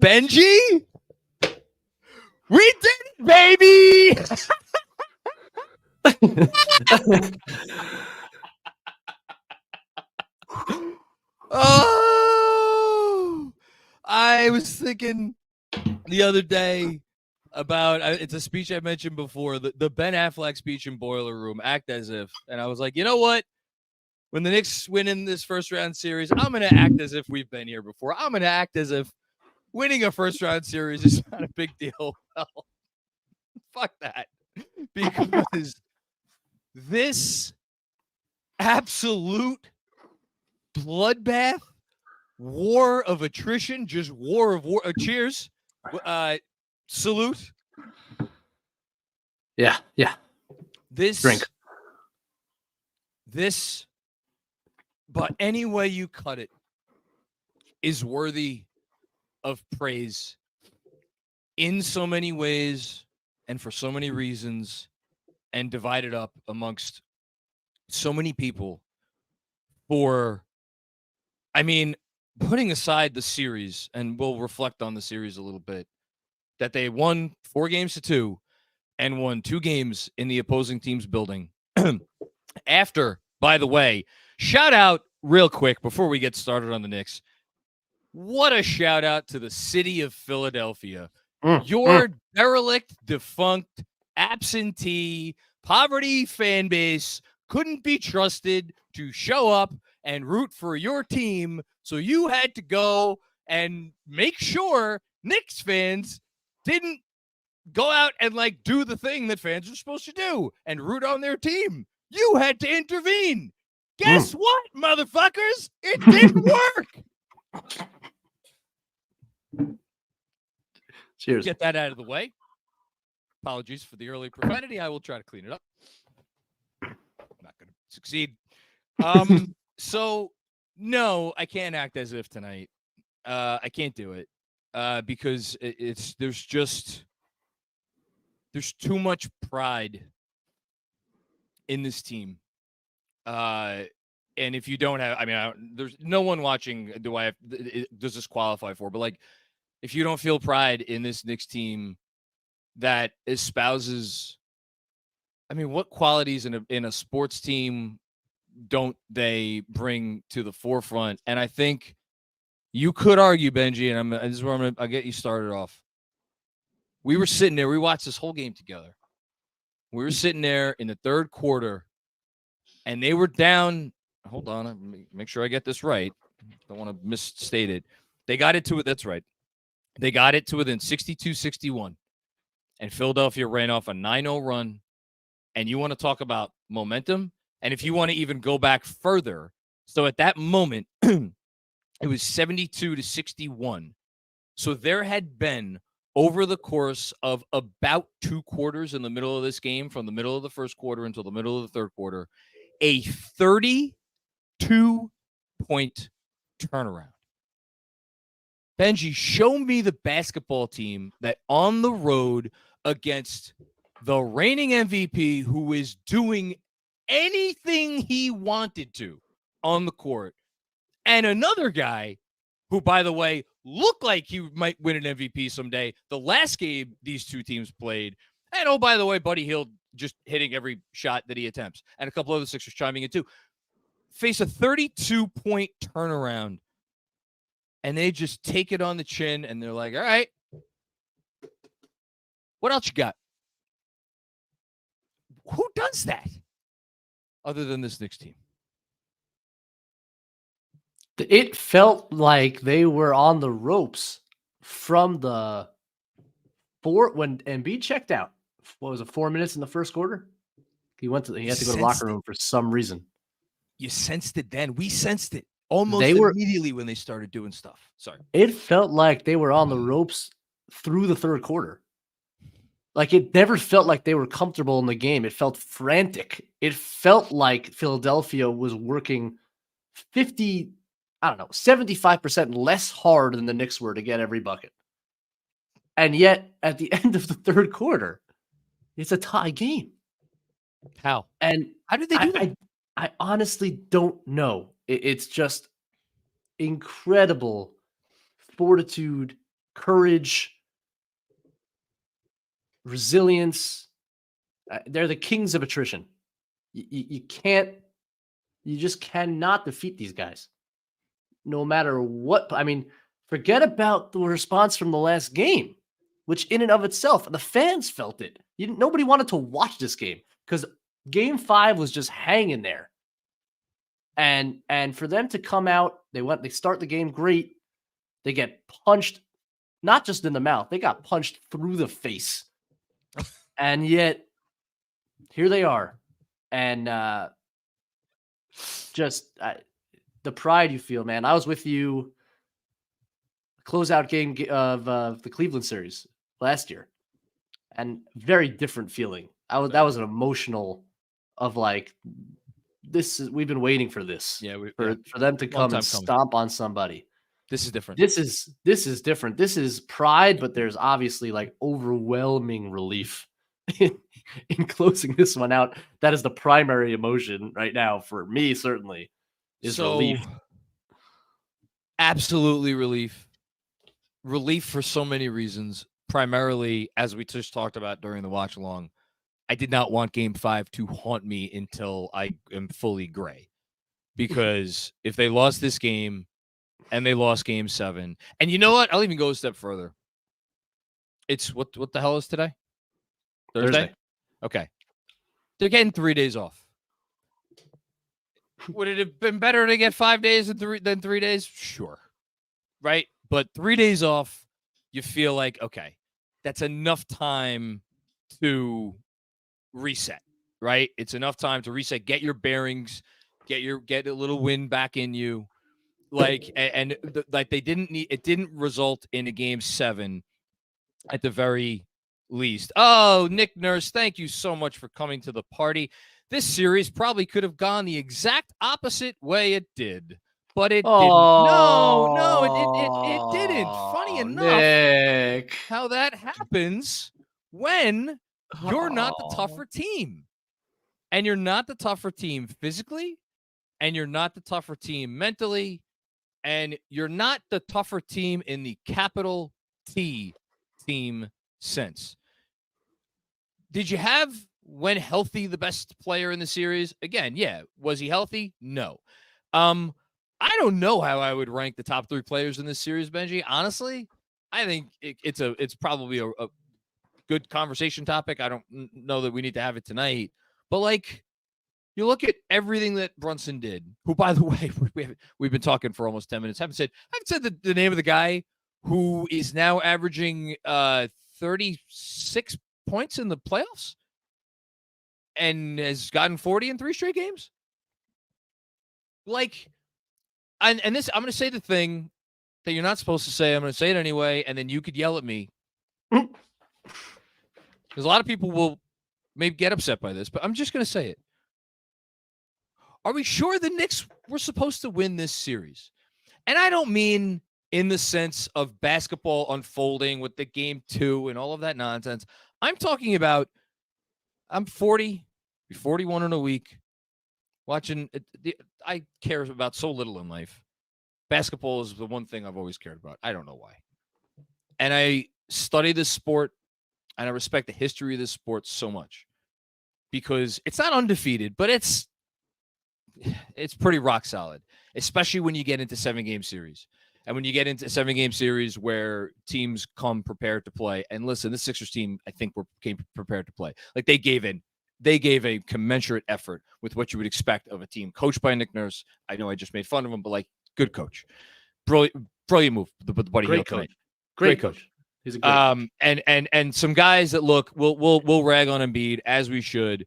Benji, we did it, baby. Oh, I was thinking the other day about it's a speech I mentioned before, the Ben Affleck speech in Boiler Room, act as if. And I was like, you know what? When the Knicks win in this first round series, I'm going to act as if we've been here before. I'm going to act as if winning a first round series is not a big deal. Well, fuck that. Because this absolute bloodbath, war of attrition, just war of war. Cheers. Salute. Yeah. This drink. This, but any way you cut it, is worthy of praise in so many ways and for so many reasons, and divided up amongst so many people for, I mean, putting aside the series, and we'll reflect on the series a little bit, that they won 4-2 and won 2 games in the opposing team's building. After, by the way, shout out real quick before we get started on the Knicks. What a shout out to the city of Philadelphia. Your derelict, defunct, absentee, poverty fan base couldn't be trusted to show up and root for your team. So you had to go and make sure Knicks fans didn't go out and do the thing that fans are supposed to do and root on their team. You had to intervene. Guess what, motherfuckers? It didn't work. Cheers. Get that out of the way. Apologies for the early profanity. I will try to clean it up. I'm not going to succeed. So, no, I can't act as if tonight. I can't do it because there's too much pride in this team. And if you don't have, there's no one watching. Does this qualify for? But if you don't feel pride in this Knicks team that espouses, what qualities in a sports team don't they bring to the forefront? And I think you could argue, Benji, and this is where I'll get you started off. We were sitting there. We watched this whole game together. We were sitting there in the third quarter, and they were down. Hold on. Make sure I get this right. Don't want to misstate it. They got it to it. That's right. They got it to within 62-61. And Philadelphia ran off a 9-0 run. And you want to talk about momentum? And if you want to even go back further, so at that moment, it was 72-61. So there had been, over the course of about 2 quarters in the middle of this game, from the middle of the first quarter until the middle of the third quarter, a 32-point turnaround. Benji, show me the basketball team that on the road against the reigning MVP, who is doing anything he wanted to on the court, and another guy who, by the way, looked like he might win an MVP someday. The last game these two teams played, and oh, by the way, Buddy Hield just hitting every shot that he attempts, and a couple other Sixers chiming in too, face a 32-point turnaround, and they just take it on the chin, and they're like, all right, what else you got? Who does that other than this Knicks team? It felt like they were on the ropes from the when Embiid checked out. What was it, 4 minutes in the first quarter? He had to go to the locker room for some reason. You sensed it then. We sensed it almost immediately when they started doing stuff. Sorry. It felt like they were on the ropes through the third quarter. Like, it never felt like they were comfortable in the game. It felt frantic. It felt like Philadelphia was working 75% less hard than the Knicks were to get every bucket. And yet, at the end of the third quarter, it's a tie game. How? And how did they do that? I honestly don't know. It's just incredible fortitude courage, resilience. They're the kings of attrition. You just cannot defeat these guys. No matter what. I mean, forget about the response from the last game, which in and of itself, the fans felt it. Nobody wanted to watch this game because Game 5 was just hanging there. And for them to come out, they start the game great. They get punched, not just in the mouth, they got punched through the face. And yet, here they are. And the pride you feel, man. I was with you closeout game of the Cleveland series last year, and very different feeling. That was an emotional of like, we've been waiting for this. Yeah, for them to come and stomp on somebody. This is different. This is different. This is pride, but there's obviously like overwhelming relief in closing this one out. That is the primary emotion right now for me, certainly, is relief. Absolutely relief. Relief for so many reasons. Primarily, as we just talked about during the watch along, I did not want Game 5 to haunt me until I am fully gray. Because if they lost this game and they lost Game 7, and you know what? I'll even go a step further. It's what the hell is today? Thursday? Okay. They're getting 3 days off. Would it have been better to get 5 days than 3 days? Sure. Right? But 3 days off, you feel like, okay, that's enough time to reset, right? It's enough time to reset, get your bearings, get a little wind back in you. Like, like it didn't result in a Game 7 at the very least. Oh, Nick Nurse, thank you so much for coming to the party. This series probably could have gone the exact opposite way it did, but it didn't. No, it didn't. Funny enough, Nick, how that happens when you're not the tougher team. And you're not the tougher team physically, and you're not the tougher team mentally, and you're not the tougher team in the capital T team sense. Did you have, when healthy, the best player in the series? Again, yeah. Was he healthy? No. I don't know how I would rank the top 3 players in this series, Benji. Honestly, I think it's probably a good conversation topic. I don't know that we need to have it tonight, but like, you look at everything that Brunson did, who, by the way, we've been talking for almost 10 minutes. Haven't said the name of the guy who is now averaging 36 points in the playoffs and has gotten 40 in 3 straight games. Like, and this, I'm going to say the thing that you're not supposed to say. I'm going to say it anyway, and then you could yell at me. Because a lot of people will maybe get upset by this, but I'm just going to say it. Are we sure the Knicks were supposed to win this series? And I don't mean in the sense of basketball unfolding with the Game 2 and all of that nonsense. I'm talking about, I'm 40, 41 in a week, watching. I care about so little in life. Basketball is the one thing I've always cared about. I don't know why. And I study this sport, and I respect the history of this sport so much because it's not undefeated, but it's pretty rock solid, especially when you get into 7-game series. And when you get into 7-game series where teams come prepared to play, and listen, this Sixers team, I think, came prepared to play. Like, they gave a commensurate effort with what you would expect of a team coached by Nick Nurse. I know I just made fun of him, but like, good coach. Brilliant move, the Buddy Hield tonight. Great coach. He's a great coach. And some guys that look, we'll rag on Embiid as we should.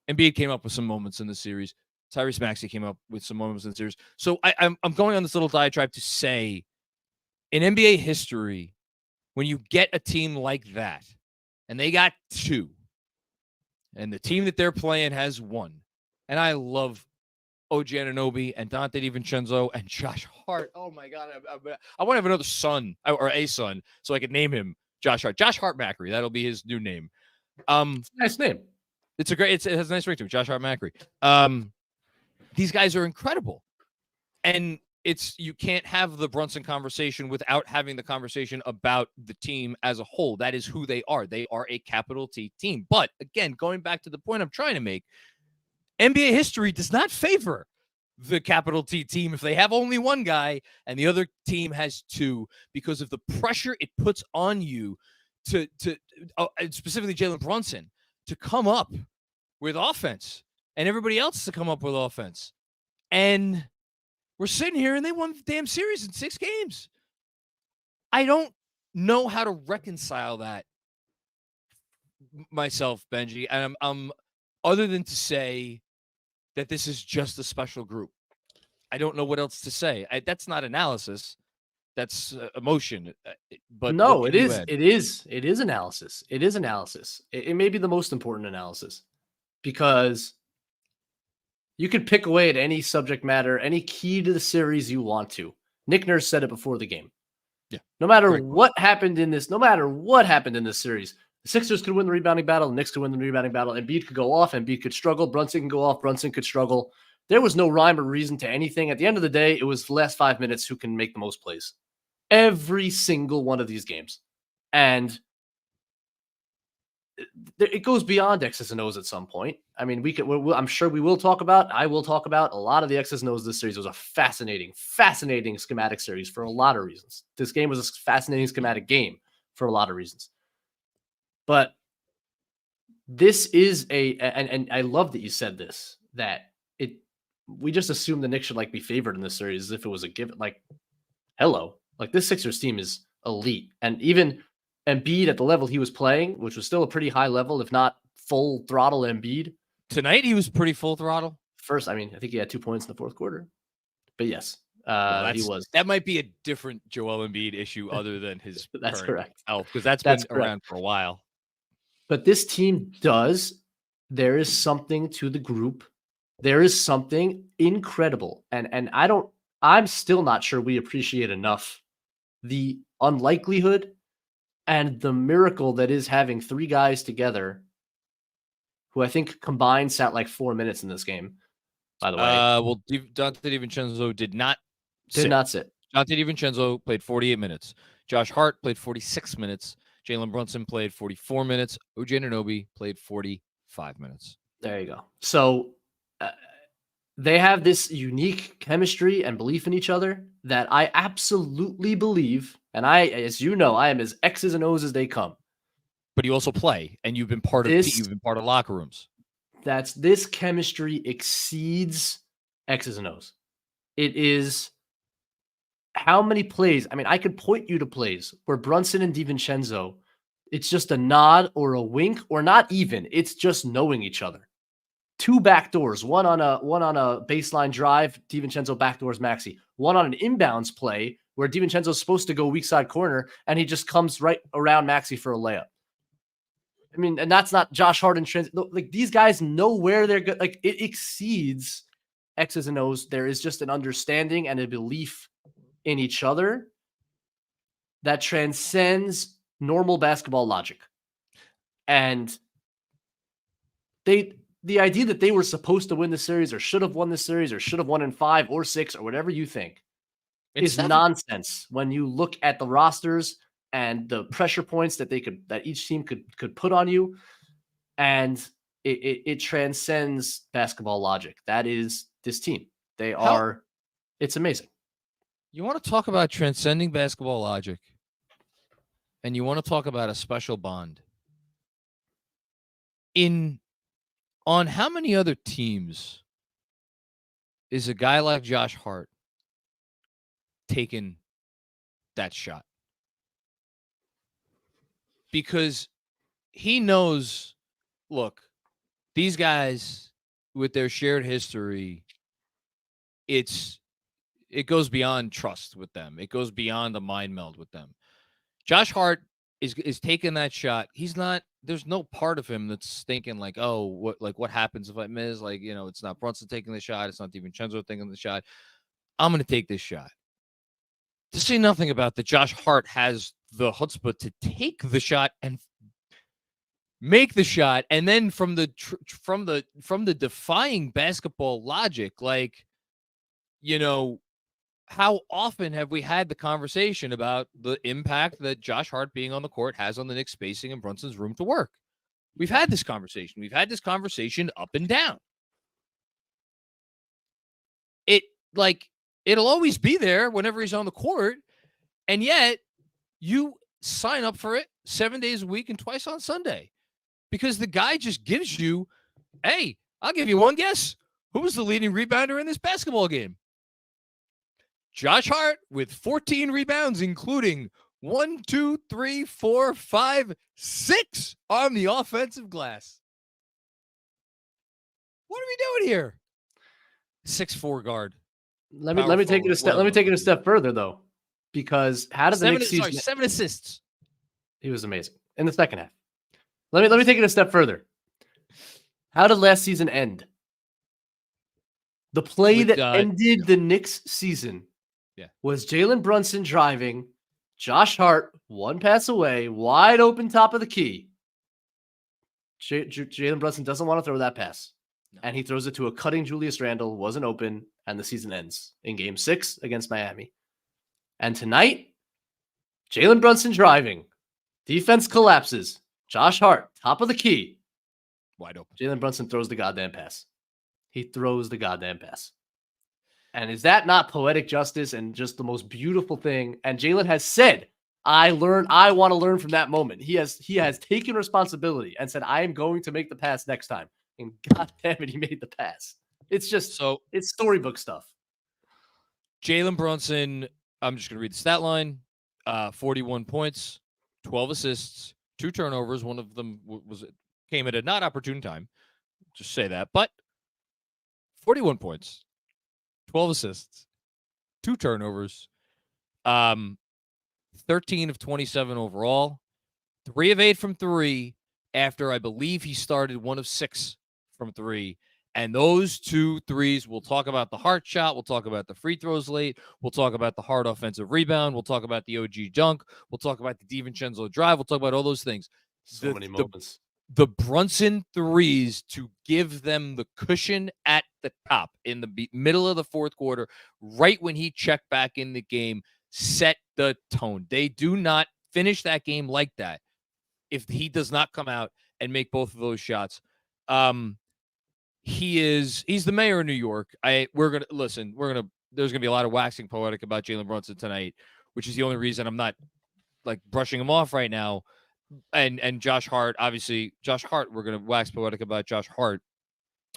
Embiid came up with some moments in the series. Tyrese Maxey came up with some moments in the series. So I'm going on this little diatribe to say, in NBA history, when you get a team like that, and they got 2, and the team that they're playing has 1, and I love OG Anunoby and Dante DiVincenzo and Josh Hart. Oh my God, I want to have another son or a son so I could name him Josh Hart. Josh Hart Macri. That'll be his new name. It's a nice name. It has a nice ring to it. Josh Hart Macri. These guys are incredible. And you can't have the Brunson conversation without having the conversation about the team as a whole. That is who they are. They are a capital T team. But again, going back to the point I'm trying to make, NBA history does not favor the capital T team if they have only one guy and the other team has two, because of the pressure it puts on you to specifically Jalen Brunson, to come up with offense and everybody else to come up with offense. And we're sitting here and they won the damn series in 6 games. I don't know how to reconcile that myself, Benji. And I'm other than to say that this is just a special group. I don't know what else to say. That's not analysis. That's emotion. But no, it is. It is. It is analysis. It is analysis. It may be the most important analysis, because you could pick away at any subject matter, any key to the series you want to. Nick Nurse said it before the game. Yeah. No matter what happened in this series, the Sixers could win the rebounding battle, the Knicks could win the rebounding battle, Embiid could go off, Embiid could struggle, Brunson can go off, Brunson could struggle. There was no rhyme or reason to anything. At the end of the day, it was the last 5 minutes who can make the most plays. Every single one of these games. And it goes beyond X's and O's at some point. I mean, I'm sure I will talk about a lot of the X's and O's this series. It was a fascinating schematic series for a lot of reasons. This game was a fascinating schematic game for a lot of reasons. But this is and I love that you said this, that we just assume the Knicks should be favored in this series as if it was a given. Hello. This Sixers team is elite. And even Embiid at the level he was playing, which was still a pretty high level, if not full throttle Embiid. Tonight, he was pretty full throttle. First, I think he had 2 points in the fourth quarter. But yes, he was. That might be a different Joel Embiid issue other than his That's correct. Because that's been around for a while. But this team there is something to the group. There is something incredible. And I'm still not sure we appreciate enough the unlikelihood and the miracle that is having 3 guys together who I think combined sat 4 minutes in this game, by the way. Well, Dante DiVincenzo did not sit. Dante DiVincenzo played 48 minutes. Josh Hart played 46 minutes. Jalen Brunson played 44 minutes. OG Anunoby played 45 minutes. There you go. So they have this unique chemistry and belief in each other that I absolutely believe. And as you know, I am as X's and O's as they come. But you also play, and you've been part of locker rooms. This chemistry exceeds X's and O's. It is how many plays. I could point you to plays where Brunson and DiVincenzo, it's just a nod or a wink, or not even. It's just knowing each other. 2 backdoors, one on a baseline drive, DiVincenzo backdoors Maxey. One on an inbounds play where DiVincenzo's supposed to go weak side corner, and he just comes right around Maxey for a layup. And that's not Josh Hart and transit. These guys know where they're good. It exceeds X's and O's. There is just an understanding and a belief in each other that transcends normal basketball logic. And the idea that they were supposed to win the series, or should have won the series, or should have won in 5 or 6 or whatever you think, is nonsense when you look at the rosters and the pressure points that each team could put on you. And it transcends basketball logic. That is this team. It's amazing. You want to talk about transcending basketball logic, and you want to talk about a special bond. On how many other teams is a guy like Josh Hart taking that shot? Because he knows, look, these guys with their shared history, it goes beyond trust with them. It goes beyond the mind meld with them. Josh Hart is taking that shot. There's no part of him that's thinking what happens if I miss? It's not Brunson taking the shot. It's not DiVincenzo taking the shot. I'm going to take this shot. To say nothing about that, Josh Hart has the chutzpah to take the shot and make the shot, and then from the defying basketball logic, how often have we had the conversation about the impact that Josh Hart being on the court has on the Knicks spacing and Brunson's room to work? We've had this conversation. We've had this conversation up and down. It'll always be there whenever he's on the court, and yet you sign up for it 7 days a week and twice on Sunday because the guy just gives you, hey, I'll give you one guess. Who was the leading rebounder in this basketball game? Josh Hart with 14 rebounds, including 1, 2, 3, 4, 5, 6 on the offensive glass. What are we doing here? 6'4" guard. Let me take it a step. Let me take it a step further though, because how did the Knicks season? 7 assists. He was amazing in the second half. Let me take it a step further. How did last season end? The play that ended the Knicks season was Jalen Brunson driving, Josh Hart one pass away, wide open top of the key. Jalen Brunson doesn't want to throw that pass. No. And he throws it to a cutting Julius Randle, wasn't open, and the season ends in Game 6 against Miami. And tonight, Jalen Brunson driving. Defense collapses. Josh Hart, top of the key. Wide open. Jalen Brunson throws the goddamn pass. He throws the goddamn pass. And is that not poetic justice and just the most beautiful thing? And Jalen has said, I want to learn from that moment. He has taken responsibility and said, I am going to make the pass next time. And God damn it, he made the pass. It's just it's storybook stuff. Jalen Brunson, I'm just gonna read the stat line. 41 points, 12 assists, 2 turnovers. One of them came at a not opportune time. Just say that. But 41 points, 12 assists, 2 turnovers, 13 of 27 overall, 3 of 8 from 3 after I believe he started 1 of 6 from 3. And those 2 threes, we'll talk about the Hart shot. We'll talk about the free throws late. We'll talk about the Hart offensive rebound. We'll talk about the OG dunk. We'll talk about the DiVincenzo drive. We'll talk about all those things. So many moments. The Brunson threes to give them the cushion at the top in the middle of the fourth quarter, right when he checked back in the game, set the tone. They do not finish that game like that if he does not come out and make both of those shots. He's the mayor of New York. There's gonna be a lot of waxing poetic about Jalen Brunson tonight, which is the only reason I'm not like brushing him off right now. And Josh Hart, obviously, we're gonna wax poetic about Josh Hart.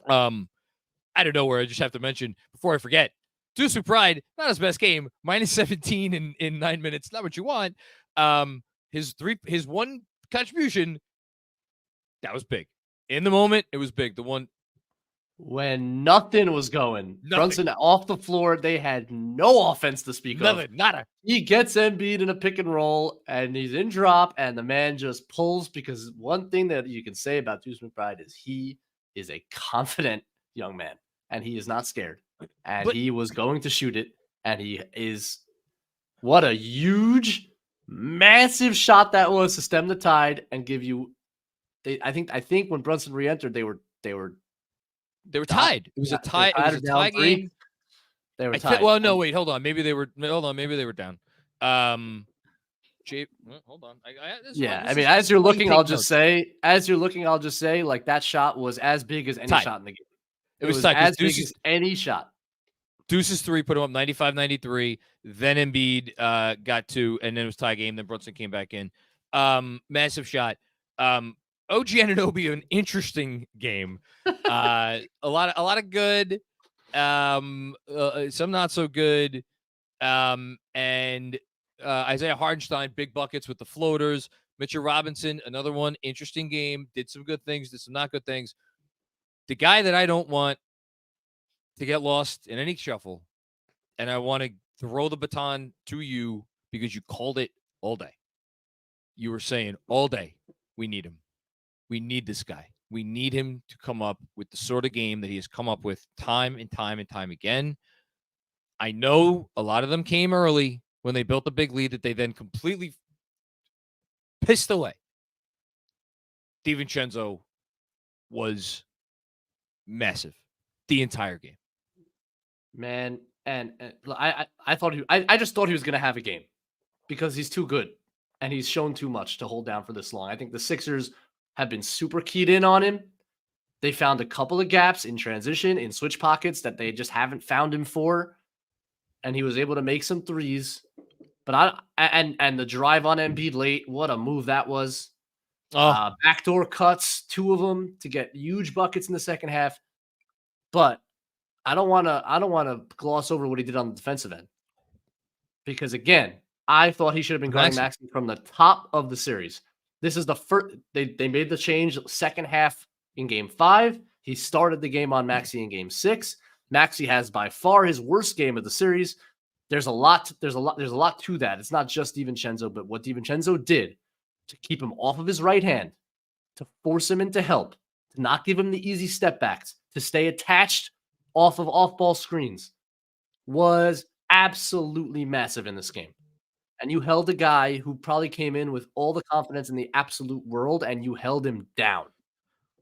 Out of nowhere, I just have to mention before I forget, Deuce Pride, not his best game, -17 in 9 minutes, not what you want. His one contribution, that was big. In the moment, it was big. The one when nothing was going. Brunson off the floor. They had no offense to speak of. Nada. He gets Embiid in a pick and roll, and he's in drop, and the man just pulls because one thing that you can say about Deuce McBride is he is a confident young man, and he is not scared. And he was going to shoot it, and he is – what a huge, massive shot that was to stem the tide and give you – I think when Brunson re-entered, they were tied. It was a tie. It was a tie game. They were tied. No, wait, hold on. Maybe they were down. Hold on. As you're looking, I'll just say, like that shot was as big as any shot in the game. It was as big as any shot. Deuce's 3 put him up 95-93. Then Embiid got 2, and then it was tie game. Then Brunson came back in. Massive shot. OG Anunoby, an interesting game. A lot of good, some not so good. And Isaiah Hartenstein, big buckets with the floaters. Mitchell Robinson, another one, interesting game. Did some good things, did some not good things. The guy that I don't want to get lost in any shuffle, and I want to throw the baton to you because you called it all day. You were saying all day, we need him. We need this guy. We need him to come up with the sort of game that he has come up with time and time and time again. I know a lot of them came early when they built the big lead that they then completely pissed away. DiVincenzo was massive the entire game. Man, And I thought I just thought he was going to have a game because he's too good and he's shown too much to hold down for this long. I think the Sixers have been super keyed in on him. They found a couple of gaps in transition, in switch pockets that they just haven't found him for, and he was able to make some threes. But and the drive on Embiid late, what a move that was. Backdoor cuts, 2 of them to get huge buckets in the second half. But I don't want to gloss over what he did on the defensive end. Because again, I thought he should have been guarding Maxey from the top of the series. This is the first they made the change second half in game 5. He started the game on Maxey in game 6. Maxey has by far his worst game of the series. There's a lot to that. It's not just DiVincenzo, but what DiVincenzo did to keep him off of his right hand, to force him into help, to not give him the easy step backs, to stay attached off of off-ball screens was absolutely massive in this game. And you held a guy who probably came in with all the confidence in the absolute world, and you held him down.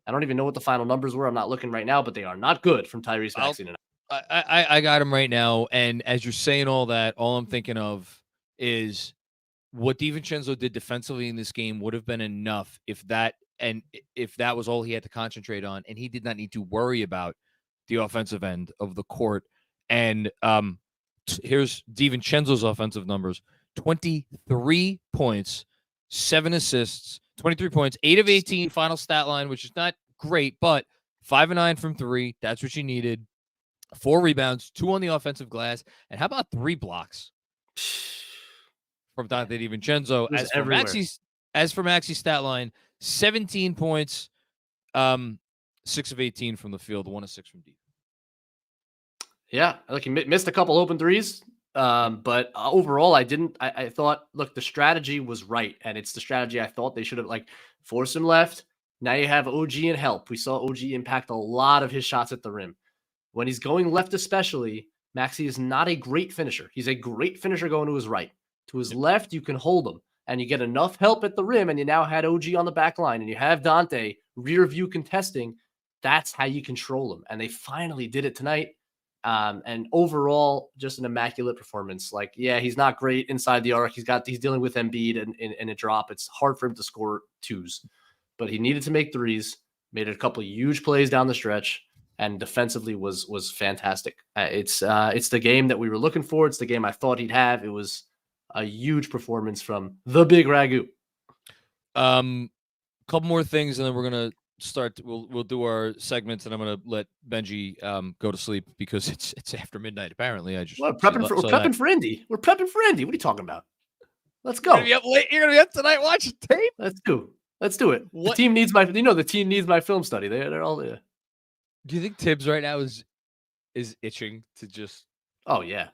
I don't even know what the final numbers were. I'm not looking right now, but they are not good from Tyrese Maxey tonight. I got him right now, and as you're saying all that, all I'm thinking of is what DiVincenzo did defensively in this game would have been enough if that was all he had to concentrate on, and he did not need to worry about the offensive end of the court. And here's DiVincenzo's offensive numbers: 23 points, 7 assists, 23 points, 8 of 18 final stat line, which is not great, but 5 of 9 from 3. That's what you needed. 4 rebounds, 2 on the offensive glass, and how about 3 blocks from Dante DiVincenzo? As for Maxey's stat line, 17 points, 6 of 18 from the field, 1 of 6 from deep. Yeah, like he missed a couple open threes, but overall, I thought, look, the strategy was right, and it's the strategy I thought they should have, like, forced him left. Now you have OG and help. We saw OG impact a lot of his shots at the rim. When he's going left especially, Maxey is not a great finisher. He's a great finisher going to his right. To his left, you can hold him, and you get enough help at the rim, and you now had OG on the back line, and you have Dante rear view contesting. That's how you control him, and they finally did it tonight. And overall, just an immaculate performance. Like, yeah, he's not great inside the arc. He's dealing with Embiid and a drop. It's hard for him to score 2s, but he needed to make 3s, made a couple of huge plays down the stretch, and defensively was fantastic. It's the game that we were looking for. It's the game I thought he'd have. It was a huge performance from the Big Ragu. Couple more things, and then we're gonna start. We'll do our segments, and I'm gonna let Benji go to sleep because it's after midnight. Apparently, we're prepping for Indy. We're prepping for Indy. What are you talking about? Let's go. You're gonna be up tonight watching tape. Let's do it. What? The team needs the team needs my film study. They're all there. Do you think Tibbs right now is itching to just? Oh yeah.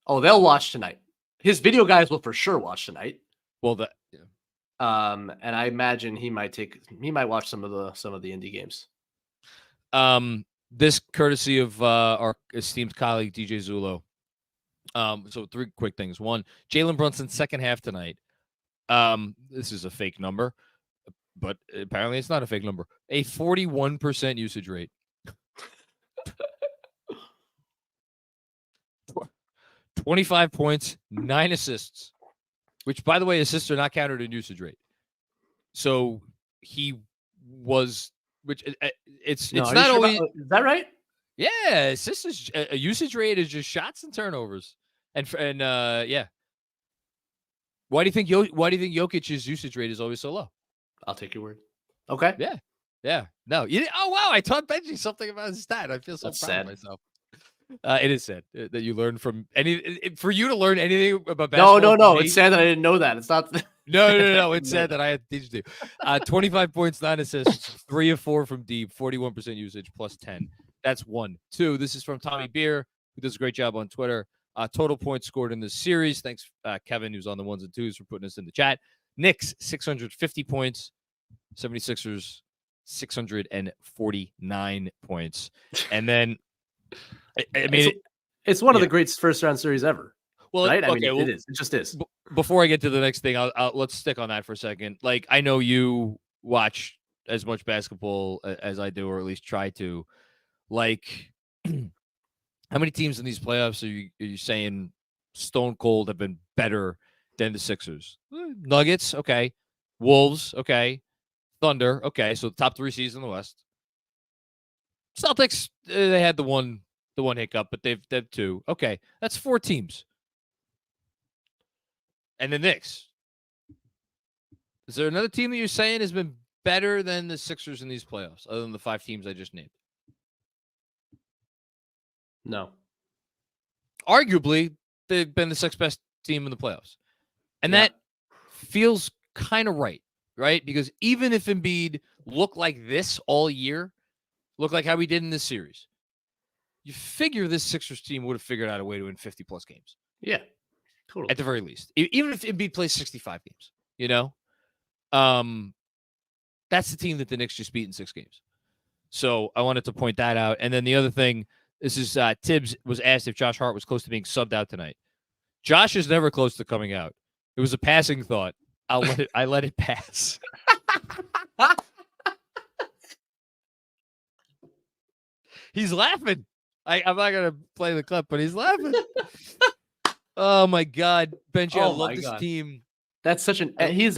Oh, they'll watch tonight. His video guys will for sure watch tonight. Well, and I imagine he might watch some of the indie games. This courtesy of our esteemed colleague DJ Zulo. So 3 quick things. 1, Jalen Brunson second half tonight. This is a fake number, but apparently it's not a fake number. A 41% usage rate. 25 points, 9 assists, which, by the way, assists are not counted in usage rate. So he was, which it's not always. Is that right? Yeah, assists is a usage rate is just shots and turnovers, and yeah. Why do you think Jokic's usage rate is always so low? I'll take your word. Okay. Yeah. No. Oh wow! I taught Benji something about his stat. I feel so proud of myself. It is sad that you learn from for you to learn anything about basketball. No. It's sad that I didn't know that. It's not. No. It's sad that I had to teach you. 25 points, 9 assists, 3 of 4 from deep, 41% usage, plus 10. That's 1. 2. This is from Tommy Beer, who does a great job on Twitter. Total points scored in this series. Thanks, Kevin, who's on the 1s and 2s, for putting us in the chat. Knicks 650 points, 76ers 649 points, and then. I mean, it's one of the great first round series ever. Well, right? I mean, it is. It just is. Before I get to the next thing, let's stick on that for a second. Like, I know you watch as much basketball as I do, or at least try to. Like, How many teams in these playoffs are you saying stone cold have been better than the Sixers? Nuggets, okay. Wolves, okay. Thunder, okay. So the top 3 seeds in the West. Celtics, they had the one hiccup, but they've 2. Okay, that's 4 teams. And the Knicks. Is there another team that you're saying has been better than the Sixers in these playoffs, other than the 5 teams I just named? No. Arguably, they've been the 6th best team in the playoffs. And that feels kind of right? Because even if Embiid looked like this all year, looked like how he did in this series, you figure this Sixers team would have figured out a way to win 50-plus games. Yeah, totally. At the very least. Even if Embiid plays 65 games, that's the team that the Knicks just beat in 6 games. So I wanted to point that out. And then the other thing, this is Tibbs was asked if Josh Hart was close to being subbed out tonight. Josh is never close to coming out. It was a passing thought. I let it pass. He's laughing. I'm not gonna play the clip, but he's laughing. Oh my God, Benji, I love this team. That's such an that is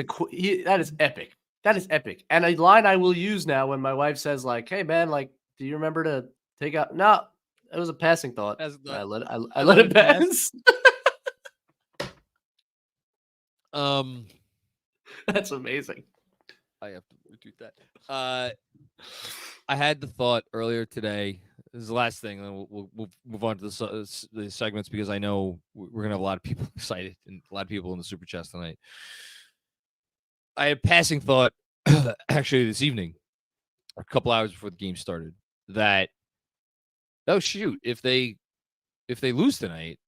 epic. That is epic. And a line I will use now when my wife says, like, "Hey man, like, do you remember to take out?" No, it was a passing thought. I let it pass. That's amazing. I have to retweet that. I had the thought earlier today. This is the last thing, and then we'll move on to the segments, because I know we're gonna have a lot of people excited and a lot of people in the super chat tonight. I had passing thought actually this evening, a couple hours before the game started, that shoot, if they lose tonight,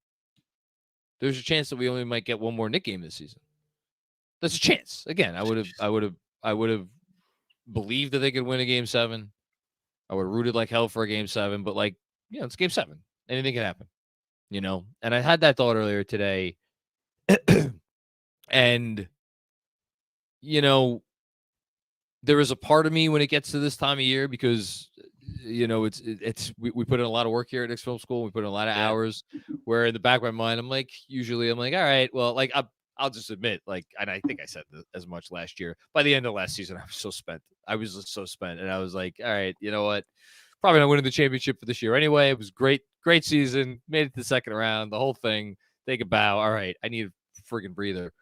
there's a chance that we only might get one more Knick game this season. That's a chance. Again, I would have believed that they could win a game 7. I would have rooted like hell for a game 7, but it's game 7. Anything can happen, And I had that thought earlier today, and there is a part of me when it gets to this time of year, because we put in a lot of work here at Knicks Film School. We put in a lot of hours, where in the back of my mind, I'm like, all right, well, I'll just admit, and I think I said this as much last year. By the end of last season, I was so spent. And I was like, all right, you know what? Probably not winning the championship for this year anyway. It was great season. Made it to the second round, the whole thing. Take a bow. All right, I need a friggin' breather,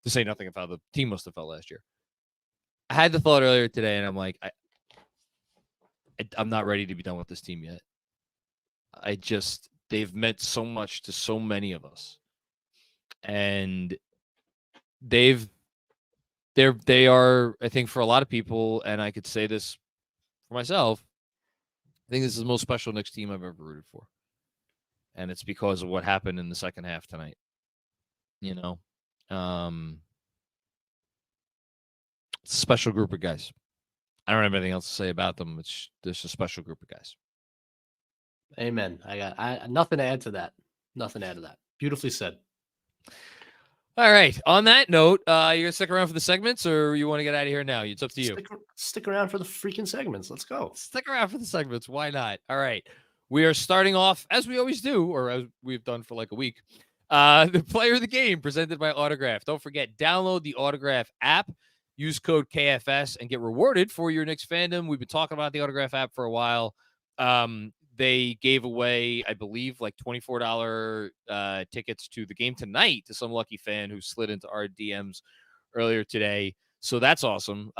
to say nothing of how the team must have felt last year. I had the thought earlier today, and I'm like, I'm not ready to be done with this team yet. They've meant so much to so many of us. And they are, I think, for a lot of people, and I could say this for myself, I think this is the most special Knicks team I've ever rooted for. And it's because of what happened in the second half tonight. It's a special group of guys. I don't have anything else to say about them. It's just a special group of guys. Amen. I got nothing to add to that. Beautifully said. All right. On that note, you gonna stick around for the segments, or you want to get out of here now? It's up to you. Stick around for the freaking segments. Let's go. Stick around for the segments. Why not? All right. We are starting off, as we always do, or as we've done for like a week, the player of the game presented by Autograph. Don't forget, download the Autograph app, use code KFS, and get rewarded for your Knicks fandom. We've been talking about the Autograph app for a while. They gave away, I believe, like $24 tickets to the game tonight to some lucky fan who slid into our DMs earlier today. So that's awesome.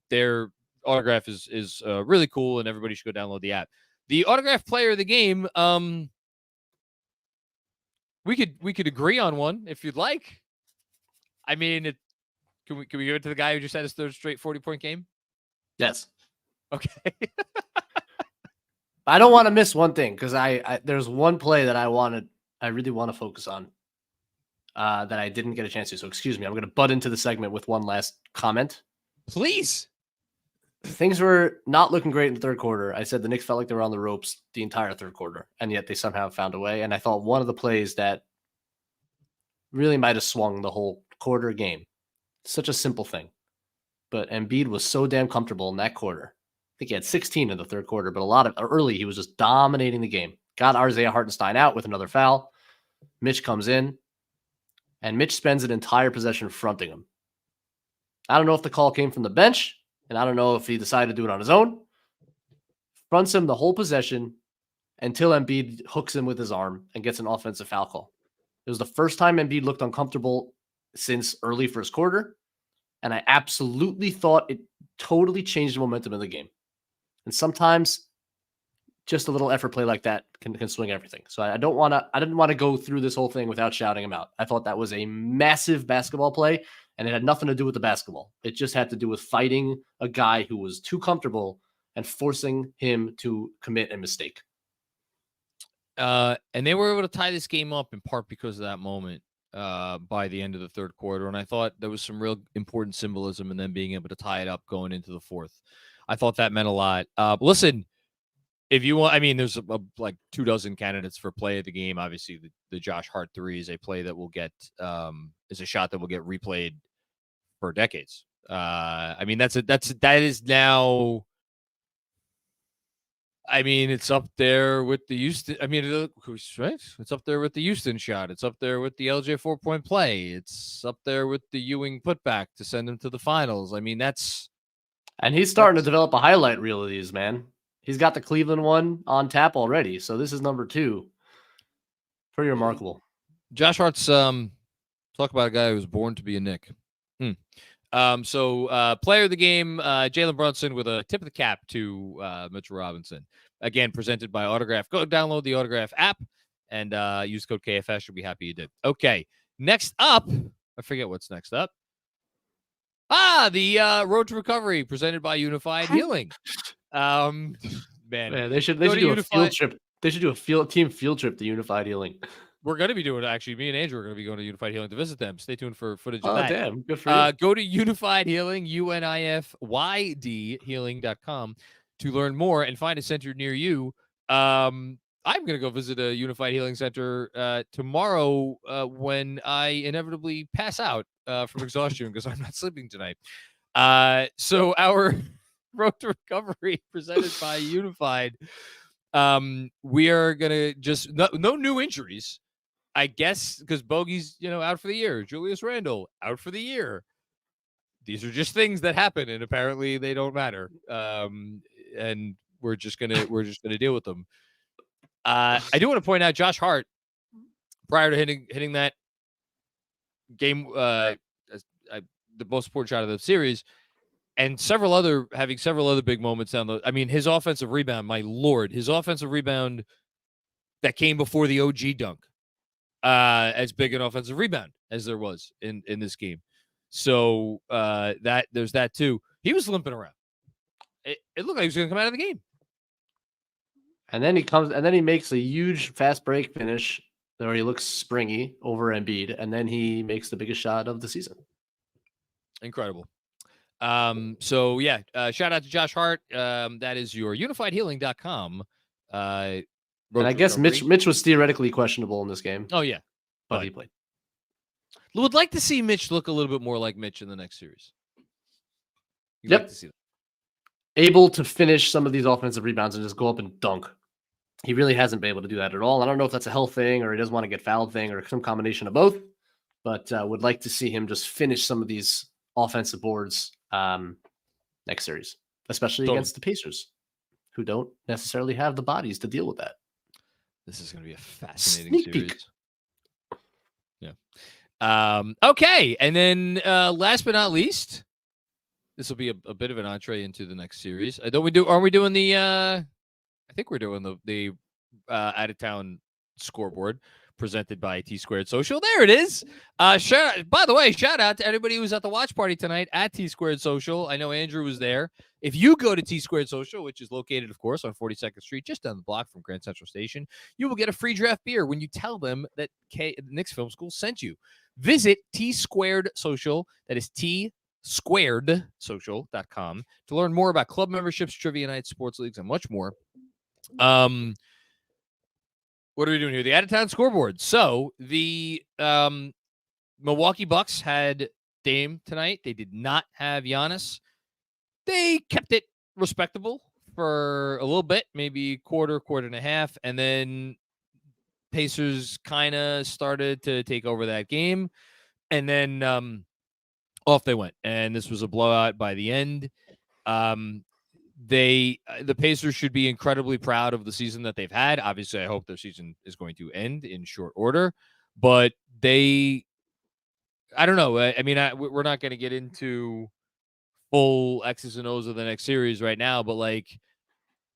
Their Autograph is really cool, and everybody should go download the app. The Autograph player of the game, we could agree on one if you'd like. I mean, can we give it to the guy who just had his third straight 40-point game? Yes. Okay. I don't want to miss one thing, because there's one play that I really want to focus on that I didn't get a chance to. So excuse me, I'm going to butt into the segment with one last comment. Please. Things were not looking great in the third quarter. I said the Knicks felt like they were on the ropes the entire third quarter, and yet they somehow found a way. And I thought one of the plays that really might have swung the whole quarter game. Such a simple thing. But Embiid was so damn comfortable in that quarter. I think he had 16 in the third quarter, but a lot of early, he was just dominating the game. got Isaiah Hartenstein out with another foul. Mitch comes in, and Mitch spends an entire possession fronting him. I don't know if the call came from the bench, and I don't know if he decided to do it on his own. Fronts him the whole possession until Embiid hooks him with his arm and gets an offensive foul call. It was the first time Embiid looked uncomfortable since early first quarter, and I absolutely thought it totally changed the momentum of the game. And sometimes just a little effort play like that can swing everything. So I didn't want to go through this whole thing without shouting him out. I thought that was a massive basketball play, and it had nothing to do with the basketball. It just had to do with fighting a guy who was too comfortable and forcing him to commit a mistake. And they were able to tie this game up in part because of that moment by the end of the third quarter. And I thought there was some real important symbolism in them being able to tie it up going into the fourth. I thought that meant a lot. Listen, if you want, I mean, there's like 24 candidates for play of the game. Obviously, the Josh Hart 3 is a play that will get is a shot that will get replayed for decades. I mean, that is now. I mean, it's up there with the Houston. I mean, right? It's up there with the Houston shot. It's up there with the LJ 4-point play. It's up there with the Ewing putback to send him to the finals. I mean, and he's starting to develop a highlight reel of these, man. He's got the Cleveland one on tap already, so this is number 2. Pretty remarkable. Josh Hart's talk about a guy who was born to be a Knick. So player of the game, Jalen Brunson with a tip of the cap to Mitchell Robinson. Again, presented by Autograph. Go download the Autograph app and use code KFS. You'll be happy you did. Okay, next up, I forget what's next up. The Road to Recovery presented by Unified Healing. Man, they should do a field trip. They should do a team field trip to Unified Healing. We're going to be doing it, actually. Me and Andrew are going to be going to Unified Healing to visit them. Stay tuned for footage of that. Oh, damn. Good for you. Go to Unified Healing, UNIFYD healing.com to learn more and find a center near you. I'm going to go visit a Unified Healing Center tomorrow when I inevitably pass out from exhaustion because I'm not sleeping tonight. So our Road to Recovery presented by Unified. We are going to just no new injuries. I guess because Bogey's, out for the year. Julius Randle out for the year. These are just things that happen, and apparently they don't matter. And we're just gonna deal with them. I do want to point out Josh Hart, prior to hitting that game, the most important shot of the series, and having several other big moments down the. I mean, his offensive rebound, my lord, his offensive rebound that came before the OG dunk. As big an offensive rebound as there was in this game. So that there's that too. He was limping around. It looked like he was going to come out of the game. And then he makes a huge fast break finish where he looks springy over Embiid, and then he makes the biggest shot of the season. Incredible. So yeah, shout out to Josh Hart. That is your unifiedhealing.com. And I guess Mitch was theoretically questionable in this game. Oh, yeah. But he played. Would like to see Mitch look a little bit more like Mitch in the next series. Yep. Like to see that. Able to finish some of these offensive rebounds and just go up and dunk. He really hasn't been able to do that at all. I don't know if that's a health thing or he doesn't want to get fouled thing or some combination of both. But would like to see him just finish some of these offensive boards next series, especially against the Pacers, who don't necessarily have the bodies to deal with that. This is going to be a fascinating series. Peek. Yeah. Okay. And then last but not least, this will be a bit of an entree into the next series. Aren't we doing the I think we're doing the out of town scoreboard presented by T-Squared Social. There it is. By the way, shout out to everybody who was at the watch party tonight at T-Squared Social. I know Andrew was there. If you go to T-Squared Social, which is located, of course, on 42nd Street, just down the block from Grand Central Station, you will get a free draft beer when you tell them that Knicks Film School sent you. Visit T-Squared Social. That is T-Squared.social.com to learn more about club memberships, trivia nights, sports leagues, and much more. What are we doing here? The out-of-town scoreboard. So the Milwaukee Bucks had Dame tonight. They did not have Giannis. They kept it respectable for a little bit, maybe quarter and a half, and then Pacers kind of started to take over that game, and then off they went. And this was a blowout by the end. The Pacers should be incredibly proud of the season that they've had. Obviously, I hope their season is going to end in short order, but I don't know. I mean, we're not going to get into full X's and O's of the next series right now, but like,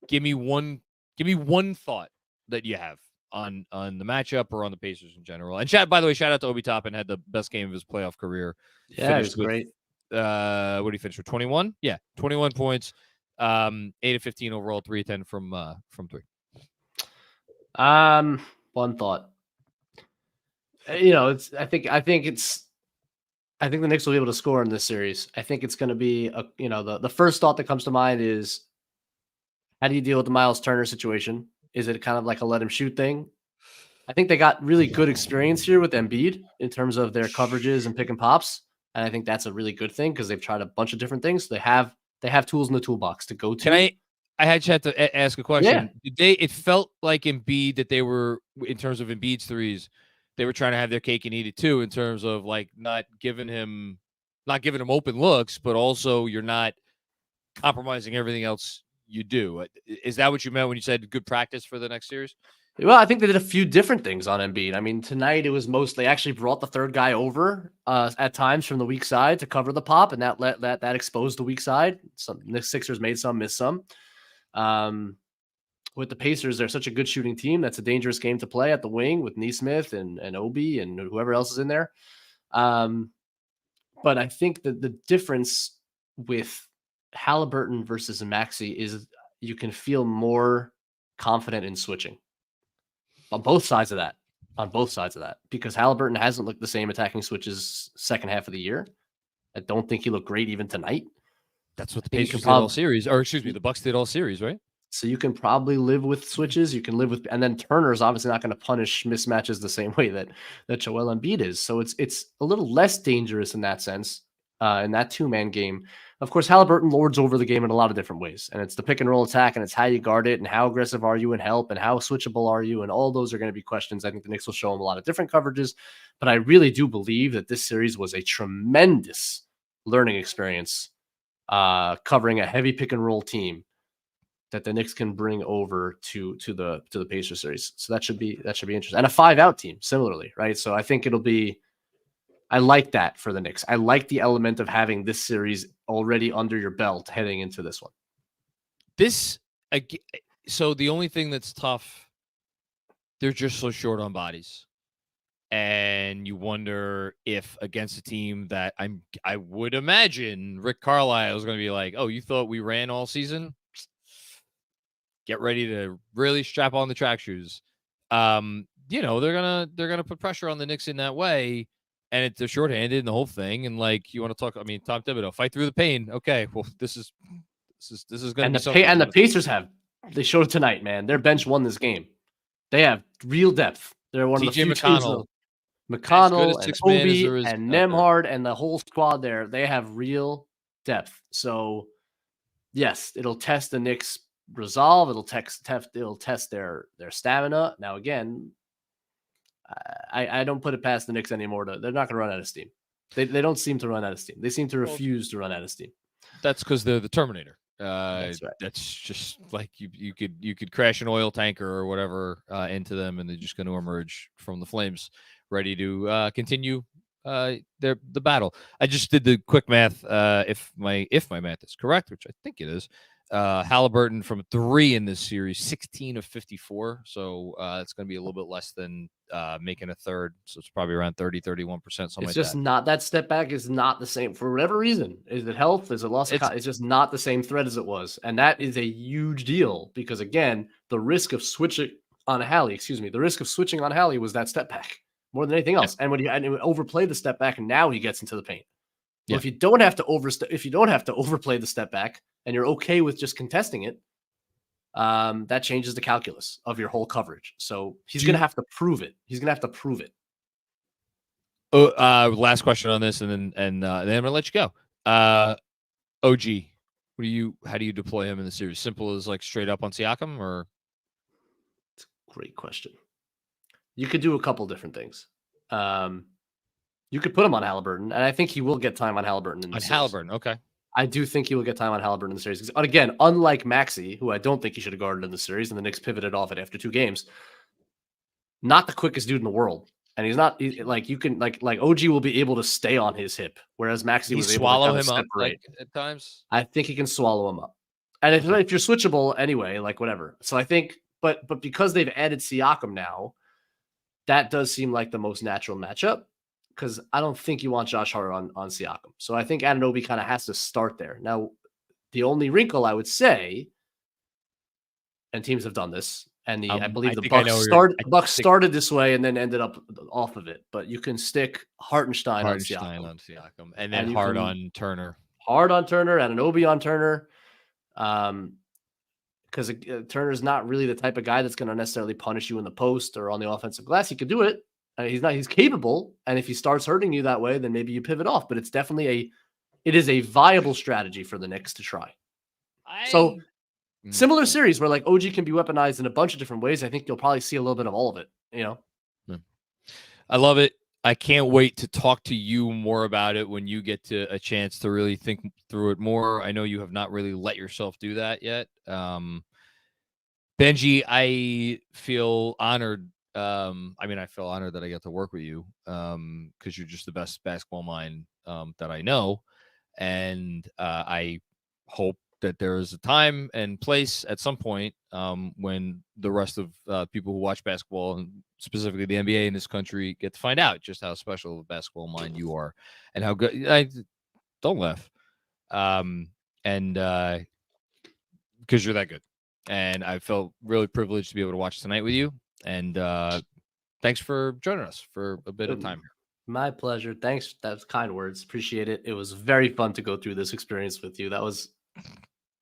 give me one thought that you have on the matchup or on the Pacers in general. And by the way, shout out to Obi Toppin, had the best game of his playoff career. Yeah, it was great. What did he finish with? 21? Yeah, 21 points. 8 of 15 overall, 3 of 10 from 3. One thought. I think the Knicks will be able to score in this series. I think it's going to be the first thought that comes to mind is, how do you deal with the Miles Turner situation? Is it kind of like a let him shoot thing? I think they got really good experience here with Embiid in terms of their coverages and pick and pops, and I think that's a really good thing because they've tried a bunch of different things. They have tools in the toolbox to go to. Can I had to ask a question. Yeah. It felt like Embiid that they were, in terms of Embiid's threes, they were trying to have their cake and eat it too, in terms of like not giving him open looks, but also you're not compromising everything else you do. Is that what you meant when you said good practice for the next series? Well, I think they did a few different things on Embiid. I mean, tonight it was mostly actually brought the third guy over at times from the weak side to cover the pop, and that exposed the weak side. The Sixers made some, missed some. With the Pacers, they're such a good shooting team. That's a dangerous game to play at the wing with Nesmith and Obi and whoever else is in there. But I think that the difference with Halliburton versus Maxey is you can feel more confident in switching on both sides of that, because Halliburton hasn't looked the same attacking switches second half of the year. I don't think he looked great even tonight. That's what the Pacers did all series, or excuse me, the Bucks did all series, right? So you can probably live with switches. You can live with, and then Turner's obviously not going to punish mismatches the same way that Joel Embiid is. So it's a little less dangerous in that sense, in that two-man game. Of course, Halliburton lords over the game in a lot of different ways, and it's the pick and roll attack, and it's how you guard it, and how aggressive are you in help, and how switchable are you, and all those are going to be questions. I think the Knicks will show him a lot of different coverages, but I really do believe that this series was a tremendous learning experience, covering a heavy pick and roll team that the Knicks can bring over to the Pacers series. So that should be interesting, and a 5-out team similarly, right? So I think it'll be. I like that for the Knicks. I like the element of having this series already under your belt heading into this one. So the only thing that's tough, they're just so short on bodies. And you wonder if against a team that I would imagine Rick Carlisle is going to be like, oh, you thought we ran all season? Get ready to really strap on the track shoes. They're gonna put pressure on the Knicks in that way. And they're shorthanded and the whole thing. And like, you want to talk, I mean, Tom Thibodeau, fight through the pain. Okay. Well, this is going to be something. And the Pacers they showed it tonight, man. Their bench won this game. They have real depth. They're one of the few McConnell and Obi and Nembhard and the whole squad there. They have real depth. So yes, it'll test the Knicks' resolve. It'll test their stamina. Now, again, I don't put it past the Knicks anymore. They're not going to run out of steam. They don't seem to run out of steam. They seem to refuse to run out of steam. That's because they're the Terminator. That's right. That's just like you could crash an oil tanker or whatever into them, and they're just going to emerge from the flames, ready to continue the battle. I just did the quick math. If my math is correct, which I think it is. Halliburton from 3 in this series, 16 of 54. So it's going to be a little bit less than making a third. So it's probably around 30, 31%. It's just not, that step back is not the same for whatever reason. Is it health? Is it loss of it's just not the same thread as it was. And that is a huge deal because, again, the risk of switching on Hallie was that step back more than anything else. Yeah. And when you overplay the step back, and now he gets into the paint. Yeah. Well, if you don't have to overplay the step back, and you're okay with just contesting it, that changes the calculus of your whole coverage. So he's going to have to prove it. Last question on this, and then I'm going to let you go. OG, How do you deploy him in the series? Simple as like straight up on Siakam, or? Great question. You could do a couple different things. You could put him on Halliburton, and I think he will get time on Halliburton in the series. Halliburton, okay. I do think he will get time on Halliburton in the series. Because, again, unlike Maxey, who I don't think he should have guarded in the series, and the Knicks pivoted off it after 2 games, not the quickest dude in the world. And he's not you can like OG will be able to stay on his hip, whereas Maxey was able to swallow kind of him up separate. at times. I think he can swallow him up. And if you're switchable anyway, like whatever. So I think, but because they've added Siakam now, that does seem like the most natural matchup, because I don't think you want Josh Hart on Siakam. So I think Anunoby kind of has to start there. Now, the only wrinkle I would say, and teams have done this, and I believe the Bucks started this way and then ended up off of it. But you can stick Hartenstein on Siakam, and then Hart on Turner. Hart on Turner, Anunoby on Turner. Because Turner's not really the type of guy that's going to necessarily punish you in the post or on the offensive glass. He could do it. He's capable. And if he starts hurting you that way, then maybe you pivot off. But it's definitely it is a viable strategy for the Knicks to try. So similar series where like OG can be weaponized in a bunch of different ways. I think you'll probably see a little bit of all of it, I love it. I can't wait to talk to you more about it when you get a chance to really think through it more. I know you have not really let yourself do that yet. Benji, I feel honored. I feel honored that I get to work with you because you're just the best basketball mind that I know. And I hope that there is a time and place at some point when the rest of people who watch basketball, and specifically the NBA in this country, get to find out just how special of a basketball mind you are and how good. Don't laugh. Because you're that good. And I felt really privileged to be able to watch tonight with you. And thanks for joining us for a bit of time here. My pleasure. Thanks. That's kind words. Appreciate it. It was very fun to go through this experience with you. That was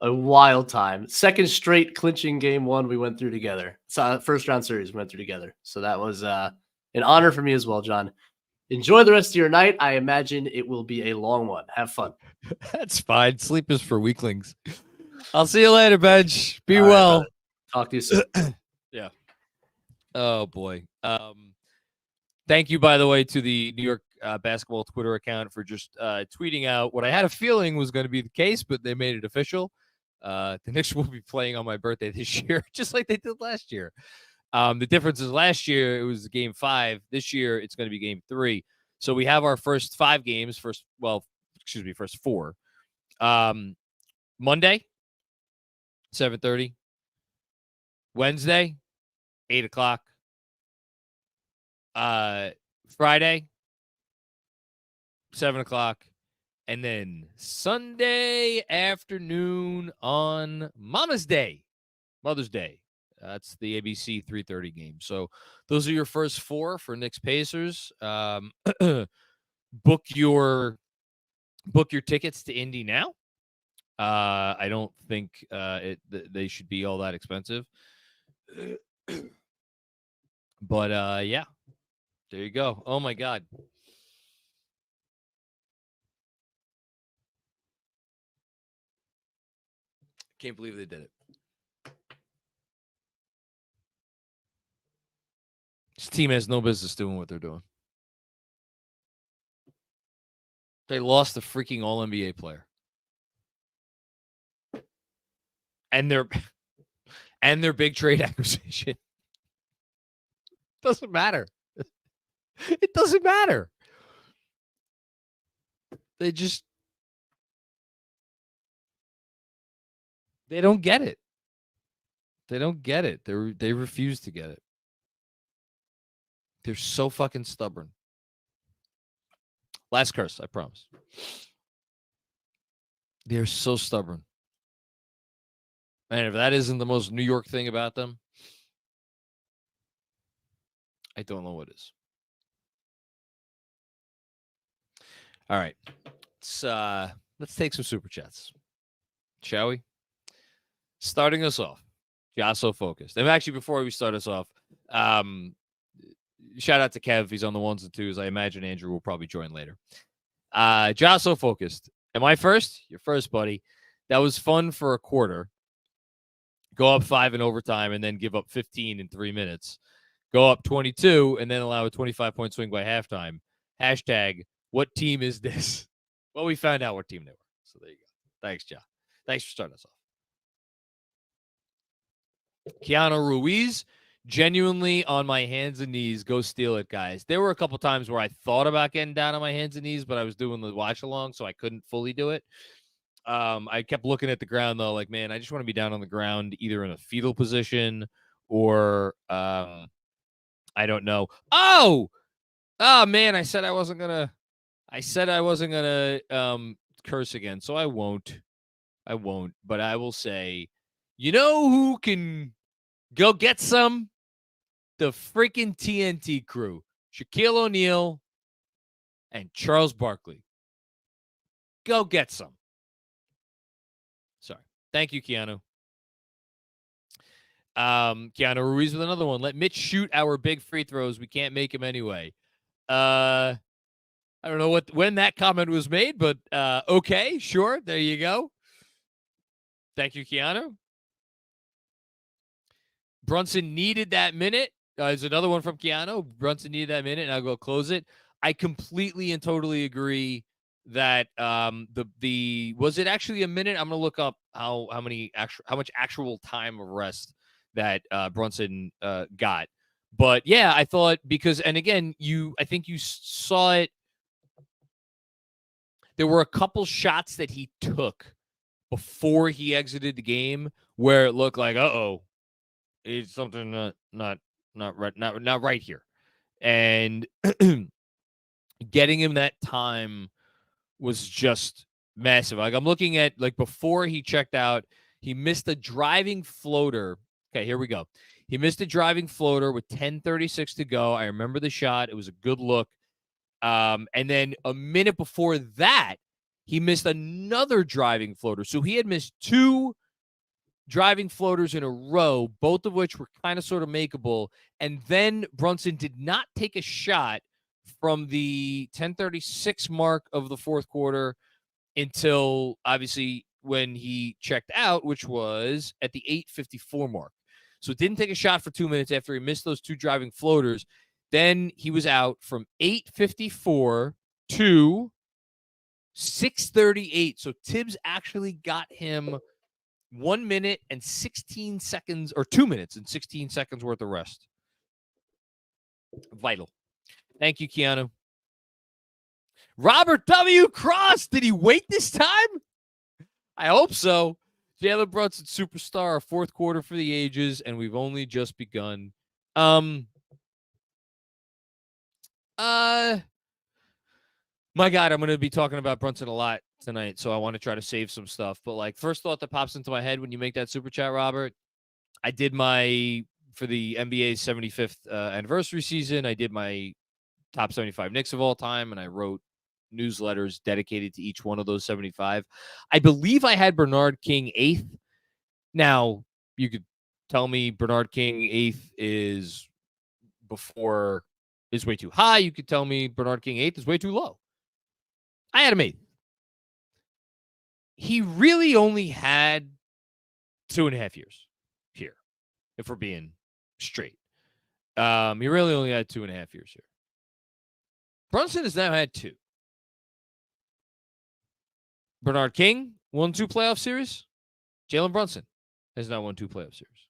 a wild time. Second straight clinching game 1 we went through together. So first round series we went through together. So that was an honor for me as well, John. Enjoy the rest of your night. I imagine it will be a long one. Have fun. That's fine. Sleep is for weaklings. I'll see you later, Benj. Be well. Right, talk to you soon. Yeah. Oh boy. Thank you, by the way, to the New York basketball Twitter account for just tweeting out what I had a feeling was going to be the case, but they made it official. The Knicks will be playing on my birthday this year, just like they did last year. The difference is last year it was game 5. This year it's going to be game 3. So we have our first 5 games. First 4. Monday, 7:30. Wednesday, 8 o'clock. Friday, 7 o'clock. And then Sunday afternoon on Mama's Day, Mother's Day. That's the ABC 3:30 game. So those are your first 4 for Knicks Pacers. Book your tickets to Indy now. I don't think they should be all that expensive. But yeah, there you go. Oh my God. Can't believe they did it. This team has no business doing what they're doing. They lost a freaking All-NBA player. And their big trade acquisition. Doesn't matter. It doesn't matter. They don't get it. They don't get it. They refuse to get it. They're so fucking stubborn. Last curse, I promise. They're so stubborn. And if that isn't the most New York thing about them, I don't know what is. All right. Let's take some super chats. Shall we? Starting us off. Jasso focused. And actually, before we start us off, shout out to Kev. He's on the 1s and 2s. I imagine Andrew will probably join later. Jasso focused. Am I first? You're first, buddy. That was fun for a quarter. Go up 5 in overtime and then give up 15 in 3 minutes. Go up 22 and then allow a 25-point swing by halftime. Hashtag, what team is this? Well, we found out what team they were. So there you go. Thanks, John. Thanks for starting us off. Keanu Ruiz, genuinely on my hands and knees. Go steal it, guys. There were a couple times where I thought about getting down on my hands and knees, but I was doing the watch along, so I couldn't fully do it. I kept looking at the ground, though, like, man, I just want to be down on the ground, either in a fetal position or I don't know. Oh, man, I said I wasn't gonna curse again, so I won't. But I will say, you know who can go get some? The freaking TNT crew. Shaquille O'Neal and Charles Barkley. Go get some. Sorry. Thank you, Keanu. Keanu Ruiz with another one. Let Mitch shoot our big free throws. We can't make him anyway. I don't know when that comment was made, but okay, sure. There you go. Thank you, Keanu. Brunson needed that minute. There's another one from Keanu. Brunson needed that minute, and I'll go close it. I completely and totally agree that the was it actually a minute? I'm gonna look up how much actual time of rest that Brunson got. But yeah, I thought because, and again, I think you saw it. There were a couple shots that he took before he exited the game where it looked like, it's something not right here. And getting him that time was just massive. Like I'm looking at, like, before he checked out, he missed a driving floater. Okay, here we go. He missed a driving floater with 10:36 to go. I remember the shot. It was a good look. And then a minute before that, he missed another driving floater. So he had missed 2 driving floaters in a row, both of which were kind of sort of makeable. And then Brunson did not take a shot from the 10:36 mark of the fourth quarter until, obviously, when he checked out, which was at the 8:54 mark. So didn't take a shot for 2 minutes after he missed those 2 driving floaters. Then he was out from 8:54 to 6:38. So Tibbs actually got him 1 minute and 16 seconds, or 2 minutes and 16 seconds worth of rest. Vital. Thank you, Keanu. Robert W. Cross, did he wait this time? I hope so. Jalen Brunson, superstar, a fourth quarter for the ages, and we've only just begun. My God, I'm going to be talking about Brunson a lot tonight, so I want to try to save some stuff. But, like, first thought that pops into my head when you make that super chat, Robert, I did for the NBA's 75th anniversary season, I did my top 75 Knicks of all time, and I wrote newsletters dedicated to each one of those 75. I believe I had Bernard King 8th. Now, you could tell me Bernard King 8th is way too high. You could tell me Bernard King 8th is way too low. I had him 8th. He really only had 2.5 years here, if we're being straight. He really only had 2.5 years here. Brunson has now had 2. Bernard King won 2 playoff series. Jalen Brunson has now won 2 playoff series.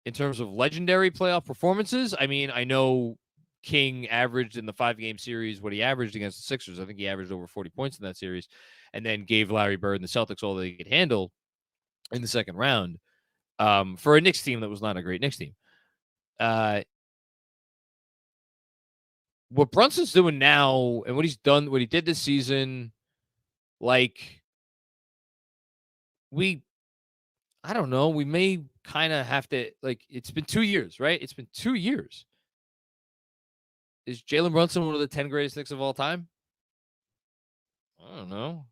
In terms of legendary playoff performances, I mean, I know King averaged in the 5-game series what he averaged against the Sixers. I think he averaged over 40 points in that series, and then gave Larry Bird and the Celtics all they could handle in the second round for a Knicks team that was not a great Knicks team. What Brunson's doing now and what he did this season, like, I don't know, we may kind of have to, like, it's been 2 years, right? It's been 2 years. Is Jalen Brunson one of the 10 greatest Knicks of all time? I don't know.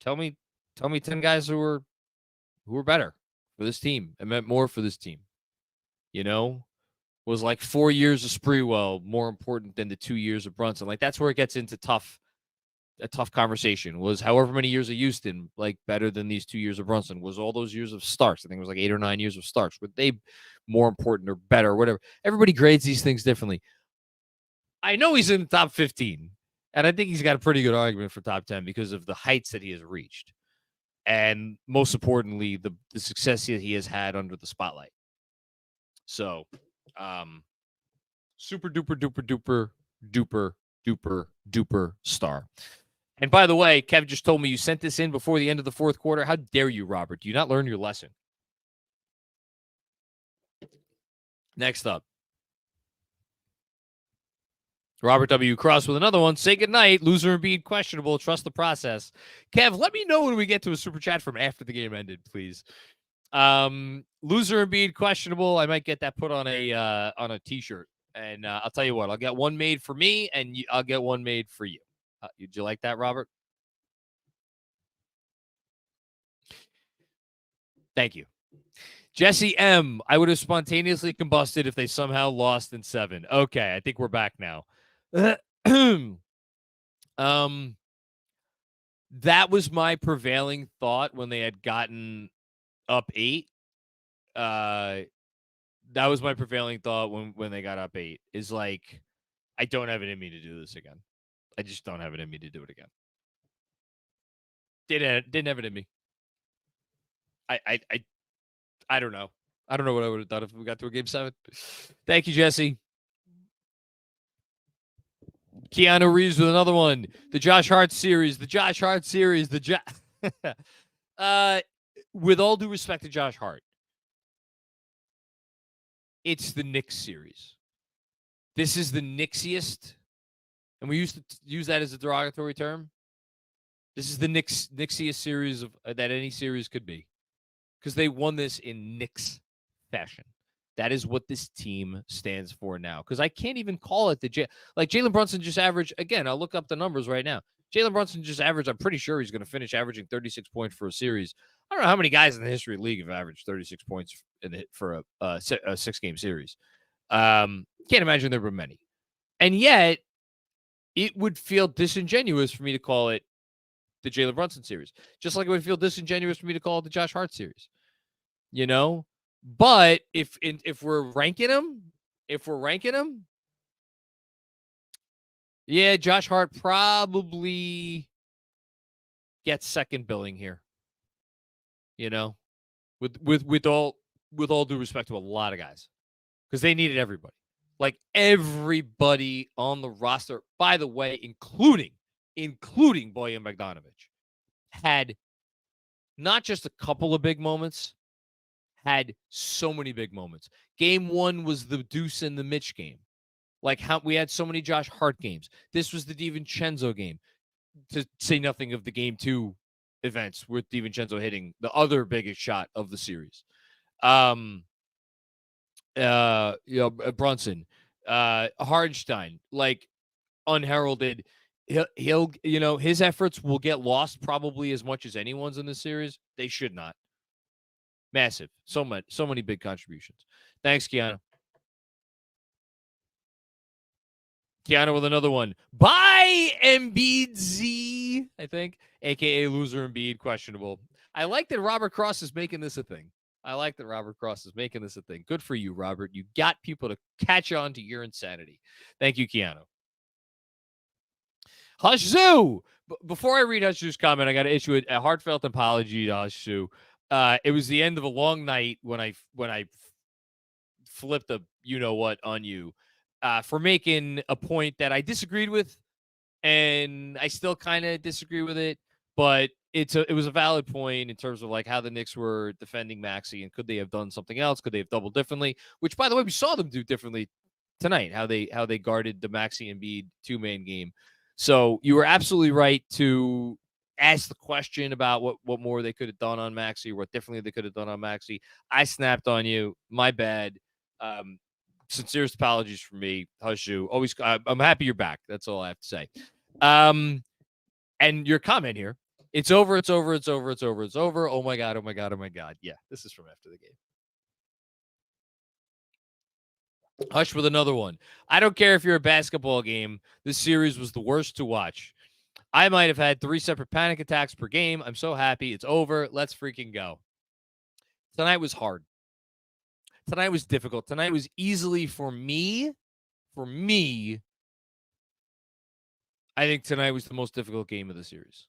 Tell me 10 guys who were better for this team and meant more for this team. You know? Was like 4 years of Sprewell more important than the 2 years of Brunson? Like, that's where it gets into tough a tough conversation. Was however many years of Houston like better than these 2 years of Brunson? Was all those years of Starks? I think it was like 8 or 9 years of Starks. Were they more important or better or whatever? Everybody grades these things differently. I know he's in the top 15, and I think he's got a pretty good argument for top 10 because of the heights that he has reached. And most importantly, the success that he has had under the spotlight. So, super duper duper duper duper duper duper star. And by the way, Kev just told me you sent this in before the end of the fourth quarter. How dare you, Robert? Do you not learn your lesson? Next up, Robert W. Cross with another one. Say goodnight. Loser Embiid questionable. Trust the process. Kev, let me know when we get to a super chat from after the game ended, please. Loser Embiid questionable. I might get that put on a t-shirt. And I'll tell you what, I'll get one made for me, and I'll get one made for you. Would you like that, Robert? Thank you. Jesse M. I would have spontaneously combusted if they somehow lost in 7. Okay, I think we're back now. That was my prevailing thought when they had gotten up 8. That was my prevailing thought when they got up 8. Is like, I don't have it in me to do this again. I just don't have it in me to do it again. Didn't have it in me. I don't know. I don't know what I would have done if we got to a game 7. Thank you, Jesse. Keanu Reeves with another one. The Josh Hart series. With all due respect to Josh Hart, it's the Knicks series. This is the Knicksiest, and we used to use that as a derogatory term. This is the Knicksiest series that any series could be, because they won this in Knicks fashion. That is what this team stands for now. Because I can't even call it like Jalen Brunson just averaged. Again, I'll look up the numbers right now. Jalen Brunson just averaged. I'm pretty sure he's going to finish averaging 36 points for a series. I don't know how many guys in the history of the league have averaged 36 points for a 6-game series. Can't imagine there were many. And yet, it would feel disingenuous for me to call it the Jalen Brunson series. Just like it would feel disingenuous for me to call it the Josh Hart series. You know? But if we're ranking them, yeah, Josh Hart probably gets second billing here. You know, with all due respect to a lot of guys, because they needed everybody, like everybody on the roster. By the way, including Bojan Bogdanovic, had not just a couple of big moments. Had so many big moments. Game 1 was the Deuce and the Mitch game. Like how we had so many Josh Hart games. This was the DiVincenzo game. To say nothing of the Game 2 events with DiVincenzo hitting the other biggest shot of the series. Brunson, Hardenstein, like unheralded. He'll his efforts will get lost probably as much as anyone's in this series. They should not. Massive. So many big contributions. Thanks, Keanu. Keanu with another one. Bye, Embiid Z, I think, a.k.a. loser Embiid, questionable. I like that Robert Cross is making this a thing. Good for you, Robert. You got people to catch on to your insanity. Thank you, Keanu. Hush Zoo. Before I read Hush Zoo's comment, I got to issue a heartfelt apology to Hush Zoo. It was the end of a long night when I flipped a you-know-what on you for making a point that I disagreed with, and I still kind of disagree with it, but it was a valid point in terms of like how the Knicks were defending Maxey, and could they have done something else? Could they have doubled differently? Which, by the way, we saw them do differently tonight, how they guarded the Maxey and Embiid two-man game. So you were absolutely right to ask the question about what more they could have done on Maxey, or what differently they could have done on Maxey. I snapped on you. My bad. Sincerest apologies from me. Hush you. Always, I'm happy you're back. That's all I have to say. And your comment here. It's over. Oh my God. Yeah, this is from after the game. Hush with another one. I don't care if you're a basketball game. This series was the worst to watch. I might have had 3 separate panic attacks per game. I'm so happy it's over. Let's freaking go. Tonight was hard. Tonight was difficult. Tonight was easily for me, I think tonight was the most difficult game of the series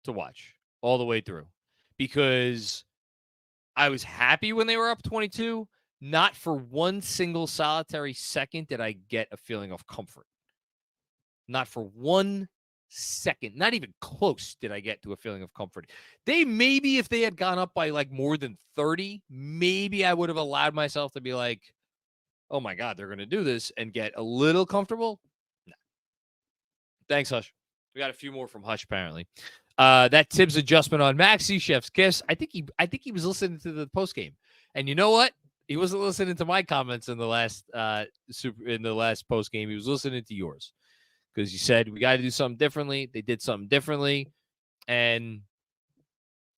to watch all the way through, because I was happy when they were up 22. Not for one single solitary second did I get a feeling of comfort. Not for 1 second, not even close, did I get to a feeling of comfort. They maybe, if they had gone up by like more than 30, maybe I would have allowed myself to be like, oh my God, they're going to do this, and get a little comfortable. No. Thanks, Hush. We got a few more from Hush, apparently. That Tibbs adjustment on Maxey, chef's kiss. I think he was listening to the post game, and you know what? He wasn't listening to my comments in the last post game. He was listening to yours, because you said we got to do something differently. They did something differently, and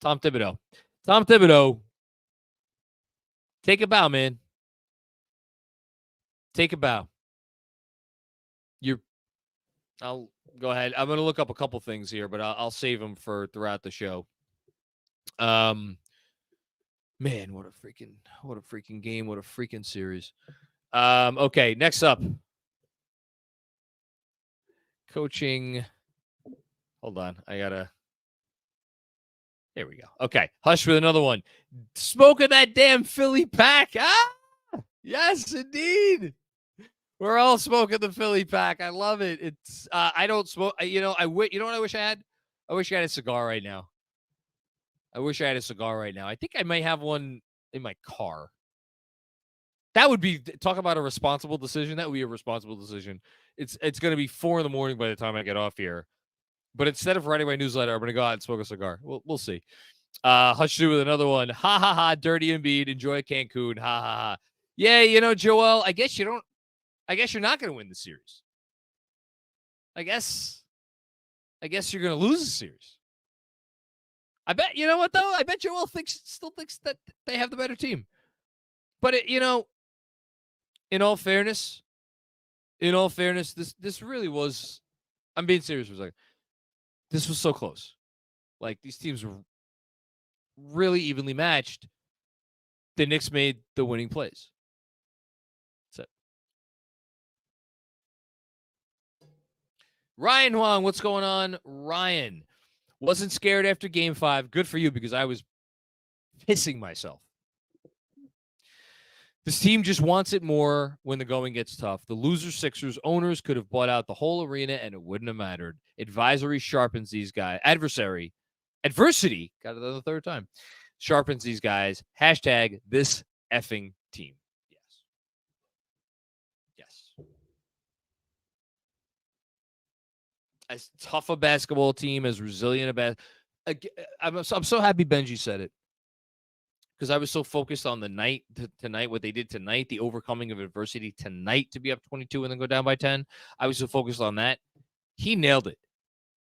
Tom Thibodeau, take a bow, man. Take a bow. I'll go ahead. I'm going to look up a couple things here, but I'll save them for throughout the show. Man, what a freaking game. What a freaking series. Okay, next up. Coaching. Hold on. Here we go. Okay. Hush with another one. Smoking that damn Philly pack. Ah, yes, indeed. We're all smoking the Philly pack. I love it. It's I don't smoke. You know what I wish I had? I wish I had a cigar right now. I think I might have one in my car. That would be, talk about a responsible decision. That would be a responsible decision. It's going to be 4 a.m. by the time I get off here. But instead of writing my newsletter, I'm going to go out and smoke a cigar. We'll see. Hush with another one. Ha ha ha. Dirty Embiid. Enjoy Cancun. Ha ha ha. Yeah, Joel. I guess you're not going to win the series. I guess you're going to lose the series. I bet, you know what, though? I bet Joel still thinks that they have the better team. But, in all fairness, this really was, I'm being serious for a second. This was so close. Like, these teams were really evenly matched. The Knicks made the winning plays. That's it. Ryan Huang, what's going on? Ryan, wasn't scared after game 5. Good for you, because I was pissing myself. This team just wants it more when the going gets tough. The loser Sixers owners could have bought out the whole arena and it wouldn't have mattered. Advisory sharpens these guys. Adversity, got it the third time, sharpens these guys. Hashtag this effing team. Yes. As tough a basketball team, as resilient I'm so happy Benji said it, because I was so focused on the night tonight, what they did tonight, the overcoming of adversity tonight to be up 22 and then go down by 10. I was so focused on that. He nailed it.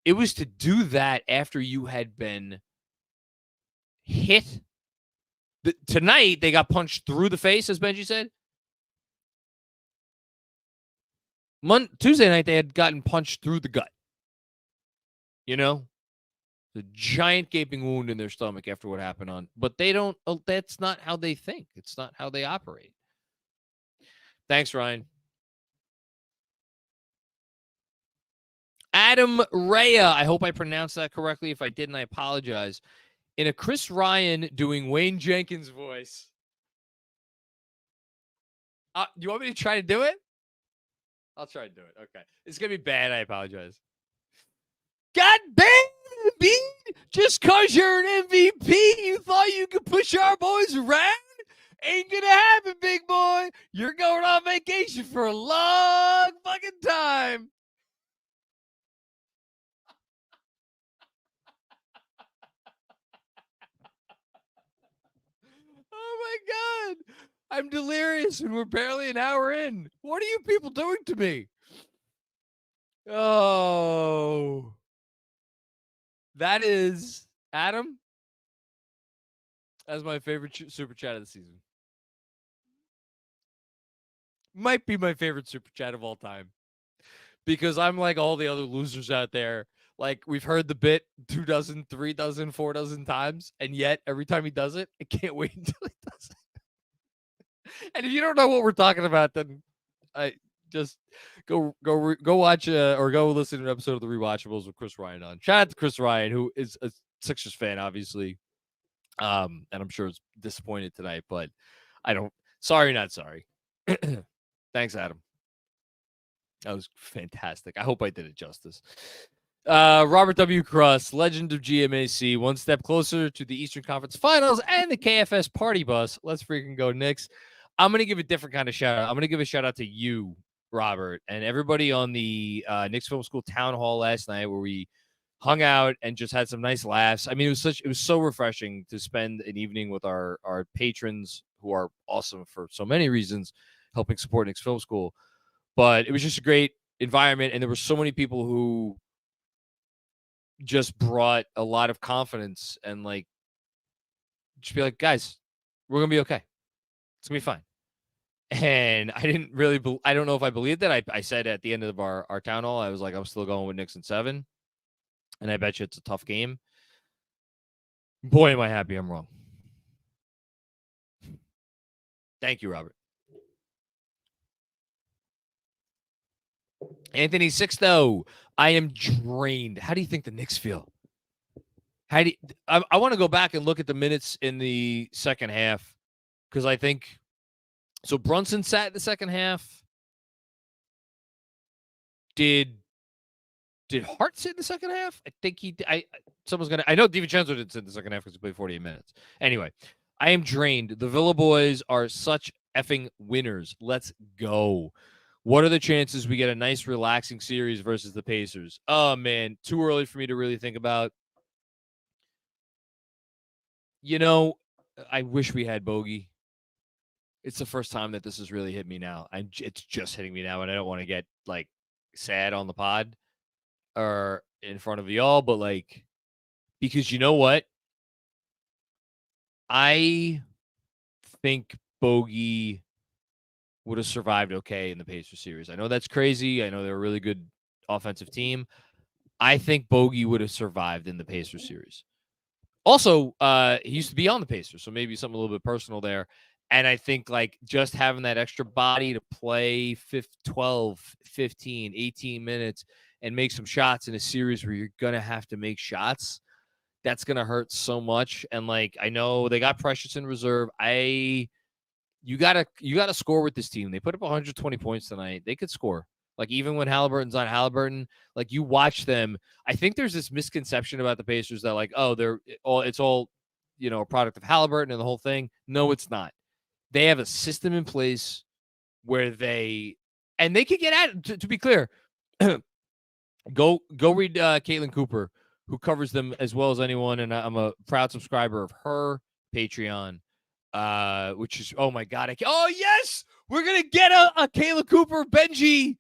It was to do that after you had been hit. Tonight, they got punched through the face, as Benji said. Tuesday night, they had gotten punched through the gut. The giant gaping wound in their stomach after what happened on. But they don't, that's not how they think. It's not how they operate. Thanks, Ryan. Adam Rhea. I hope I pronounced that correctly. If I didn't, I apologize. In a Chris Ryan doing Wayne Jenkins voice. Do you want me to try to do it? I'll try to do it. Okay. It's going to be bad. I apologize. God damn, Embiid! Just because you're an MVP, you thought you could push our boys around? Ain't gonna happen, big boy. You're going on vacation for a long fucking time. Oh my God. I'm delirious and we're barely an hour in. What are you people doing to me? Oh. That is, Adam, that's my favorite super chat of the season. Might be my favorite super chat of all time. Because I'm like all the other losers out there. Like we've heard the bit 2 dozen, 3 dozen, 4 dozen times, and yet every time he does it, I can't wait until he does it. And if you don't know what we're talking about, then I just go watch or go listen to an episode of the Rewatchables with Chris Ryan on. Shout out to Chris Ryan, who is a Sixers fan, obviously. And I'm sure it's disappointed tonight, but sorry, not sorry. Thanks, Adam. That was fantastic. I hope I did it justice. Robert W. Cross, legend of GMAC, one step closer to the Eastern Conference Finals and the KFS party bus. Let's freaking go, Knicks. I'm going to give a different kind of shout out. I'm going to give a shout out to you, Robert, and everybody on the Knicks Film School town hall last night where we hung out and just had some nice laughs. I mean, it was so refreshing to spend an evening with our patrons who are awesome for so many reasons, helping support Knicks Film School. But it was just a great environment, and there were so many people who just brought a lot of confidence and like just be like, guys, we're gonna be okay. It's gonna be fine. And I didn't really, I don't know if I believed it. I said at the end of our town hall, I was like, I'm still going with Knicks in 7. And I bet you it's a tough game. Boy, am I happy I'm wrong. Thank you, Robert. Anthony Sixto, I am drained. How do you think the Knicks feel? I want to go back and look at the minutes in the second half because I think so. Brunson sat in the second half. Did Hart sit in the second half? I think he. Someone's gonna. I know DiVincenzo didn't sit in the second half because he played 48 minutes. Anyway, I am drained. The Villa boys are such effing winners. Let's go. What are the chances we get a nice, relaxing series versus the Pacers? Oh, man, too early for me to really think about. You know, I wish we had Bogey. It's the first time that this has really hit me now. It's just hitting me now, and I don't want to get, like, sad on the pod or in front of y'all, but, like, because you know what? I think Bogey would have survived okay in the Pacers series. I know that's crazy. I know they're a really good offensive team. I think Bogey would have survived in the Pacers series. Also, he used to be on the Pacers, so maybe something a little bit personal there. And I think like just having that extra body to play 12, 15, 18 minutes and make some shots in a series where you're going to have to make shots, that's going to hurt so much. And like, I know they got Precious in reserve. You gotta score with this team. They put up 120 points tonight. They could score. Like even when Halliburton's on Halliburton, like you watch them. I think there's this misconception about the Pacers that like, oh, it's all, a product of Halliburton and the whole thing. No, it's not. They have a system in place where they can get at it. To be clear, go read Caitlin Cooper, who covers them as well as anyone, and I'm a proud subscriber of her Patreon. Which is, oh my God. Oh yes, we're going to get a Kayla Cooper, Benji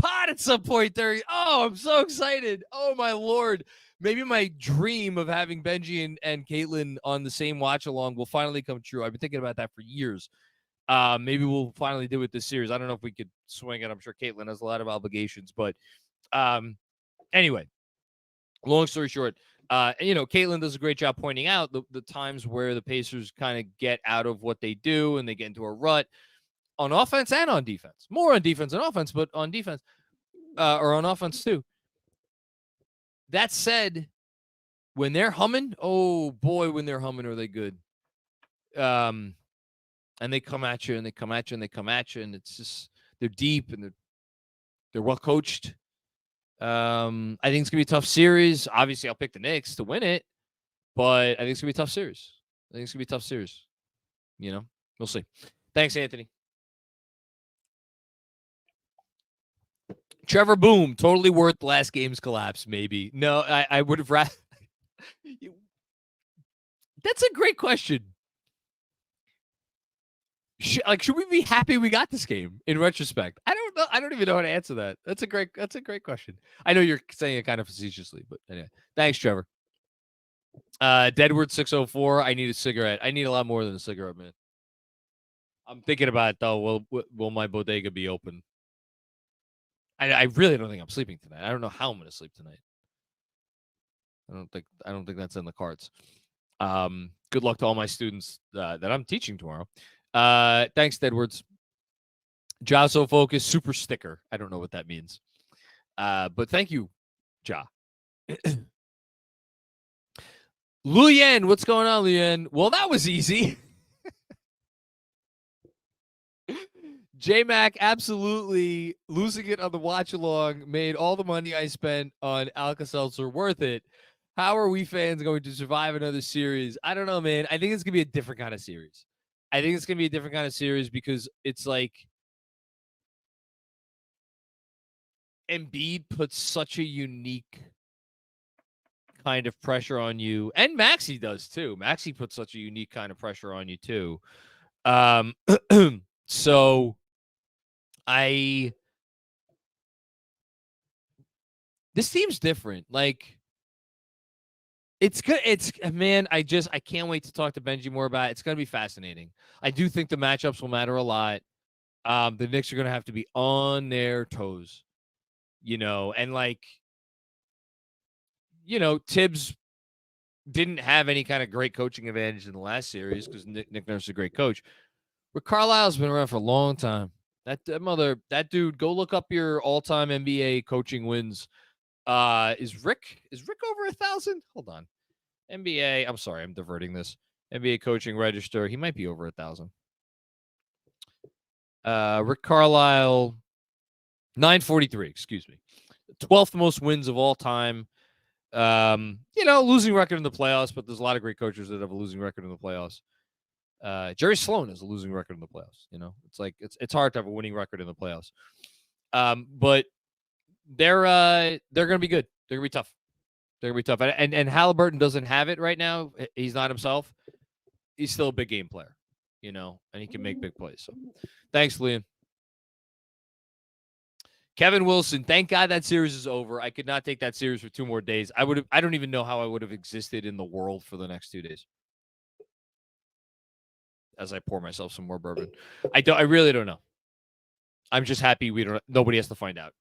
pod at some point there. Oh, I'm so excited. Oh my Lord. Maybe my dream of having Benji and Caitlin on the same watch along will finally come true. I've been thinking about that for years. Maybe we'll finally do it this series. I don't know if we could swing it. I'm sure Caitlin has a lot of obligations, but, anyway, long story short, Caitlin does a great job pointing out the times where the Pacers kind of get out of what they do and they get into a rut on offense and on defense. More on defense than offense, but on defense or on offense too. That said, when they're humming, oh boy, when they're humming, are they good? And they come at you and they come at you and they come at you, and it's just they're deep and they're well coached. I think it's gonna be a tough series. Obviously, I'll pick the Knicks to win it, but I think it's gonna be a tough series. We'll see. Thanks, Anthony. Trevor Boom, totally worth last game's collapse. Maybe no, I would have rather. That's a great question. Should we be happy we got this game in retrospect? I don't know. I don't even know how to answer that. That's a great question. I know you're saying it kind of facetiously, but anyway. Thanks, Trevor. Deadwood 604. I need a cigarette. I need a lot more than a cigarette, man. I'm thinking about it though. Will my bodega be open? I really don't think I'm sleeping tonight. I don't know how I'm going to sleep tonight. I don't think that's in the cards. Good luck to all my students that I'm teaching tomorrow. Thanks, Edwards. Ja so focused, super sticker. I don't know what that means. But thank you, Ja. Luyen, what's going on, Luyen? Well, that was easy. J-Mac absolutely losing it on the watch along made all the money I spent on Alka-Seltzer worth it. How are we fans going to survive another series? I don't know, man. I think it's going to be a different kind of series. I think it's going to be a different kind of series because it's like Embiid puts such a unique kind of pressure on you, and Maxey does too. Maxey puts such a unique kind of pressure on you too. So this team's different. Like it's good. It's man, I can't wait to talk to Benji more about it. It's gonna be fascinating. I do think the matchups will matter a lot. The Knicks are gonna have to be on their toes, and like, Tibbs didn't have any kind of great coaching advantage in the last series because Nick Nurse is a great coach. Rick Carlisle's been around for a long time. That dude, go look up your all-time NBA coaching wins. Is Rick over 1,000? Hold on. NBA, I'm sorry, I'm diverting this. NBA coaching register, he might be over 1,000. Rick Carlisle, 943, excuse me. 12th most wins of all time. Losing record in the playoffs, but there's a lot of great coaches that have a losing record in the playoffs. Jerry Sloan has a losing record in the playoffs. It's like it's hard to have a winning record in the playoffs. But they're going to be good. They're going to be tough. They're going to be tough. And Halliburton doesn't have it right now. He's not himself. He's still a big game player, and he can make big plays. So, thanks, Liam. Kevin Wilson, thank God that series is over. I could not take that series for 2 more days. I don't even know how I would have existed in the world for the next 2 days. As I pour myself some more bourbon. I really don't know. I'm just happy nobody has to find out.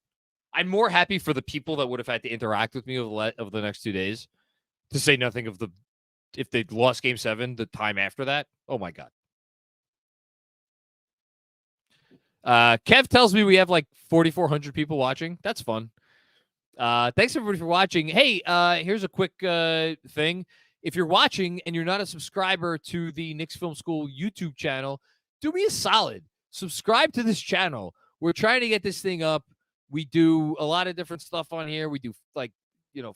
I'm more happy for the people that would have had to interact with me over the next 2 days, to say nothing of if they lost Game 7, the time after that. Oh my God. Kev tells me we have like 4,400 people watching. That's fun. Thanks everybody for watching. Hey, here's a quick thing. If you're watching and you're not a subscriber to the Knicks Film School YouTube channel, do me a solid. Subscribe to this channel. We're trying to get this thing up. We do a lot of different stuff on here. We do like,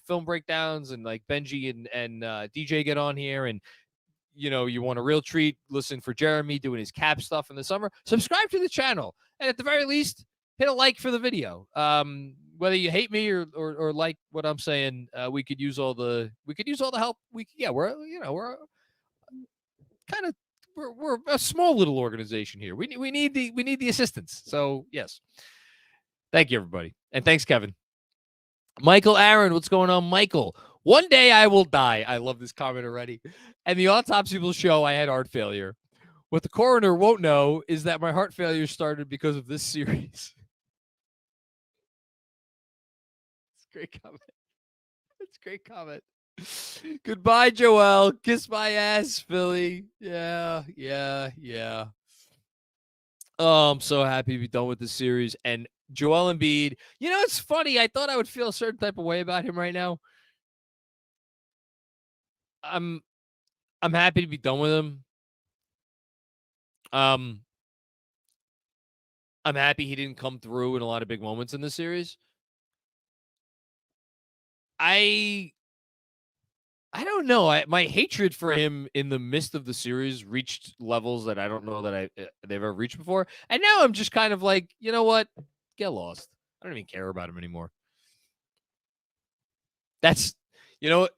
film breakdowns, and like Benji and DJ get on here, and you want a real treat, listen for Jeremy doing his cap stuff in the summer. Subscribe to the channel, and at the very least, hit a like for the video. Whether you hate me or like what I'm saying, we could use all the help. We're a small little organization here. We need the assistance. So yes, thank you everybody, and thanks Kevin. Michael Aaron, what's going on, Michael? One day I will die. I love this comment already. And the autopsy will show I had heart failure. What the coroner won't know is that my heart failure started because of this series. It's a great comment. It's a great comment. Goodbye, Joel. Kiss my ass, Philly. Yeah. Oh, I'm so happy to be done with this series. And Joel Embiid, it's funny. I thought I would feel a certain type of way about him right now. I'm happy to be done with him. I'm happy he didn't come through in a lot of big moments in this series. I don't know. My hatred for him in the midst of the series reached levels that I don't know that they've ever reached before. And now I'm just kind of like, you know what? Get lost. I don't even care about him anymore. That's,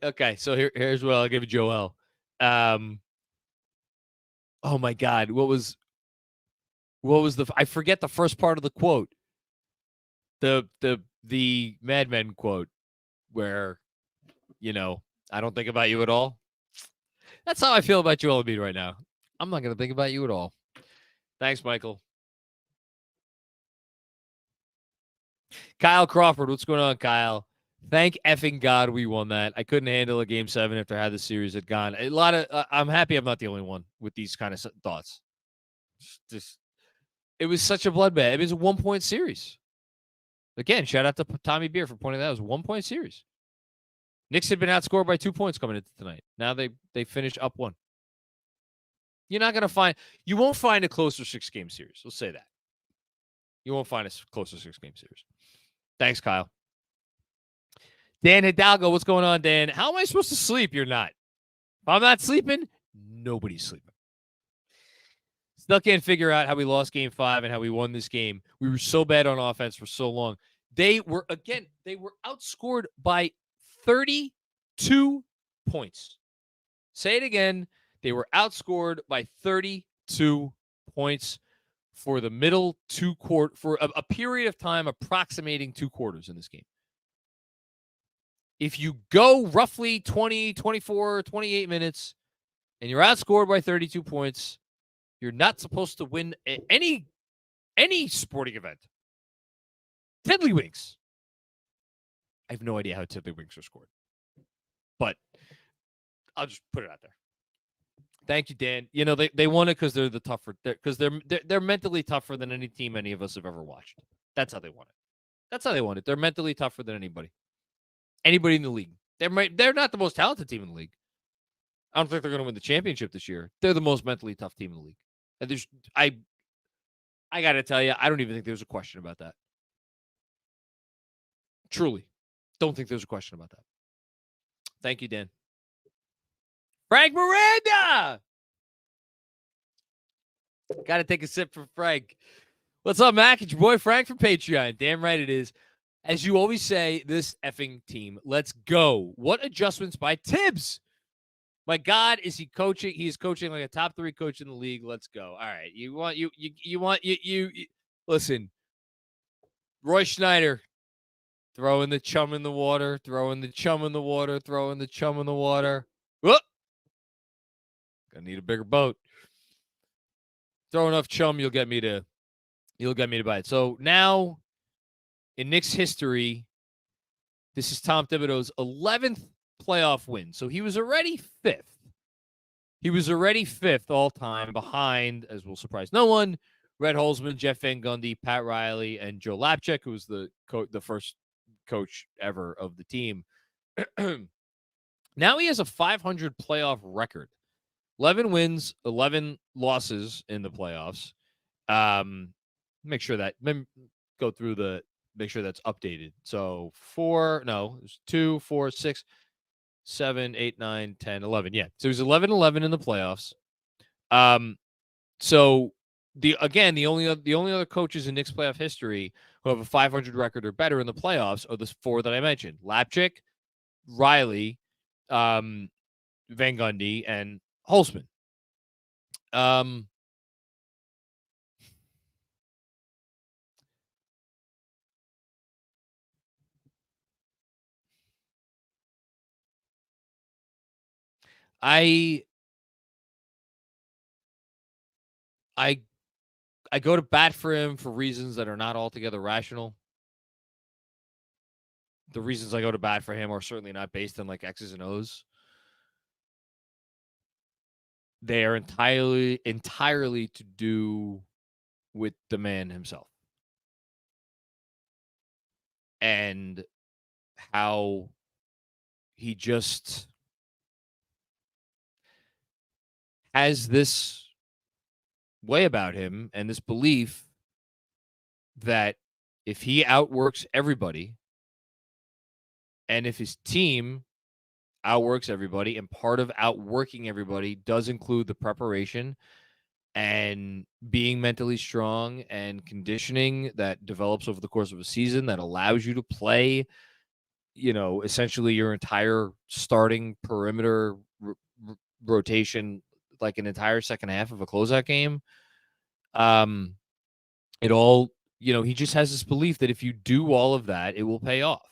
okay. So here's what I'll give Joel. Oh my God. What was I forget the first part of the quote. The Mad Men quote where, I don't think about you at all. That's how I feel about Joel Embiid right now. I'm not going to think about you at all. Thanks, Michael. Kyle Crawford, what's going on, Kyle? Thank effing God we won that. I couldn't handle a game 7 after how the series had gone. A lot of I'm happy I'm not the only one with these kind of thoughts. Just it was such a bloodbath. It was a 1-point series. Again, shout out to Tommy Beer for pointing that out. It was a 1-point series. Knicks had been outscored by 2 points coming into tonight. Now they finished up 1. You won't find a closer 6-game series. We'll say that. You won't find a closer 6-game series. Thanks, Kyle. Dan Hidalgo, what's going on, Dan? How am I supposed to sleep? You're not. If I'm not sleeping, nobody's sleeping. Still can't figure out how we lost game 5 and how we won this game. We were so bad on offense for so long. They were outscored by 32 points. Say it again. They were outscored by 32 points for the middle for a period of time approximating 2 quarters in this game. If you go roughly 20, 24, 28 minutes and you're outscored by 32 points, you're not supposed to win any sporting event. Tiddlywinks. I have no idea how tiddlywinks are scored, but I'll just put it out there. Thank you, Dan. You know, they won it because they're the tougher, because they're mentally tougher than any team any of us have ever watched. That's how they won it. That's how they won it. They're mentally tougher than anybody in the league. They're not the most talented team in the league. I don't think they're going to win the championship this year. They're the most mentally tough team in the league. And I got to tell you, I don't even think there's a question about that. Truly, don't think there's a question about that. Thank you, Dan. Frank Miranda! Got to take a sip for Frank. What's up, Mac? It's your boy Frank from Patreon. Damn right it is. As you always say, this effing team. Let's go. What adjustments by Tibbs? My God, is he coaching? He is coaching like a top 3 coach in the league. Let's go. All right. Listen. Roy Schneider. Throwing the chum in the water. Throwing the chum in the water. Throwing the chum in the water. Whoop. Gonna need a bigger boat. Throw enough chum, you'll get me to buy it. So now, in Knicks history, this is Tom Thibodeau's 11th playoff win. So he was already 5th. He was already 5th all time behind, as will surprise no one, Red Holzman, Jeff Van Gundy, Pat Riley, and Joe Lapchick, who was the first coach ever of the team. Now he has a 500 playoff record. 11 wins, 11 losses in the playoffs. Make sure that's updated. So 2, 4, 6, 7, 8, 9, 10, 11. Yeah. So he's 11-11 in the playoffs. So the only other coaches in Knicks playoff history who have a 500 record or better in the playoffs are the 4 that I mentioned: Lapchick, Riley, Van Gundy, and Holzman. I go to bat for him for reasons that are not altogether rational. The reasons I go to bat for him are certainly not based on like X's and O's. They are entirely to do with the man himself and how he just has this way about him and this belief that if he outworks everybody and if his team outworks everybody, and part of outworking everybody does include the preparation and being mentally strong and conditioning that develops over the course of a season that allows you to play, essentially your entire starting perimeter rotation, like an entire second half of a closeout game. It all, he just has this belief that if you do all of that, it will pay off.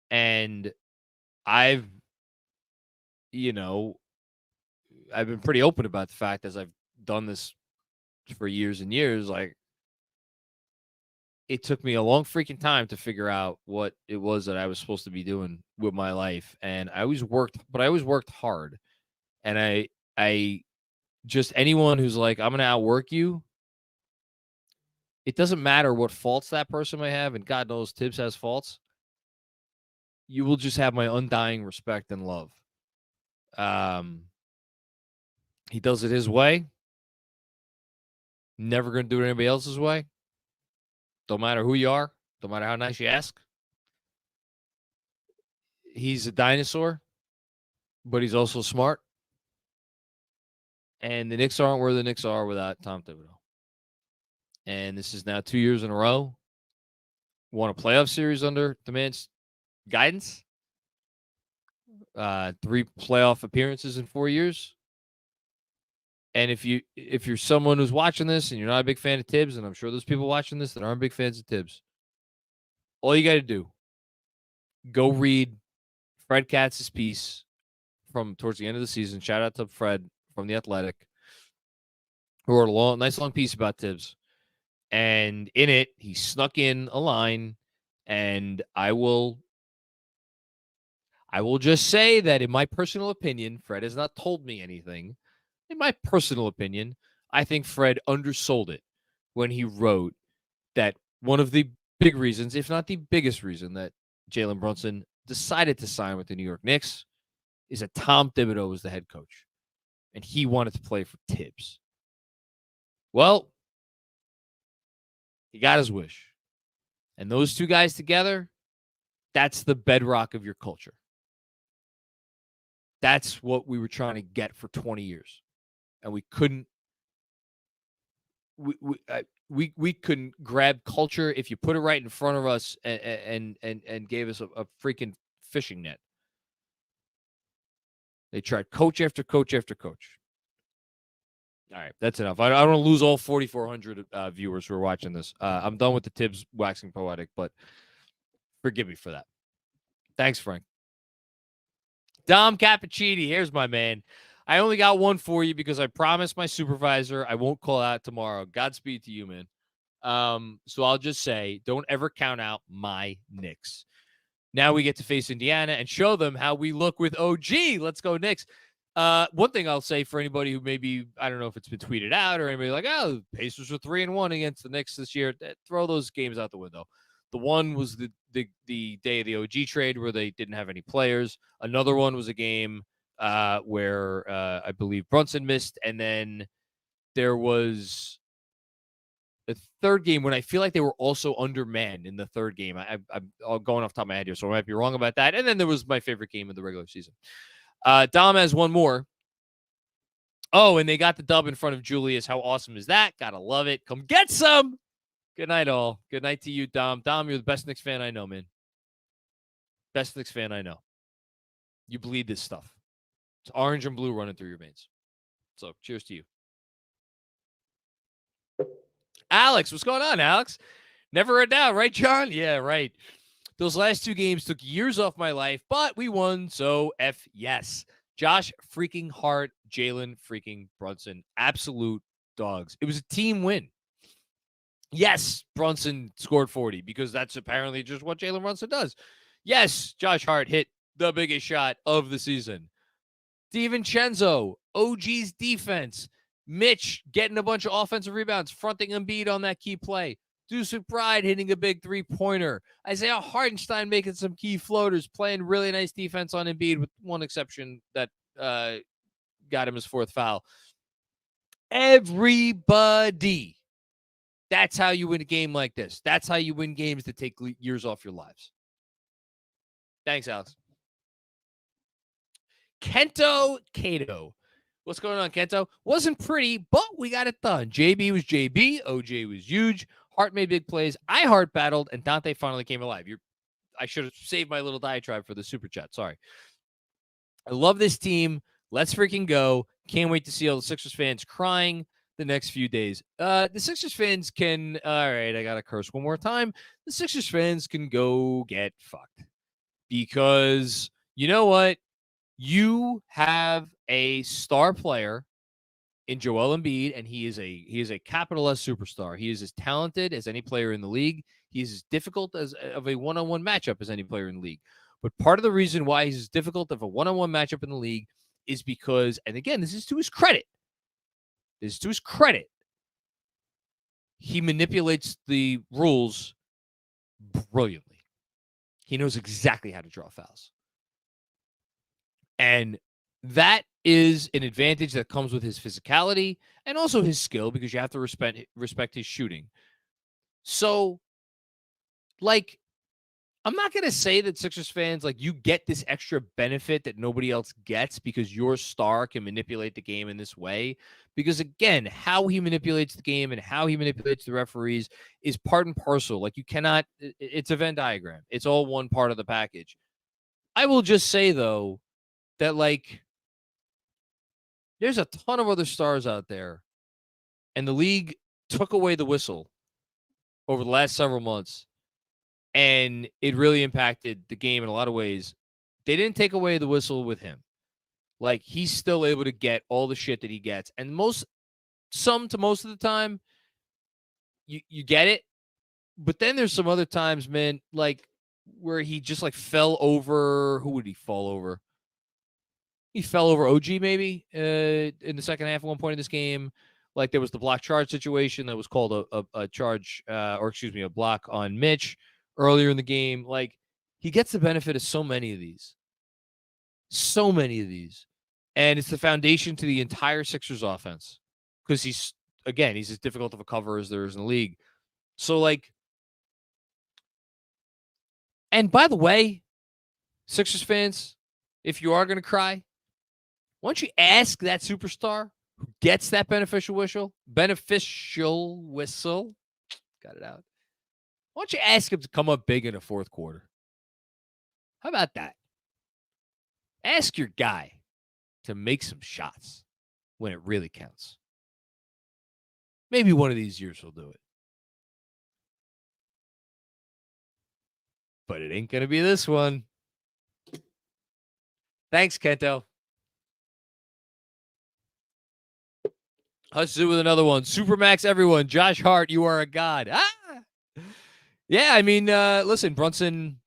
And I've been pretty open about the fact, as I've done this for years and years, like, it took me a long freaking time to figure out what it was that I was supposed to be doing with my life. And I always worked hard. And I just, anyone who's like, I'm going to outwork you, it doesn't matter what faults that person may have. And God knows Tibbs has faults. You will just have my undying respect and love. He does it his way. Never going to do it anybody else's way. Don't matter who you are. Don't matter how nice you ask. He's a dinosaur, but he's also smart. And the Knicks aren't where the Knicks are without Tom Thibodeau. And this is now 2 years in a row. Won a playoff series under the man's guidance. 3 playoff appearances in 4 years. And if you're someone who's watching this and you're not a big fan of Tibbs, and I'm sure there's people watching this that aren't big fans of Tibbs, all you got to do, go read Fred Katz's piece from towards the end of the season. Shout out to Fred from The Athletic, who wrote a nice long piece about Tibbs. And in it, he snuck in a line, and I will just say that in my personal opinion, Fred has not told me anything. In my personal opinion, I think Fred undersold it when he wrote that one of the big reasons, if not the biggest reason, that Jalen Brunson decided to sign with the New York Knicks is that Tom Thibodeau was the head coach, and he wanted to play for Tibbs. Well, he got his wish. And those two guys together, that's the bedrock of your culture. That's what we were trying to get for 20 years. And we couldn't we couldn't grab culture if you put it right in front of us and gave us a freaking fishing net. They tried coach after coach after coach. All right, that's enough. I don't want to lose all 4,400 viewers who are watching this. I'm done with the Tibbs waxing poetic, but forgive me for that. Thanks, Frank. Dom Cappuccini, here's my man. I only got one for you because I promised my supervisor I won't call out tomorrow. Godspeed to you, man. So I'll just say, don't ever count out my Knicks. Now we get to face Indiana and show them how we look with OG. Let's go Knicks. One thing I'll say for anybody who maybe, I don't know if it's been tweeted out or anybody like, oh, Pacers were 3-1 against the Knicks this year. Throw those games out the window. The one was the day of the OG trade where they didn't have any players. Another one was a game where I believe Brunson missed. And then there was the third game when I feel like they were also undermanned in the third game. I'm going off the top of my head here, so I might be wrong about that. And then there was my favorite game of the regular season. Dom has one more. Oh, and they got the dub in front of Julius. How awesome is that? Gotta love it. Come get some. Good night, all. Good night to you, Dom. Dom, you're the best Knicks fan I know, man. Best Knicks fan I know. You bleed this stuff. It's orange and blue running through your veins. So, cheers to you. Alex, what's going on, Alex? Never a doubt, right, John? Yeah, right. Those last 2 games took years off my life, but we won, so F yes. Josh freaking Hart, Jalen freaking Brunson. Absolute dogs. It was a team win. Yes, Brunson scored 40 because that's apparently just what Jalen Brunson does. Yes, Josh Hart hit the biggest shot of the season. DiVincenzo, OG's defense. Mitch getting a bunch of offensive rebounds, fronting Embiid on that key play. Deuce McBride hitting a big 3-pointer. Isaiah Hartenstein making some key floaters, playing really nice defense on Embiid with one exception that got him his 4th foul. Everybody. That's how you win a game like this. That's how you win games that take years off your lives. Thanks, Alex. Kento Cato. What's going on, Kento? Wasn't pretty, but we got it done. JB was JB. OJ was huge. Hart made big plays. I Hart battled, and Dante finally came alive. I should have saved my little diatribe for the super chat. Sorry. I love this team. Let's freaking go. Can't wait to see all the Sixers fans crying the next few days. The Sixers fans can, all right, I got to curse one more time. The Sixers fans can go get fucked. Because you know what? You have a star player in Joel Embiid, and he is a capital S superstar. He is as talented as any player in the league. He is as difficult as of a one-on-one matchup as any player in the league. But part of the reason why he's as difficult of a one-on-one matchup in the league is because, and again, this is to his credit. This is to his credit. He manipulates the rules brilliantly. He knows exactly how to draw fouls. And that is an advantage that comes with his physicality and also his skill, because you have to respect his shooting. So, like, I'm not going to say that Sixers fans, like, you get this extra benefit that nobody else gets because your star can manipulate the game in this way. Because, again, how he manipulates the game and how he manipulates the referees is part and parcel. Like, you cannot, it's a Venn diagram. It's all one part of the package. I will just say, though, that, like, there's a ton of other stars out there, and the league took away the whistle over the last several months, and it really impacted the game in a lot of ways. They didn't take away the whistle with him. Like, he's still able to get all the shit that he gets, and most of the time, you get it. But then there's some other times, man, like where he just like fell over. Who would he fall over? He fell over OG maybe in the second half at one point in this game. Like, there was the block charge situation that was called a charge, a block on Mitch earlier in the game. Like, he gets the benefit of so many of these. So many of these. And it's the foundation to the entire Sixers offense. Because he's as difficult of a cover as there is in the league. So, like, and by the way, Sixers fans, if you are going to cry, why don't you ask that superstar who gets that beneficial whistle? Got it out. Why don't you ask him to come up big in the fourth quarter? How about that? Ask your guy to make some shots when it really counts. Maybe one of these years he'll do it. But it ain't going to be this one. Thanks, Kento. Let's do with another one. Supermax, everyone. Josh Hart, you are a god. Yeah, I mean, listen, Brunson.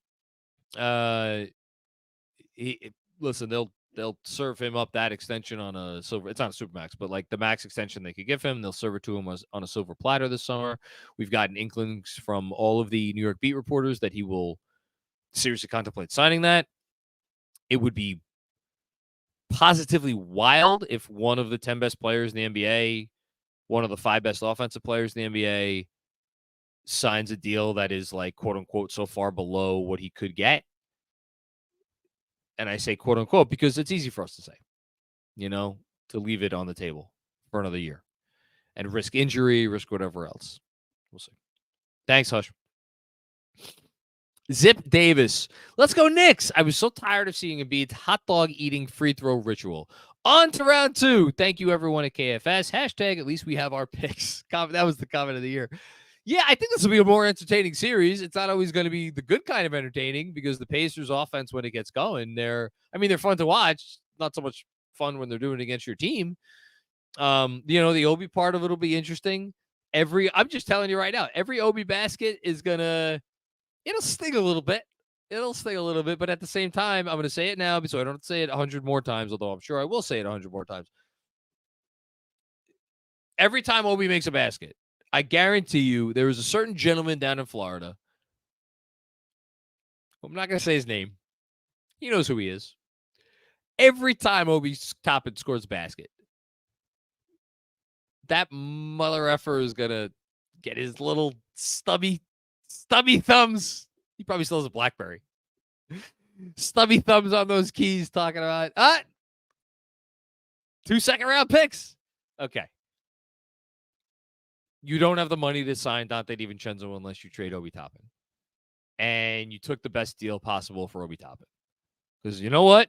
They'll serve him up that extension on a silver. It's not a Supermax, but like the max extension they could give him, they'll serve it to him on a silver platter this summer. We've gotten inklings from all of the New York beat reporters that he will seriously contemplate signing that. It would be positively wild if one of the 10 best players in the NBA, one of the 5 best offensive players in the NBA, signs a deal that is like, quote unquote, so far below what he could get. And I say quote unquote because it's easy for us to say, to leave it on the table for another year and risk injury, risk whatever else. We'll see. Thanks, Hush. Zip Davis. Let's go, Knicks. I was so tired of seeing Embiid's hot dog eating free throw ritual. On to round 2. Thank you, everyone at KFS. Hashtag, at least we have our picks. That was the comment of the year. Yeah, I think this will be a more entertaining series. It's not always going to be the good kind of entertaining because the Pacers offense, when it gets going, they're fun to watch. Not so much fun when they're doing it against your team. The Obi part of it will be interesting. I'm just telling you right now, every Obi basket is it'll sting a little bit. But at the same time, I'm going to say it now so I don't have to say it 100 more times, although I'm sure I will say it 100 more times. Every time Obi makes a basket, I guarantee you there is a certain gentleman down in Florida. I'm not going to say his name. He knows who he is. Every time Obi Toppin scores a basket, that mother effer is going to get his little stubby thumbs. He probably still has a BlackBerry. Stubby thumbs on those keys talking about 2 second-round picks. Okay. You don't have the money to sign Dante DiVincenzo unless you trade Obi Toppin. And you took the best deal possible for Obi Toppin. Because you know what?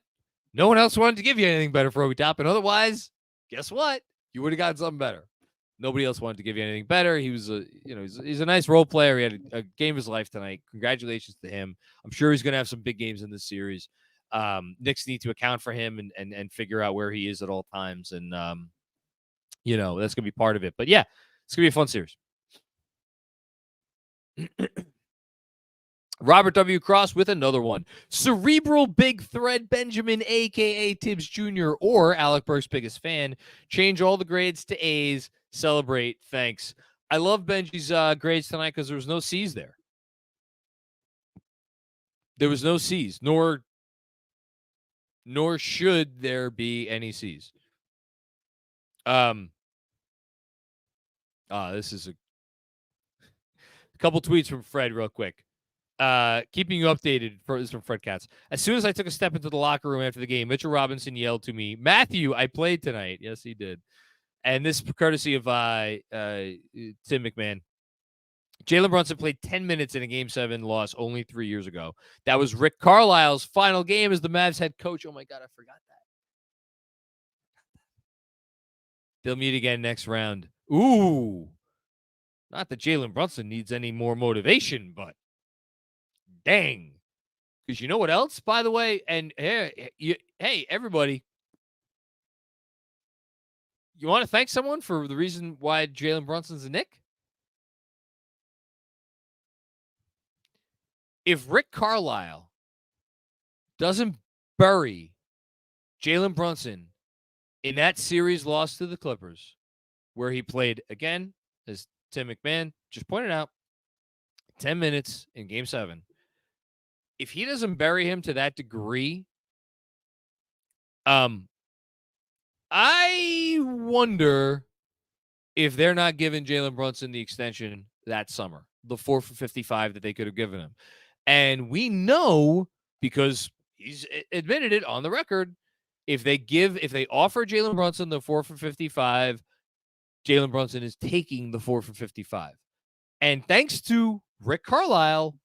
No one else wanted to give you anything better for Obi Toppin. Otherwise, guess what? You would have gotten something better. Nobody else wanted to give you anything better. He was he's a nice role player. He had a game of his life tonight. Congratulations to him. I'm sure he's going to have some big games in this series. Knicks need to account for him and figure out where he is at all times. And, that's going to be part of it. But yeah, it's going to be a fun series. Robert W. Cross with another one. Cerebral Big Thread Benjamin, a.k.a. Tibbs Jr. or Alec Burke's biggest fan. Change all the grades to A's. Celebrate. Thanks. I love Benji's grades tonight because there was no C's there. There was no C's, nor should there be any C's. This is a couple tweets from Fred real quick. Keeping you updated this is from Fred Katz. As soon as I took a step into the locker room after the game, Mitchell Robinson yelled to me, "Matthew, I played tonight." Yes, he did. And this courtesy of Tim McMahon. Jalen Brunson played 10 minutes in a Game 7 loss only 3 years ago. That was Rick Carlisle's final game as the Mavs head coach. Oh, my God, I forgot that. They'll meet again next round. Ooh. Not that Jalen Brunson needs any more motivation, but dang. Because you know what else, by the way? And hey, everybody. You want to thank someone for the reason why Jalen Brunson's a Knick? If Rick Carlisle doesn't bury Jalen Brunson in that series loss to the Clippers, where he played, again, as Tim McMahon just pointed out, 10 minutes in Game 7, if he doesn't bury him to that degree, I wonder if they're not giving Jalen Brunson the extension that summer, the 4 for 55 that they could have given him. And we know, because he's admitted it on the record, if they offer Jalen Brunson the 4 for 55, Jalen Brunson is taking the 4 for 55. And thanks to Rick Carlisle,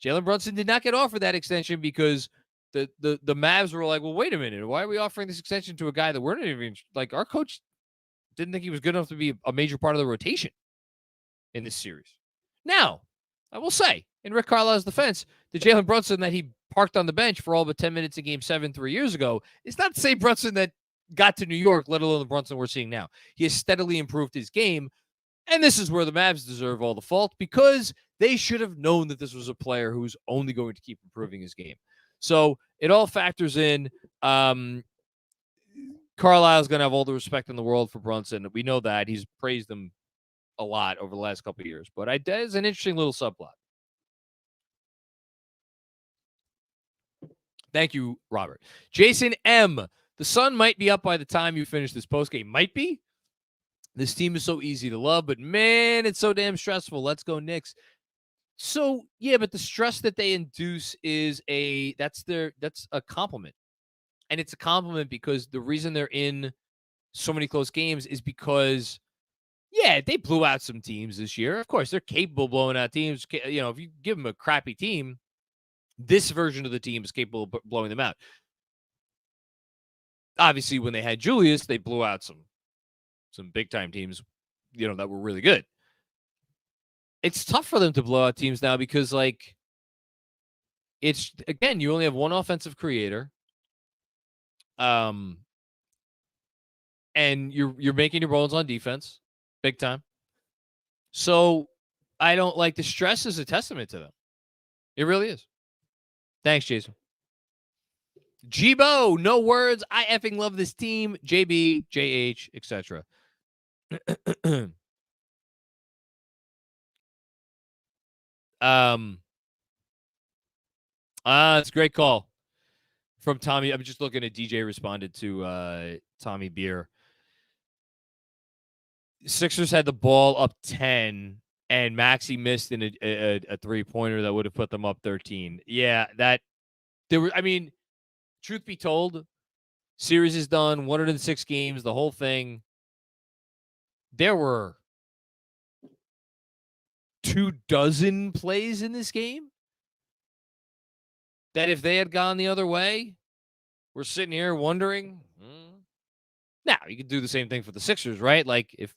Jalen Brunson did not get offered that extension because the Mavs were like, well, wait a minute. Why are we offering this extension to a guy that we're not even, like, our coach didn't think he was good enough to be a major part of the rotation in this series. Now, I will say, in Rick Carlisle's defense, the Jalen Brunson that he parked on the bench for all but 10 minutes in Game 7 3 years ago is not the same Brunson that got to New York, let alone the Brunson we're seeing now. He has steadily improved his game, and this is where the Mavs deserve all the fault because they should have known that this was a player who's only going to keep improving his game. So it all factors in. Carlisle's going to have all the respect in the world for Brunson. We know that. He's praised him a lot over the last couple of years. But that is an interesting little subplot. Thank you, Robert. Jason M. The sun might be up by the time you finish this postgame. Might be. This team is so easy to love, but man, it's so damn stressful. Let's go Knicks. So, yeah, but the stress that they induce is that's a compliment. And it's a compliment because the reason they're in so many close games is because, yeah, they blew out some teams this year. Of course, they're capable of blowing out teams. You know, if you give them a crappy team, this version of the team is capable of blowing them out. Obviously, when they had Julius, they blew out some big-time teams, that were really good. It's tough for them to blow out teams now because, like, it's, again, you only have one offensive creator. And you're making your bones on defense big time. So I don't like the stress is a testament to them. It really is. Thanks, Jason. Jibo, no words. I effing love this team. JB, JH, etc. It's a great call from Tommy. I'm just looking at DJ responded to Tommy Beer. Sixers had the ball up 10, and Maxey missed in a three-pointer that would have put them up 13. Yeah, truth be told, series is done, 106 games, the whole thing. There were 24 plays in this game that if they had gone the other way, we're sitting here wondering. Now, you could do the same thing for the Sixers, right? Like, if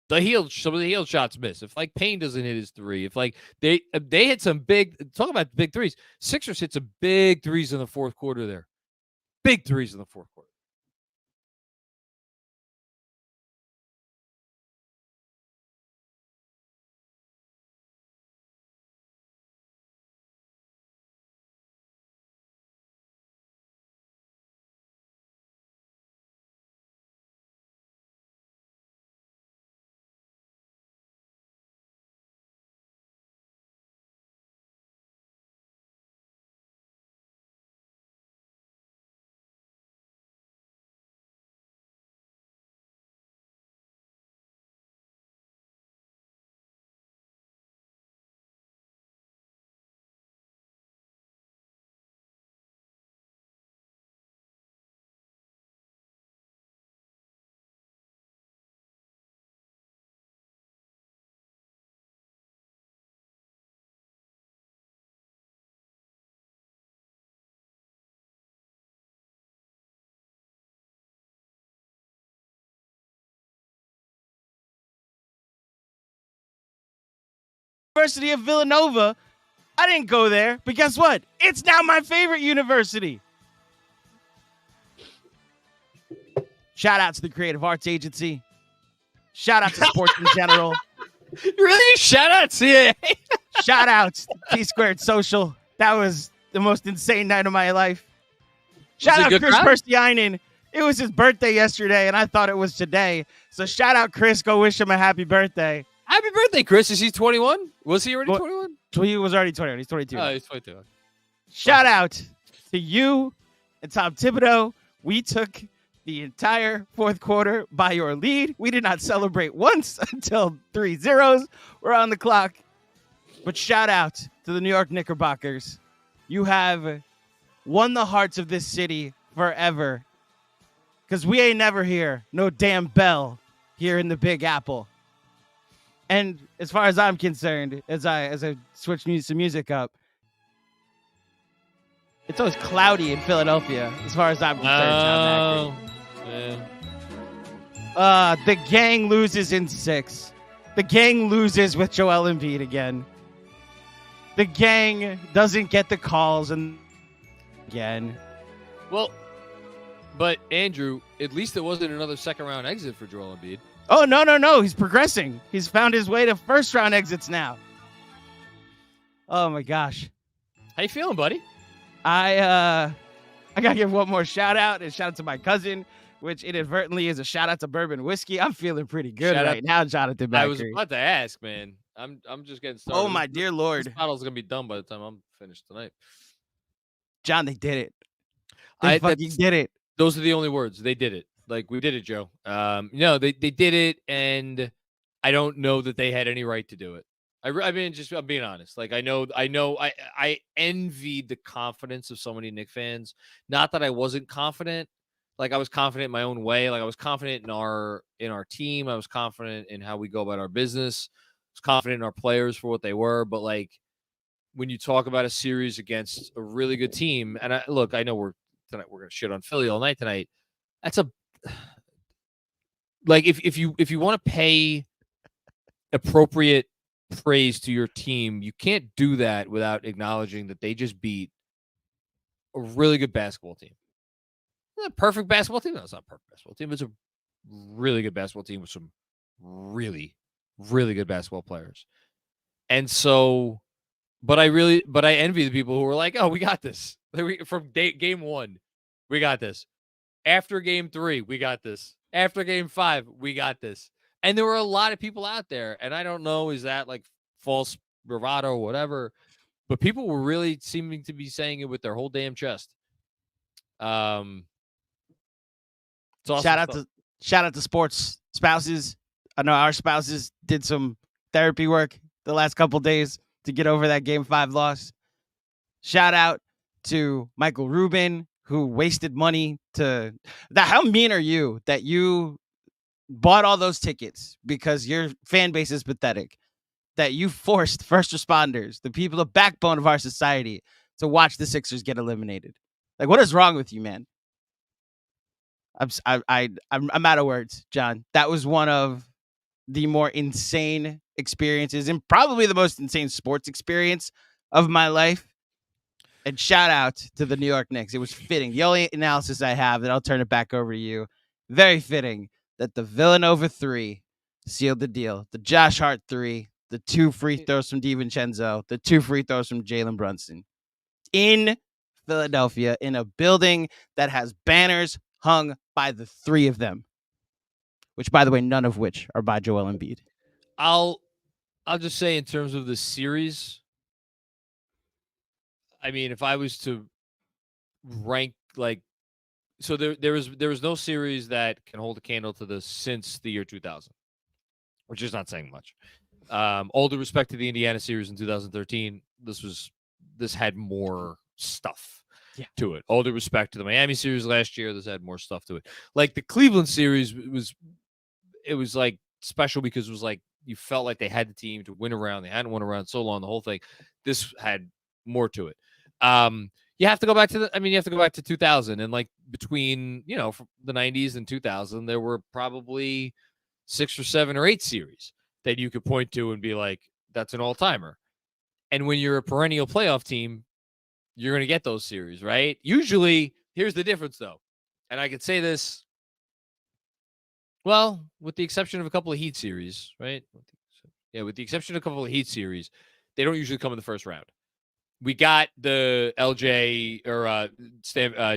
some of the heel shots miss, if, like, Payne doesn't hit his three, if, like, they hit some talk about big threes. Sixers hit some big threes in the fourth quarter there. Big threes in the fourth quarter. University of Villanova. I didn't go there, but guess what? It's now my favorite university. Shout out to the Creative Arts Agency. Shout out to sports in general. Really? Shout out CAA. Shout out T Squared Social. That was the most insane night of my life. Shout out Chris Persianen. It was his birthday yesterday, and I thought it was today. So shout out Chris. Go wish him a happy birthday. Happy birthday, Chris. Is he 21? Was he already 21? He was already 21. He's 22. Oh, he's 22. Shout out to you and Tom Thibodeau. We took the entire fourth quarter by your lead. We did not celebrate once until 3-0 were on the clock. But shout out to the New York Knickerbockers. You have won the hearts of this city forever. Because we ain't never here. No damn bell here in the Big Apple. And as far as I'm concerned, as I switch some music up, it's always cloudy in Philadelphia, as far as I'm concerned. The gang loses in 6. The gang loses with Joel Embiid again. The gang doesn't get the calls and again. Well, but Andrew, at least it wasn't another second-round exit for Joel Embiid. Oh, no. He's progressing. He's found his way to first-round exits now. Oh, my gosh. How you feeling, buddy? I got to give one more shout-out, and shout-out to my cousin, which inadvertently is a shout-out to Bourbon Whiskey. I'm feeling pretty good now, Jonathan Backer. I was about to ask, man. I'm just getting started. Oh, my dear Lord. This bottle's going to be done by the time I'm finished tonight. John, they did it. They fucking did it. Those are the only words. They did it. Like, we did it, Joe. No, they did it, and I don't know that they had any right to do it. I mean, I'm being honest. Like, I envied the confidence of so many Knicks fans. Not that I wasn't confident. Like, I was confident in my own way. Like, I was confident in our team. I was confident in how we go about our business. I was confident in our players for what they were. But, like, when you talk about a series against a really good team, and I know we're going to shit on Philly all night tonight. That's like if you want to pay appropriate praise to your team, you can't do that without acknowledging that they just beat a really good basketball team. Not a perfect basketball team. No, it's not a perfect basketball team. It's a really good basketball team with some really, really good basketball players. And so, but I envy the people who were like, "Oh, we got this." From game 1, we got this. After game 3, we got this. After game 5, we got this. And there were a lot of people out there, and I don't know, is that like false bravado or whatever, but people were really seeming to be saying it with their whole damn chest. Awesome. Shout out to sports spouses. I know our spouses did some therapy work the last couple days to get over that game 5 loss. Shout out to Michael Rubin, who wasted money how mean are you that you bought all those tickets because your fan base is pathetic, that you forced first responders, the people, the backbone of our society, to watch the Sixers get eliminated. Like, what is wrong with you, man? I'm out of words, John. That was one of the more insane experiences and probably the most insane sports experience of my life. And shout out to the New York Knicks. It was fitting. The only analysis I have, and I'll turn it back over to you. Very fitting that the Villanova 3 sealed the deal. The Josh Hart 3, the 2 free throws from DiVincenzo, the 2 free throws from Jalen Brunson. In Philadelphia, in a building that has banners hung by the 3 of them. Which, by the way, none of which are by Joel Embiid. I'll just say, in terms of the series, I mean, if I was to rank, like, so there was no series that can hold a candle to this since the year 2000, which is not saying much. All due respect to the Indiana series in 2013, this had more stuff to it. All due respect to the Miami series last year, this had more stuff to it. Like the Cleveland series was like special because it was like you felt like they had the team to win around. They hadn't won around so long, the whole thing. This had more to it. You have to go back to 2000, and like between, from the 90s and 2000, there were probably 6 or 7 or 8 series that you could point to and be like, that's an all-timer. And when you're a perennial playoff team, you're going to get those series, right? Usually, here's the difference, though. And I could say this, well, with the exception of a couple of Heat series, right? Yeah, with the exception of a couple of Heat series, they don't usually come in the first round. We got the LJ or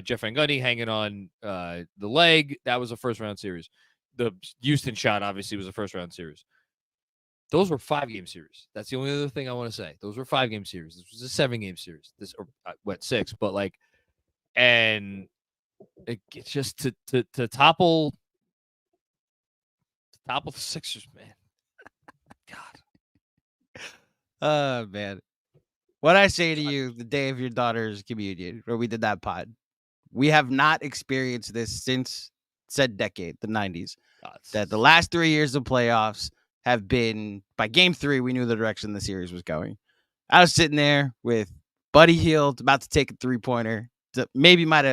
Jeff Van Gundy hanging on the leg. That was a first-round series. The Houston shot, obviously, was a first-round series. Those were 5-game series. That's the only other thing I want to say. Those were 5-game series. This was a 7-game series. This or 6, but like, and it just to topple the Sixers, man. God. Man. What I say to you the day of your daughter's communion, where we did that pod, we have not experienced this since said decade, the 90s. That the last 3 years of playoffs have been, by game 3, we knew the direction the series was going. I was sitting there with Buddy Hield about to take a 3-pointer. Maybe you might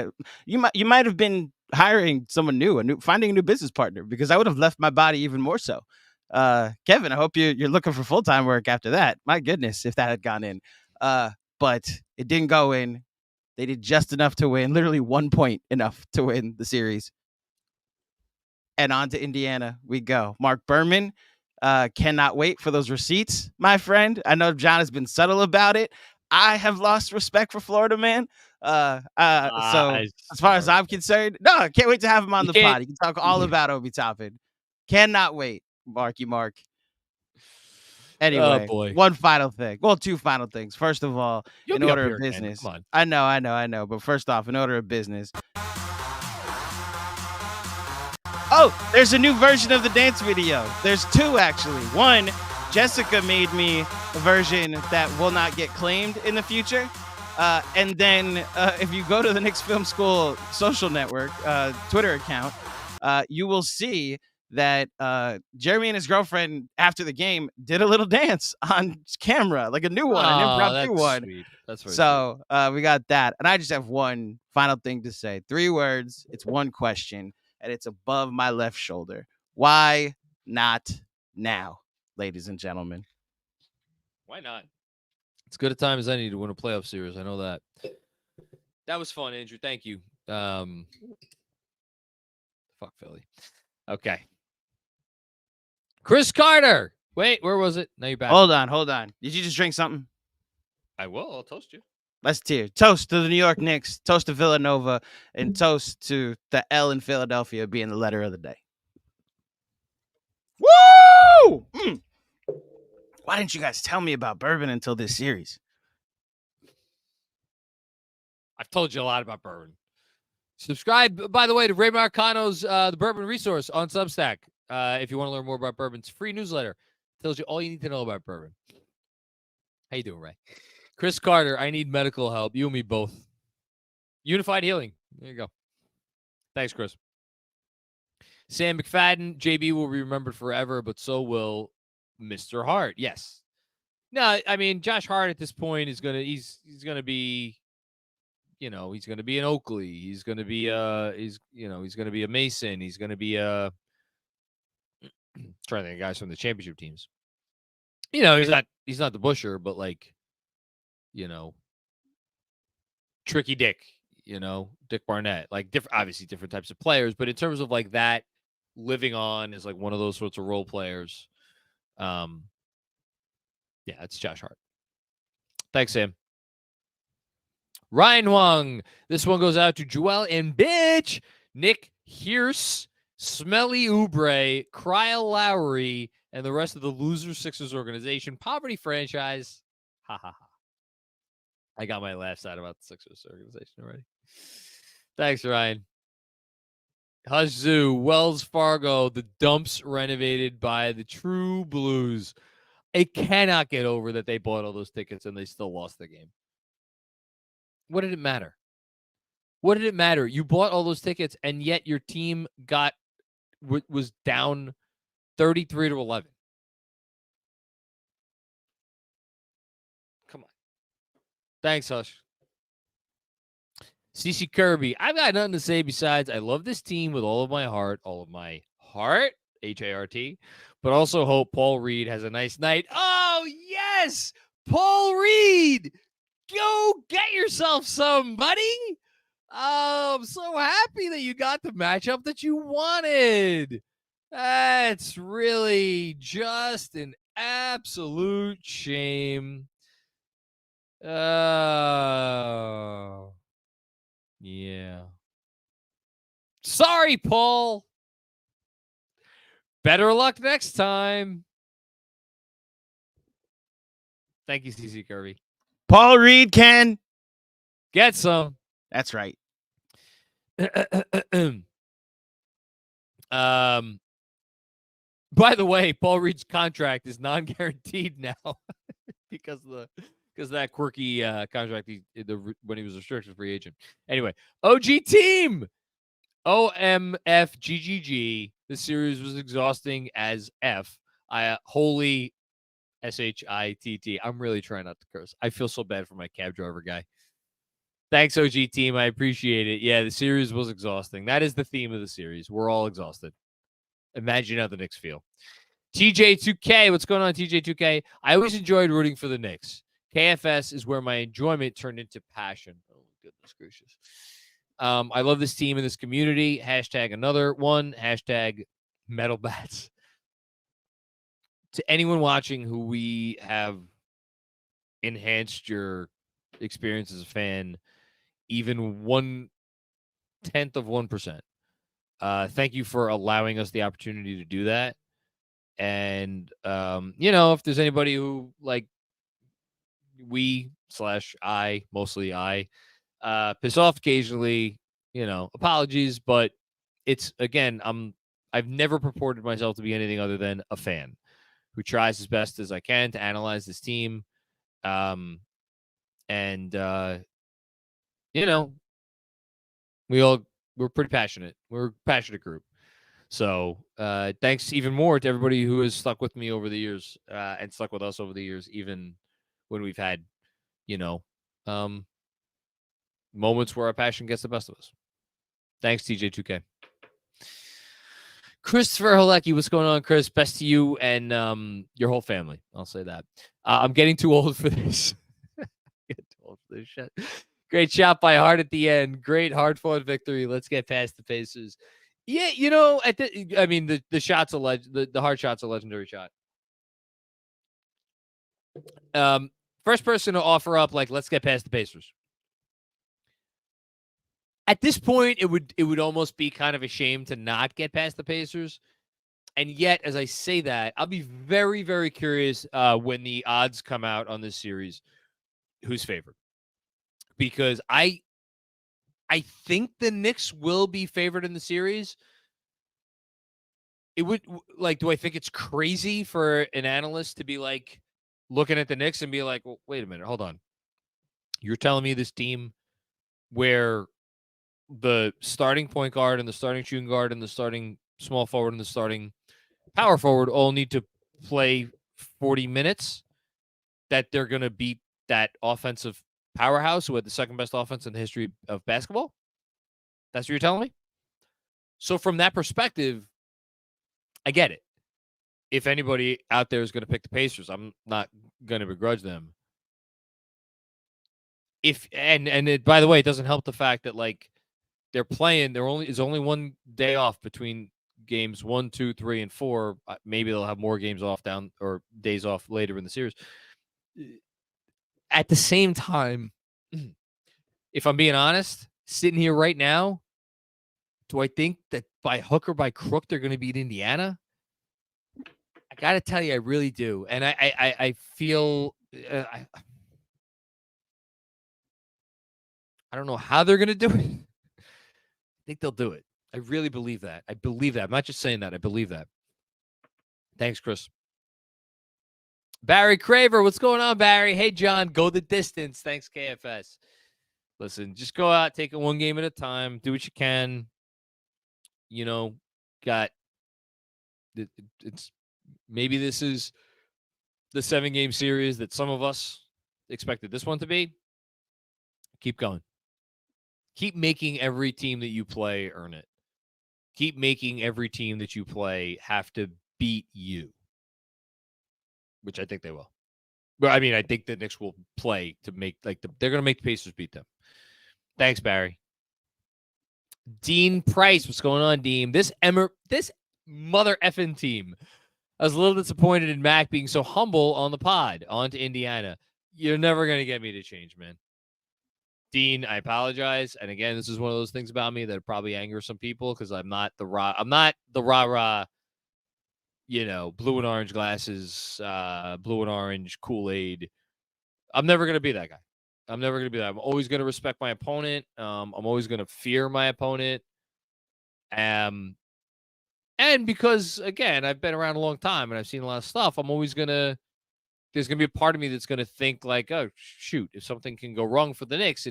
have been hiring someone new, finding a new business partner, because I would have left my body even more so. Kevin, I hope you're looking for full-time work after that. My goodness, if that had gone in. But it didn't go in. They did just enough to win, literally 1 point enough to win the series. And on to Indiana we go. Mark Berman, cannot wait for those receipts, my friend. I know John has been subtle about it. I have lost respect for Florida, man. So as far as I'm concerned, no, I can't wait to have him on the pod. He can talk all about Obi Toppin. Cannot wait, Marky Mark. Anyway, one final thing. Well, 2 final things. First of all, in order of business. Come on. I know. But first off, in order of business. Oh, there's a new version of the dance video. There's 2, actually. One, Jessica made me a version that will not get claimed in the future. And then if you go to the Knicks Film School social network, Twitter account, you will see that Jeremy and his girlfriend, after the game, did a little dance on camera, like a new one, an impromptu one. Sweet. That's very so we got that. And I just have one final thing to say. 3 words. It's one question, and it's above my left shoulder. Why not now, ladies and gentlemen? Why not? It's good a time as any to win a playoff series. I know that. That was fun, Andrew. Thank you. Fuck Philly. Okay. Chris Carter. Wait, where was it? Now you're back. Hold on. Did you just drink something? I will. I'll toast you. Let's cheer. Toast to the New York Knicks. Toast to Villanova. And toast to the L in Philadelphia being the letter of the day. Woo! Why didn't you guys tell me about bourbon until this series? I've told you a lot about bourbon. Subscribe, by the way, to Ray Marcano's The Bourbon Resource on Substack. If you want to learn more about bourbon, it's a free newsletter. Tells you all you need to know about bourbon. How you doing, Ray? Chris Carter, I need medical help. You and me both. Unified Healing. There you go. Thanks, Chris. Sam McFadden, JB will be remembered forever, but so will Mr. Hart. Yes. No, I mean, Josh Hart at this point is he's gonna be, he's gonna be an Oakley. He's gonna be he's gonna be a Mason. He's gonna be trying to think of guys from the championship teams. He's not the Busher, but Tricky Dick, Dick Barnett, obviously different types of players, but in terms of that living on is one of those sorts of role players. Yeah, it's Josh Hart. Thanks, Sam. Ryan Wong. This one goes out to Joel and bitch Nick Hearse, Smelly Oubre, Kyle Lowry, and the rest of the loser Sixers organization. Poverty franchise. Ha ha ha. I got my laughs out about the Sixers organization already. Thanks, Ryan. Hush Zoo, Wells Fargo, the dumps renovated by the True Blues. I cannot get over that they bought all those tickets and they still lost the game. What did it matter? What did it matter? You bought all those tickets and yet your team was down 33-11. Come on. Thanks, Hush. CC Kirby, I've got nothing to say besides I love this team with all of my heart, H-A-R-T, but also hope Paul Reed has a nice night. Oh, yes! Yes, Paul Reed. Go get yourself some, buddy. I'm so happy that you got the matchup that you wanted. That's really just an absolute shame. Oh, yeah. Sorry, Paul. Better luck next time. Thank you, CC Kirby. Paul Reed can Get some. That's right. By the way, Paul Reed's contract is non-guaranteed now because of that quirky contract when he was a restricted free agent. Anyway, OG team, OMFGGG. The series was exhausting as F. Holy SHITT. I'm really trying not to curse. I feel so bad for my cab driver guy. Thanks, OG team. I appreciate it. Yeah, the series was exhausting. That is the theme of the series. We're all exhausted. Imagine how the Knicks feel. TJ2K, what's going on, TJ2K? I always enjoyed rooting for the Knicks. KFS is where my enjoyment turned into passion. Oh, goodness gracious. I love this team and this community. Hashtag another one. Hashtag metal bats. To anyone watching who we have enhanced your experience as a fan, even 1/10 of 1%. Thank you for allowing us the opportunity to do that. And, if there's anybody who, like, mostly I, piss off occasionally, apologies, but it's, again, I've never purported myself to be anything other than a fan who tries as best as I can to analyze this team. We're pretty passionate. We're a passionate group. So thanks even more to everybody who has stuck with me over the years and stuck with us over the years, even when we've had, moments where our passion gets the best of us. Thanks, TJ2K. Christopher Halecki, what's going on, Chris? Best to you and your whole family. I'll say that. I'm getting too old for this. Get too old for this shit. Great shot by Hart at the end. Great hard-fought victory. Let's get past the Pacers. Yeah, the shot's the Hart shot's a legendary shot. First person to offer up, like, let's get past the Pacers. At this point, it would almost be kind of a shame to not get past the Pacers. And yet, as I say that, I'll be very, very curious when the odds come out on this series, who's favored. Because I think the Knicks will be favored in the series. It would, do I think it's crazy for an analyst to be like looking at the Knicks and be like, well, wait a minute, hold on. You're telling me this team where the starting point guard and the starting shooting guard and the starting small forward and the starting power forward all need to play 40 minutes, that they're going to beat that offensive powerhouse who had the second best offense in the history of basketball? That's what you're telling me? So from that perspective, I get it. If anybody out there is going to pick the Pacers, I'm not going to begrudge them. By the way, it doesn't help the fact that, like, they're playing. There is only one day off between games 1, 2, 3, and 4. Maybe they'll have more games off or days off later in the series. At the same time, if I'm being honest, sitting here right now, do I think that by hook or by crook they're going to beat Indiana? I got to tell you, I really do. And I feel I don't know how they're going to do it. I think they'll do it. I really believe that. I believe that. I'm not just saying that. I believe that. Thanks, Chris. Barry Craver, what's going on, Barry? Hey, John, go the distance. Thanks, KFS. Listen, just go out, take it one game at a time. Do what you can. It's maybe this is the 7-game series that some of us expected this one to be. Keep going. Keep making every team that you play earn it. Keep making every team that you play have to beat you, which I think they will. But I mean, I think the Knicks will play to make they're going to make the Pacers beat them. Thanks, Barry. Dean Price, what's going on, Dean? This mother effing team. I was a little disappointed in Mac being so humble on the pod. On to Indiana. You're never going to get me to change, man. Dean, I apologize. And again, this is one of those things about me that probably angers some people because I'm not the rah, blue and orange glasses, blue and orange Kool-Aid. I'm never going to be that guy. I'm never going to be that. I'm always going to respect my opponent. I'm always going to fear my opponent. And because, again, I've been around a long time and I've seen a lot of stuff, there's going to be a part of me that's going to think like, oh, shoot, if something can go wrong for the Knicks,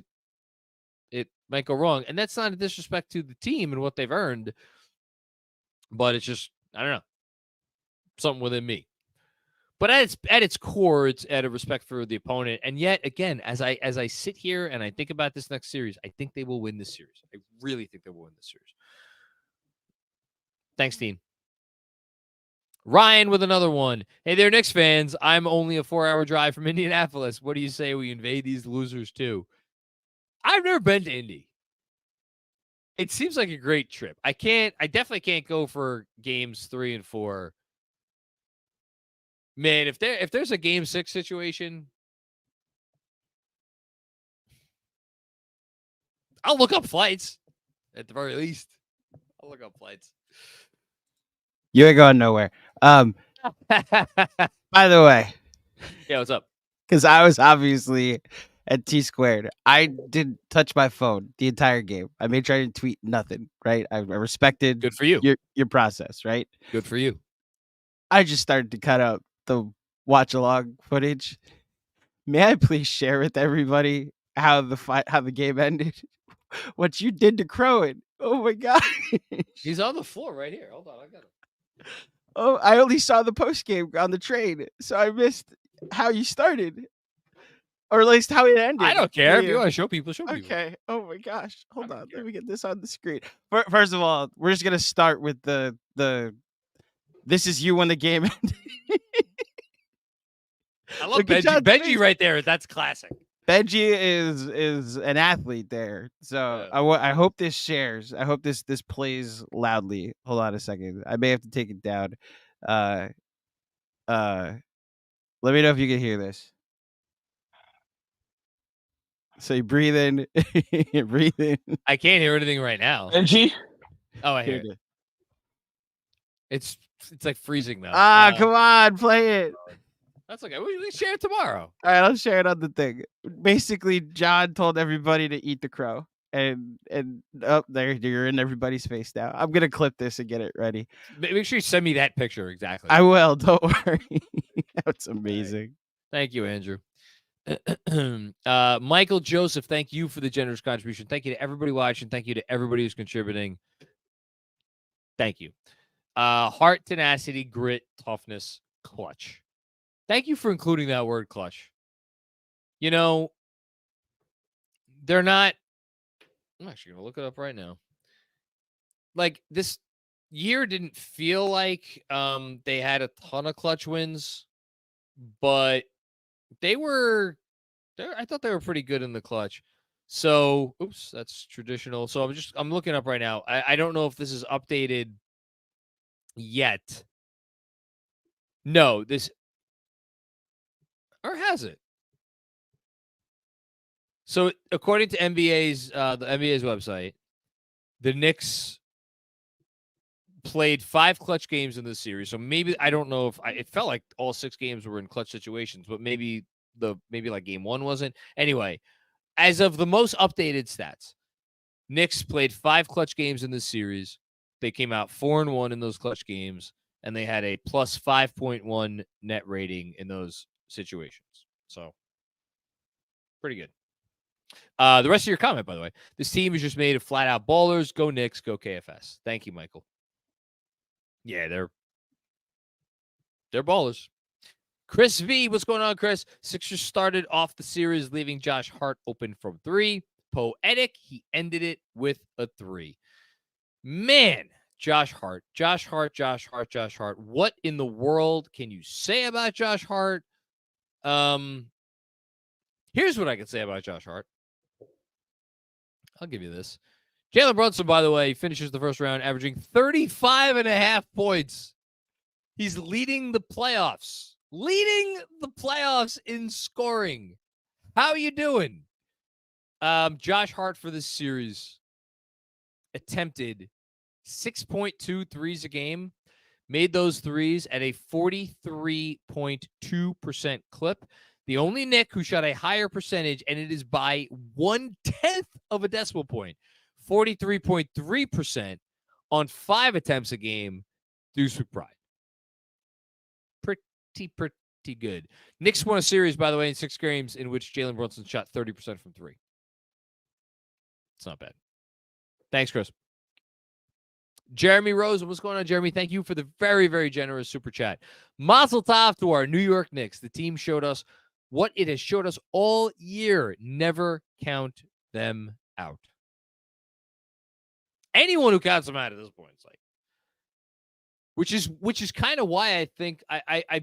it might go wrong. And that's not a disrespect to the team and what they've earned, but it's just, I don't know, something within me. But at its core, it's out of respect for the opponent. And yet, again, as I sit here and I think about this next series, I think they will win this series. I really think they will win this series. Thanks, Dean. Ryan with another one. Hey there, Knicks fans. I'm only a 4-hour drive from Indianapolis. What do you say we invade these losers too? I've never been to Indy. It seems like a great trip. I definitely can't go for games 3 and 4. Man, if there's a game 6 situation, I'll look up flights at the very least. I'll look up flights. You ain't going nowhere. By the way, yeah, what's up? Because I was obviously at T Squared. I didn't touch my phone the entire game. I made sure I didn't tweet nothing. Right? I respected. Good for you. Your process. Right? Good for you. I just started to cut out the watch along footage. May I please share with everybody how the game ended? What you did to Crowan. Oh my god. He's on the floor right here. Hold on, I got him. Oh, I only saw the post game on the train, so I missed how you started, or at least how it ended. I don't care. If you want to show people, show people. Okay. Oh my gosh. Hold on. Let me get this on the screen. First of all, we're just gonna start with the. This is you when the game ended. I love Benji. Benji right there. That's classic. Benji is an athlete there. So I hope this shares. I hope this plays loudly. Hold on a second. I may have to take it down. Let me know if you can hear this. So you breathe in. Breathe in. I can't hear anything right now. Benji? Oh, I hear it. It's like freezing though. Come on, play it. That's okay. We share it tomorrow. All right, I'll share it on the thing. Basically, John told everybody to eat the crow, and there you're in everybody's face now. I'm gonna clip this and get it ready. Make sure you send me that picture exactly. I will. Don't worry. That's amazing. Right. Thank you, Andrew. Michael Joseph, thank you for the generous contribution. Thank you to everybody watching. Thank you to everybody who's contributing. Thank you. Heart, tenacity, grit, toughness, clutch. Thank you for including that word clutch. You know, they're not. I'm actually going to look it up right now. Like, this year didn't feel like they had a ton of clutch wins, but I thought they were pretty good in the clutch. So, oops, that's traditional. So I'm looking up right now. I don't know if this is updated yet. No, or has it? So according to the NBA's website, the Knicks played 5 clutch games in this series. So maybe, I don't know if it felt like all 6 games were in clutch situations, but maybe like game 1 wasn't. Anyway, as of the most updated stats, Knicks played 5 clutch games in this series. They came out 4-1 in those clutch games, and they had a plus 5.1 net rating in those situations. So pretty good. The rest of your comment, by the way, this team is just made of flat out ballers. Go Knicks, go KFS. Thank you, Michael. Yeah, they're ballers. Chris V, what's going on, Chris? Sixers started off the series leaving Josh Hart open from 3. Poetic, he ended it with a 3. Man, Josh Hart. What in the world can you say about Josh Hart? Here's what I can say about Josh Hart. I'll give you this. Jalen Brunson, by the way, finishes the first round averaging 35.5 points. He's leading the playoffs. Leading the playoffs in scoring. How are you doing? Josh Hart for this series attempted 6.2 threes a game. Made those threes at a 43.2% clip. The only Knick who shot a higher percentage, and it is by 1/10 of a decimal point, 43.3% on 5 attempts a game. Deuce McBride. Pretty good. Knicks won a series, by the way, in 6 games in which Jalen Brunson shot 30% from 3. It's not bad. Thanks, Chris. Jeremy Rose, what's going on, Jeremy? Thank you for the very, very generous super chat. Mazel tov to our New York Knicks. The team showed us what it has showed us all year. Never count them out. Anyone who counts them out at this point, it's like, which is kind of why I think I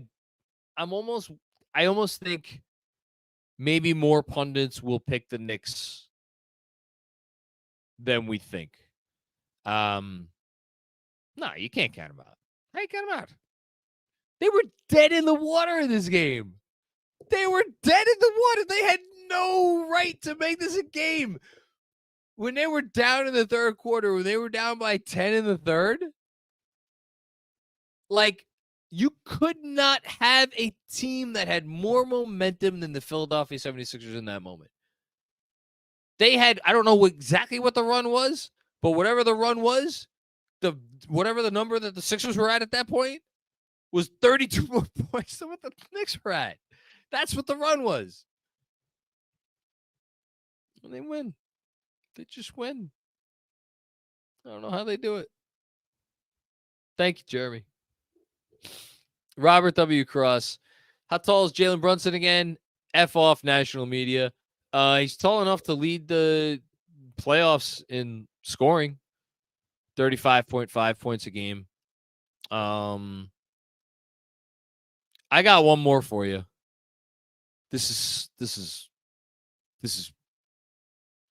almost think maybe more pundits will pick the Knicks than we think. No, you can't count them out. How you count them out? They were dead in the water in this game. They were dead in the water. They had no right to make this a game. When they were down in the third quarter, when they were down by 10 in the third, like, you could not have a team that had more momentum than the Philadelphia 76ers in that moment. They had, I don't know exactly what the run was, but whatever the run was, whatever the number that the Sixers were at that point was 32 more points than what the Knicks were at. That's what the run was. And they win. They just win. I don't know how they do it. Thank you, Jeremy. Robert W. Cross. How tall is Jalen Brunson again? F off national media. He's tall enough to lead the playoffs in scoring. 35.5 points a game. I got one more for you. This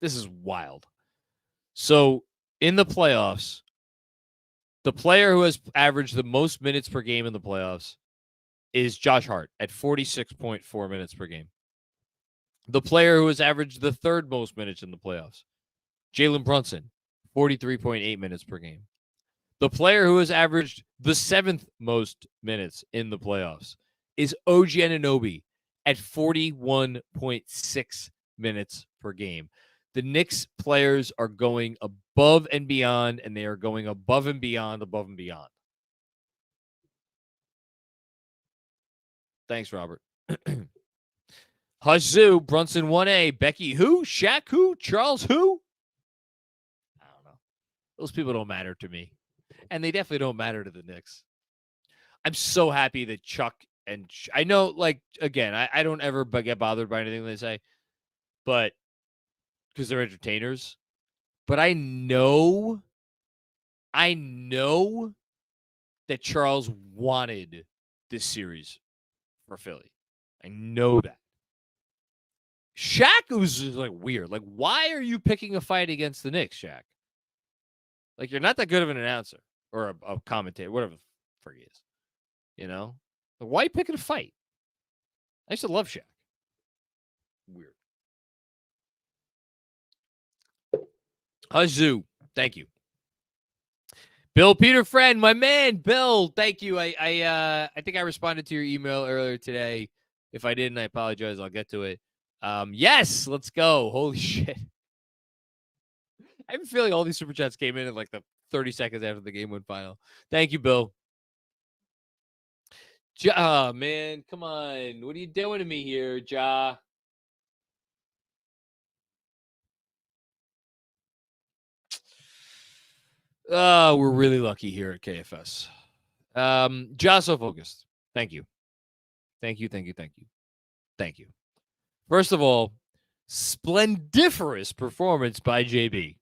is wild. So in the playoffs, the player who has averaged the most minutes per game in the playoffs is Josh Hart at 46.4 minutes per game. The player who has averaged the third most minutes in the playoffs, Jalen Brunson, 43.8 minutes per game. The player who has averaged the 7th most minutes in the playoffs is OG Anunoby at 41.6 minutes per game. The Knicks players are going above and beyond, and they are going above and beyond, above and beyond. Thanks, Robert. Huzzoo, Brunson 1A, Becky who? Shaq who? Charles who? I don't know. Those people don't matter to me. And they definitely don't matter to the Knicks. I'm so happy that Chuck and I know, like, again, I don't ever get bothered by anything they say, but because they're entertainers. But I know that Charles wanted this series for Philly. I know that. Shaq was just like weird. Like, why are you picking a fight against the Knicks, Shaq? Like, you're not that good of an announcer or a commentator, whatever the frick he is. You know? Like, why are you picking a fight? I used to love Shaq. Weird. Huzzoo. Thank you. Bill Peter Friend, my man, Bill, thank you. I think I responded to your email earlier today. If I didn't, I apologize. I'll get to it. Yes, let's go. Holy shit. I have a feeling all these super chats came in like the 30 seconds after the game went final. Thank you, Bill. Ja, man, come on. What are you doing to me here, Ja? We're really lucky here at KFS. Ja, so focused. Thank you. Thank you. First of all, splendiferous performance by JB.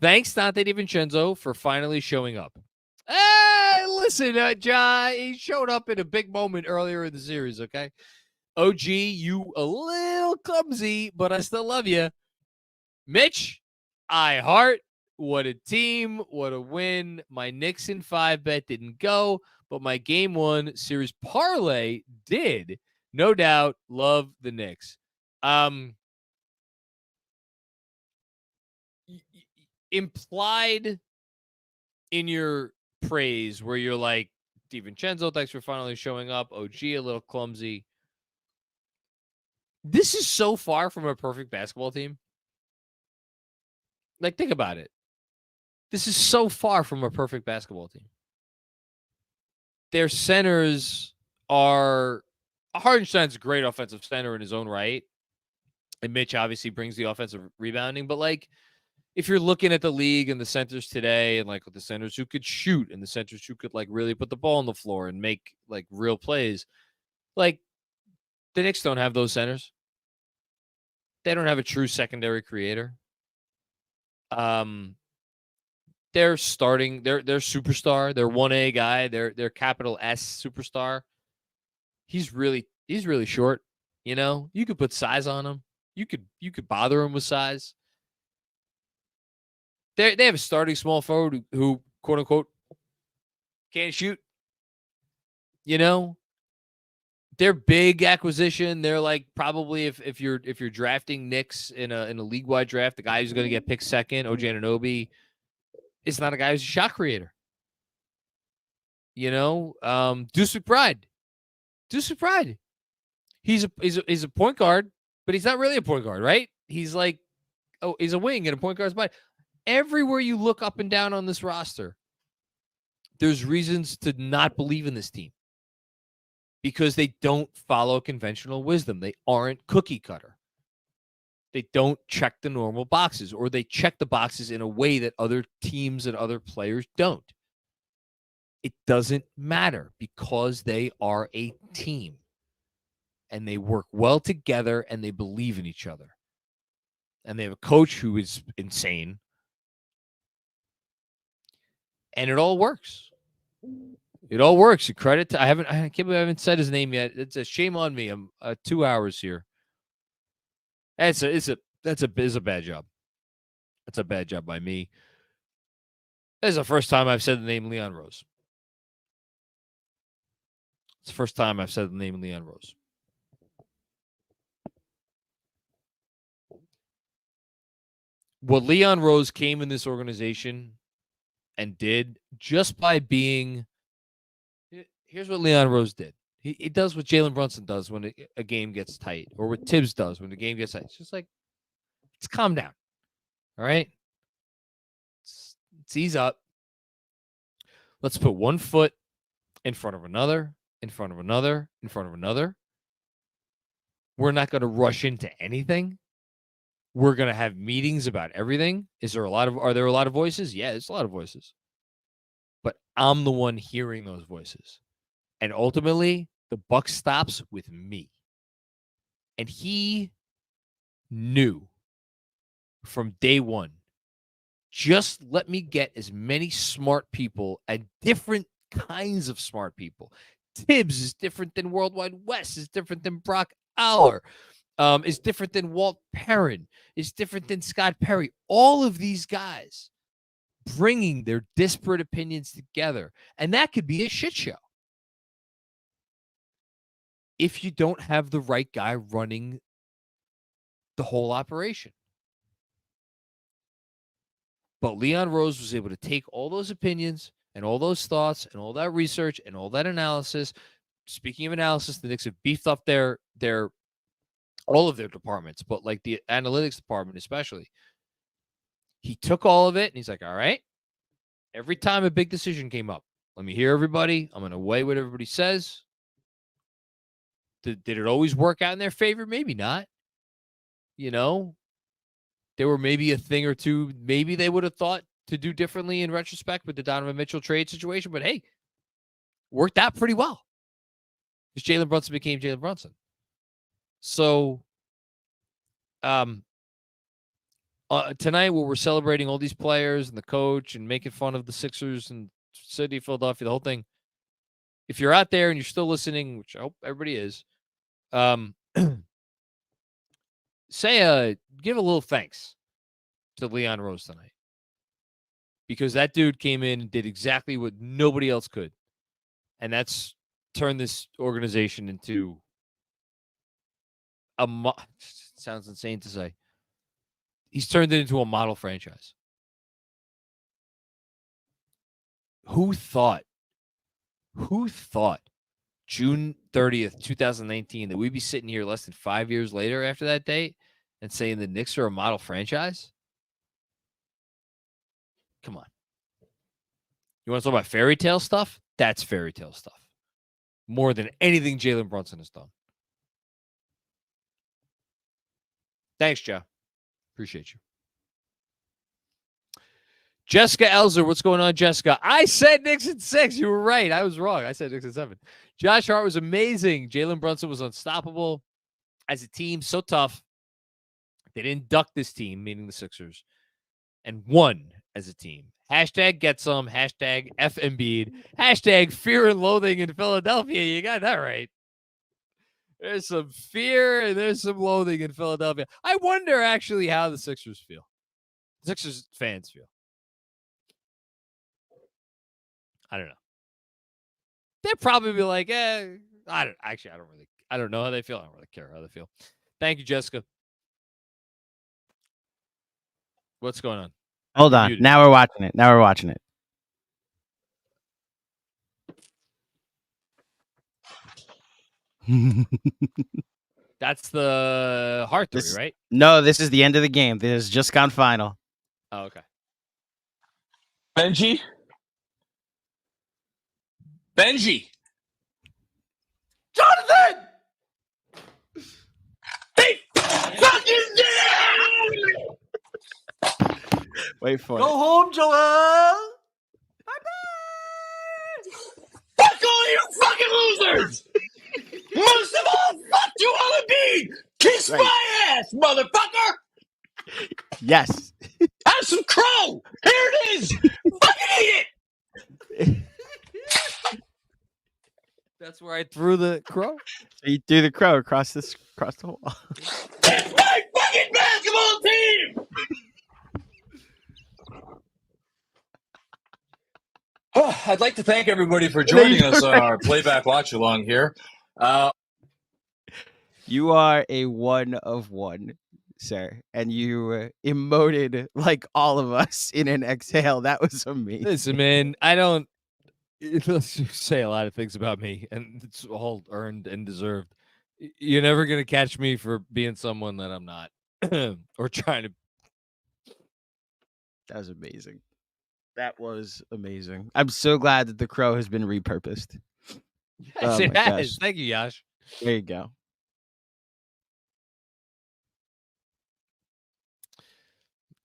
Thanks, Dante DiVincenzo, for finally showing up. Hey, listen, Ja, he showed up in a big moment earlier in the series, okay? OG, you a little clumsy, but I still love you. Mitch, Hart. What a team. What a win. My Knicks in 5 bet didn't go, but my game 1 series parlay did. No doubt. Love the Knicks. Implied in your praise where you're like, DiVincenzo, thanks for finally showing up. OG, a little clumsy. This is so far from a perfect basketball team. Like, think about it. This is so far from a perfect basketball team. Their centers are... Hardenstein's a great offensive center in his own right. And Mitch obviously brings the offensive rebounding. But, like, if you're looking at the league and the centers today and, like, the centers who could shoot and the centers who could, like, really put the ball on the floor and make, like, real plays, like, the Knicks don't have those centers. They don't have a true secondary creator. They're starting their superstar, their 1A guy, their capital S superstar. He's really short. You know, you could put size on him. You could bother him with size. They have a starting small forward who quote unquote can't shoot. You know, their big acquisition. They're like probably if you're drafting Knicks in a league wide draft, the guy who's going to get picked second, OG Anunoby, is not a guy who's a shot creator. You know, Deuce McBride. He's a point guard, but he's not really a point guard, right? He's like, he's a wing and a point guard's body. Everywhere you look up and down on this roster, there's reasons to not believe in this team because they don't follow conventional wisdom. They aren't cookie cutter. They don't check the normal boxes, or they check the boxes in a way that other teams and other players don't. It doesn't matter because they are a team and they work well together and they believe in each other. And they have a coach who is insane. And it all works. It all works. You credit to, I can't believe I haven't said his name yet. It's a shame on me. I'm 2 hours here. That's a bad job. That's a bad job by me. This is the first time I've said the name Leon Rose. It's the first time I've said the name Leon Rose. What Leon Rose came in this organization and did just by being... Here's what Leon Rose did. He does what Jalen Brunson does when a game gets tight, or what Tibbs does when the game gets tight. It's just like, let's calm down. All right? Let's ease up. Let's put one foot in front of another, in front of another, in front of another. We're not going to rush into anything. We're going to have meetings about everything. Are there a lot of voices? Yeah, there's a lot of voices. But I'm the one hearing those voices. And ultimately, the buck stops with me. And he knew from day one, just let me get as many smart people and different kinds of smart people. Tibbs is different than Worldwide West, is different than Brock Aller, is different than Walt Perrin, is different than Scott Perry. All of these guys bringing their disparate opinions together. And that could be a shit show if you don't have the right guy running the whole operation. But Leon Rose was able to take all those opinions and all those thoughts and all that research and all that analysis. Speaking of analysis, the Knicks have beefed up their all of their departments, but like the analytics department especially. He took all of it and he's like, all right, every time a big decision came up, let me hear everybody. I'm going to weigh what everybody says. Did it always work out in their favor? Maybe not. You know, there were maybe a thing or two maybe they would have thought to do differently in retrospect with the Donovan Mitchell trade situation, but hey, worked out pretty well because Jalen Brunson became Jalen Brunson. So tonight, where we're celebrating all these players and the coach and making fun of the Sixers and City of Philadelphia, the whole thing, if you're out there and you're still listening, which I hope everybody is, Give a little thanks to Leon Rose tonight, because that dude came in and did exactly what nobody else could, and that's turn this organization into sounds insane to say. He's turned it into a model franchise. Who thought June 30th, 2019, that we'd be sitting here less than 5 years later after that date and saying the Knicks are a model franchise? Come on. You want to talk about fairy tale stuff? That's fairy tale stuff. More than anything Jalen Brunson has done. Thanks, Joe. Appreciate you. Jessica Elzer, what's going on, Jessica? I said Knicks in 6. You were right. I was wrong. I said Knicks in 7. Josh Hart was amazing. Jalen Brunson was unstoppable as a team. So tough. They didn't duck this team, meaning the Sixers, and won as a team. Hashtag get some. Hashtag F Embiid. Hashtag fear and loathing in Philadelphia. You got that right. There's some fear and there's some loathing in Philadelphia. I wonder actually how the Sixers feel. Sixers fans feel. I don't know. They'd probably be like, I don't know how they feel. I don't really care how they feel. Thank you, Jessica. What's going on? Hold on. Muted. Now we're watching it. That's the Hart theory, right? No, this is the end of the game. This has just gone final. Oh, okay. Benji. Jonathan! They fucking did! Wait for Go it. home, Joel! Fuck all you fucking losers! Most of all, fuck you, Embiid! Kiss Right. my ass, motherfucker! Yes. Have some crow! Here it is! Fucking eat it! That's where I threw the crow. So you threw the crow across the wall. That's my fucking basketball team! I'd like to thank everybody for joining us on our playback watch along here. You are a one of one, sir, and you emoted like all of us in an exhale. That was amazing. Listen, man, I don't say a lot of things about me, and it's all earned and deserved. You're never going to catch me for being someone that I'm not or trying to. That was amazing. That was amazing. I'm so glad that the crow has been repurposed. Yes, Oh it my has. gosh. Thank you, Yash. There you go.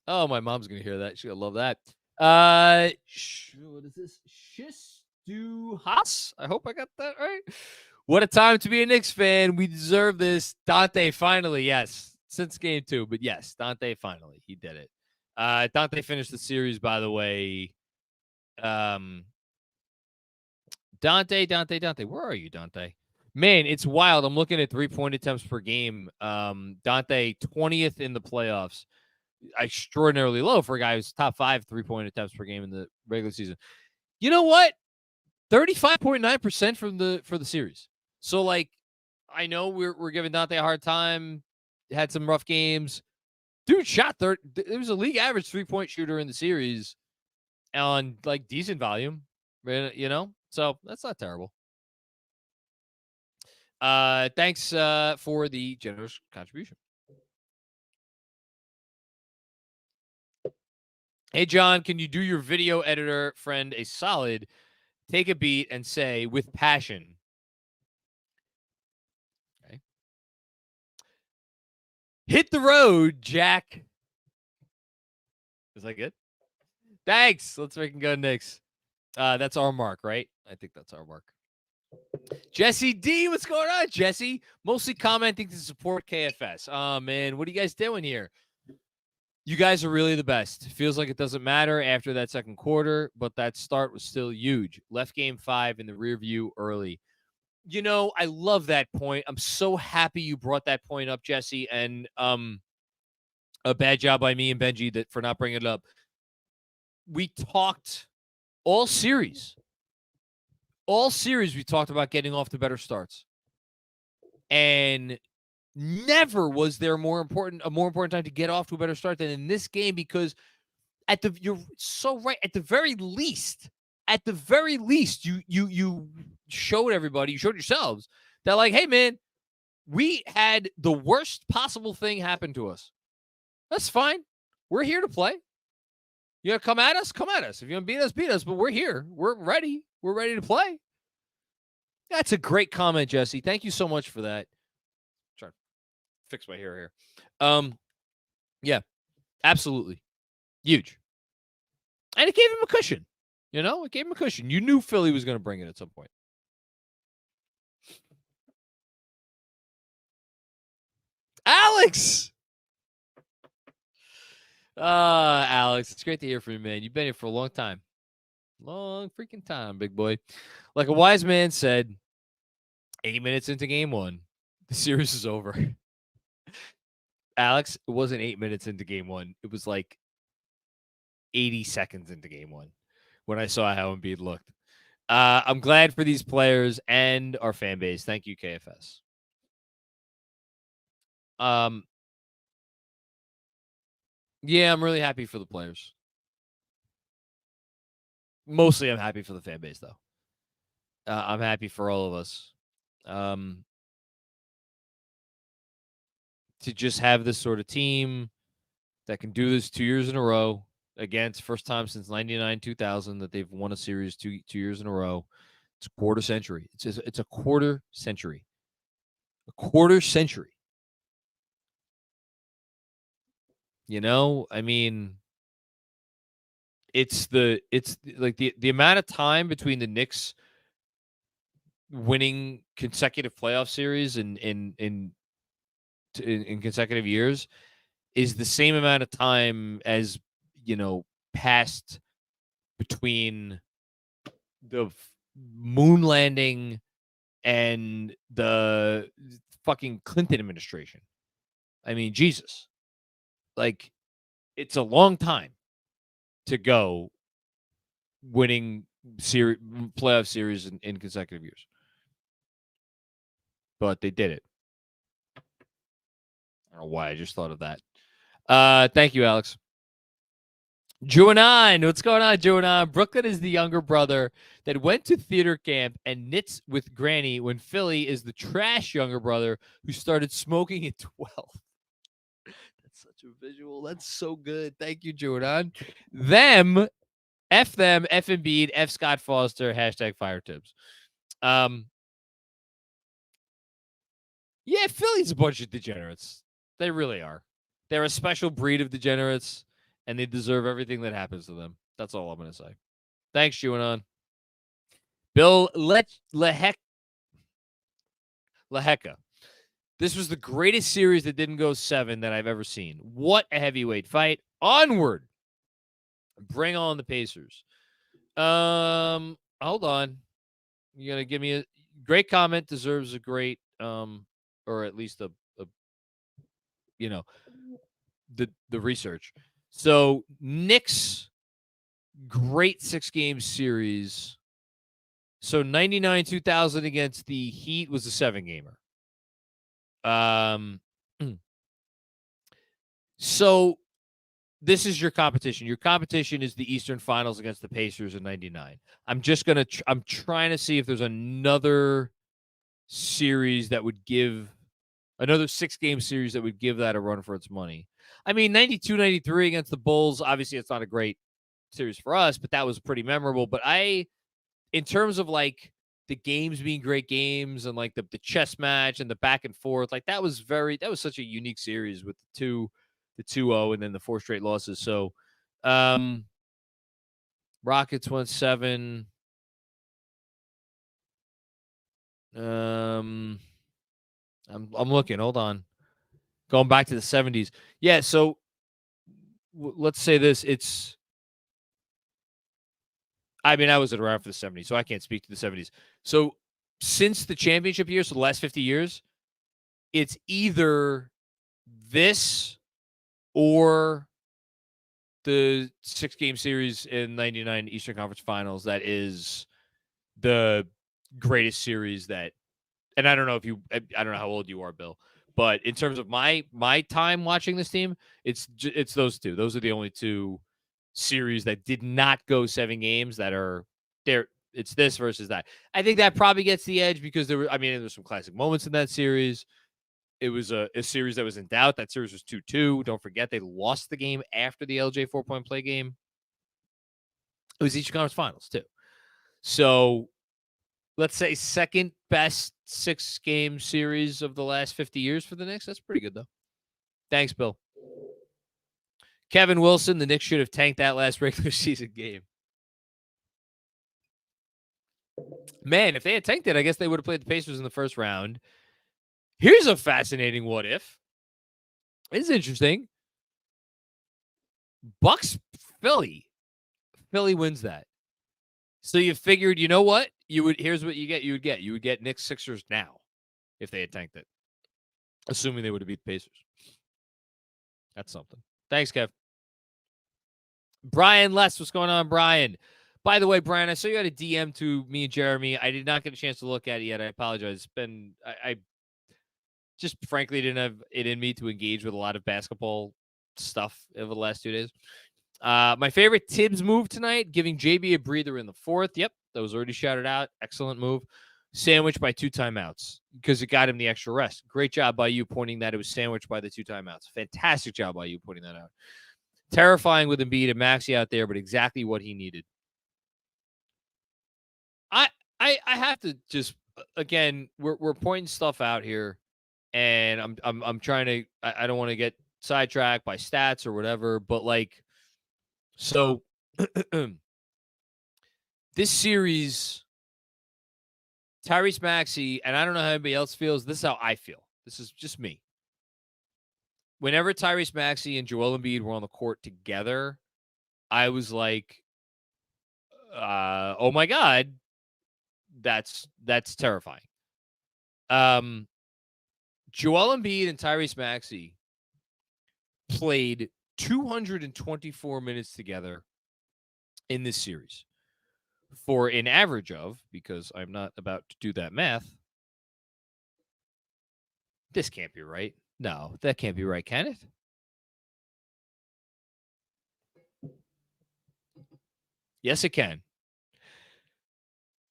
Oh, my mom's going to hear that. She'll love that. What is this? Shistu Haas? I hope I got that right. What a time to be a Knicks fan. We deserve this. Dante finally, yes. Since game 2, but yes, Dante finally. He did it. Dante finished the series, by the way. Dante. Where are you, Dante? Man, it's wild. I'm looking at 3-point attempts per game. Dante, 20th in the playoffs. Extraordinarily low for a guy who's top 5 3-point attempts per game in the regular season. You know what? 35.9% for the series. So, like, I know we're giving Dante a hard time. Had some rough games. Dude shot it was a league average 3-point shooter in the series on like decent volume, you know? So that's not terrible. Thanks for the generous contribution. Hey, John, can you do your video editor friend a solid? Take a beat and say with passion. Okay. Hit the road, Jack. Is that good? Thanks. Let's freaking go, Knicks. That's our mark, right? I think that's our mark. Jesse D, what's going on, Jesse? Mostly commenting to support KFS. Oh, man, what are you guys doing here? You guys are really the best. It feels like it doesn't matter after that second quarter, but that start was still huge. Left game 5 in the rear view early. You know, I love that point. I'm so happy you brought that point up, Jesse. And a bad job by me and Benji for not bringing it up. We talked all series. All series, we talked about getting off to better starts. And never was there a more important time to get off to a better start than in this game, because you're so right. At the very least, you showed everybody, you showed yourselves that, like, hey man, we had the worst possible thing happen to us. That's fine. We're here to play. You gonna come at us? Come at us. If you want to beat us, beat us. But we're here. We're ready. We're ready to play. That's a great comment, Jesse. Thank you so much for that. Trying to fix my hair here. Yeah, absolutely. Huge. And it gave him a cushion. You know, it gave him a cushion. You knew Philly was going to bring it at some point. Alex! Alex, it's great to hear from you, man. You've been here for a long time. Long freaking time, big boy. Like a wise man said, 8 minutes into game one, the series is over. Alex, it wasn't 8 minutes into game one. It was like 80 seconds into game one when I saw how Embiid looked. I'm glad for these players and our fan base. Thank you, KFS. Yeah, I'm really happy for the players. Mostly I'm happy for the fan base, though. I'm happy for all of us. To just have this sort of team that can do this 2 years in a row. Again, it's the first time since 99-2000 that they've won a series two years in a row. It's a quarter century. It's a quarter century. A quarter century. You know, I mean, it's like the amount of time between the Knicks winning consecutive playoff series in consecutive years is the same amount of time as, you know, passed between the moon landing and the fucking Clinton administration. I mean, Jesus. Like, it's a long time to go winning playoff series in consecutive years. But they did it. I don't know why. I just thought of that. Thank you, Alex. Juanan, what's going on, Juanan? Brooklyn is the younger brother that went to theater camp and knits with Granny, when Philly is the trash younger brother who started smoking at 12. That's such a visual. That's so good. Thank you, Juanan. Them, F Embiid, F Scott Foster, hashtag fire tips. Yeah, Philly's a bunch of degenerates. They really are. They're a special breed of degenerates, and they deserve everything that happens to them. That's all I'm going to say. Thanks, Juanan. Bill Lehecka. This was the greatest series that didn't go 7 that I've ever seen. What a heavyweight fight. Onward. Bring on the Pacers. Hold on. You're going to give me a great comment, deserves a great, or at least a you know, the research. So Knicks, great 6-game series. So 99-2000 against the Heat was a 7-gamer. So this is your competition. Your competition is the Eastern Finals against the Pacers in 99. I'm trying to see if there's another series that would give another 6-game series that would give that a run for its money. I mean, 92-93 against the Bulls, obviously it's not a great series for us, but that was pretty memorable. But in terms of like the games being great games and like the chess match and the back and forth, like that was such a unique series with the 2-0 and then the 4 straight losses. So Rockets went 7. I'm looking. Hold on. Going back to the 70s. Yeah, so let's say this. I wasn't around for the 70s, so I can't speak to the 70s. So since the championship years, so the last 50 years, it's either this or the 6-game series in 99 Eastern Conference Finals. That is the greatest series that, and I don't know how old you are, Bill, but in terms of my time watching this team, it's those two. Those are the only two series that did not go 7 games that are there. It's this versus that. I think that probably gets the edge because there's some classic moments in that series. It was a series that was in doubt. That series was 2-2. Don't forget, they lost the game after the LJ 4-point play game. It was Eastern Conference Finals, too. So, let's say second best 6-game series of the last 50 years for the Knicks. That's pretty good, though. Thanks, Bill. Kevin Wilson, the Knicks should have tanked that last regular season game. Man, if they had tanked it, I guess they would have played the Pacers in the first round. Here's a fascinating what if. It's interesting. Bucks, Philly. Philly wins that. So you figured, you know what? Here's what you get. You would get Knicks Sixers now if they had tanked it. Assuming they would have beat the Pacers. That's something. Thanks, Kev. Brian Less, what's going on, Brian? By the way, Brian, I saw you had a DM to me and Jeremy. I did not get a chance to look at it yet. I apologize. I just frankly didn't have it in me to engage with a lot of basketball stuff over the last 2 days. My favorite Tibbs move tonight, giving JB a breather in the fourth. Yep, that was already shouted out. Excellent move. Sandwiched by 2 timeouts because it got him the extra rest. Great job by you pointing that it was sandwiched by the 2 timeouts. Fantastic job by you pointing that out. Terrifying with Embiid and Maxey out there, but exactly what he needed. I have to just, again, we're pointing stuff out here, and I'm trying to, I don't want to get sidetracked by stats or whatever, but like, so this series, Tyrese Maxey, and I don't know how anybody else feels. This is how I feel. This is just me. Whenever Tyrese Maxey and Joel Embiid were on the court together, I was like, oh my God, that's terrifying. Joel Embiid and Tyrese Maxey played 224 minutes together in this series for an average of, because I'm not about to do that math. This can't be right. No, that can't be right, can it? Yes, it can.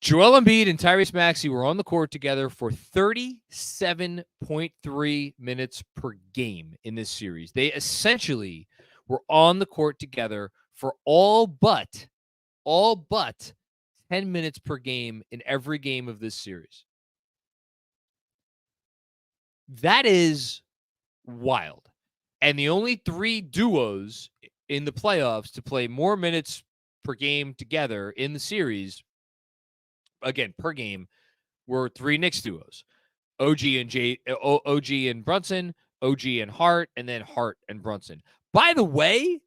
Joel Embiid and Tyrese Maxey were on the court together for 37.3 minutes per game in this series. They essentially were on the court together for all but 10 minutes per game in every game of this series. That is wild. And the only 3 duos in the playoffs to play more minutes per game together in the series, again, per game, were 3 Knicks duos. OG and Brunson, OG and Hart, and then Hart and Brunson. By the way,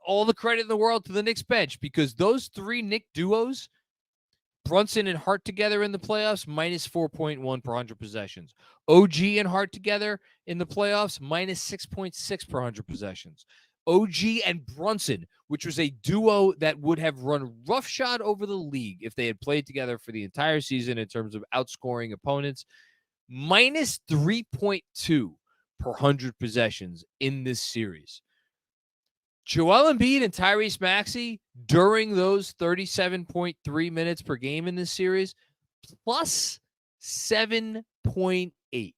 all the credit in the world to the Knicks bench, because those 3 Knicks duos, Brunson and Hart together in the playoffs, minus 4.1 per 100 possessions. OG and Hart together in the playoffs, minus 6.6 per 100 possessions. OG and Brunson, which was a duo that would have run roughshod over the league if they had played together for the entire season in terms of outscoring opponents, minus 3.2 per 100 possessions in this series. Joel Embiid and Tyrese Maxey during those 37.3 minutes per game in this series, plus 7.8.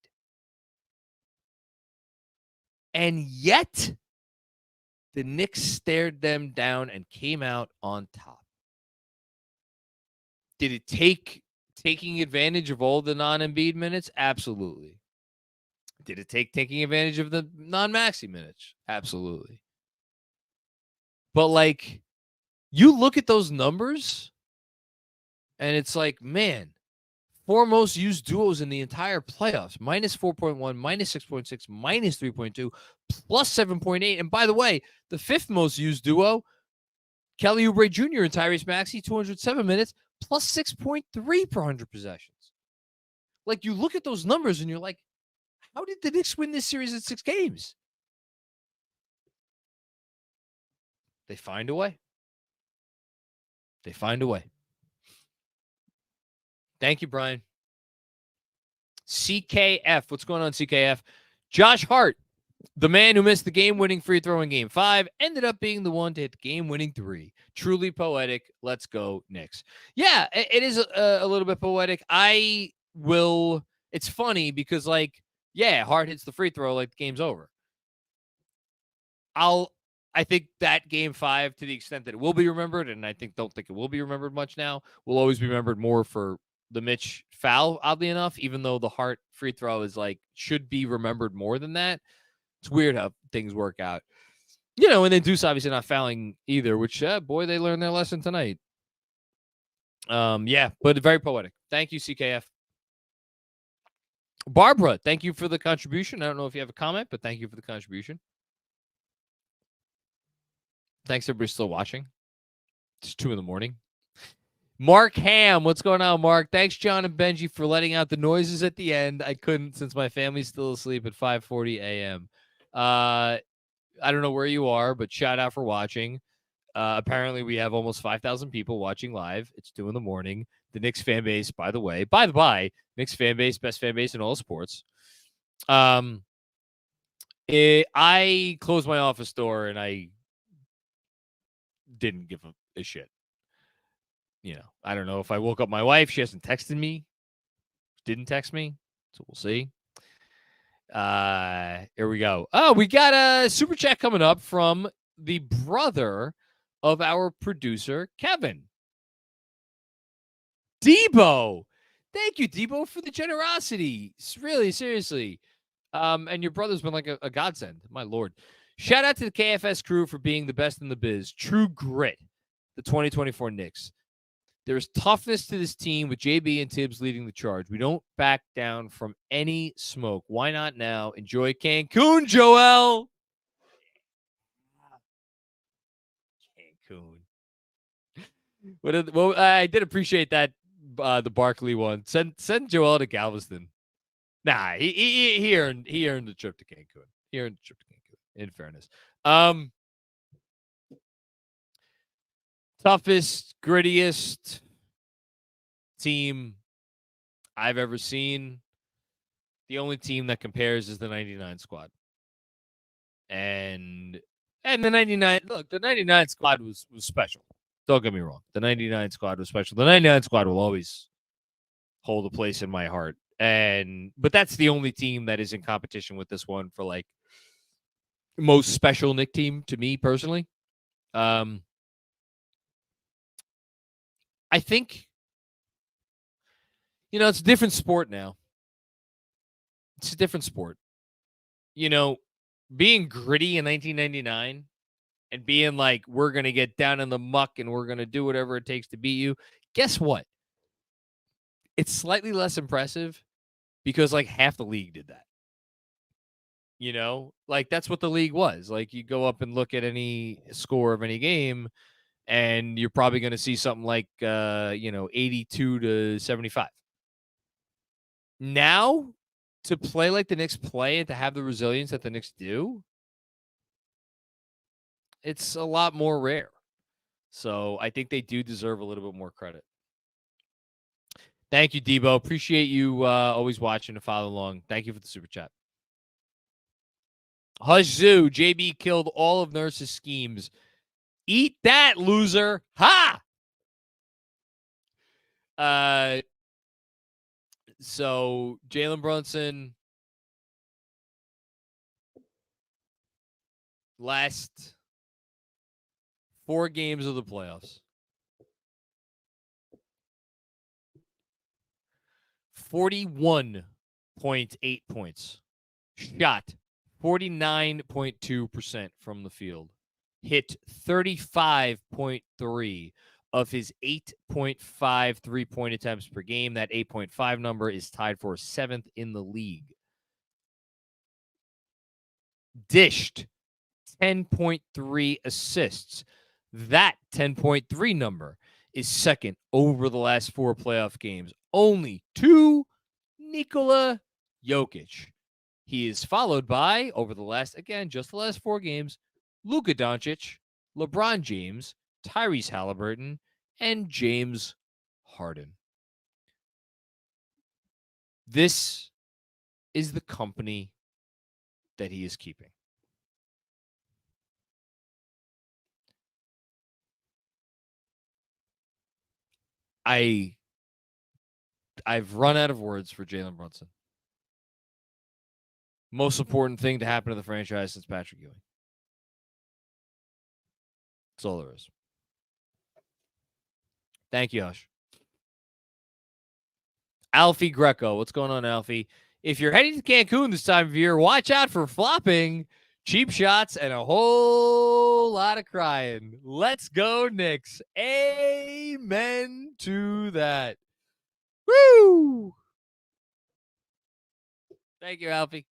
And yet, the Knicks stared them down and came out on top. Did it take taking advantage of all the non-Embiid minutes? Absolutely. Did it take taking advantage of the non-Maxey minutes? Absolutely. But, like, you look at those numbers, and it's like, man, 4 most used duos in the entire playoffs, minus 4.1, minus 6.6, minus 3.2, plus 7.8. And by the way, the 5th most used duo, Kelly Oubre Jr. and Tyrese Maxey, 207 minutes, plus 6.3 per 100 possessions. Like, you look at those numbers and you're like, how did the Knicks win this series in 6 games? They find a way. They find a way. Thank you, Brian. CKF. What's going on, CKF? Josh Hart, the man who missed the game-winning free throw in Game 5, ended up being the one to hit the game-winning 3. Truly poetic. Let's go, Knicks. Yeah, it is a little bit poetic. It's funny because, like, yeah, Hart hits the free throw, like, the game's over. I think that Game 5, to the extent that it will be remembered, and I don't think it will be remembered much now, will always be remembered more for the Mitch foul, oddly enough, even though the Hart free throw is like, should be remembered more than that. It's weird how things work out. And then Deuce obviously not fouling either, which, boy, they learned their lesson tonight. Yeah, but very poetic. Thank you, CKF. Barbara, thank you for the contribution. I don't know if you have a comment, but thank you for the contribution. Thanks, everybody still watching. It's 2 a.m. Mark Ham, what's going on, Mark? Thanks, John and Benji, for letting out the noises at the end. I couldn't since my family's still asleep at 5:40 a.m. I don't know where you are, but shout out for watching. Apparently, we have almost 5,000 people watching live. It's 2 a.m. The Knicks fan base, by the way, Knicks fan base, best fan base in all sports. I closed my office door and I didn't give a shit. I don't know if I woke up my wife. She hasn't texted me. Didn't text me. So we'll see. Here we go. Oh, we got a super chat coming up from the brother of our producer, Kevin. Debo. Thank you, Debo, for the generosity. Really, seriously. And your brother's been like a godsend. My Lord. Shout out to the KFS crew for being the best in the biz. True grit. The 2024 Knicks. There's toughness to this team with JB and Tibbs leading the charge. We don't back down from any smoke. Why not now? Enjoy Cancun, Joel. Cancun. Well, I did appreciate that, the Barkley one. Send Joel to Galveston. Nah, he earned the trip to Cancun. He earned the trip to Cancun, in fairness. Toughest, grittiest team I've ever seen. The only team that compares is the 99 squad. And the 99, look, the 99 squad was special. Don't get me wrong. The 99 squad was special. The 99 squad will always hold a place in my heart. But that's the only team that is in competition with this one for, like, most special Knick team to me personally. I think, it's a different sport now. It's a different sport. Being gritty in 1999 and being like, we're going to get down in the muck and we're going to do whatever it takes to beat you. Guess what? It's slightly less impressive because, like, half the league did that. Like, that's what the league was. Like, you go up and look at any score of any game, and you're probably going to see something like, 82 to 75. Now, to play like the Knicks play and to have the resilience that the Knicks do, it's a lot more rare. So I think they do deserve a little bit more credit. Thank you, Debo. Appreciate you always watching and following along. Thank you for the super chat. Hush Zoo, JB killed all of Nurse's schemes. Eat that, loser. Ha! So Jalen Brunson, last 4 games of the playoffs, 41.8 points, shot 49.2% from the field, hit 35.3 of his 8.5 3-point attempts per game. That 8.5 number is tied for 7th in the league. Dished 10.3 assists. That 10.3 number is second over the last 4 playoff games, only to Nikola Jokic. He is followed by, over the last 4 games, Luka Doncic, LeBron James, Tyrese Halliburton, and James Harden. This is the company that he is keeping. I've run out of words for Jalen Brunson. Most important thing to happen to the franchise since Patrick Ewing. That's all there is. Thank you, Hush. Alfie Greco. What's going on, Alfie? If you're heading to Cancun this time of year, watch out for flopping, cheap shots, and a whole lot of crying. Let's go, Knicks. Amen to that. Woo! Thank you, Alfie.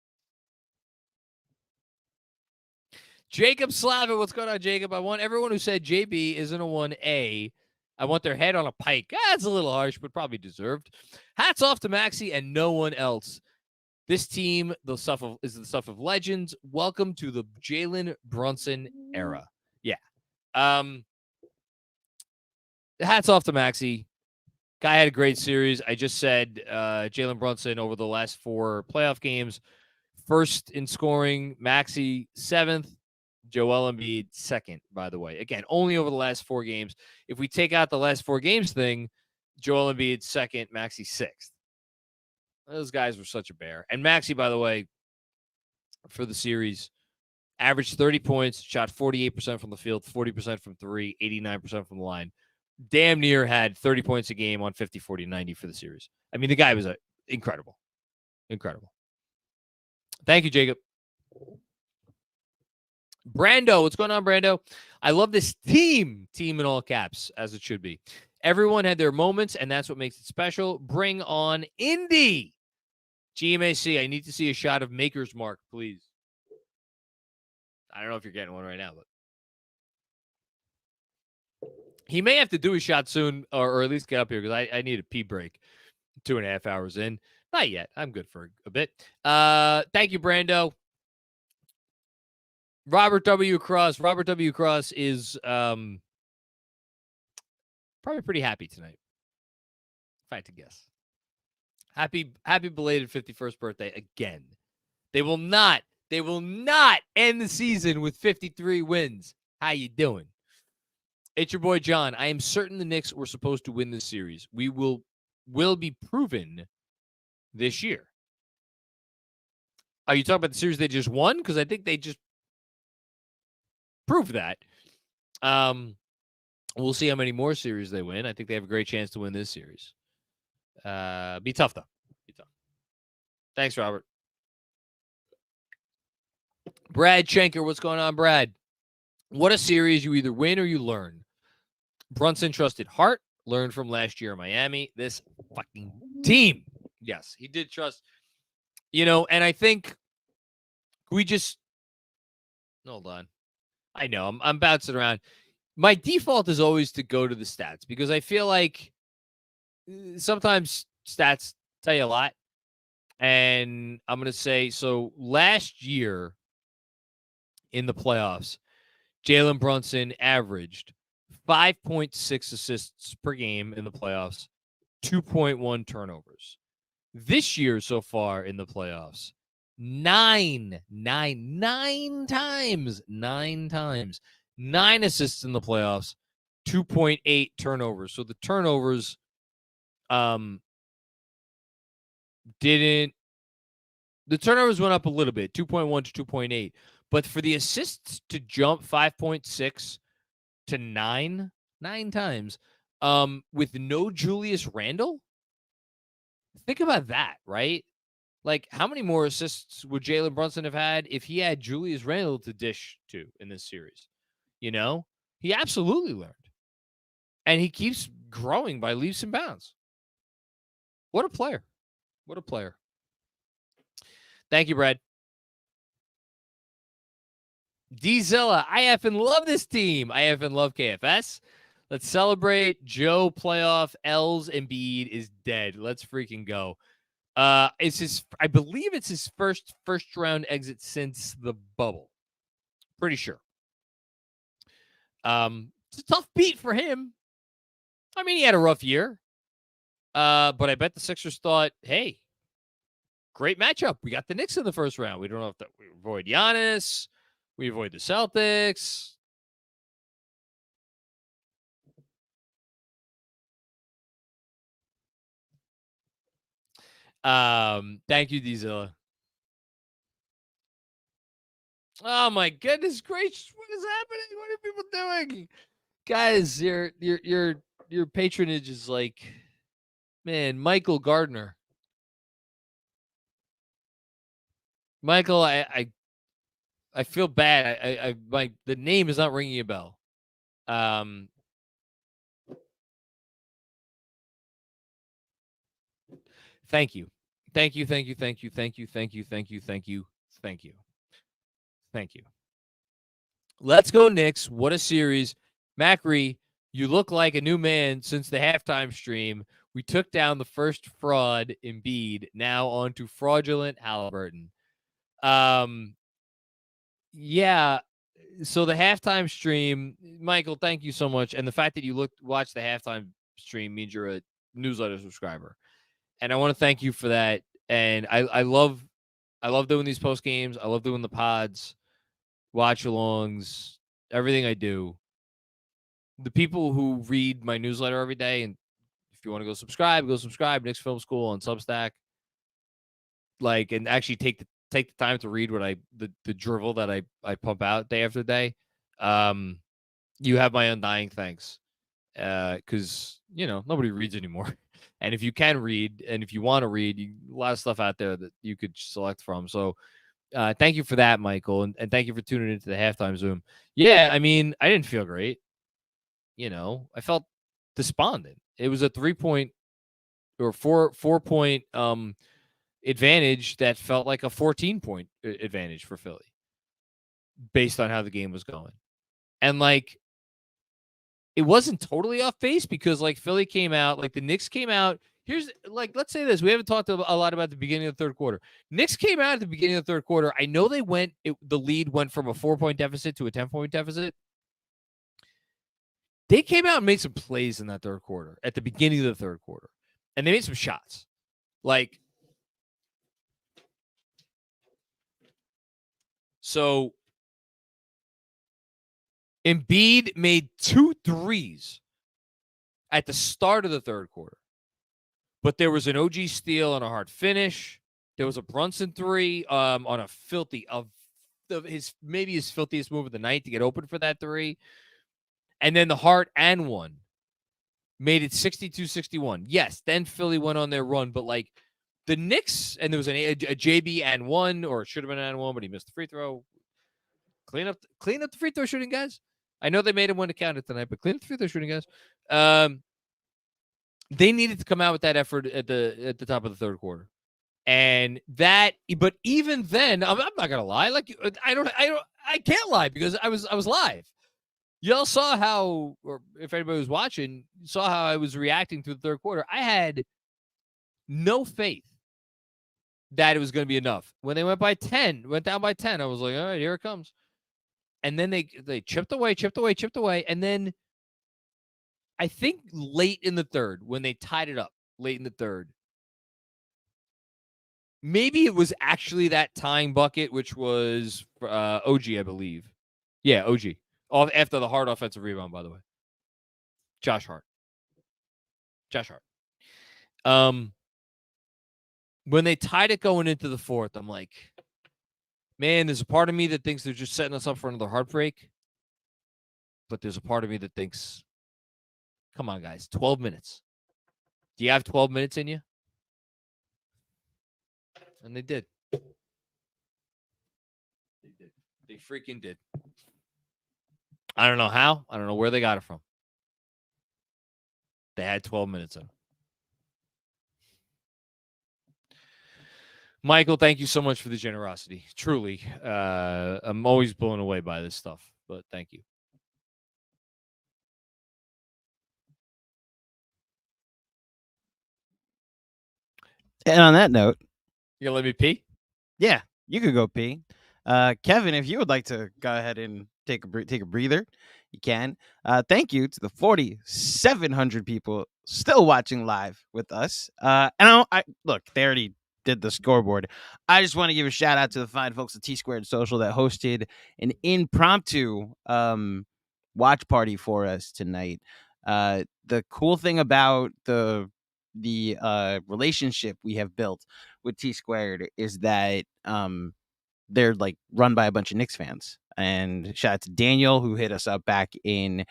Jacob Slavitt. What's going on, Jacob? I want everyone who said JB isn't a 1A. I want their head on a pike. That's a little harsh, but probably deserved. Hats off to Maxey and no one else. This team is the stuff of legends. Welcome to the Jalen Brunson era. Yeah. Hats off to Maxey. Guy had a great series. I just said Jalen Brunson over the last 4 playoff games. First in scoring, Maxey 7th. Joel Embiid 2nd, by the way. Again, only over the last 4 games. If we take out the last 4 games thing, Joel Embiid 2nd, Maxey 6th. Those guys were such a bear. And Maxey, by the way, for the series, averaged 30 points, shot 48% from the field, 40% from 3, 89% from the line. Damn near had 30 points a game on 50, 40, 90 for the series. I mean, the guy was incredible. Incredible. Thank you, Jacob. Brando, what's going on, Brando? I love this team in all caps, as it should be. Everyone had their moments, and that's what makes it special. Bring on Indy. GMAC, I need to see a shot of Maker's Mark, please. I don't know if you're getting one right now, but he may have to do a shot soon, or at least get up here, because I need a pee break 2.5 hours in. Not yet. I'm good for a bit. Thank you, Brando. Robert W. Cross. Robert W. Cross is probably pretty happy tonight, if I had to guess. Happy belated 51st birthday again. They will not end the season with 53 wins. How you doing? It's your boy John. I am certain the Knicks were supposed to win this series. We will be proven this year. Are you talking about the series they just won? Because I think they just proved that. We'll see how many more series they win. I think they have a great chance to win this series. Be tough, though. Be tough. Thanks, Robert. Brad Schenker, what's going on, Brad? What a series. You either win or you learn. Brunson trusted Hart, learned from last year in Miami. This fucking team. Yes, he did trust. And I think we just... Hold on. I know, I'm bouncing around. My default is always to go to the stats because I feel like sometimes stats tell you a lot. And I'm going to say, so last year in the playoffs, Jalen Brunson averaged 5.6 assists per game in the playoffs, 2.1 turnovers. This year so far in the playoffs, 9 times, 9 assists in the playoffs, 2.8 turnovers. So the turnovers the turnovers went up a little bit, 2.1 to 2.8. But for the assists to jump 5.6 to 9 times with no Julius Randle, think about that, right? Like, how many more assists would Jalen Brunson have had if he had Julius Randle to dish to in this series? He absolutely learned. And he keeps growing by leaps and bounds. What a player. What a player. Thank you, Brad. D-Zilla, I effing love this team. I effing love KFS. Let's celebrate. Joe playoff L's Embiid is dead. Let's freaking go. It's his. I believe it's his first round exit since the bubble. Pretty sure. It's a tough beat for him. I mean, he had a rough year. But I bet the Sixers thought, hey, great matchup. We got the Knicks in the first round. We don't know if we avoid Giannis. We avoid the Celtics. Thank you, Dizilla. Oh my goodness gracious, what is happening? What are people doing? Guys, your patronage is like, man, Michael Gardner. Michael, I feel bad. The name is not ringing a bell. Thank you. Thank you. Let's go, Knicks. What a series. Macri, you look like a new man since the halftime stream. We took down the first fraud, Embiid. Now on to fraudulent Halliburton. Yeah. So the halftime stream, Michael, thank you so much. And the fact that you watched the halftime stream means you're a newsletter subscriber. And I want to thank you for that. And I love doing these post games. I love doing the pods, watch alongs, everything I do. The people who read my newsletter every day, and if you want to go subscribe, Knicks Film School on Substack. Like, and actually take the time to read what the drivel that I pump out day after day. You have my undying thanks. Because nobody reads anymore. And if you can read, and if you want to read, a lot of stuff out there that you could select from. So thank you for that, Michael. And thank you for tuning into the halftime Zoom. Yeah, I mean, I didn't feel great. I felt despondent. It was a 3-point or 4-point advantage that felt like a 14-point advantage for Philly based on how the game was going. And like, it wasn't totally off base because like Philly came out, like the Knicks came out. Here's like, let's say this. We haven't talked a lot about the beginning of the third quarter. Knicks came out at the beginning of the third quarter. I know the lead went from a 4-point deficit to a 10-point deficit. They came out and made some plays in that third quarter at the beginning of the third quarter. And they made some shots. Like, so Embiid made 2 threes at the start of the third quarter. But there was an OG steal on a Hart finish. There was a Brunson 3 on a maybe his filthiest move of the night to get open for that 3. And then the Hart and one made it 62-61. Yes, then Philly went on their run, but like the Knicks, and there was a JB and one, or it should have been and one, but he missed the free throw. Clean up the free throw shooting, guys. I know they made him win to count it tonight, but clean up the free throw shooting, guys. They needed to come out with that effort at the top of the third quarter, and that. But even then, I'm not gonna lie. Like I can't lie because I was live. Y'all saw how, or if anybody was watching, saw how I was reacting to the third quarter. I had no faith that it was going to be enough. When they went down by 10, I was like, all right, here it comes. And then they chipped away. And then I think late in the third, when they tied it up late in the third, maybe it was actually that tying bucket, which was OG, I believe. Yeah, OG. After the Hart offensive rebound, by the way. Josh Hart. When they tied it going into the fourth, I'm like, man, there's a part of me that thinks they're just setting us up for another heartbreak. But there's a part of me that thinks, come on, guys, 12 minutes. Do you have 12 minutes in you? And they did. They freaking did. I don't know how. I don't know where they got it from. They had 12 minutes in. Michael, thank you so much for the generosity. Truly. I'm always blown away by this stuff, but thank you. And on that note, You gonna let me pee? yeah, you could go pee. Kevin, if you would like to go ahead and take a breather, you can. Thank you to the 4,700 people still watching live with us. And I look, they already did the scoreboard. I just want to give a shout out to the fine folks at T Squared Social that hosted an impromptu watch party for us tonight. The cool thing about the relationship we have built with T Squared is that they're like run by a bunch of Knicks fans. And shout out to Daniel who hit us up back in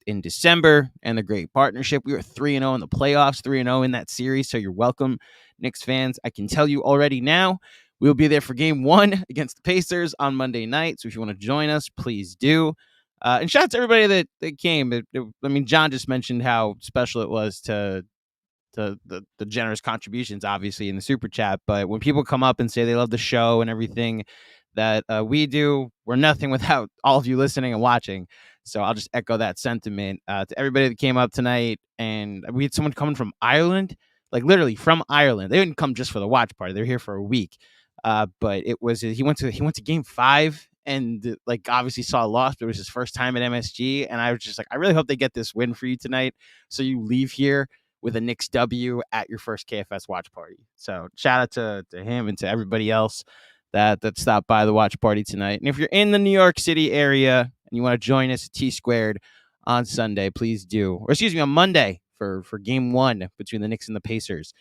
December and the great partnership. We were 3-0 in the playoffs, 3-0 in that series. So you're welcome, Knicks fans. I can tell you already now, we'll be there for game 1 against the Pacers on Monday night. So if you want to join us, please do. And shout out to everybody that came. I mean, John just mentioned how special it was to the generous contributions, obviously, in the super chat. But when people come up and say they love the show and everything that we do, we're nothing without all of you listening and watching. So I'll just echo that sentiment to everybody that came up tonight. And we had someone coming from Ireland, like literally from Ireland. They didn't come just for the watch party. They're here for a week. But it was he went to game 5 and like obviously saw a loss, but it was his first time at MSG. And I was just like, I really hope they get this win for you tonight, so you leave here with a Knicks W at your first KFS watch party. So shout out to him and to everybody else that stopped by the watch party tonight. And if you're in the New York City area and you want to join us at T Squared on Sunday, please do. Or excuse me, on Monday for game 1 between the Knicks and the Pacers.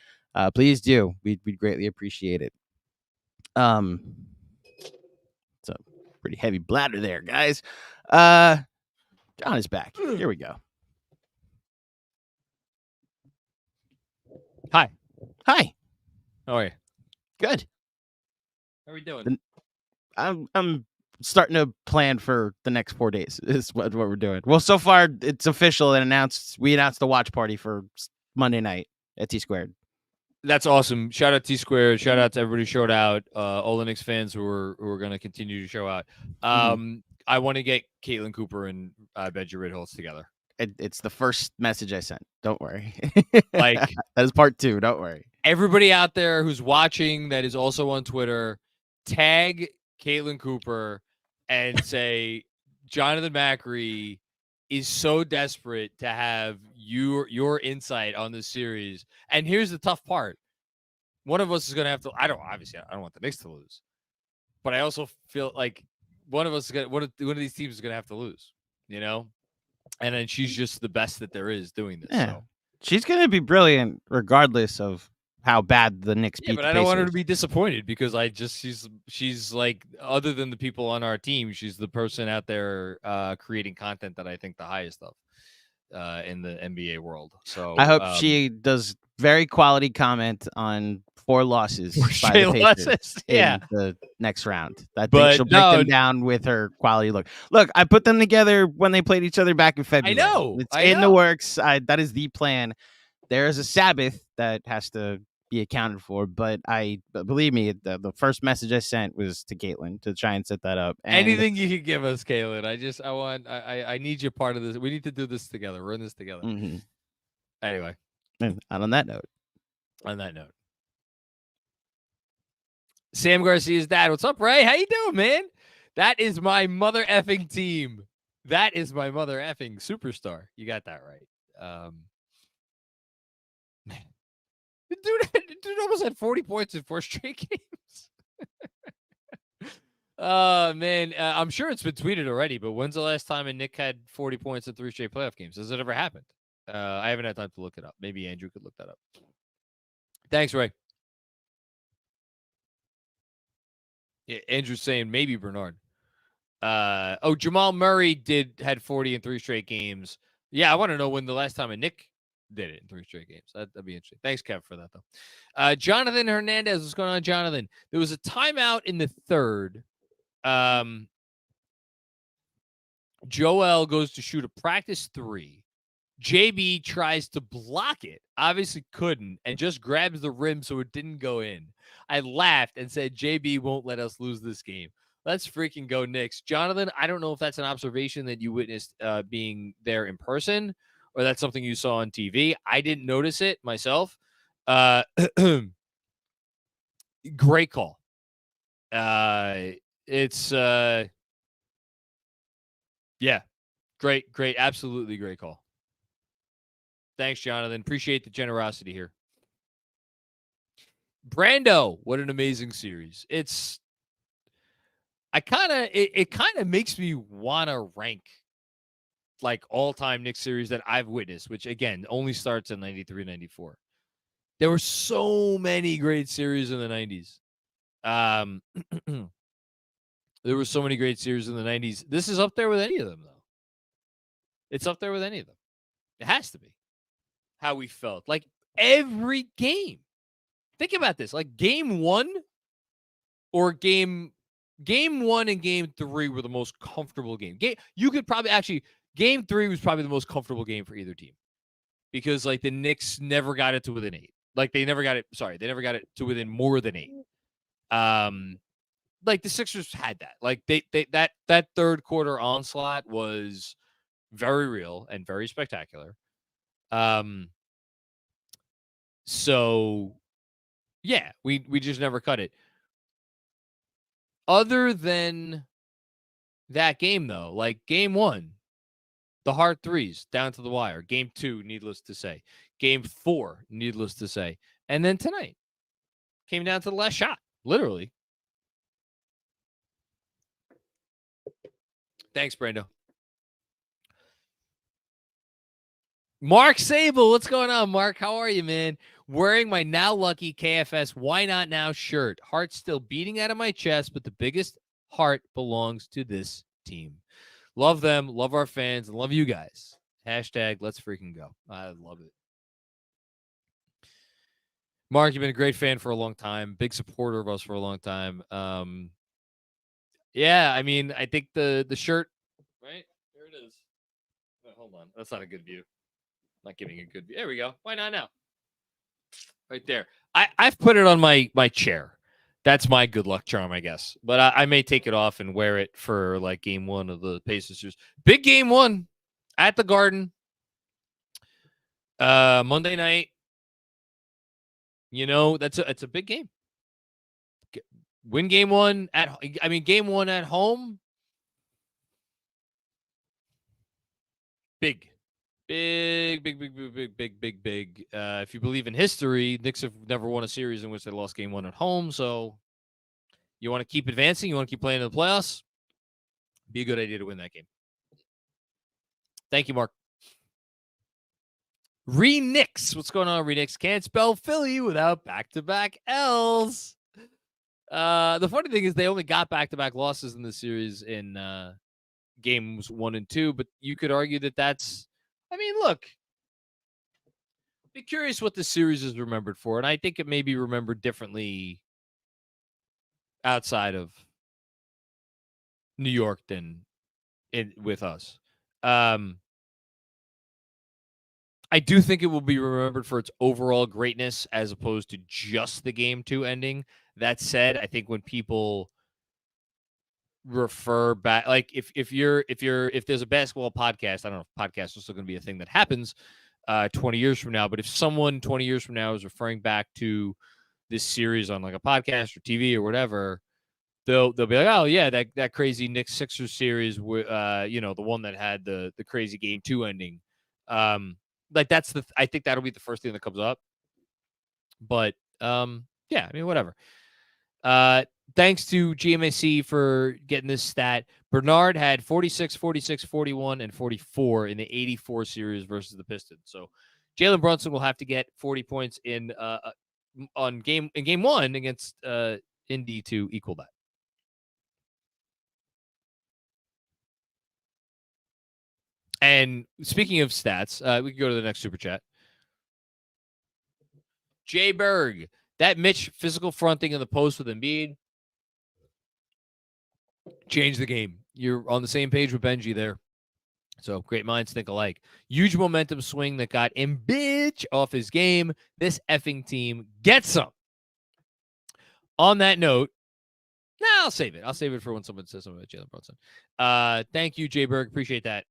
Please do. We'd greatly appreciate it. It's a pretty heavy bladder there, guys. John is back. Here we go. Hi. Hi. How are you? Good. How are we doing? I'm starting to plan for the next 4 days is what we're doing. Well, so far it's official and we announced the watch party for Monday night at T Squared. That's awesome. Shout out T Squared. Shout out to everybody who showed out. All the Knicks fans who are going to continue to show out. I want to get Caitlin Cooper and Benji Ridholtz together. It's the first message I sent. Don't worry. Like that is part 2. Don't worry. Everybody out there who's watching that is also on Twitter, tag Caitlin Cooper and say Jonathan Macri is so desperate to have your insight on this series. And here's the tough part. One of us is going to have to, I don't want the Knicks to lose, but I also feel like one of us is going to, one of these teams is going to have to lose, you know? And then she's just the best that there is doing this. Yeah. So. She's going to be brilliant regardless of how bad the Knicks beat. But I don't want her to be disappointed because she's like, other than the people on our team, she's the person out there creating content that I think the highest of in the NBA world. So I hope she does very quality comment on 4 losses by the Pacers in the next round. I think she'll break them down with her quality look. Look, I put them together when they played each other back in February. I know. It's in the works. That is the plan. There is a Sabbath that has to be accounted for, but believe me, the first message I sent was to Caitlin to try and set that up. And anything you can give us, Caitlin. I need you part of this. We need to do this together. Run this together. Mm-hmm. Anyway. And on that note. Sam Garcia's dad. What's up, Ray? How you doing, man? That is my mother effing team. That is my mother effing superstar. You got that right. Man. Dude almost had 40 points in 4 straight games. Man, I'm sure it's been tweeted already, but when's the last time a Nick had 40 points in 3 straight playoff games? Has it ever happened? I haven't had time to look it up. Maybe Andrew could look that up. Thanks, Ray. Yeah, Andrew's saying maybe Bernard. Jamal Murray had 40 in 3 straight games. Yeah, I want to know when the last time a Nick did it in 3 straight games. That'd be interesting. Thanks, Kev, for that, though. Jonathan Hernandez, what's going on, Jonathan? There was a timeout in the 3rd. Joel goes to shoot a practice 3. JB tries to block it, obviously couldn't, and just grabs the rim so it didn't go in. I laughed and said, JB won't let us lose this game. Let's freaking go Knicks. Jonathan, I don't know if that's an observation that you witnessed being there in person, or that's something you saw on TV. I didn't notice it myself. Great call. It's yeah, great, absolutely great call. Thanks, Jonathan. Appreciate the generosity here. Brando, what an amazing series. It kind of makes me want to rank like all-time Knicks series that I've witnessed, which again only starts in 93, 94. There were so many great series in the 90s. There were so many great series in the 90s. This is up there with any of them, though. It's up there with any of them. It has to be. How we felt. Like, every game. Think about this. Like, game one or game 1 and game 3 were the most comfortable game. You could probably actually, game 3 was probably the most comfortable game for either team. Because, like, the Knicks never got it to within 8. Like, they never got it to within more than 8. Like, the Sixers had that. Like, that third quarter onslaught was very real and very spectacular. So yeah, we just never cut it. Other than that game, though, like game 1, the Hart threes down to the wire. Game 2, needless to say. Game 4, needless to say. And then tonight came down to the last shot, literally. Thanks, Brando. Mark Sable, what's going on, Mark? How are you, man? Wearing my now lucky KFS Why Not Now shirt. Heart still beating out of my chest, but the biggest heart belongs to this team. Love them, love our fans, and love you guys. Hashtag let's freaking go. I love it. Mark, you've been a great fan for a long time, big supporter of us for a long time. Yeah, I mean, I think the shirt, right? There it is. Oh, hold on. That's not a good view. Not giving a good view. There we go. Why not now? Right there. I've put it on my chair. That's my good luck charm, I guess. But I may take it off and wear it for like game 1 of the Pacers. Big game 1 at the Garden. Monday night. You know, it's a big game. Win game 1 game 1 at home. Big. Big. If you believe in history, Knicks have never won a series in which they lost game 1 at home. So you want to keep advancing? You want to keep playing in the playoffs? Be a good idea to win that game. Thank you, Mark. Re-Knicks. What's going on, Re-Knicks? Can't spell Philly without back-to-back L's. The funny thing is they only got back-to-back losses in the series in games 1 and 2, but you could argue that that's, I mean, look, be curious what the series is remembered for, and I think it may be remembered differently outside of New York than with us. I do think it will be remembered for its overall greatness as opposed to just the game 2 ending. That said, I think when people refer back, like if there's a basketball podcast, I don't know if podcasts are still going to be a thing that happens 20 years from now, but if someone 20 years from now is referring back to this series on like a podcast or TV or whatever, they'll be like, oh yeah, that crazy Knicks Sixers series, the one that had the crazy game 2 ending. Like I think that'll be the first thing that comes up. But yeah, I mean, whatever. Thanks to GMAC for getting this stat. Bernard had 46, 46, 41, and 44 in the 84 series versus the Pistons. So Jalen Brunson will have to get 40 points in game 1 against Indy to equal that. And speaking of stats, we can go to the next super chat. Jay Berg, that Mitch physical fronting in the post with Embiid changed the game. You're on the same page with Benji there. So great minds think alike. Huge momentum swing that got Embiid off his game. This effing team gets some. On that note, I'll save it. I'll save it for when someone says something about Jalen Brunson. Thank you, Jay Berg. Appreciate that.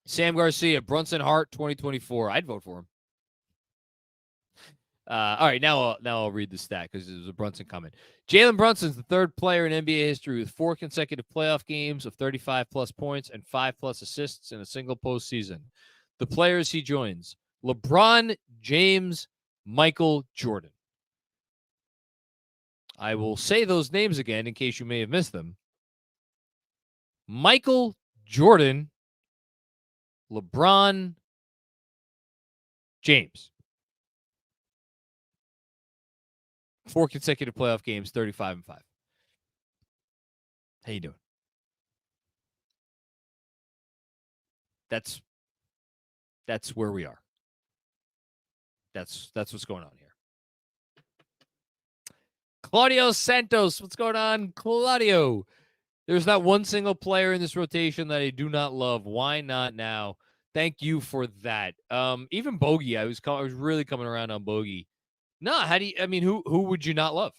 Sam Garcia, Brunson Hart 2024. I'd vote for him. All right, now I'll read the stat because there's a Brunson comment. Jalen Brunson's the third player in NBA history with 4 consecutive playoff games of 35-plus points and 5-plus assists in a single postseason. The players he joins: LeBron James, Michael Jordan. I will say those names again in case you may have missed them. Michael Jordan, LeBron James. 4 consecutive playoff games, 35-5. How you doing? That's where we are. That's what's going on here. Claudio Santos, what's going on, Claudio? There's not one single player in this rotation that I do not love. Why not now? Thank you for that. Even Bogey, I was really coming around on Bogey. No, who would you not love?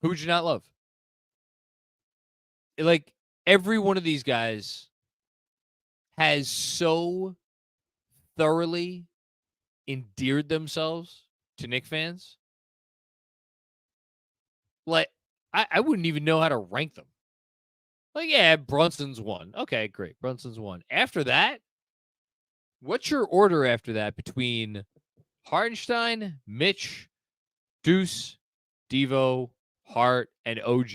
Who would you not love? Like, every one of these guys has so thoroughly endeared themselves to Knicks fans. Like, I wouldn't even know how to rank them. Like, yeah, Brunson's one. Okay, great. Brunson's one. After that, what's your order after that between Hartenstein, Mitch, Deuce, Devo, Hart, and OG?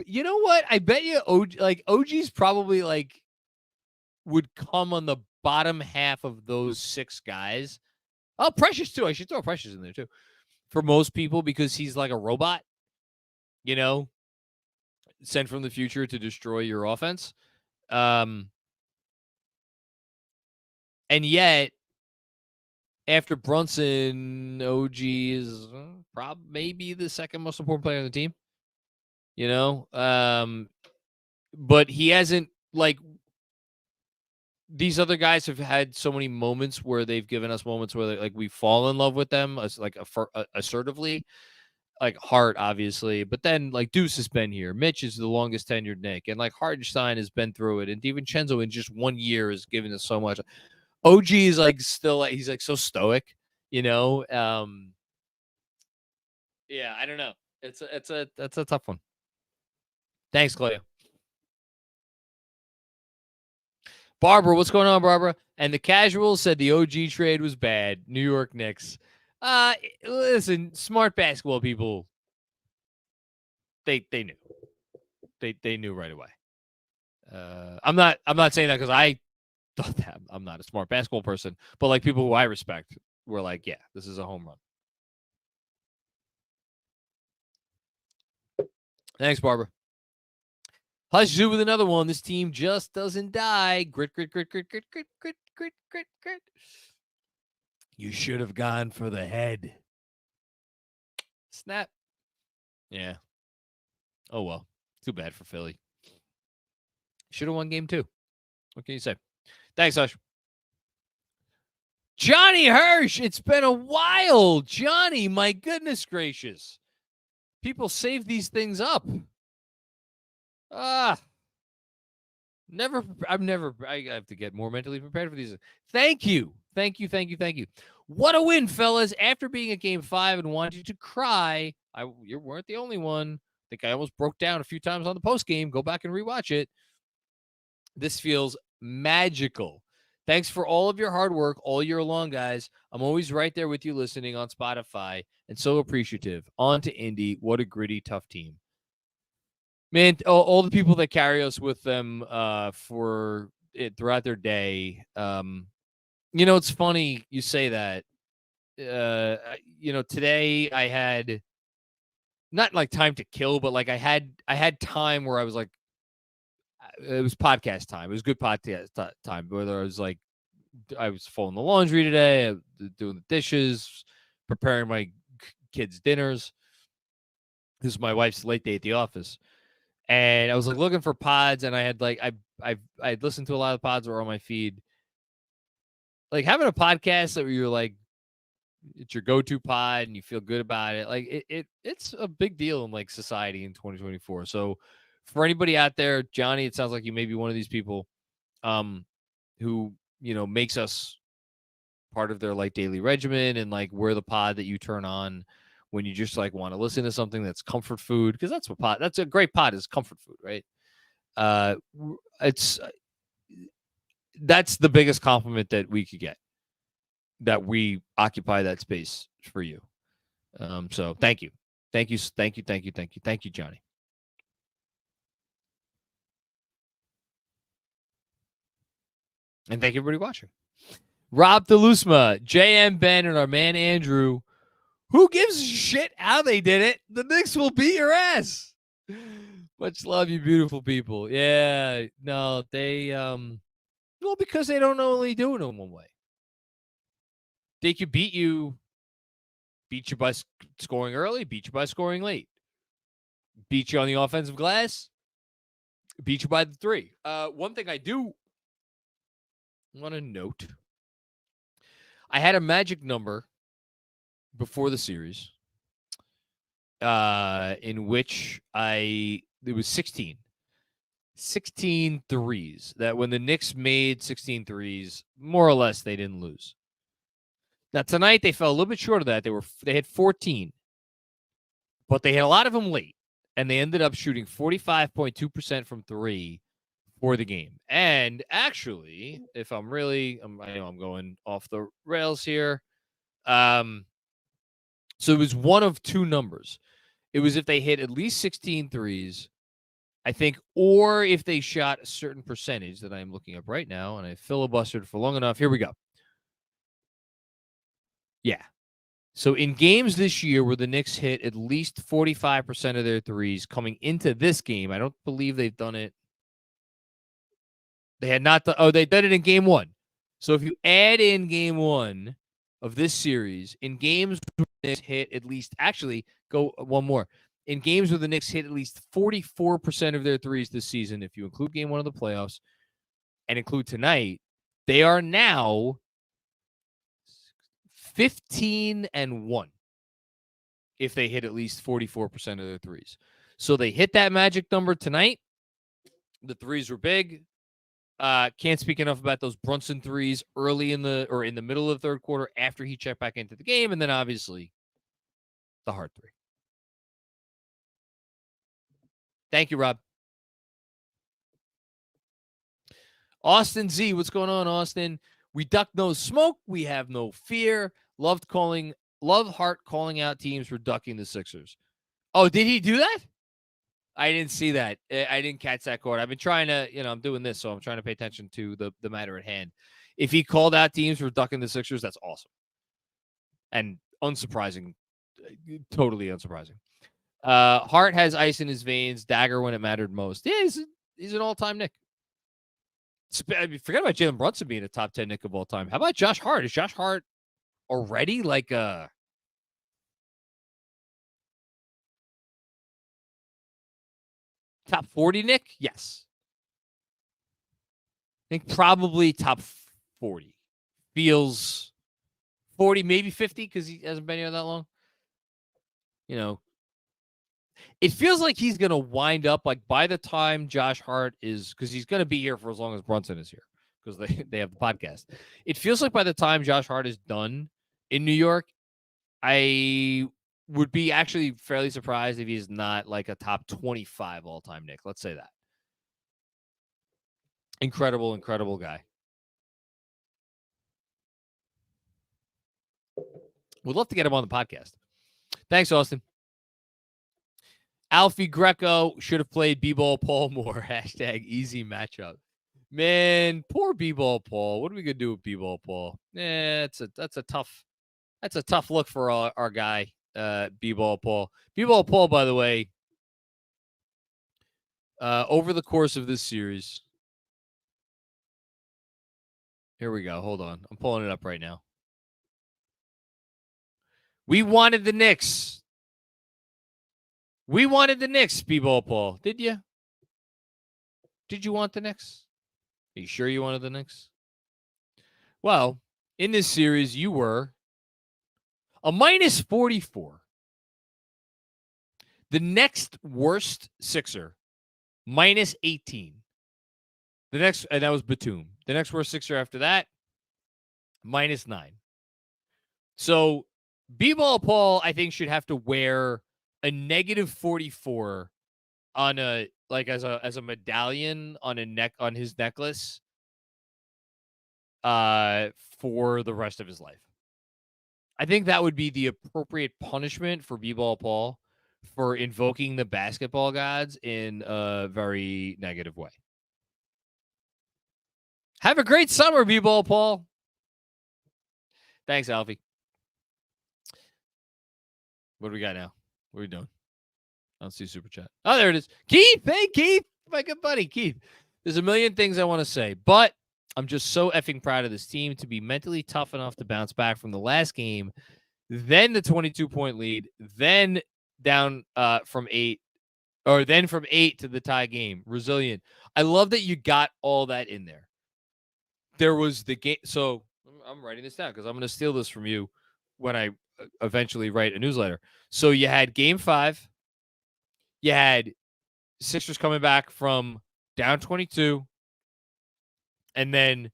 You know what? I bet you OG's probably would come on the bottom half of those 6 guys. Oh, Precious too. I should throw Precious in there too. For most people, because he's like a robot, sent from the future to destroy your offense. And yet, after Brunson, OG is maybe the second most important player on the team. But he hasn't, these other guys have had so many moments where they've given us moments where we fall in love with them, assertively. Like Hart, obviously, but then Deuce has been here. Mitch is the longest tenured Knick, and Hartenstein has been through it, and DiVincenzo in just 1 year has given us so much. OG is still he's so stoic, Yeah, I don't know. It's a tough one. Thanks, Claudia. Barbara, what's going on, Barbara? And the casuals said the OG trade was bad. New York Knicks. Listen, smart basketball people, they knew. They knew right away. I'm not saying that because I thought that. I'm not a smart basketball person, but people who I respect were yeah, this is a home run. Thanks, Barbara. Hush Zoo with another one. This team just doesn't die. Grit, grit, grit, grit, grit, grit, grit, grit, grit, grit. You should have gone for the head. Snap. Yeah. Oh, well. Too bad for Philly. Should have won game 2. What can you say? Thanks, Hush. Johnny Hirsch. It's been a while. Johnny, my goodness gracious. People save these things up. I have to get more mentally prepared for these. Thank you. What a win, fellas. After being at game 5 and wanting to cry, you weren't the only one. I think I almost broke down a few times on the post game. Go back and rewatch it. This feels magical. Thanks for all of your hard work all year long, guys. I'm always right there with you listening on Spotify and so appreciative. On to Indy. What a gritty, tough team. Man, all the people that carry us with them for it throughout their day. It's funny you say that. Today I had not time to kill, but I had time where I was it was podcast time. It was good podcast time. Whether I was I was folding the laundry today, doing the dishes, preparing my kids' dinners. This is my wife's late day at the office. And I was looking for pods, and I had I'd listened to a lot of pods that were on my feed. Having a podcast that you're it's your go-to pod and you feel good about it. It's a big deal in society in 2024. So for anybody out there, Johnny, it sounds like you may be one of these people who makes us part of their like daily regimen, and like we're the pod that you turn on when you just like want to listen to something that's comfort food, because that's a great pod, is comfort food, right? That's the biggest compliment that we could get, that we occupy that space for you. So thank you, Johnny. And thank you, everybody watching. Rob DeLusma, JM Ben, and our man Andrew. Who gives a shit how they did it? The Knicks will beat your ass. Much love, you beautiful people. Yeah, no, they well, because they don't only do it in one way. They could beat you by scoring early, beat you by scoring late, beat you on the offensive glass, beat you by the three. One thing I do want to note, I had a magic number before the series in which it was 16 threes, that when the Knicks made 16 threes, more or less they didn't lose. Now tonight they fell a little bit short of that. They had 14, but they had a lot of them late, and they ended up shooting 45.2% from three for the game. And actually, if I know I'm going off the rails here. So it was one of two numbers. It was if they hit at least 16 threes, I think, or if they shot a certain percentage that I'm looking up right now, and I filibustered for long enough. Here we go. Yeah. So in games this year where the Knicks hit at least 45% of their threes coming into this game, I don't believe they've done it. They had not. They did it in game one. So if you add in game one of this series, in games where the Knicks hit at least, actually, go one more. In games where the Knicks hit at least 44% of their threes this season, if you include game one of the playoffs and include tonight, they are now 15-1 if they hit at least 44% of their threes. So they hit that magic number tonight. The threes were big. Can't speak enough about those Brunson threes early in the middle of the third quarter after he checked back into the game, and then obviously the Hart three. Thank you, Rob. Austin Z, what's going on, Austin? We duck no smoke. We have no fear. Love Hart calling out teams for ducking the Sixers. Oh, did he do that? I didn't see that. I didn't catch that chord. I've been trying to, I'm doing this, so I'm trying to pay attention to the matter at hand. If he called out teams for ducking the Sixers, that's awesome. And unsurprising. Totally unsurprising. Hart has ice in his veins, dagger when it mattered most. Yeah, he's an all-time Knick. Forget about Jalen Brunson being a top 10 Knick of all time. How about Josh Hart? Is Josh Hart already like a top 40 Knick? Yes. I think probably top 40. Feels 40, maybe 50, because he hasn't been here that long. It feels like he's going to wind up, like, by the time Josh Hart is, because he's going to be here for as long as Brunson is here, because they have the podcast. It feels like by the time Josh Hart is done in New York, I would be actually fairly surprised if he's not like a top 25 all-time Knick. Let's say that. Incredible, incredible guy. We'd love to get him on the podcast. Thanks, Austin. Alfie Greco should have played B-Ball Paul more. Hashtag easy matchup. Man, poor B-Ball Paul. What are we gonna do with B-Ball Paul? That's a tough look for our guy, B-Ball Paul. B-Ball Paul, by the way, over the course of this series. Here we go. Hold on. I'm pulling it up right now. We wanted the Knicks. We wanted the Knicks, B-Ball Paul. Did you? Did you want the Knicks? Are you sure you wanted the Knicks? Well, in this series, you were a minus 44. The next worst Sixer, minus 18. And that was Batum. The next worst Sixer after that, minus 9. So B-Ball Paul, I think, should have to wear a -44 on a as a medallion on his necklace for the rest of his life. I think that would be the appropriate punishment for B-Ball Paul for invoking the basketball gods in a very negative way. Have a great summer, B-Ball Paul. Thanks, Alfie. What do we got now? What are we doing? I don't see super chat. Oh, there it is. Keith. Hey, Keith. My good buddy, Keith. There's a million things I want to say, but I'm just so effing proud of this team to be mentally tough enough to bounce back from the last game, then the 22-point lead, then down from 8 to the tie game. Resilient. I love that you got all that in there. There was the game. So I'm writing this down because I'm going to steal this from you when I eventually write a newsletter. So you had game 5. You had Sixers coming back from down 22 and then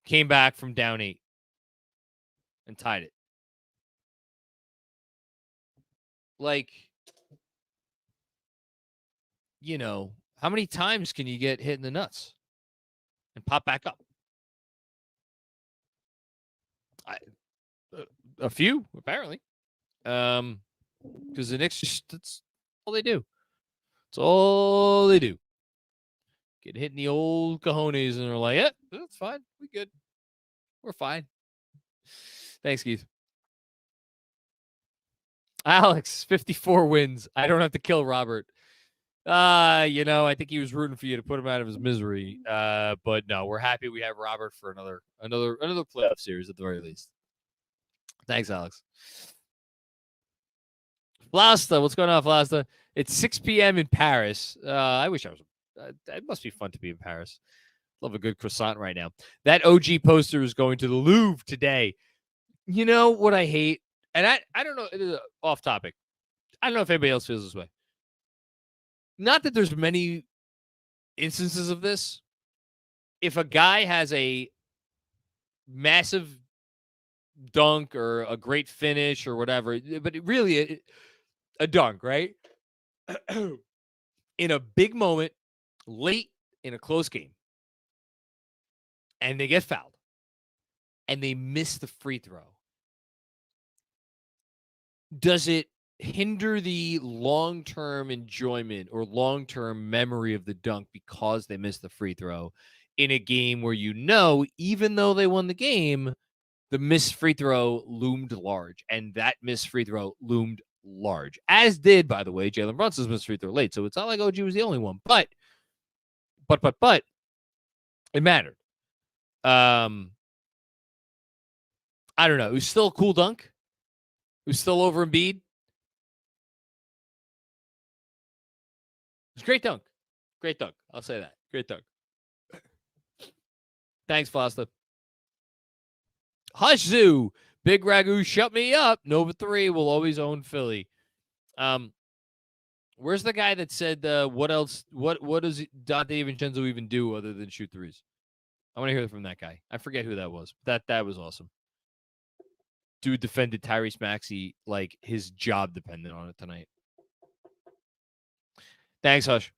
came back from down 8 and tied it. Like, you know, how many times can you get hit in the nuts and pop back up? A few, apparently. Because the Knicks that's all they do. That's all they do. Get hit in the old cojones and they're like, yeah, that's fine. We good. We're fine. Thanks, Keith. Alex, 54 wins. I don't have to kill Robert. I think he was rooting for you to put him out of his misery. But no, we're happy we have Robert for another playoff series at the very least. Thanks, Alex. Flasta, what's going on, Flasta? It's 6 p.m. in Paris. I wish I was. It must be fun to be in Paris. Love a good croissant right now. That OG poster is going to the Louvre today. You know what I hate? And I don't know. It is off topic. I don't know if anybody else feels this way. Not that there's many instances of this. If a guy has a massive dunk or a great finish or whatever, but a dunk, right? In a big moment, late in a close game, and they get fouled, and they miss the free throw. Does it hinder the long-term enjoyment or long-term memory of the dunk because they missed the free throw in a game where, even though they won the game, the missed free throw loomed large, and that missed free throw loomed large, as did, by the way, Jalen Brunson's missed free throw late. So it's not like OG was the only one, but it mattered. I don't know. It was still a cool dunk. It was still over Embiid. It was a great dunk. Great dunk. I'll say that. Great dunk. Thanks, Foster. Hush Zoo. Big Ragu, shut me up. Nova 3 will always own Philly. Where's the guy that said, what else? What does DiVincenzo even do other than shoot threes? I want to hear from that guy. I forget who that was. That was awesome. Dude defended Tyrese Maxey like his job depended on it tonight. Thanks, Hush.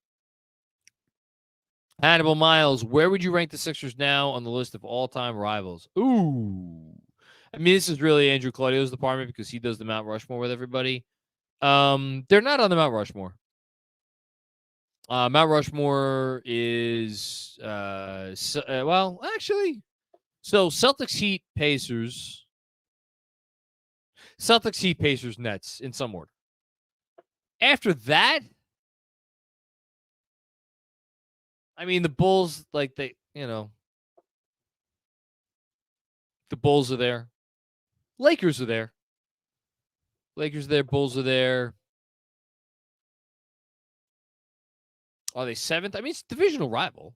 Hannibal Miles, where would you rank the Sixers now on the list of all-time rivals? Ooh. I mean, this is really Andrew Claudio's department because he does the Mount Rushmore with everybody. They're not on the Mount Rushmore. Mount Rushmore is, actually, so Celtics, Heat, Pacers. Celtics, Heat, Pacers, Nets in some order. After that, I mean, the Bulls, the Bulls are there. Lakers are there. Bulls are there. Are they 7th? I mean, it's a divisional rival.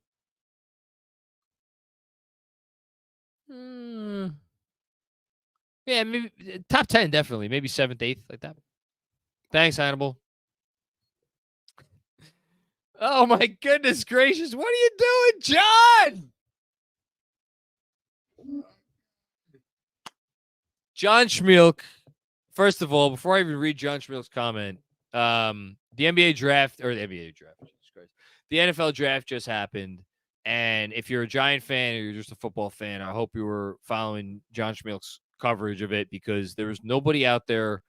Yeah, maybe top 10, definitely. Maybe 7th, 8th, like that. Thanks, Hannibal. Oh, my goodness gracious. What are you doing, John? John Schmeelk. First of all, before I even read John Schmeelk's comment, the NBA draft or the NBA draft, Jesus Christ, the NFL draft just happened. And if you're a Giant fan or you're just a football fan, I hope you were following John Schmeelk's coverage of it, because there was nobody out there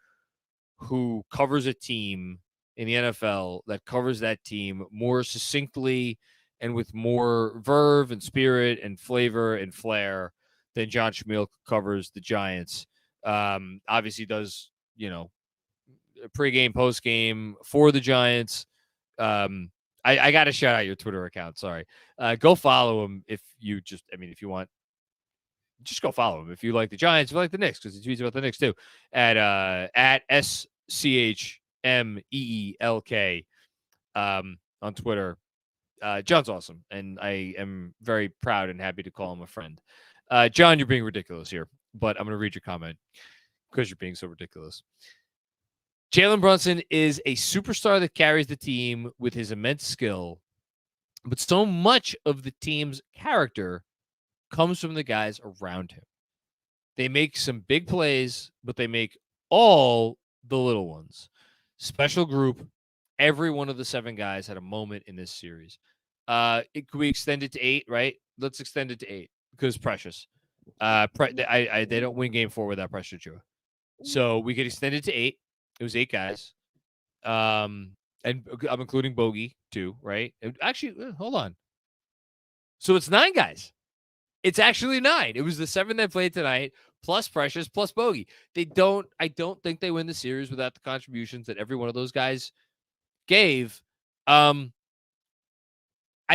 who covers a team in the NFL that covers that team more succinctly and with more verve and spirit and flavor and flair than John Schmeelk covers the Giants. Obviously does, pregame, postgame for the Giants. I got to shout out your Twitter account. Sorry. Go follow him if you if you want, just go follow him. If you like the Giants, if you like the Knicks, because he tweets about the Knicks too, at SCHMEELK on Twitter. John's awesome, and I am very proud and happy to call him a friend. John, you're being ridiculous here, but I'm going to read your comment because you're being so ridiculous. Jalen Brunson is a superstar that carries the team with his immense skill, but so much of the team's character comes from the guys around him. They make some big plays, but they make all the little ones. Special group. Every one of the 7 guys had a moment in this series. Could we extend it to 8, right? Let's extend it to 8 because Precious. They don't win game 4 without Precious Chua. So we could extend it to 8. It was 8 guys. And I'm including Bogey too, right? Actually, hold on. So it's 9 guys. It's actually 9. It was the 7 that played tonight, plus Precious, plus Bogey. I don't think they win the series without the contributions that every one of those guys gave. I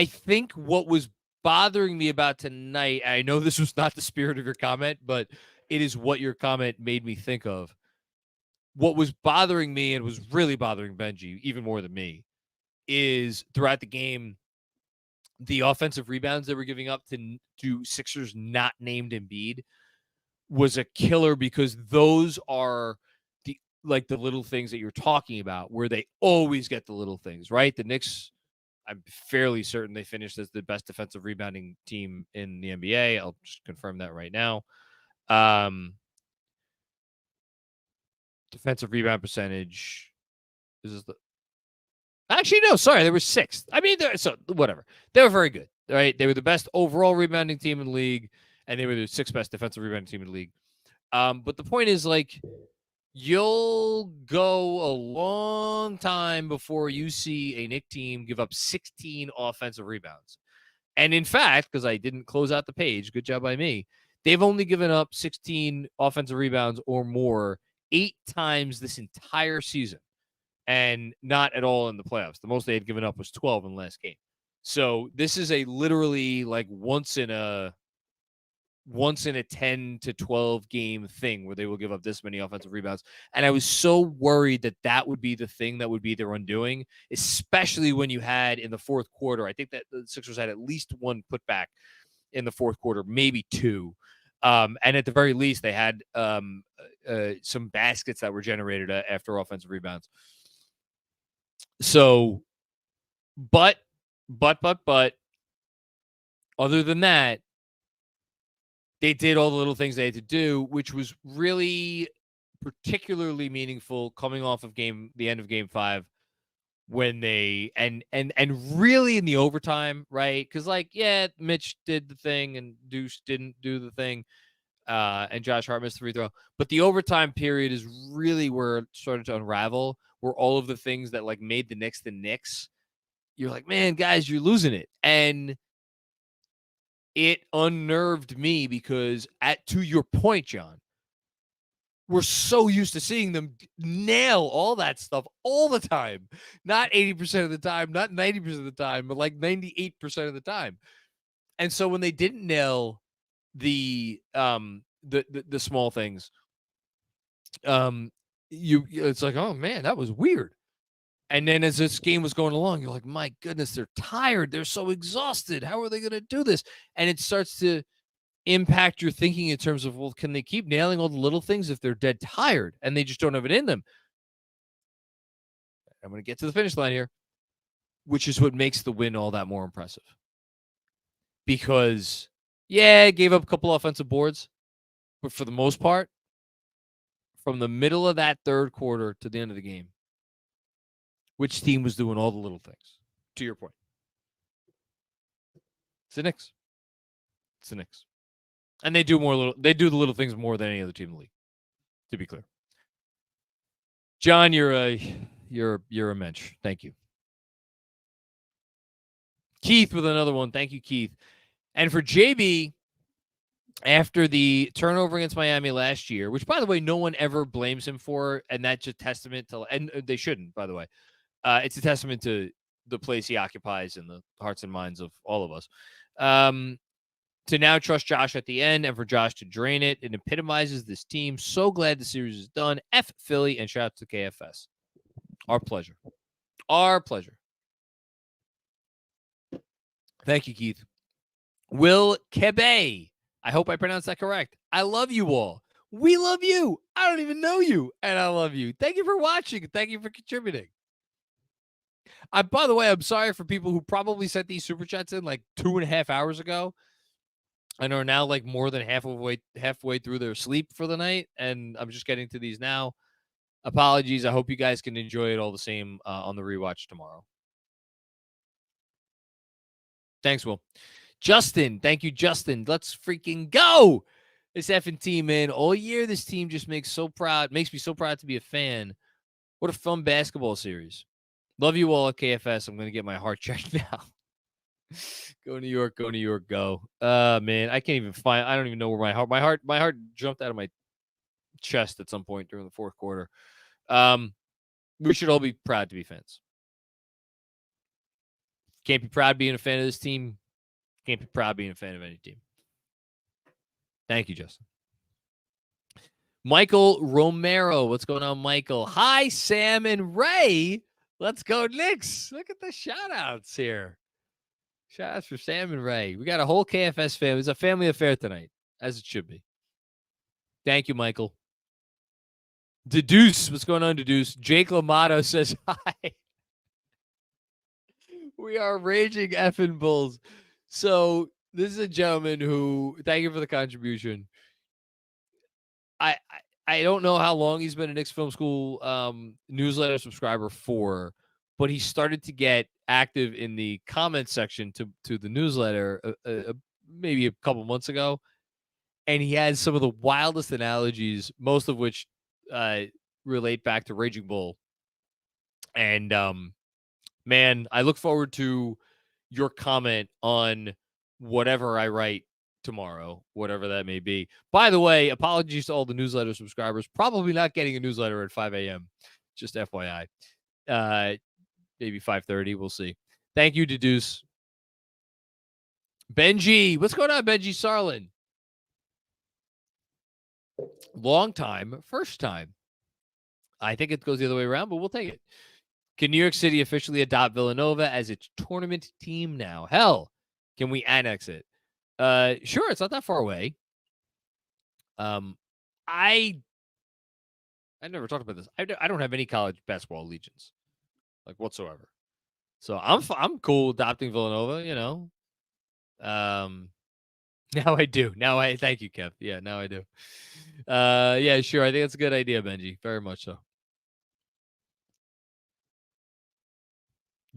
think what was bothering me about tonight, I know this was not the spirit of your comment, but it is what your comment made me think of. What was bothering me, and was really bothering Benji, even more than me, is throughout the game, the offensive rebounds they were giving up to Sixers not named Embiid was a killer, because those are the little things that you're talking about, where they always get the little things, right? The Knicks, I'm fairly certain they finished as the best defensive rebounding team in the NBA. I'll just confirm that right now. Defensive rebound percentage. Actually, no, sorry, they were 6th. I mean, so whatever. They were very good, right? They were the best overall rebounding team in the league, and they were the 6th best defensive rebounding team in the league. But the point is, you'll go a long time before you see a Knicks team give up 16 offensive rebounds. And in fact, because I didn't close out the page, good job by me, they've only given up 16 offensive rebounds or more 8 times this entire season. And not at all in the playoffs. The most they had given up was 12 in the last game. So this is a literally once in a 10 to 12 game thing where they will give up this many offensive rebounds. And I was so worried that would be the thing that would be their undoing, especially when you had in the fourth quarter. I think that the Sixers had at least 1 putback in the fourth quarter, maybe 2. And at the very least, they had some baskets that were generated after offensive rebounds. So, but, other than that, they did all the little things they had to do, which was really particularly meaningful coming off of the end of game 5, when they, and really in the overtime, right? Because Mitch did the thing and Deuce didn't do the thing. And Josh Hart missed the free throw. But the overtime period is really where it started to unravel, where all of the things that made the Knicks, you're like, man, guys, you're losing it. And it unnerved me because, to your point, John, we're so used to seeing them nail all that stuff all the time. Not 80% of the time, not 90% of the time, but 98% of the time. And so when they didn't nail the small things, it's like, oh man, that was weird. And then as this game was going along, you're like, my goodness, they're tired. They're so exhausted. How are they going to do this? And it starts to impact your thinking in terms of, well, can they keep nailing all the little things if they're dead tired and they just don't have it in them? I'm going to get to the finish line here, which is what makes the win all that more impressive. Because, it gave up a couple offensive boards, but for the most part, from the middle of that third quarter to the end of the game, which team was doing all the little things, to your point. It's the Knicks. It's the Knicks. And they do the little things more than any other team in the league, to be clear. John, you're a mensch. Thank you. Keith with another one. Thank you, Keith. And for JB, after the turnover against Miami last year, which, by the way, no one ever blames him for, and that's just testament to, and they shouldn't, by the way. It's a testament to the place he occupies in the hearts and minds of all of us. To now trust Josh at the end and for Josh to drain it. It epitomizes this team. So glad the series is done. F Philly, and shout out to KFS. Our pleasure. Our pleasure. Thank you, Keith. Will Kebe. I hope I pronounced that correct. I love you all. We love you. I don't even know you, and I love you. Thank you for watching. Thank you for contributing. By the way, I'm sorry for people who probably sent these super chats in like 2.5 hours ago and are now like more than halfway through their sleep for the night, and I'm just getting to these now. Apologies. I hope you guys can enjoy it all the same on the rewatch tomorrow. Thanks, Will. Justin, thank you, Justin. Let's freaking go. This effing team, man. All year, this team just makes me so proud to be a fan. What a fun basketball series. Love you all at KFS. I'm going to get my heart checked now. Go New York, go New York, go. Man, I don't even know where my heart jumped out of my chest at some point during the fourth quarter. We should all be proud to be fans. Can't be proud being a fan of this team. Can't be proud being a fan of any team. Thank you, Justin. Michael Romero. What's going on, Michael? Hi, Sam and Ray. Let's go, Knicks. Look at the shout-outs here. Shout-outs for Sam and Ray. We got a whole KFS family. It's a family affair tonight, as it should be. Thank you, Michael. Deduce. What's going on, Deduce? Jake Lamato says hi. We are raging effing Bulls. So this is a gentleman who, thank you for the contribution. I don't know how long he's been a Knicks Film School newsletter subscriber for, but he started to get active in the comment section to the newsletter maybe a couple months ago. And he had some of the wildest analogies, most of which relate back to Raging Bull. And man, I look forward to your comment on whatever I write tomorrow, whatever that may be. By the way, apologies to all the newsletter subscribers. Probably not getting a newsletter at 5 a.m. Just FYI. Maybe 5:30. We'll see. Thank you, Deduce. Benji. What's going on, Benji Sarlin? Long time, first time. I think it goes the other way around, but we'll take it. Can New York City officially adopt Villanova as its tournament team now? Hell, can we annex it? Sure, it's not that far away. I never talked about this. I don't have any college basketball allegiance, like whatsoever. So I'm cool adopting Villanova, you know. Now I do. Thank you, Kev. Yeah, now I do. Yeah, sure. I think that's a good idea, Benji. Very much so.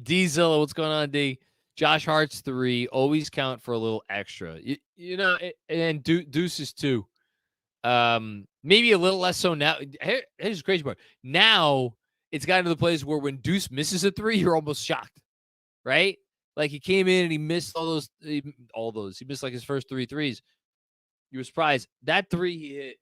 D Zilla, what's going on, D? Josh Hart's 3. Always count for a little extra. You know, and Deuce's 2. Maybe a little less so now. Here's the crazy part. Now it's gotten to the place where when Deuce misses a 3, you're almost shocked, right? Like he came in and he missed all those. He missed like his first 3 threes. You were surprised. That 3 he hit.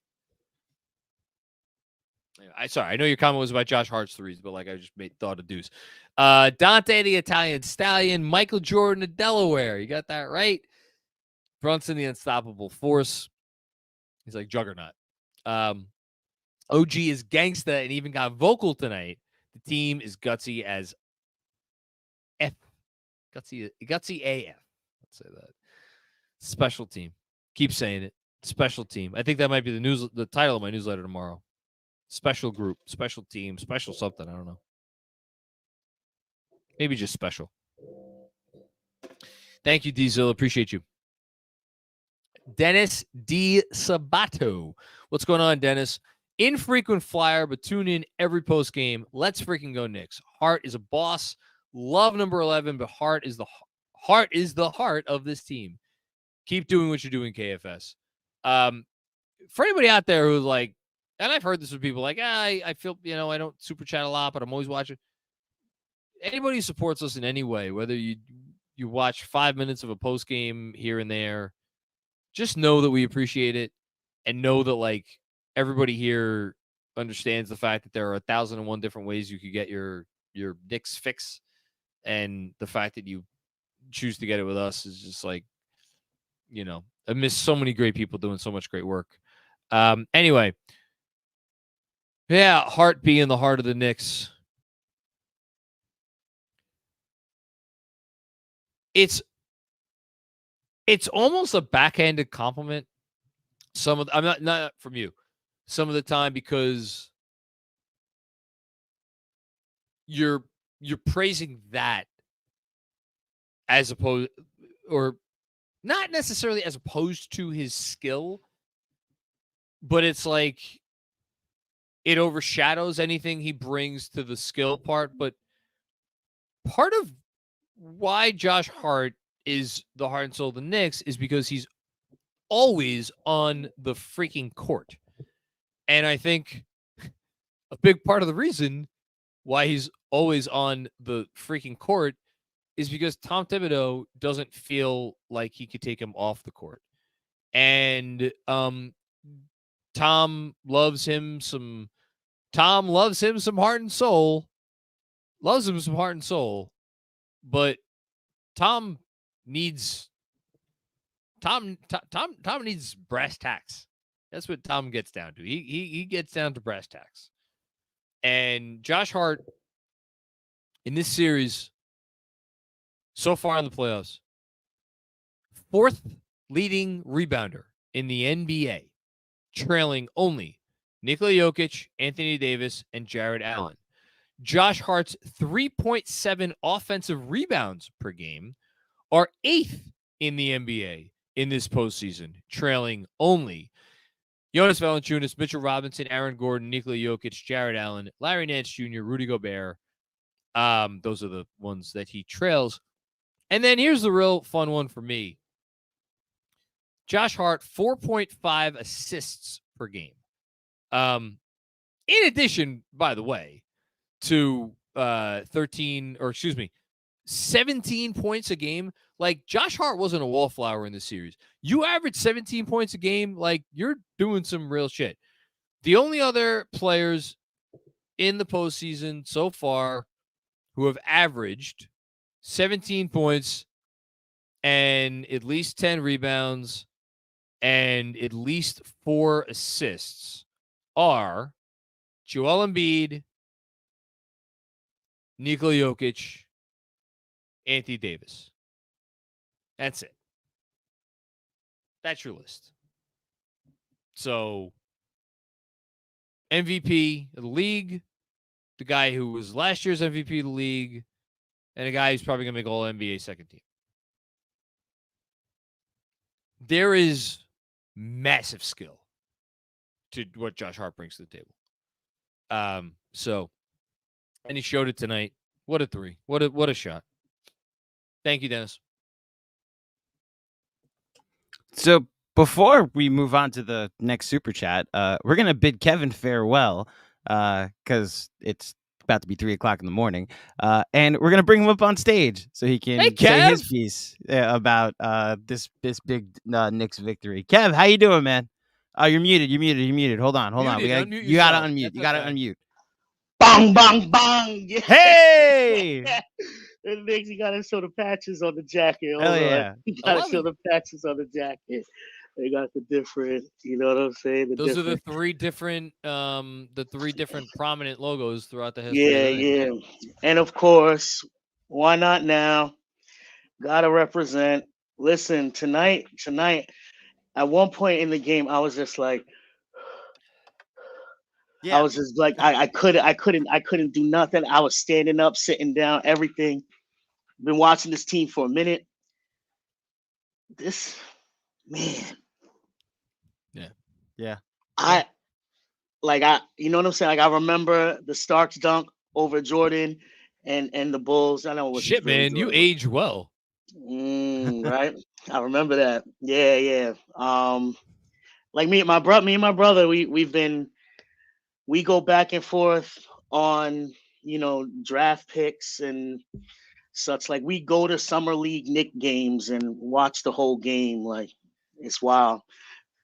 I know your comment was about Josh Hart's 3s, but like I just thought of Deuce. Dante the Italian Stallion, Michael Jordan of Delaware. You got that right. Brunson the Unstoppable Force. He's like Juggernaut. OG is gangsta and even got vocal tonight. The team is gutsy as F. Gutsy AF. Let's say that. Special team. Keep saying it. Special team. I think that might be the title of my newsletter tomorrow. Special group, special team, special something. I don't know. Maybe just special. Thank you, Diesel. Appreciate you. Dennis D. Sabato. What's going on, Dennis? Infrequent flyer, but tune in every post game. Let's freaking go Knicks. Hart is a boss. Love number 11, but Hart is the heart of this team. Keep doing what you're doing, KFS. For anybody out there who's like, and I've heard this with people like, I feel, I don't super chat a lot, but I'm always watching. Anybody who supports us in any way, whether you watch 5 minutes of a post game here and there, just know that we appreciate it, and know that like everybody here understands the fact that there are 1,001 different ways you could get your Knicks fix, and the fact that you choose to get it with us is just like, I miss so many great people doing so much great work. Anyway, yeah, Hart being the heart of the Knicks. It's almost a backhanded compliment. I'm not from you. Some of the time, because you're praising that as opposed, or not necessarily as opposed to his skill, but it's like it overshadows anything he brings to the skill part. But part of why Josh Hart is the heart and soul of the Knicks is because he's always on the freaking court. And I think a big part of the reason why he's always on the freaking court is because Tom Thibodeau doesn't feel like he could take him off the court. And Tom loves him some heart and soul. Loves him some heart and soul. But Tom needs brass tacks. That's what Tom gets down to. He gets down to brass tacks. And Josh Hart in this series so far in the playoffs, 4th leading rebounder in the NBA, trailing only Nikola Jokic, Anthony Davis, and Jared Allen. Josh Hart's 3.7 offensive rebounds per game are 8th in the NBA in this postseason, trailing only Jonas Valanciunas, Mitchell Robinson, Aaron Gordon, Nikola Jokic, Jared Allen, Larry Nance Jr., Rudy Gobert. Those are the ones that he trails. And then here's the real fun one for me. Josh Hart, 4.5 assists per game. In addition, by the way, to 17 points a game. Like, Josh Hart wasn't a wallflower in this series. You average 17 points a game, like, you're doing some real shit. The only other players in the postseason so far who have averaged 17 points and at least 10 rebounds and at least 4 assists are Joel Embiid, Nikola Jokic, Anthony Davis. That's it. That's your list. So, MVP of the league, the guy who was last year's MVP of the league, and a guy who's probably going to make All-NBA second team. There is massive skill to what Josh Hart brings to the table. And he showed it tonight. What a 3. What a shot. Thank you, Dennis. So before we move on to the next super chat, we're going to bid Kevin farewell because it's about to be 3:00 in the morning. And we're going to bring him up on stage so he can say his piece about this big Knicks victory. Kev, how you doing, man? Oh, you're muted. Hold on. You got to unmute. You got to unmute. Bang, bang, bang. Yeah. Hey! The Knicks, you got to show the patches on the jacket. Hell yeah. You got to show the patches on the jacket. They got the different, you know what I'm saying? Those are the 3 different prominent logos throughout the history. Yeah. And of course, why not now? Gotta represent. Listen, tonight, at one point in the game, I was just like, I was just like, I couldn't do nothing. I was standing up, sitting down, everything. Been watching this team for a minute. This man. Yeah. you know what I'm saying? Like I remember the Starks dunk over Jordan and the Bulls. I know it was Shit, man, you age well. right? I remember that. Yeah. Like me and my brother, we go back and forth on draft picks and such. Like we go to summer league Knicks games and watch the whole game. Like it's wild.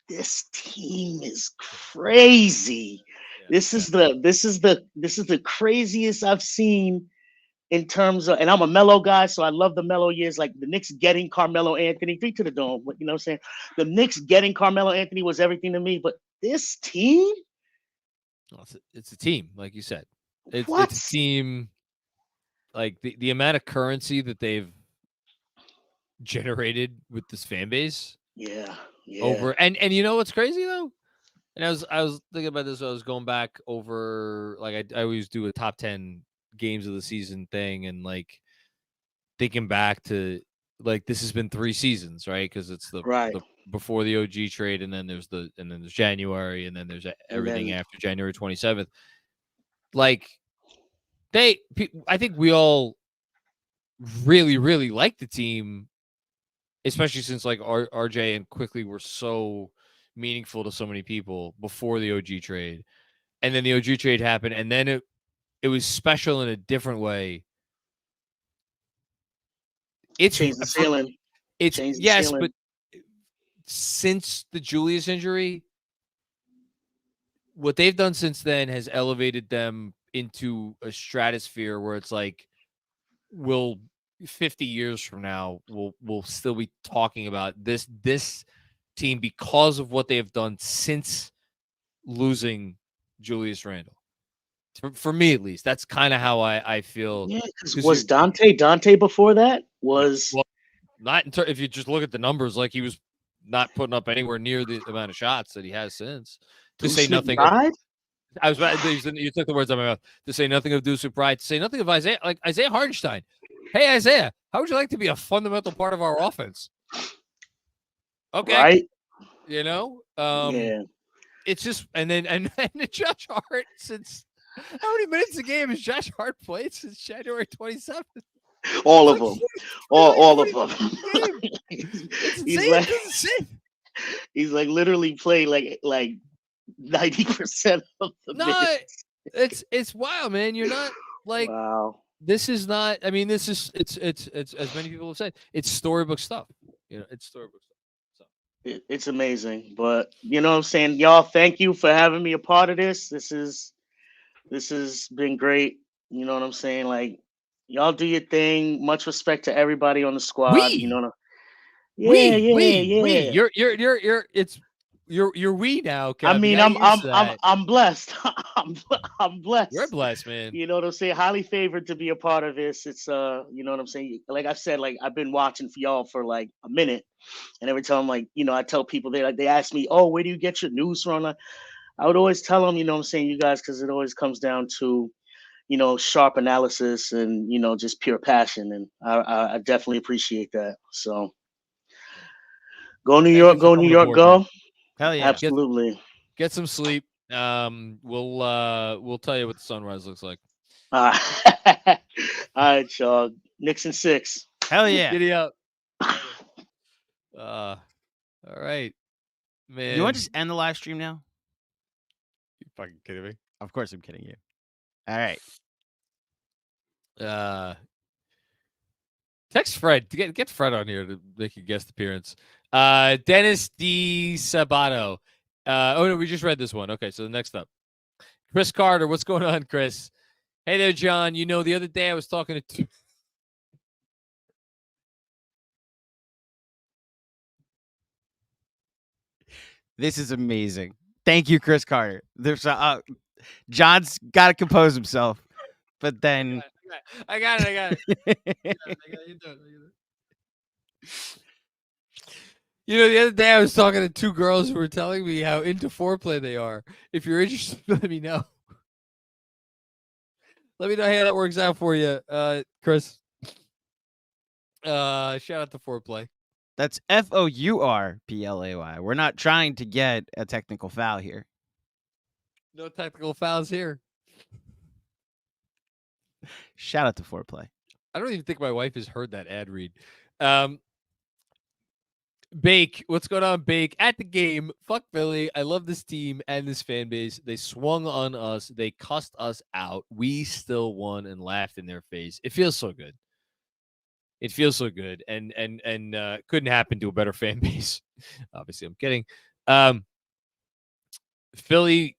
This team is crazy. This is the craziest I've seen in terms of, and I'm a mellow guy, so I love the mellow years. Like the Knicks getting Carmelo Anthony, 3 to the dome. You know what I'm saying? The Knicks getting Carmelo Anthony was everything to me, but this team, Well, it's a team, like you said. It's what? a team. Like the amount of currency that they've generated with this fan base. Yeah. Over and you know what's crazy though? And I was thinking about this. I was going back over, like I always do a top 10 games of the season thing, and like thinking back to, like, this has been 3 seasons, right? Because it's the before the OG trade, and then there's January, and then there's everything after January 27th. Like I think we all really, really like the team, especially since like RJ and Quickly were so meaningful to so many people before the OG trade. And then the OG trade happened, and then it was special in a different way. It's changed the ceiling. But since the Julius injury, what they've done since then has elevated them into a stratosphere where it's like, 50 years from now, we'll still be talking about this team because of what they have done since losing Julius Randle. For me, at least, that's kind of how I feel. Yeah, because was Dante before that? Not if you just look at the numbers, like he was not putting up anywhere near the amount of shots that he has since. To say nothing. I was about you took the words out of my mouth. To say nothing of Deuce Pride, to say nothing of Isaiah Hartenstein. Hey, Isaiah, how would you like to be a fundamental part of our offense? Okay. Right. Yeah. It's just, and Josh Hart, since how many minutes a game has Josh Hart played since January 27th? All of them. All of them. He's like literally played like 90% of the minutes. It's wild, man. You're not like, wow. This is not. I mean, it's as many people have said, it's storybook stuff. It's storybook stuff. So it's amazing. But you know what I'm saying, y'all. Thank you for having me a part of this. This has been great. You know what I'm saying? Like, y'all do your thing. Much respect to everybody on the squad. You know. Yeah. You're we now, Kevin. I mean, I'm blessed. I'm blessed. You're blessed, man. You know what I'm saying? Highly favored to be a part of this. It's you know what I'm saying? Like I said, like I've been watching for y'all for like a minute, and every time like, I tell people, they ask me, oh, where do you get your news from? I would always tell them, you know what I'm saying, you guys, because it always comes down to, sharp analysis and, just pure passion. And I definitely appreciate that. So go New York, go New York, go. Hell yeah. Absolutely. Get some sleep. We'll tell you what the sunrise looks like. All right, y'all. Knicks in 6. Hell yeah. Giddy up. All right. Man. You want to just end the live stream now? You fucking kidding me? Of course I'm kidding you. All right. Text Fred. Get Fred on here to make a guest appearance. Dennis D. Sabato. Oh no, we just read this one. Okay, so the next up, Chris Carter. What's going on, Chris? Hey there, John. The other day I was talking to. This is amazing. Thank you, Chris Carter. There's John's got to compose himself, but then I got it. The other day I was talking to 2 girls who were telling me how into foreplay they are. If you're interested, let me know. Let me know how that works out for you, Chris. Shout out to foreplay. That's FOURPLAY. We're not trying to get a technical foul here. No technical fouls here. Shout out to Foreplay. I don't even think my wife has heard that ad read. Bake, what's going on, Bake? At the game, fuck Philly. I love this team and this fan base. They swung on us. They cussed us out. We still won and laughed in their face. It feels so good. It feels so good, and couldn't happen to a better fan base. Obviously, I'm kidding. Philly,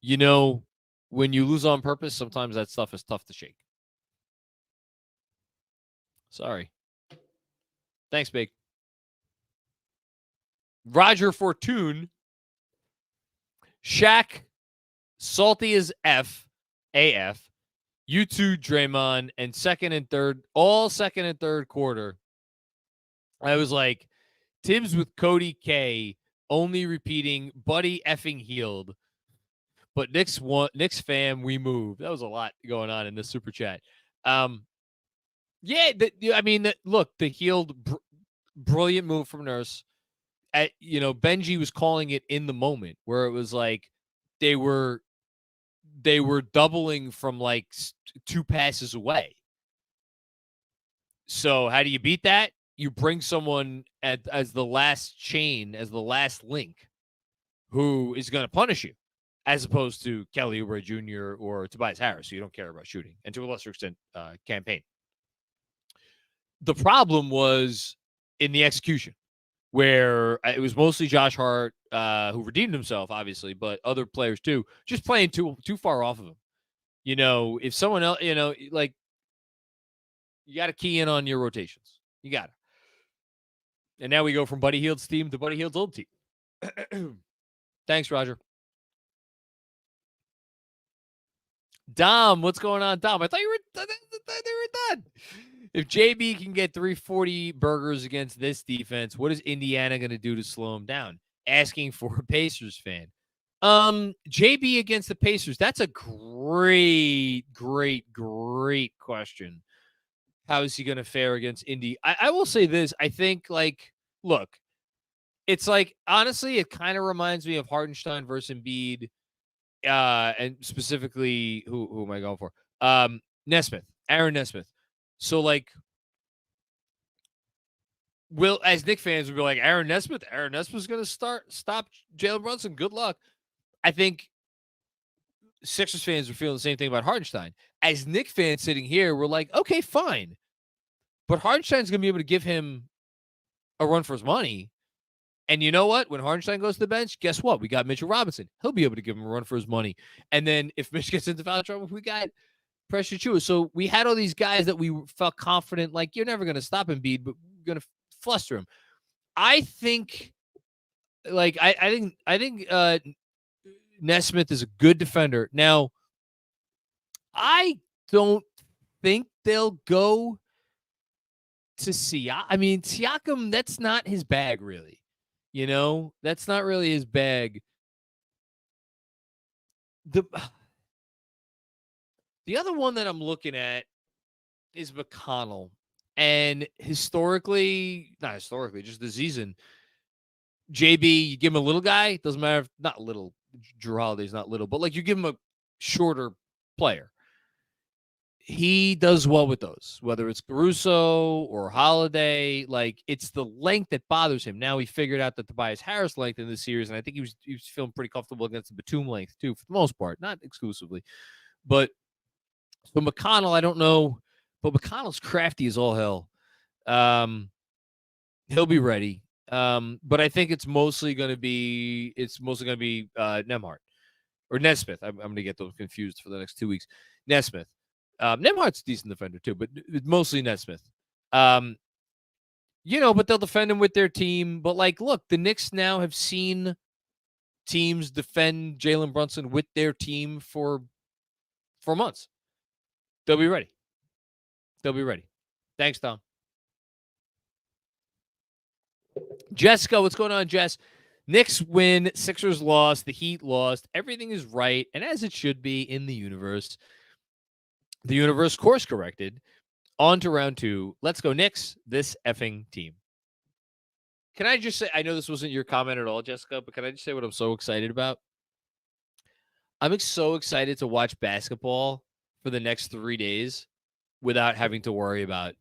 you know, when you lose on purpose, sometimes that stuff is tough to shake. Sorry. Thanks, Bake. Roger Fortune. Shaq, salty as F, AF. You two, Draymond, and second and third quarter. I was like, Tibbs with Cody K, only repeating, Buddy effing healed. But Knicks fam, we move. That was a lot going on in the super chat. Look, the healed, brilliant move from Nurse. Benji was calling it in the moment where it was like they were doubling from like 2 passes away. So how do you beat that? You bring someone as the last chain, as the last link, who is going to punish you, as opposed to Kelly Oubre Jr. or Tobias Harris, who you don't care about shooting, and to a lesser extent, campaign. The problem was in the execution, where it was mostly Josh Hart, who redeemed himself, obviously, but other players too, just playing too far off of him. If someone else, like, you got to key in on your rotations. You got to. And now we go from Buddy Hield's team to Buddy Hield's old team. Thanks, Roger. Dom, what's going on, Dom? I thought they were done. If JB can get 340 burgers against this defense, what is Indiana going to do to slow him down? Asking for a Pacers fan. JB against the Pacers. That's a great question. How is he going to fare against Indy? I will say this. I think, look, it's like, honestly, it kind of reminds me of Hartenstein versus Embiid. And specifically, who am I going for? Nesmith, Aaron Nesmith. So, as Knicks fans, we'll be like, Aaron Nesmith's going to stop Jalen Brunson. Good luck. I think Sixers fans are feeling the same thing about Hartenstein. As Knicks fans sitting here, we're like, okay, fine. But Hartenstein's going to be able to give him a run for his money. And you know what? When Hartenstein goes to the bench, guess what? We got Mitchell Robinson. He'll be able to give him a run for his money. And then if Mitch gets into foul trouble, we got Precious Achiuwa. So we had all these guys that we felt confident, like, you're never going to stop Embiid, but we're going to fluster him. I think, I think Nesmith is a good defender. Now, I don't think they'll go to Siakam. I mean, Siakam, that's not his bag, really. That's not really his bag. The other one that I'm looking at is McConnell. And just the season, JB, you give him a little guy, doesn't matter if not little, Drew Holiday's not little, but you give him a shorter player. He does well with those, whether it's Caruso or Holiday. It's the length that bothers him. Now he figured out that Tobias Harris length in this series, and I think he was feeling pretty comfortable against the Batum length too, for the most part, not exclusively. But so McConnell, I don't know, but McConnell's crafty as all hell. He'll be ready. But I think it's mostly going to be Nembhard or Nesmith. I'm going to get those confused for the next 2 weeks. Nesmith. Nembhard's a decent defender too, but mostly Nesmith. But they'll defend him with their team. But look, the Knicks now have seen teams defend Jalen Brunson with their team for months. They'll be ready. Thanks, Tom. Jessica, what's going on, Jess? Knicks win, Sixers lost, the Heat lost. Everything is right, and as it should be in the universe. The universe course corrected. On to round 2. Let's go, Knicks, this effing team. Can I just say, I know this wasn't your comment at all, Jessica, but can I just say what I'm so excited about? I'm so excited to watch basketball for the next 3 days without having to worry about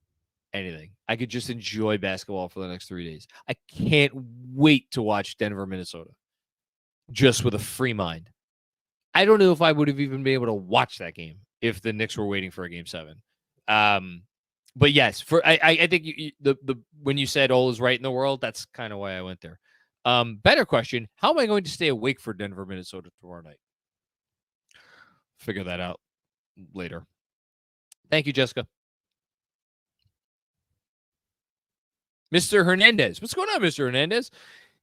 anything. I could just enjoy basketball for the next 3 days. I can't wait to watch Denver, Minnesota, just with a free mind. I don't know if I would have even been able to watch that game if the Knicks were waiting for a game 7. But yes, I think the when you said all is right in the world, that's kind of why I went there. Better question: how am I going to stay awake for Denver, Minnesota tomorrow night? Figure that out later. Thank you, Jessica. Mr. Hernandez. What's going on, Mr. Hernandez?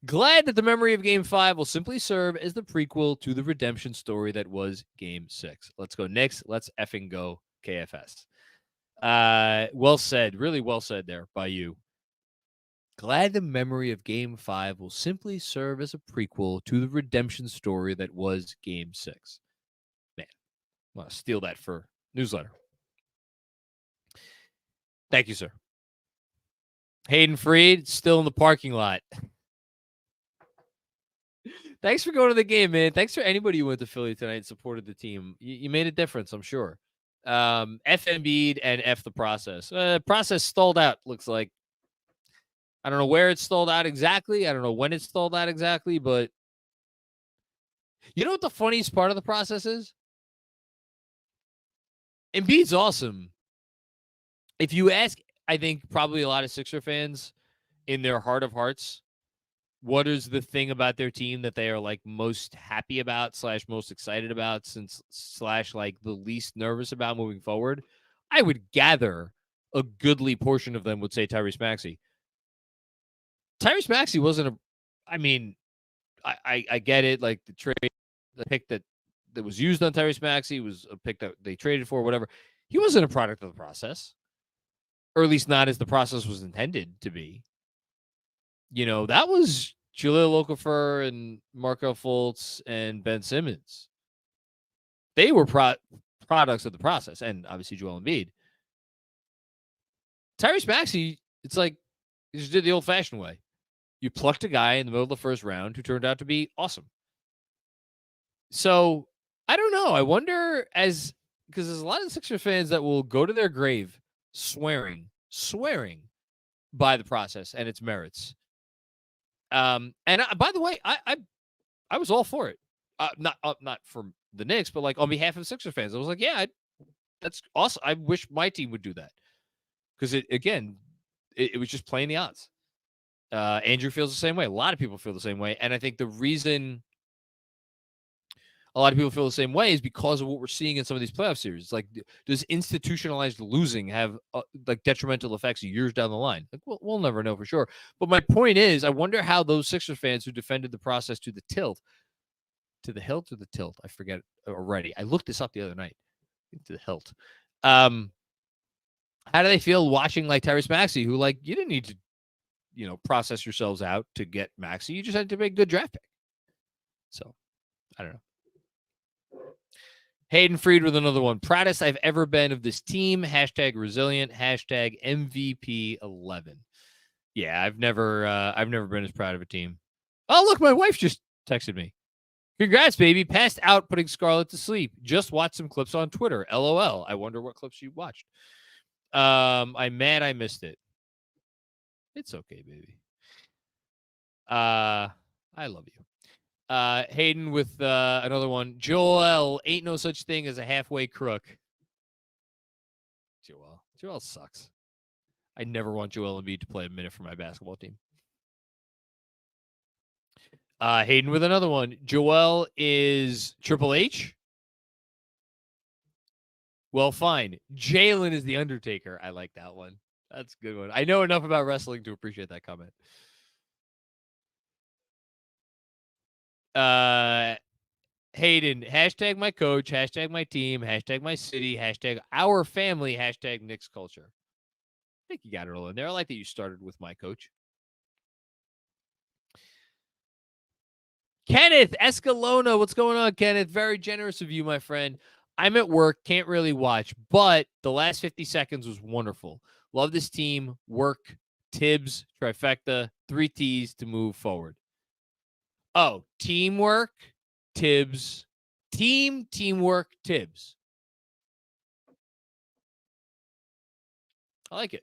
Glad that the memory of Game 5 will simply serve as the prequel to the redemption story that was Game 6. Let's go Knicks. Let's effing go KFS. Well said. Really well said there by you. Glad the memory of Game 5 will simply serve as a prequel to the redemption story that was Game 6. Man, I want to steal that for newsletter. Thank you, sir. Hayden Freed, still in the parking lot. Thanks for going to the game, man. Thanks for anybody who went to Philly tonight and supported the team. You made a difference, I'm sure. F Embiid and F the process. Process stalled out, looks like. I don't know where it stalled out exactly. I don't know when it stalled out exactly, but you know what the funniest part of the process is? Embiid's awesome. If you ask, I think probably a lot of Sixer fans in their heart of hearts, what is the thing about their team that they are like most happy about / most excited about / like the least nervous about moving forward? I would gather a goodly portion of them would say Tyrese Maxey. Tyrese Maxey wasn't I get it. Like the pick that was used on Tyrese Maxey was a pick that they traded for, whatever. He wasn't a product of the process, or at least not as the process was intended to be. You know, that was Jahlil Okafor and Markelle Fultz and Ben Simmons. They were products of the process, and obviously Joel Embiid. Tyrese Maxey, it's like you just did the old-fashioned way. You plucked a guy in the middle of the first round who turned out to be awesome. So, I don't know. I wonder, because there's a lot of Sixers fans that will go to their grave swearing by the process and its merits. And by the way, I was all for it. Not from the Knicks, but like on behalf of Sixers fans, I was like, yeah, that's awesome. I wish my team would do that because it was just playing the odds. Andrew feels the same way. A lot of people feel the same way, and I think the reason a lot of people feel the same way is because of what we're seeing in some of these playoff series. It's like, does institutionalized losing have like detrimental effects years down the line? Like, we'll never know for sure. But my point is, I wonder how those Sixers fans who defended the process to the hilt or the tilt, I forget already. I looked this up the other night. To the hilt. How do they feel watching like Tyrese Maxey, who like you didn't need to, process yourselves out to get Maxey. You just had to make a good draft pick. So, I don't know. Hayden Freed with another one. Proudest I've ever been of this team. # resilient. # MVP 11. Yeah, I've never been as proud of a team. Oh, look, my wife just texted me. Congrats, baby. Passed out putting Scarlett to sleep. Just watched some clips on Twitter. LOL. I wonder what clips you watched. I'm mad I missed it. It's okay, baby. I love you. Hayden with another one. Joel, ain't no such thing as a halfway crook. Joel sucks. I never want Joel Embiid to play a minute for my basketball team. Hayden with another one. Joel is Triple H. Well, fine. Jalen is the Undertaker. I like that one. That's a good one. I know enough about wrestling to appreciate that comment. Hayden, # my coach, # my team, # my city, # our family, # Knicks culture. I think you got it all in there. I like that you started with my coach. Kenneth Escalona, what's going on, Kenneth? Very generous of you, my friend. I'm at work, can't really watch, but the last 50 seconds was wonderful. Love this team, work, Tibbs, trifecta, 3 T's to move forward. Oh, teamwork, Tibbs, Teamwork, Tibbs. I like it.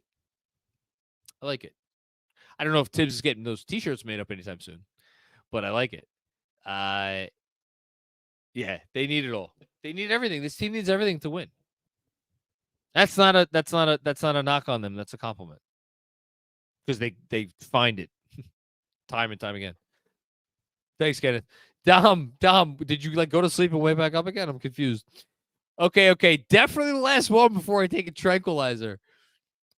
I don't know if Tibbs is getting those T-shirts made up anytime soon, but I like it. Yeah, they need it all. They need everything. This team needs everything to win. That's not a knock on them. That's a compliment. Because they find it time and time again. Thanks, Kenneth. Dom, did you go to sleep and wake back up again? I'm confused. Okay. Definitely the last one before I take a tranquilizer.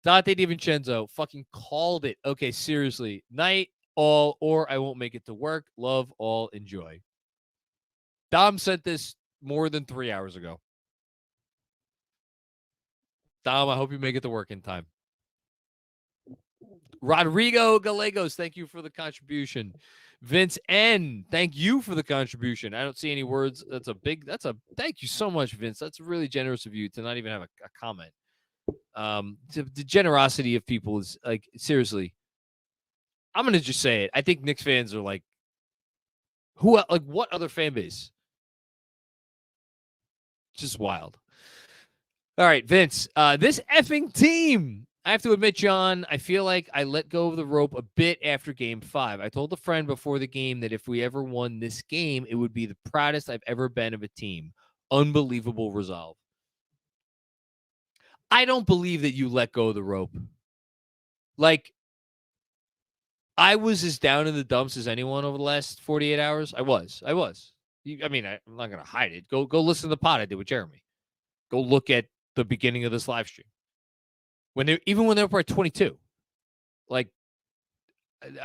Dante DiVincenzo fucking called it. Okay, seriously. Night, all, or I won't make it to work. Love, all, enjoy. Dom sent this more than 3 hours ago. Dom, I hope you make it to work in time. Rodrigo Gallegos, thank you for the contribution. Vince N, thank you for the contribution. I don't see any words. Thank you so much, Vince. That's really generous of you to not even have a comment. The generosity of people is seriously. I'm gonna just say it. I think Knicks fans are what other fan base? Just wild. All right, Vince. This effing team. I have to admit, John, I feel like I let go of the rope a bit after Game 5. I told a friend before the game that if we ever won this game, it would be the proudest I've ever been of a team. Unbelievable resolve. I don't believe that you let go of the rope. I was as down in the dumps as anyone over the last 48 hours. I was. I'm not going to hide it. Go listen to the pod I did with Jeremy. Go look at the beginning of this live stream. Even when they were at 22, I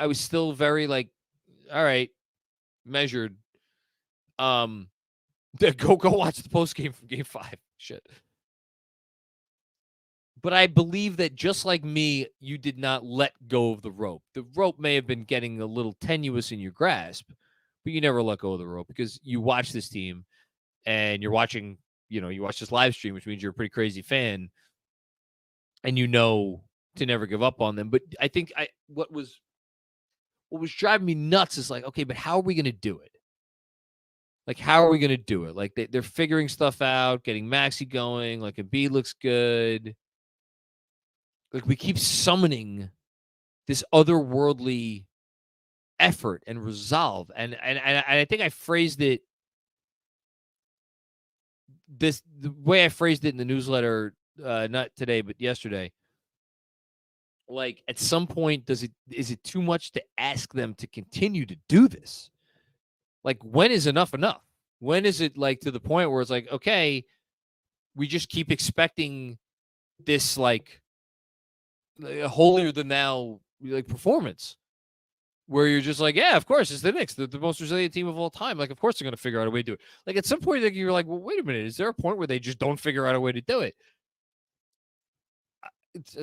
was still very all right, measured. Go watch the post game from Game 5. Shit. But I believe that just like me, you did not let go of the rope. The rope may have been getting a little tenuous in your grasp, but you never let go of the rope because you watch this team and you're watching, you watch this live stream, which means you're a pretty crazy fan and you know to never give up on them. But I think what was driving me nuts is okay, but how are we going to do it? How are we going to do it? They're figuring stuff out, getting Maxey going. Embiid looks good. We keep summoning this otherworldly effort and resolve. And I think I phrased it the way I phrased it in the newsletter, not today, but yesterday. At some point, is it too much to ask them to continue to do this? When is enough? When is it to the point where it's okay, we just keep expecting this holier than thou performance where you're just yeah, of course it's the Knicks, the most resilient team of all time. Of course they're going to figure out a way to do it. At some point you're well, wait a minute, is there a point where they just don't figure out a way to do it? It's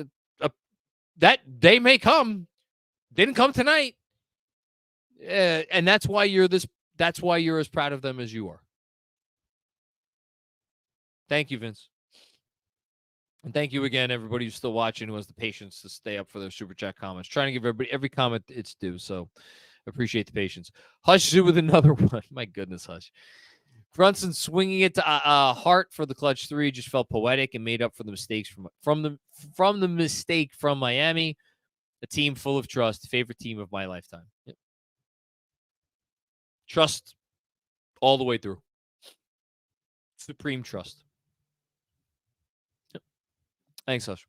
that day may come. Didn't come tonight. And that's why you're as proud of them as you are. Thank you, Vince. And thank you again, everybody who's still watching, who has the patience to stay up for their super chat comments. Trying to give every comment its due, so appreciate the patience. Hush Zoo with another one. My goodness, Hush. Brunson swinging it to Hart for the clutch 3 just felt poetic and made up for the mistakes from the mistake from Miami. A team full of trust, favorite team of my lifetime. Yep. Trust all the way through. Supreme trust. Thanks, Hush.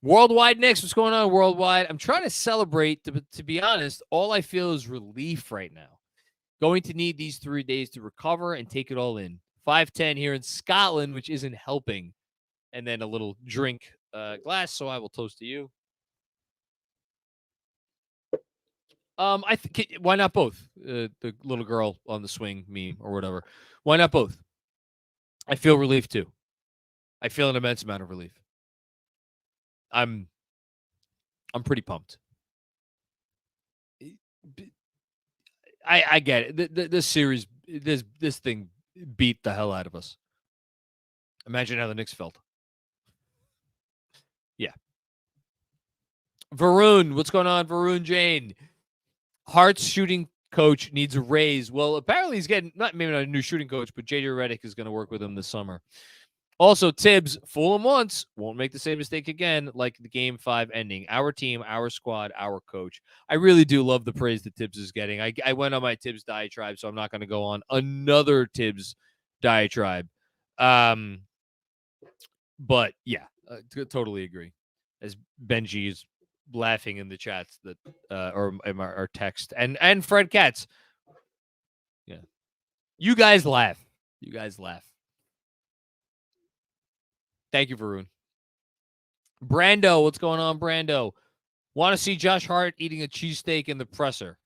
Worldwide Knicks. What's going on worldwide? I'm trying to celebrate. To be honest, all I feel is relief right now. Going to need these 3 days to recover and take it all in. 5:10 here in Scotland, which isn't helping. And then a little drink glass, so I will toast to you. I think why not both? The little girl on the swing meme or whatever. Why not both? I feel relief too. I feel an immense amount of relief. I'm pretty pumped. I get it. This series, this thing beat the hell out of us. Imagine how the Knicks felt. Yeah. Varun, what's going on, Varun Jane? Hart's shooting coach needs a raise. Well, apparently he's getting maybe not a new shooting coach, but JJ Redick is going to work with him this summer. Also, Tibbs, fool him once, won't make the same mistake again, like the Game 5 ending. Our team, our squad, our coach. I really do love the praise that Tibbs is getting. I went on my Tibbs diatribe, so I'm not going to go on another Tibbs diatribe. But, yeah, totally agree. As Benji is laughing in the chats that or in our text. And Fred Katz. Yeah. You guys laugh. You guys laugh. Thank you, Varun. Brando, what's going on, Brando? Want to see Josh Hart eating a cheesesteak in the presser?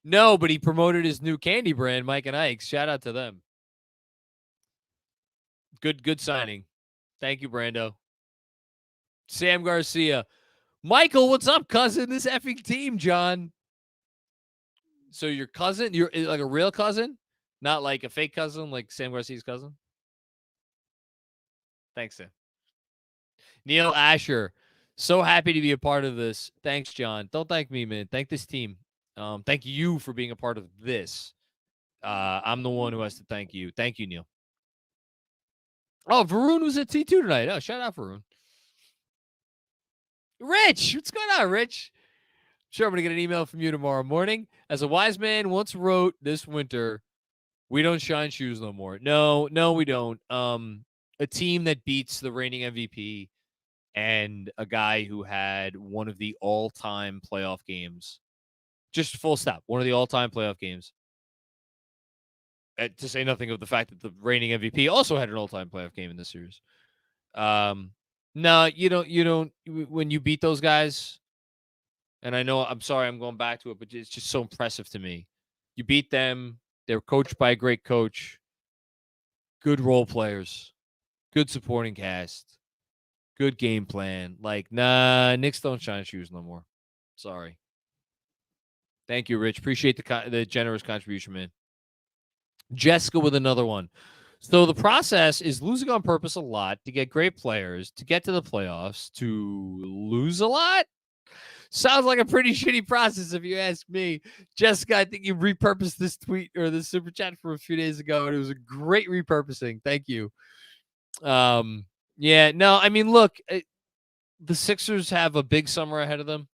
No, but he promoted his new candy brand, Mike and Ike's. Shout out to them. Good signing. Thank you, Brando. Sam Garcia. Michael, what's up, cousin? This effing team, John. So your cousin, you're like a real cousin? Not like a fake cousin, like Sam Garcia's cousin? Thanks, Sam. Neil Asher. So happy to be a part of this. Thanks, John. Don't thank me, man. Thank this team. Thank you for being a part of this. I'm the one who has to thank you. Thank you, Neil. Oh, Varun was at T2 tonight. Oh, shout out, Varun. Rich, what's going on, Rich? Sure, I'm going to get an email from you tomorrow morning. As a wise man once wrote this winter, we don't shine shoes no more. No, we don't. A team that beats the reigning MVP and a guy who had one of the all-time playoff games. Just full stop. One of the all-time playoff games. To say nothing of the fact that the reigning MVP also had an all-time playoff game in this series. No, you don't. When you beat those guys, and I know, I'm sorry, I'm going back to it, but it's just so impressive to me. You beat them. They're coached by a great coach. Good role players. Good supporting cast. Good game plan. Like, nah, Knicks don't shine shoes no more. Sorry. Thank you, Rich. Appreciate the generous contribution, man. Jessica with another one. So the process is losing on purpose a lot to get great players, to get to the playoffs, to lose a lot. Sounds like a pretty shitty process if you ask me. Jessica, I think you repurposed this tweet or this super chat from a few days ago, and it was a great repurposing. Thank you. Yeah, no, I mean, look, the Sixers have a big summer ahead of them.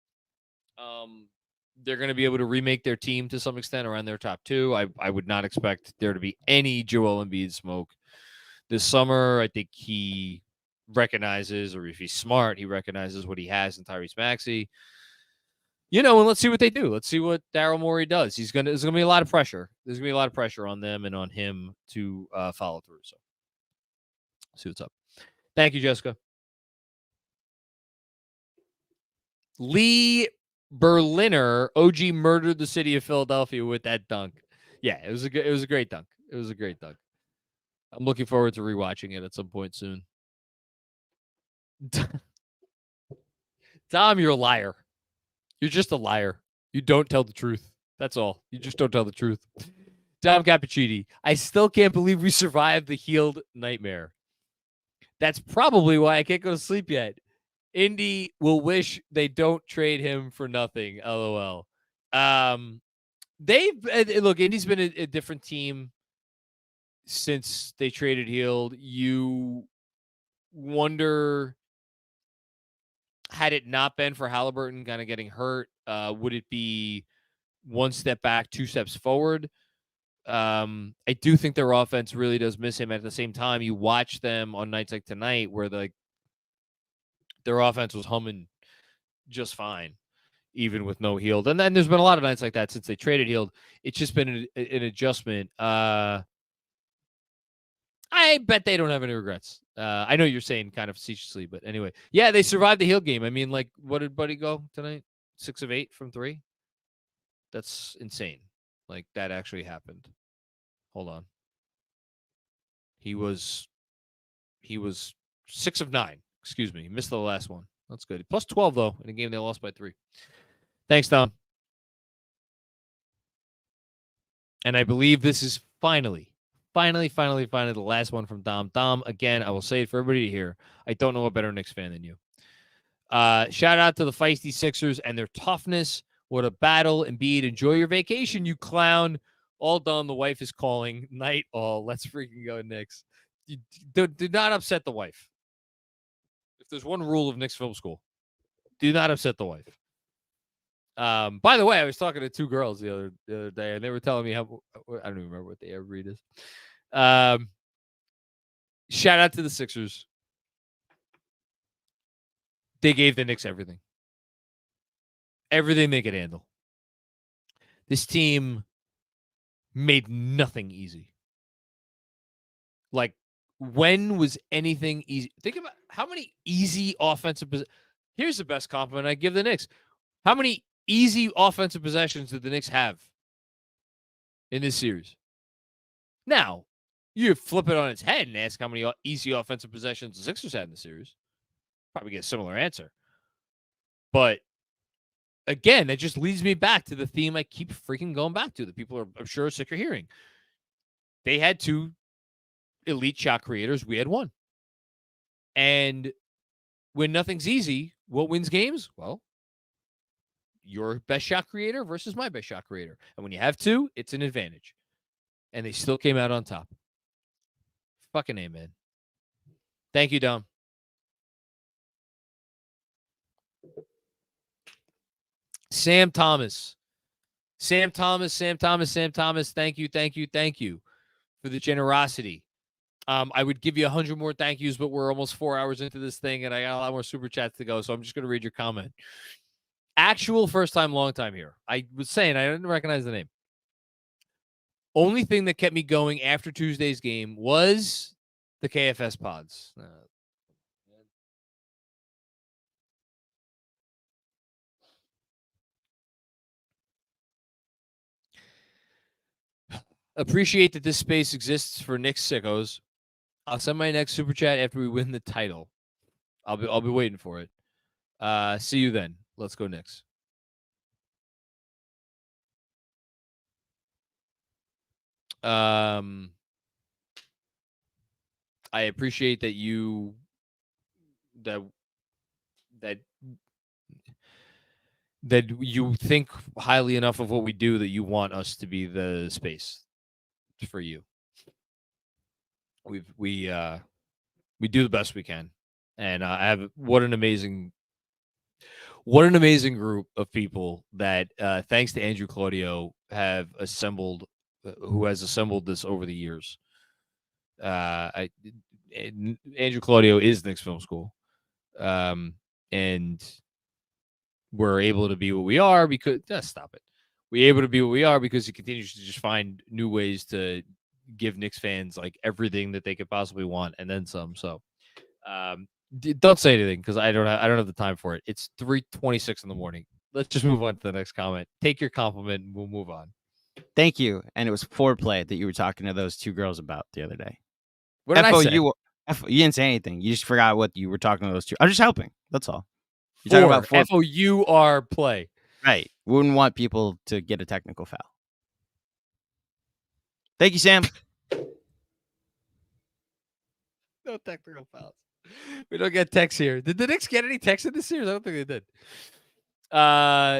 They're going to be able to remake their team to some extent around their top two. I would not expect there to be any Joel Embiid smoke this summer. I think he recognizes, or if he's smart, he recognizes what he has in Tyrese Maxey. And let's see what they do. Let's see what Daryl Morey does. There's going to be a lot of pressure. There's going to be a lot of pressure on them and on him to follow through. So, see what's up. Thank you, Jessica. Lee Berliner, OG murdered the city of Philadelphia with that dunk. Yeah, it was a great dunk. It was a great dunk. I'm looking forward to rewatching it at some point soon. Tom, you're a liar. You're just a liar. You don't tell the truth. That's all. You just don't tell the truth. Tom Cappuccini, I still can't believe we survived the healed nightmare. That's probably why I can't go to sleep yet. Indy will wish they don't trade him for nothing. LOL. Indy's been a different team since they traded Hield. You wonder, had it not been for Halliburton kind of getting hurt, would it be one step back, two steps forward? I do think their offense really does miss him. At the same time, you watch them on nights like tonight where their offense was humming just fine, even with no Hield. And then there's been a lot of nights like that since they traded Hield. It's just been an adjustment. I bet they don't have any regrets. I know you're saying kind of facetiously, but anyway. Yeah, they survived the Hield game. I mean, what did Buddy go tonight? 6 of 8 from 3? That's insane. That actually happened. Hold on. He was 6 of 9. Excuse me. Missed the last one. That's good. Plus 12, though, in a game they lost by 3. Thanks, Tom. And I believe this is finally the last one from Dom. Dom, again, I will say it for everybody to hear. I don't know a better Knicks fan than you. Shout out to the feisty Sixers and their toughness. What a battle. Embiid, enjoy your vacation, you clown. All done. The wife is calling. Night all. Let's freaking go, Knicks. Do not upset the wife. If there's one rule of Knicks Film School, do not upset the wife. By the way, I was talking to two girls the other day, and they were telling me how I don't even remember what the air read is. Shout out to the Sixers. They gave the Knicks everything. Everything they could handle. This team made nothing easy. Like, when was anything easy? Think about how many easy offensive possessions. Here's the best compliment I give the Knicks. How many easy offensive possessions did the Knicks have in this series? Now, you flip it on its head and ask how many easy offensive possessions the Sixers had in the series. Probably get a similar answer. But again, that just leads me back to the theme I keep freaking going back to that people are, I'm sure, sick of hearing. They had two elite shot creators. We had one. And when nothing's easy, what wins games? Well, your best shot creator versus my best shot creator. And when you have two, it's an advantage. And they still came out on top. Fucking amen. Thank you, Dom. Sam Thomas. Thank you for the generosity. I would give you 100 more thank yous, but we're almost 4 hours into this thing, and I got a lot more super chats to go, so I'm just going to read your comment. Actual first time, long time here. I was saying I didn't recognize the name. Only thing that kept me going after Tuesday's game was the KFS pods. Appreciate that this space exists for Knicks sickos. I'll send my next super chat after we win the title. I'll be waiting for it. See you then. Let's go Knicks. I appreciate that you that you think highly enough of what we do that you want us to be the space for you. We do the best we can, and I have what an amazing group of people that thanks to Andrew Claudio have assembled, who has assembled this over the years. Andrew Claudio is Knicks Film School, and we're able to be what we are because stop it. We're able to be what we are because he continues to just find new ways to give Knicks fans like everything that they could possibly want and then some. So don't say anything because I don't have the time for it. It's 3:26 in the morning. Let's just move on to the next comment. Take your compliment and we'll move on. Thank you. And it was foreplay that you were talking to those two girls about the other day. What did I say? You didn't say anything. You just forgot what you were talking to those two. I'm just helping. That's all. You're talking about FOUR play. Right. Wouldn't want people to get a technical foul. Thank you, Sam. No technical fouls. We don't get texts here. Did the Knicks get any texts in this series? I don't think they did.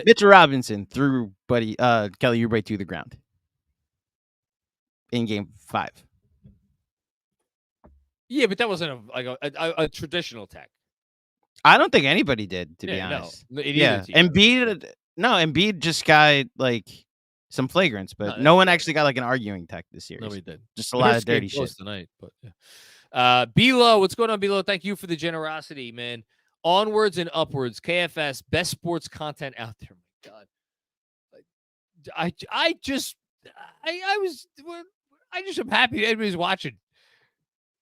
Mitchell Robinson threw Kelly Oubre to the ground in Game 5. Yeah, but that wasn't a traditional tech. I don't think anybody did, to be honest. No, Embiid just got like some flagrants, but no one actually got like an arguing tech this series. Nobody did. Just a lot of dirty shit tonight. But yeah. Bilo, what's going on, Bilo? Thank you for the generosity, man. Onwards and upwards. KFS, best sports content out there. My God, I just am happy everybody's watching.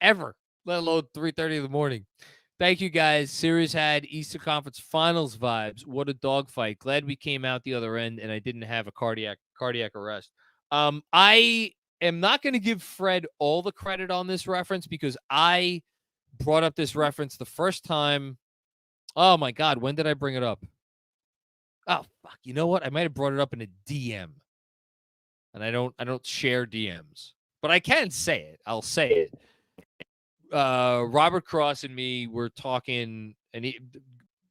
Ever, let alone 3:30 in the morning. Thank you, guys. Series had Eastern Conference Finals vibes. What a dogfight. Glad we came out the other end and I didn't have a cardiac arrest. I am not going to give Fred all the credit on this reference because I brought up this reference the first time. Oh, my God. When did I bring it up? Oh, fuck. You know what? I might have brought it up in a DM. And I don't share DMs. But I can say it. I'll say it. Robert Cross and me were talking, and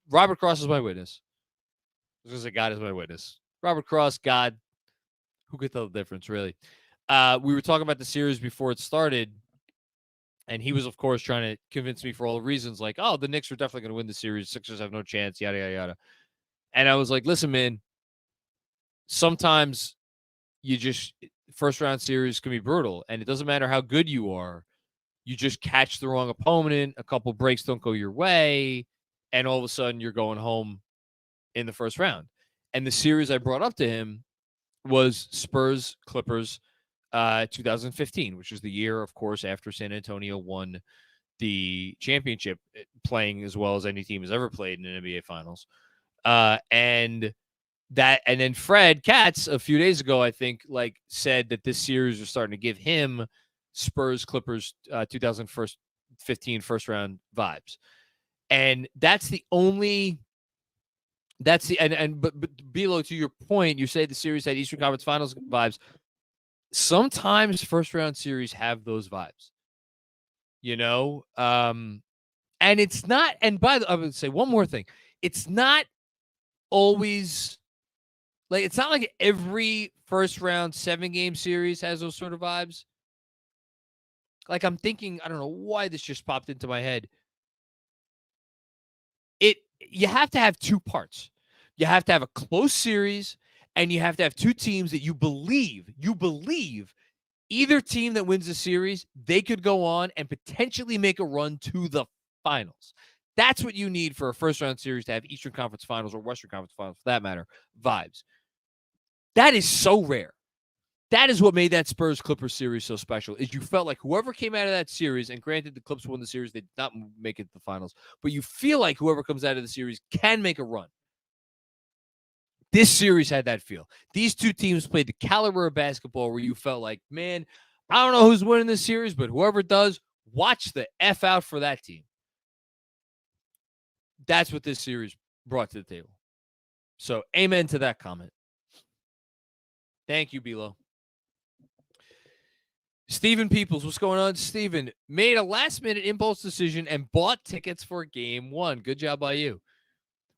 Robert Cross is my witness. was gonna say God is my witness. Robert Cross, God. Who could tell the difference, really? We were talking about the series before it started, and he was, of course, trying to convince me for all the reasons, like, oh, the Knicks are definitely going to win the series. Sixers have no chance, yada, yada, yada. And I was like, listen, man, sometimes first-round series can be brutal, and it doesn't matter how good you are. You just catch the wrong opponent, a couple breaks don't go your way, and all of a sudden you're going home in the first round. And the series I brought up to him was Spurs Clippers 2015, which was the year, of course, after San Antonio won the championship, playing as well as any team has ever played in an NBA Finals. And then Fred Katz a few days ago, I think, said that this series was starting to give him Spurs Clippers 2015 first round vibes. And but Bilo, to your point, you say the series had Eastern Conference Finals vibes. Sometimes first round series have those vibes, and it's not. And I would say one more thing: it's not always it's not like every first round 7-game series has those sort of vibes. Like, I'm thinking, I don't know why this just popped into my head. You have to have two parts. You have to have a close series, and you have to have two teams that you believe either team that wins the series, they could go on and potentially make a run to the finals. That's what you need for a first-round series to have Eastern Conference Finals or Western Conference Finals, for that matter, vibes. That is so rare. That is what made that Spurs-Clippers series so special, is you felt like whoever came out of that series, and granted the Clips won the series, they did not make it to the finals, but you feel like whoever comes out of the series can make a run. This series had that feel. These two teams played the caliber of basketball where you felt like, man, I don't know who's winning this series, but whoever does, watch the F out for that team. That's what this series brought to the table. So, amen to that comment. Thank you, Bilo. Stephen Peoples, what's going on? Stephen made a last-minute impulse decision and bought tickets for Game 1. Good job by you.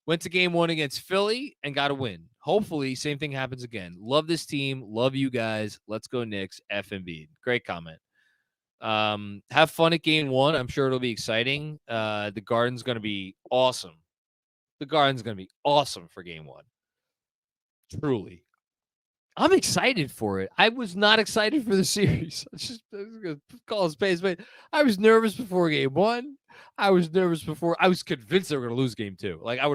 Went to Game 1 against Philly and got a win. Hopefully, same thing happens again. Love this team. Love you guys. Let's go Knicks. FNB. Great comment. Have fun at Game 1. I'm sure it'll be exciting. The Garden's going to be awesome. The Garden's going to be awesome for Game 1. Truly. I'm excited for it. I was not excited for the series. I was going to call it space, but I was nervous before Game 1. I was convinced they were going to lose Game 2. Like, I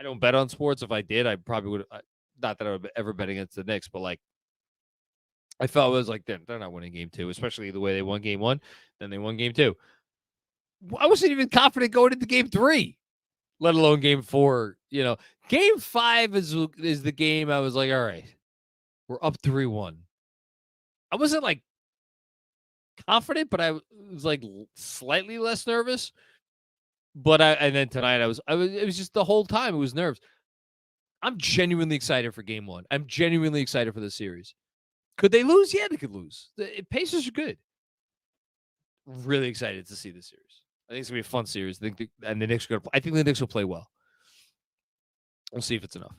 don't bet on sports. If I did, I probably would have, not that I would ever bet against the Knicks, but I felt it was like, they're not winning Game 2, especially the way they won Game 1. Then they won Game 2. I wasn't even confident going into Game 3, let alone Game 4. Game 5 is the game I was like, all right, we're up 3-1. I wasn't confident, but I was slightly less nervous. But and then tonight it was just the whole time it was nerves. I'm genuinely excited for Game 1. I'm genuinely excited for the series. Could they lose? Yeah, they could lose. The Pacers are good. Really excited to see this series. I think it's gonna be a fun series. I think the Knicks will play well. We'll see if it's enough.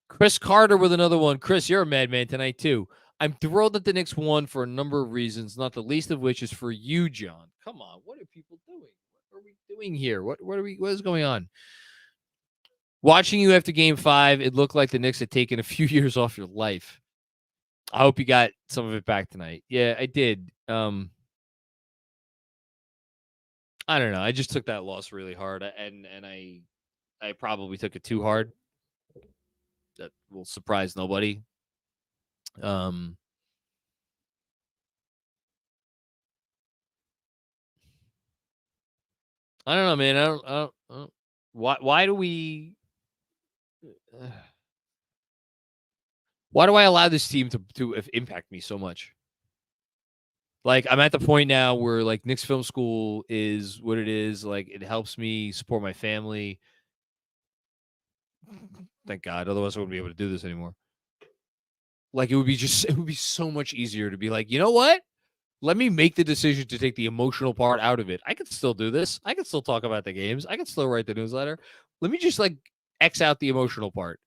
Chris Carter with another one. Chris, you're a madman tonight too. I'm thrilled that the Knicks won for a number of reasons, not the least of which is for you, John. Come on, what are people doing? What are we doing here? What is going on? Watching you after Game 5, it looked like the Knicks had taken a few years off your life. I hope you got some of it back tonight. Yeah, I did. I don't know. I just took that loss really hard, and I probably took it too hard. That will surprise nobody. I don't know, man. I don't why do we? Why do I allow this team to impact me so much? I'm at the point now where Knicks Film School is what it is. It helps me support my family. Thank God. Otherwise, I wouldn't be able to do this anymore. It would be so much easier to be you know what? Let me make the decision to take the emotional part out of it. I could still do this. I could still talk about the games. I could still write the newsletter. Let me just X out the emotional part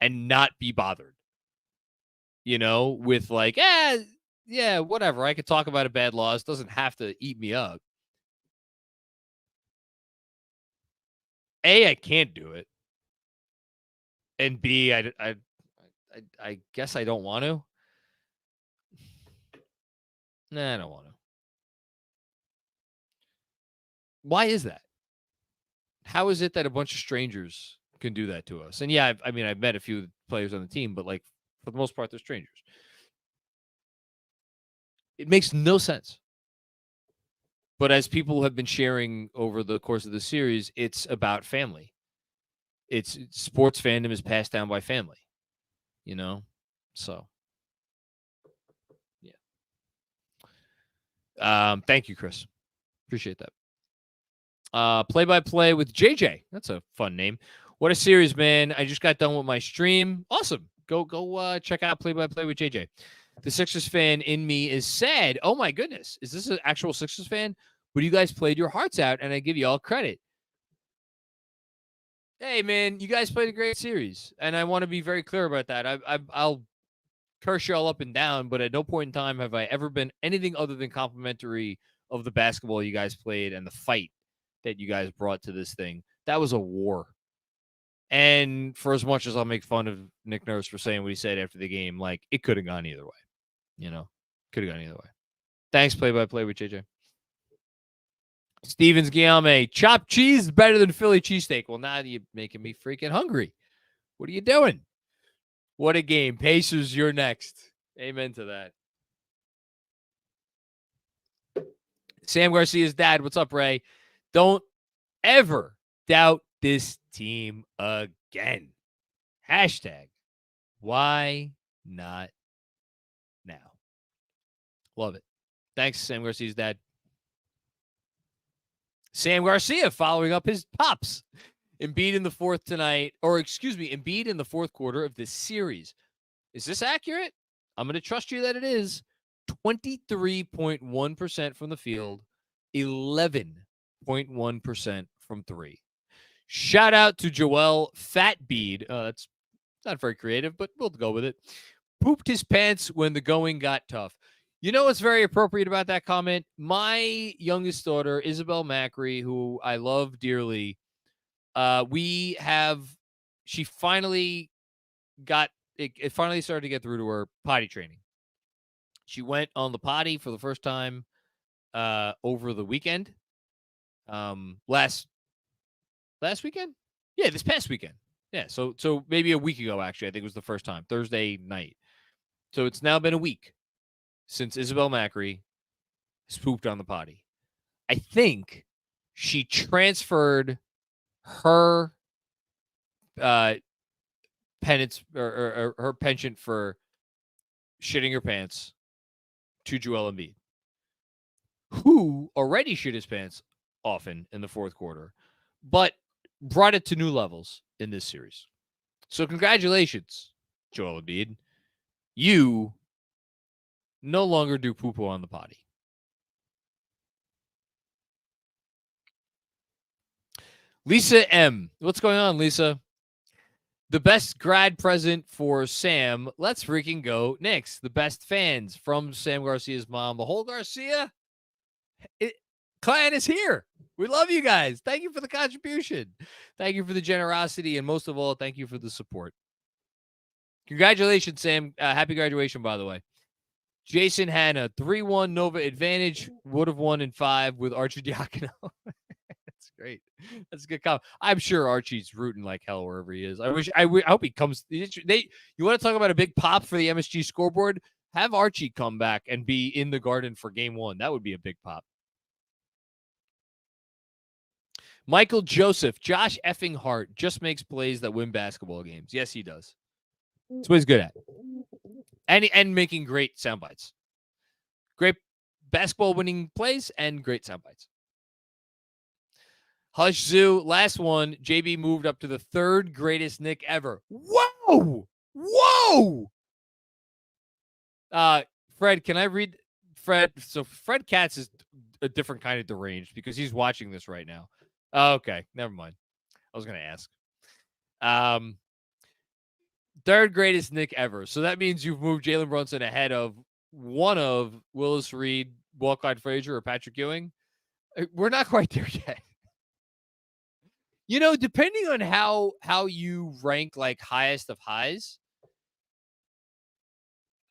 and not be bothered. With like, yeah, whatever. I could talk about a bad loss. Doesn't have to eat me up. A, I can't do it. And B, I guess I don't want to. Nah, I don't want to. Why is that? How is it that a bunch of strangers can do that to us? And yeah, I've met a few players on the team, but like for the most part, they're strangers. It makes no sense. But as people have been sharing over the course of the series, it's about family. It's sports fandom is passed down by family, So, yeah. Thank you, Chris. Appreciate that. Play-by-play with JJ. That's a fun name. What a series, man. I just got done with my stream. Awesome. Go check out Play-by-play with JJ. The Sixers fan in me is sad. Oh, my goodness. Is this an actual Sixers fan? But you guys played your hearts out, and I give you all credit. Hey, man, you guys played a great series, and I want to be very clear about that. I'll curse y'all up and down, but at no point in time have I ever been anything other than complimentary of the basketball you guys played and the fight that you guys brought to this thing. That was a war. And for as much as I'll make fun of Nick Nurse for saying what he said after the game, like, it could have gone either way. Could have gone either way. Thanks, Play-by-play with JJ. Stevens Guillaume, chopped cheese is better than Philly cheesesteak. Well, now you're making me freaking hungry. What are you doing? What a game. Pacers, you're next. Amen to that. Sam Garcia's dad, what's up, Ray? Don't ever doubt this team again. Hashtag, why not now? Love it. Thanks, Sam Garcia's dad. Sam Garcia following up his pops. Embiid in the fourth tonight, Embiid in the fourth quarter of this series. Is this accurate? I'm going to trust you that it is. 23.1% from the field, 11.1% from three. Shout out to Joel Fatbeed. That's not very creative, but we'll go with it. Pooped his pants when the going got tough. You know what's very appropriate about that comment? My youngest daughter, Isabel Macri, who I love dearly, she finally got, it finally started to get through to her potty training. She went on the potty for the first time over the weekend. Last weekend? Yeah, this past weekend. Yeah, so maybe a week ago, actually, I think it was the first time, Thursday night. So it's now been a week since Isabel Macri has pooped on the potty. I think she transferred her penance or her penchant for shitting her pants to Joel Embiid, who already shit his pants often in the fourth quarter, but brought it to new levels in this series. So congratulations, Joel Embiid. You no longer do poo-poo on the potty. Lisa M. What's going on, Lisa? The best grad present for Sam. Let's freaking go Knicks. The best fans from Sam Garcia's mom. The whole Garcia clan is here. We love you guys. Thank you for the contribution. Thank you for the generosity. And most of all, thank you for the support. Congratulations, Sam. Happy graduation, by the way. Jason Hanna, 3-1 Nova advantage. Would have won in 5 with Archie Diacono. That's great. That's a good comment. I'm sure Archie's rooting like hell wherever he is. I hope he comes. You want to talk about a big pop for the MSG scoreboard? Have Archie come back and be in the Garden for game 1. That would be a big pop. Michael Joseph, Josh effing Hart just makes plays that win basketball games. Yes, he does. That's what he's good at. And making great sound bites. Great basketball winning plays and great sound bites. Hush Zoo, last one. JB moved up to the 3rd greatest Knick ever. Whoa! Whoa! Fred, can I read Fred? So Fred Katz is a different kind of deranged because he's watching this right now. Okay, never mind. I was going to ask. Third greatest Knick ever. So that means you've moved Jalen Brunson ahead of one of Willis Reed, Walcott Frazier, or Patrick Ewing. We're not quite there yet. You know, depending on how you rank like highest of highs,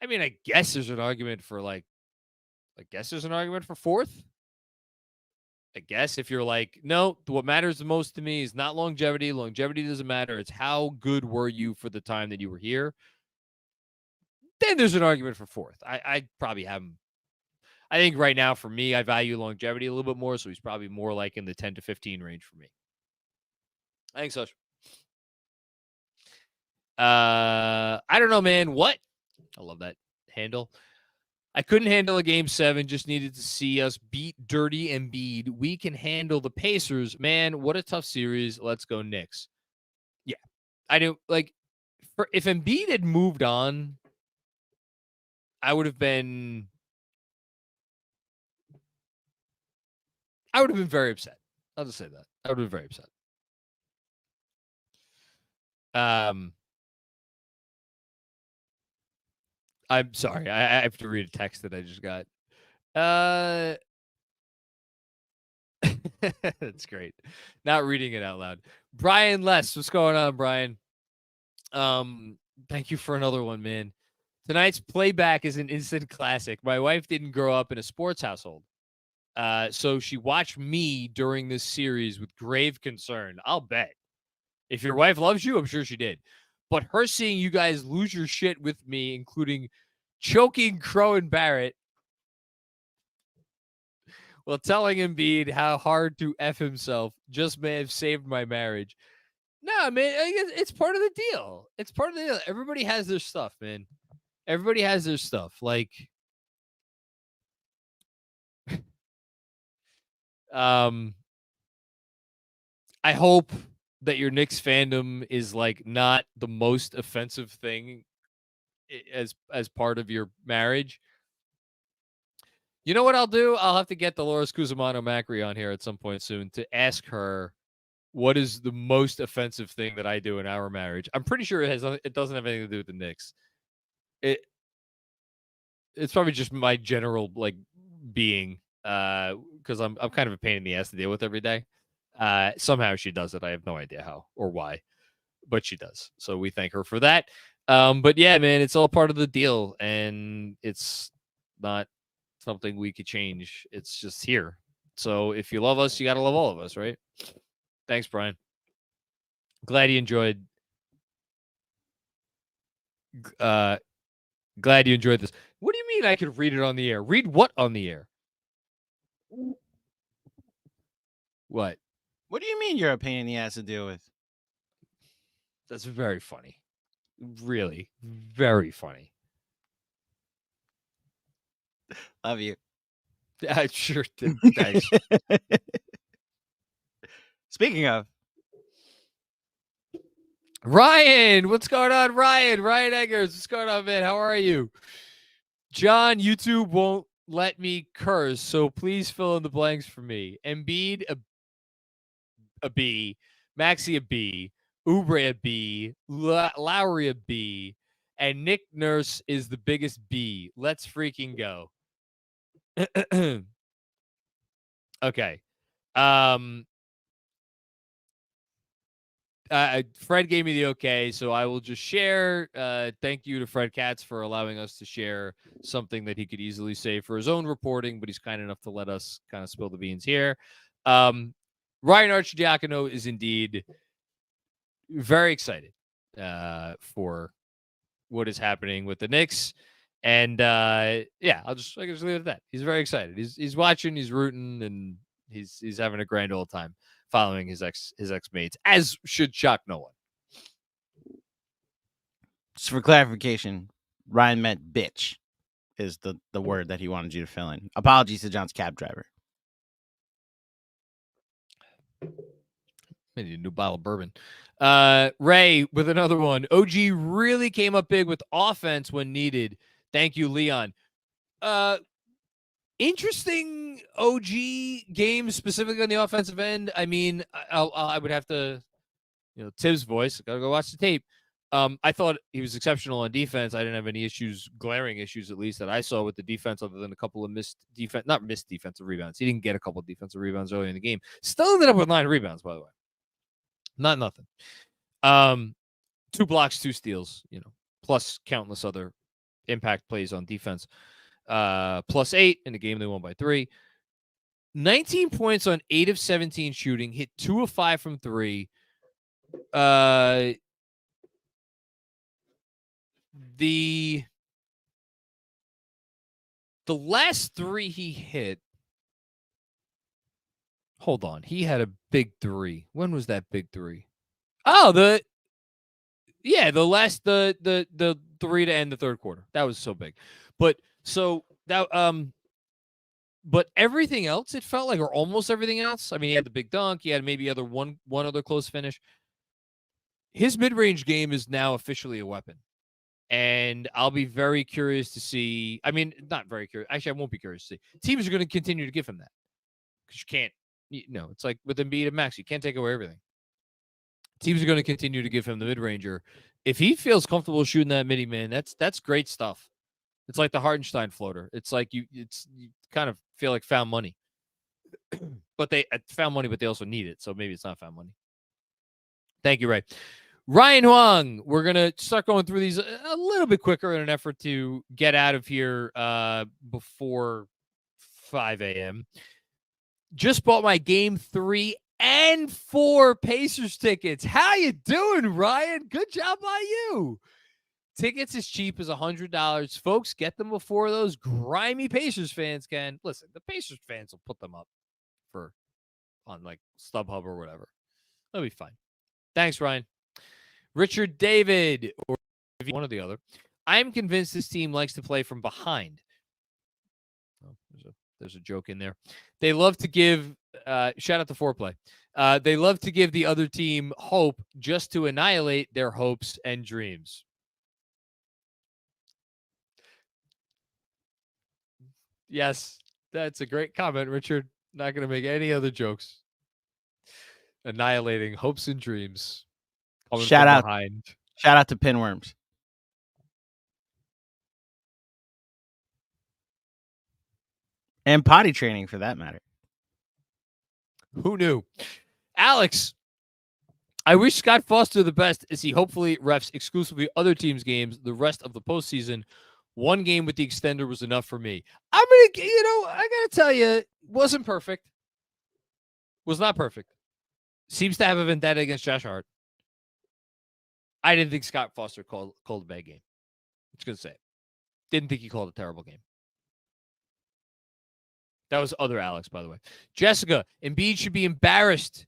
I mean, I guess there's an argument for fourth. I guess if you're like, no, what matters the most to me is not longevity. Longevity doesn't matter. It's how good were you for the time that you were here. Then there's an argument for fourth. I probably have him. I think right now for me, I value longevity a little bit more. So he's probably more like in the 10 to 15 range for me. I think so. I don't know, man. What? I love that handle. I couldn't handle a game 7. Just needed to see us beat dirty Embiid. We can handle the Pacers. Man, what a tough series. Let's go Knicks. Yeah. I do. Like, if Embiid had moved on, I would have been very upset. I'll just say that. I would have been very upset. I'm sorry. I have to read a text that I just got. That's great. Not reading it out loud. Brian Less, what's going on, Brian? Thank you for another one, man. Tonight's playback is an instant classic. My wife didn't grow up in a sports household. So she watched me during this series with grave concern. I'll bet. If your wife loves you, I'm sure she did. But her seeing you guys lose your shit with me, including choking Crow and Barrett, while telling Embiid how hard to F himself, just may have saved my marriage. No, man, I guess it's part of the deal. It's part of the deal. Everybody has their stuff, man. Everybody has their stuff. Like, I hope that your Knicks fandom is like not the most offensive thing as part of your marriage. You know what I'll do? I'll have to get Dolores Cusimano-Macri on here at some point soon to ask her what is the most offensive thing that I do in our marriage. I'm pretty sure it doesn't have anything to do with the Knicks. It's probably just my general like being, because I'm kind of a pain in the ass to deal with every day. Somehow she does it. I have no idea how or why, but she does. So we thank her for that. But yeah, man, it's all part of the deal, and it's not something we could change. It's just here. So if you love us, you got to love all of us, right? Thanks, Brian. Glad you enjoyed. Glad you enjoyed this. What do you mean I could read it on the air? Read what on the air? What? What do you mean you're a pain in the ass to deal with? That's very funny. Really, very funny. Love you. I sure did. Thanks. Speaking of Ryan, what's going on, Ryan? Ryan Eggers, what's going on, man? How are you? John, YouTube won't let me curse, so please fill in the blanks for me. Embiid, a B. Maxey, a B. Oubre, a B. Lowry, a B. And Nick Nurse is the biggest B. Let's freaking go. Okay. Fred gave me the okay, so I will just share. Thank you to Fred Katz for allowing us to share something that he could easily say for his own reporting, but he's kind enough to let us kind of spill the beans here. Ryan Arcidiacono is indeed very excited for what is happening with the Knicks. And yeah, I can just leave it at that. He's very excited. He's watching, he's rooting, and he's having a grand old time following his ex-mates, as should shock no one. Just for clarification, Ryan meant bitch is the word that he wanted you to fill in. Apologies to John's cab driver. I need a new bottle of bourbon. Ray with another one. OG really came up big with offense when needed. Thank you, Leon. Interesting OG games, specifically on the offensive end. I mean, I would have to Tibbs' voice. Gotta go watch the tape. I thought he was exceptional on defense. I didn't have any glaring issues at least, that I saw with the defense, other than a couple of not missed defensive rebounds. He didn't get a couple of defensive rebounds early in the game. Still ended up with 9 rebounds, by the way. Not nothing. 2 blocks, 2 steals, plus countless other impact plays on defense. Plus 8 in the game. They won by 3. 19 points on 8 of 17 shooting, hit 2 of 5 from 3. The last 3 he hit. Hold on. He had a big 3. When was that big 3? Oh, the 3 to end the third quarter. That was so big. But everything else, it felt like, or almost everything else. I mean, he had the big dunk. He had maybe one other close finish. His mid-range game is now officially a weapon. And I'll be very curious to see. I mean, not very curious. Actually, I won't be curious to see. Teams are going to continue to give him that. Because you can't, it's like with Embiid and Max. You can't take away everything. Teams are going to continue to give him the mid-ranger. If he feels comfortable shooting that midi, man, that's great stuff. It's like the Hartenstein floater. It's like you kind of feel like found money. But they found money, but they also need it. So maybe it's not found money. Thank you, Ray. Ryan Huang, we're going to start going through these a little bit quicker in an effort to get out of here before 5 a.m. Just bought my game 3 and 4 Pacers tickets. How you doing, Ryan? Good job by you. Tickets as cheap as $100. Folks, get them before those grimy Pacers fans can. Listen, the Pacers fans will put them up on like StubHub or whatever. That'll be fine. Thanks, Ryan. Richard David, or one or the other. I'm convinced this team likes to play from behind. Oh, there's a joke in there. They love to give, shout out to Foreplay. They love to give the other team hope just to annihilate their hopes and dreams. Yes, that's a great comment, Richard. Not going to make any other jokes. Annihilating hopes and dreams. Shout out to Pinworms. And potty training, for that matter. Who knew? Alex, I wish Scott Foster the best as he hopefully refs exclusively other teams' games the rest of the postseason. One game with the extender was enough for me. I got to tell you, wasn't perfect. Was not perfect. Seems to have a vendetta against Josh Hart. I didn't think Scott Foster called a bad game. I'm just going to say it. Didn't think he called a terrible game. That was other Alex, by the way. Jessica, Embiid should be embarrassed.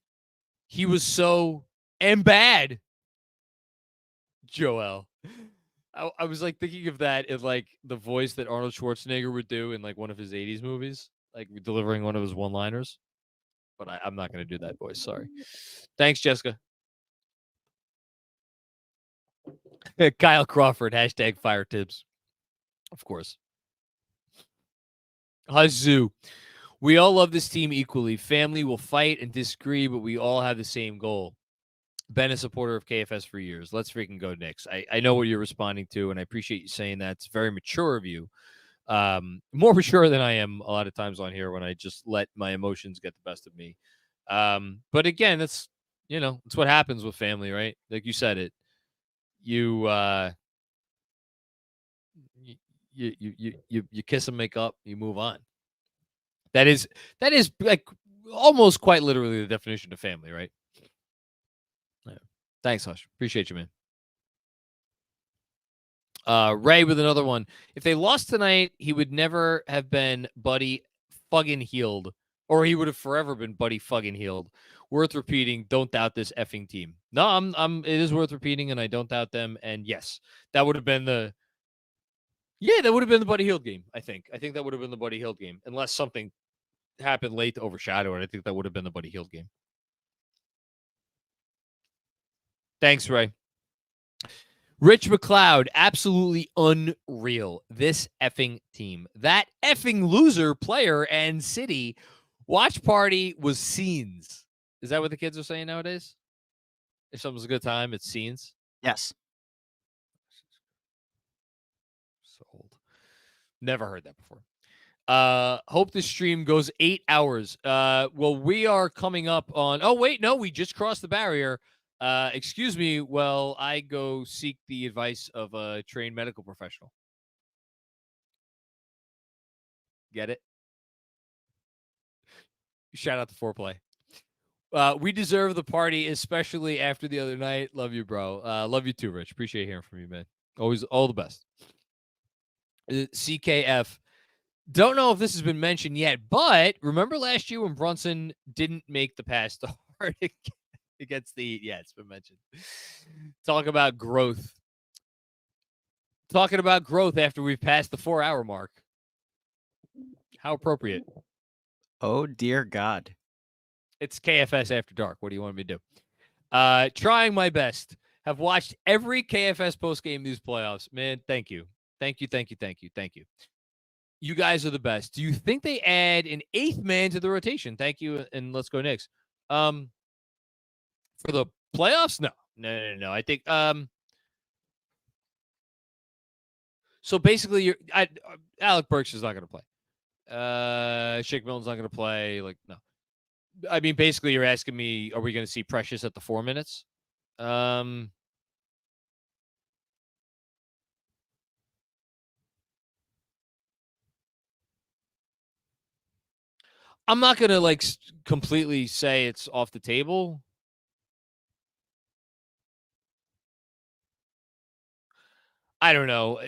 He was so bad. Joel. I was like thinking of that in like the voice that Arnold Schwarzenegger would do in like one of his 80s movies, like delivering one of his one-liners. But I'm not going to do that voice. Sorry. Thanks, Jessica. Kyle Crawford, hashtag fire Tibbs. Of course. Hazu. We all love this team equally. Family will fight and disagree, but we all have the same goal. Been a supporter of KFS for years. Let's freaking go Knicks. I know what you're responding to, and I appreciate you saying that. It's very mature of you. More mature than I am a lot of times on here when I just let my emotions get the best of me. But again, that's it's what happens with family, right? Like you said it. You kiss and make up, you move on. That is like almost quite literally the definition of family, right? Yeah. Thanks, Hush. Appreciate you, man. Ray with another one. If they lost tonight, he would never have been Buddy fucking healed, or he would have forever been Buddy fucking healed. Worth repeating. Don't doubt this effing team. No, it is worth repeating, and I don't doubt them. And yes, that would have been the Buddy Hield game. I think that would have been the Buddy Hield game, unless something happened late to overshadow it. I think that would have been the Buddy Hield game. Thanks, Ray. Rich McLeod, absolutely unreal. This effing team. That effing loser player and city watch party was scenes. Is that what the kids are saying nowadays? If something's a good time, it's scenes. Yes. Sold. Never heard that before. Hope the stream goes 8 hours. Well, we are coming up on. Oh wait, no, we just crossed the barrier. Excuse me. Well, I go seek the advice of a trained medical professional. Get it? Shout out to Foreplay. We deserve the party, especially after the other night. Love you, bro. Love you too, Rich. Appreciate hearing from you, man. Always all the best. CKF. Don't know if this has been mentioned yet, but remember last year when Brunson didn't make the pass to Hart against the Heat? Yeah, it's been mentioned. Talk about growth. Talking about growth after we've passed the 4-hour mark. How appropriate. Oh, dear God. It's KFS After Dark. What do you want me to do? Trying my best. Have watched every KFS postgame these playoffs. Man, thank you. Thank you. You guys are the best. Do you think they add an 8th man to the rotation? Thank you, and let's go Knicks. For the playoffs? No. I think so basically Alec Burks is not going to play. Shake Milton's not going to play. Like, no. I mean, basically, you're asking me, are we going to see Precious at the 4 minutes? I'm not going to completely say it's off the table. I don't know.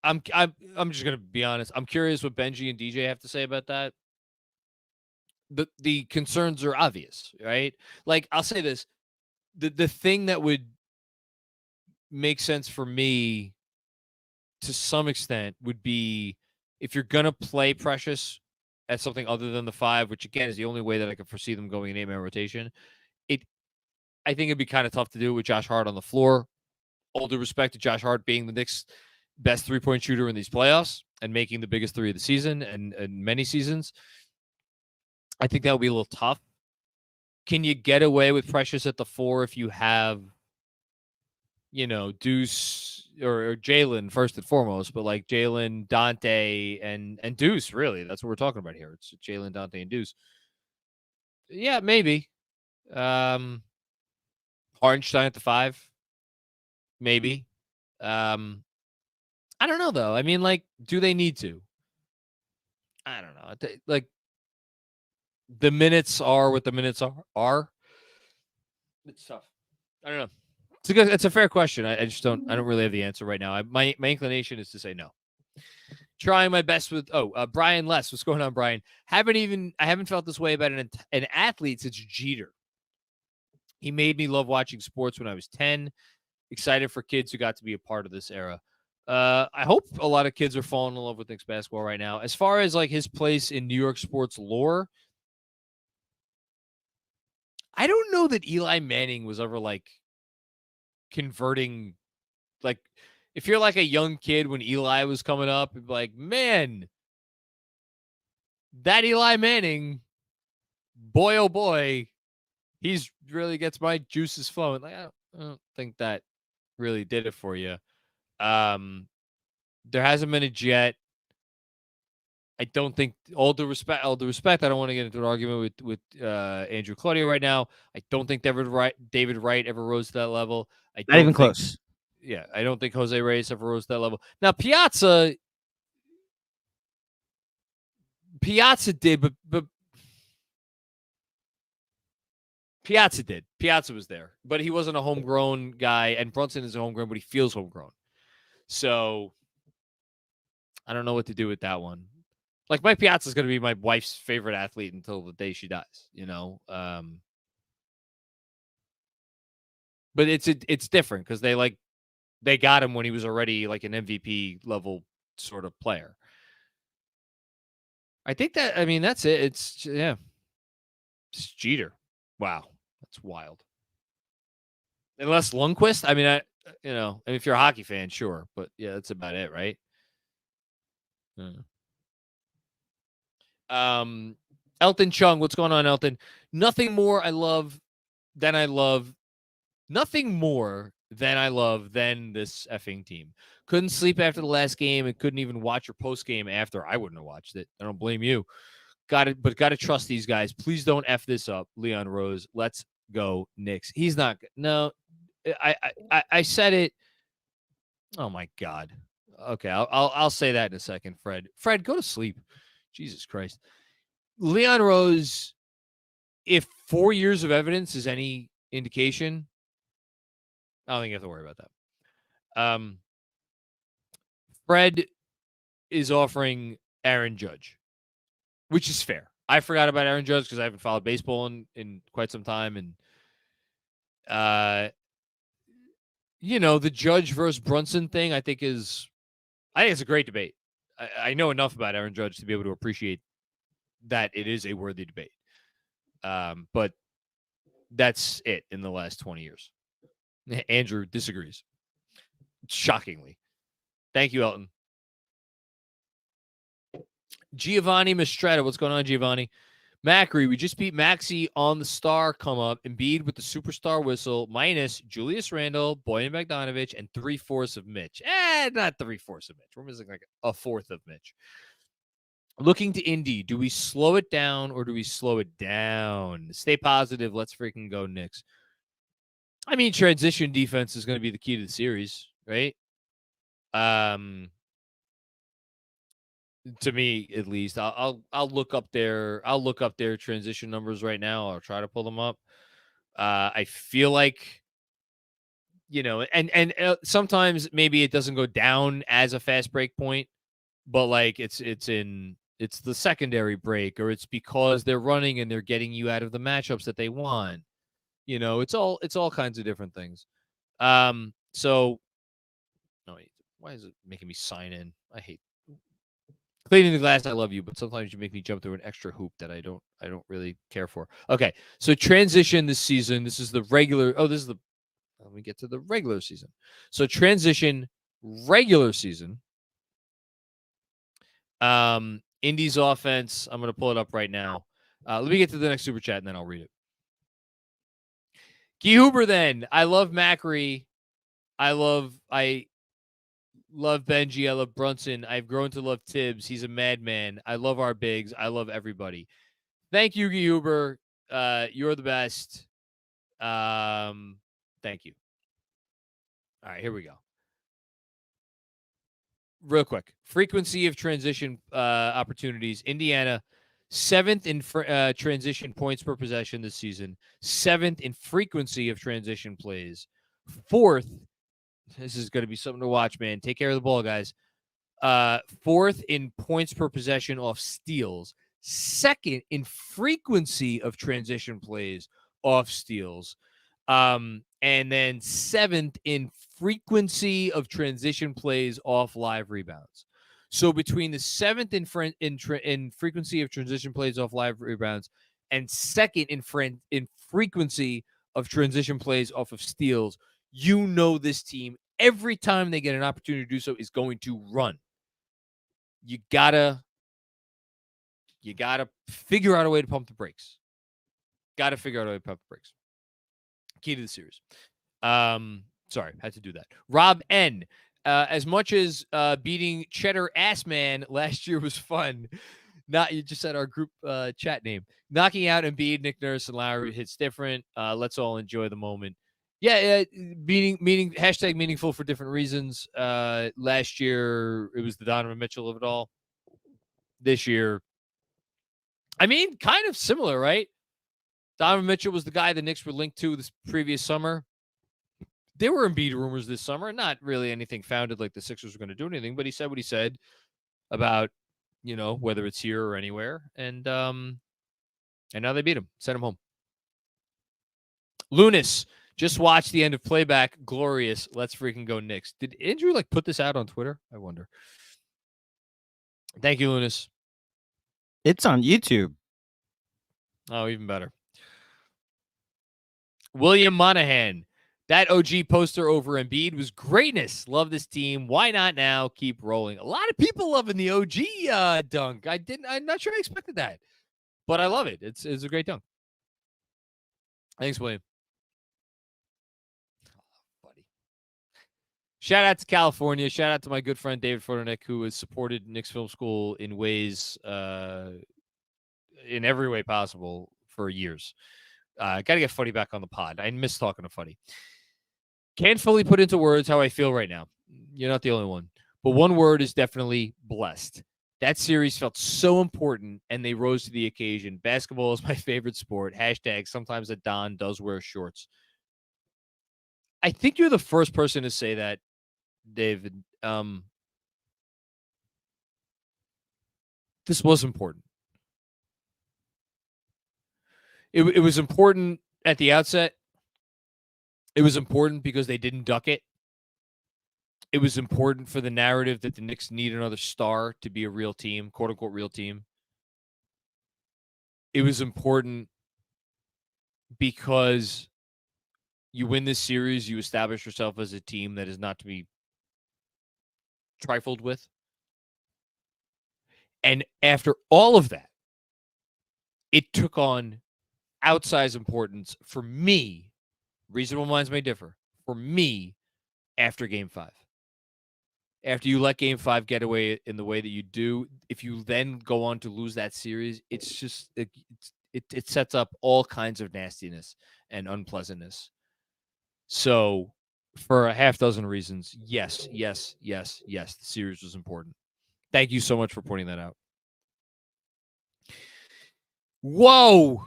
I'm just going to be honest. I'm curious what Benji and DJ have to say about that. The concerns are obvious, right? Like, I'll say this. The thing that would make sense for me to some extent would be if you're going to play Precious at something other than the 5, which again is the only way that I can foresee them going in 8-man rotation. I think it'd be kind of tough to do with Josh Hart on the floor. All due respect to Josh Hart being the Knicks' best 3-point shooter in these playoffs and making the biggest 3 of the season and many seasons. I think that would be a little tough. Can you get away with Precious at the 4 if you have, Deuce or Jalen first and foremost, but like Jalen, Dante, and Deuce, really? That's what we're talking about here. It's Jalen, Dante, and Deuce. Yeah, maybe. Hartenstein at the 5. Maybe. I don't know, though. I mean, do they need to? I don't know. The minutes are what the minutes are. It's tough. I don't know. It's a fair question. I don't really have the answer right now. My inclination is to say no. Trying my best with Brian Less. What's going on, Brian? I haven't felt this way about an athlete since Jeter. He made me love watching sports when I was 10. Excited for kids who got to be a part of this era. I hope a lot of kids are falling in love with Knicks basketball right now. As far as his place in New York sports lore, I don't know that Eli Manning was ever converting. If you're a young kid when Eli was coming up, you'd be like, man, that Eli Manning, boy, oh boy, he's really gets my juices flowing. I don't think that really did it for you. There hasn't been a jet. I don't think, all due respect, I don't want to get into an argument with Andrew Claudio right now. I don't think David Wright ever rose to that level. Not even close. Yeah, I don't think Jose Reyes ever rose to that level. Now, Piazza did, but Piazza did. Piazza was there, but he wasn't a homegrown guy, and Brunson is a homegrown, but he feels homegrown. So I don't know what to do with that one. Mike Piazza is going to be my wife's favorite athlete until the day she dies, But it's different because they got him when he was already an MVP level sort of player. I think that's it. It's Jeter. Wow, that's wild. Unless Lundqvist, if you're a hockey fan, sure, but yeah, that's about it, right? Elton Chung, what's going on, Elton? Nothing more I love Nothing more than I love than this effing team. Couldn't sleep after the last game and couldn't even watch your post game after. I wouldn't have watched it. I don't blame you. Got to trust these guys. Please don't F this up, Leon Rose. Let's go, Knicks. He's not. No, I said it. Oh my God. Okay, I'll say that in a second, Fred. Fred, go to sleep. Jesus Christ. Leon Rose, if 4 years of evidence is any indication, I don't think you have to worry about that. Fred is offering Aaron Judge, which is fair. I forgot about Aaron Judge because I haven't followed baseball in quite some time. And, the Judge versus Brunson thing, I think it's a great debate. I know enough about Aaron Judge to be able to appreciate that it is a worthy debate. But that's it in the last 20 years. Andrew disagrees. Shockingly. Thank you, Elton. Giovanni Mistretta. What's going on, Giovanni? Macri, we just beat Maxey on the star come up. Embiid with the superstar whistle, minus Julius Randle, Boyan Bogdanovic, and 3/4 of Mitch. Not 3/4 of Mitch. We're missing like a fourth of Mitch. Looking to Indy, do we slow it down or do we slow it down? Stay positive. Let's freaking go, Knicks. I mean, transition defense is going to be the key to the series, right? To me, at least, I'll look up their transition numbers right now. I'll try to pull them up. I feel like, and sometimes maybe it doesn't go down as a fast break point, but like it's the secondary break, or it's because they're running and they're getting you out of the matchups that they want. It's all kinds of different things. So, no, wait, why is it making me sign in? I hate cleaning the glass. I love you, but sometimes you make me jump through an extra hoop that I don't really care for. Okay, so transition this season. This is the regular. Oh, this is the. Let me get to the regular season. So transition regular season. Indy's offense. I'm going to pull it up right now. Let me get to the next super chat and then I'll read it. Guy Huber, then. I love Macri. I love Benji. I love Brunson. I've grown to love Tibbs. He's a madman. I love our bigs. I love everybody. Thank you, Guy Huber. You're the best. Thank you. All right, here we go. Real quick. Frequency of transition opportunities. Indiana, 7th in transition points per possession this season. 7th in frequency of transition plays. 4th. This is going to be something to watch, man. Take care of the ball, guys. 4th in points per possession off steals. 2nd in frequency of transition plays off steals. And then 7th in frequency of transition plays off live rebounds. So between the 7th in frequency of transition plays off live rebounds and 2nd in frequency of transition plays off of steals, this team, every time they get an opportunity to do so, is going to run. You gotta figure out a way to pump the brakes. Key to the series. Sorry, had to do that. Rob N. As much as beating Cheddar Assman last year was fun, you just said our group chat name. Knocking out Embiid, Nick Nurse, and Lowry hits different. Let's all enjoy the moment. Yeah, meaning hashtag meaningful for different reasons. Last year it was the Donovan Mitchell of it all. This year, I mean, kind of similar, right? Donovan Mitchell was the guy the Knicks were linked to this previous summer. There were Embiid rumors this summer, not really anything founded like the Sixers were going to do anything, but he said what he said about, whether it's here or anywhere. And now they beat him, sent him home. Lunas, just watch the end of playback. Glorious. Let's freaking go Knicks. Did Andrew put this out on Twitter? I wonder. Thank you, Lunas. It's on YouTube. Oh, even better. William Monahan. That OG poster over Embiid was greatness. Love this team. Why not now? Keep rolling. A lot of people loving the OG dunk. I'm not sure I expected that, but I love it. It's a great dunk. Thanks, William. Shout out to California. Shout out to my good friend David Fortitude, who has supported Knicks Film School in ways, in every way possible for years. Got to get Funny back on the pod. I miss talking to Funny. Can't fully put into words how I feel right now. You're not the only one. But one word is definitely blessed. That series felt so important, and they rose to the occasion. Basketball is my favorite sport. # sometimes a Don does wear shorts. I think you're the first person to say that, David. This was important. It was important at the outset. It was important because they didn't duck it. It was important for the narrative that the Knicks need another star to be a real team, quote unquote real team. It was important because you win this series, you establish yourself as a team that is not to be trifled with. And after all of that, it took on outsized importance for me. Reasonable minds may differ. For me, after Game 5. After you let Game 5 get away in the way that you do, if you then go on to lose that series, it's just it sets up all kinds of nastiness and unpleasantness. So, for a half dozen reasons, yes, the series was important. Thank you so much for pointing that out. Whoa!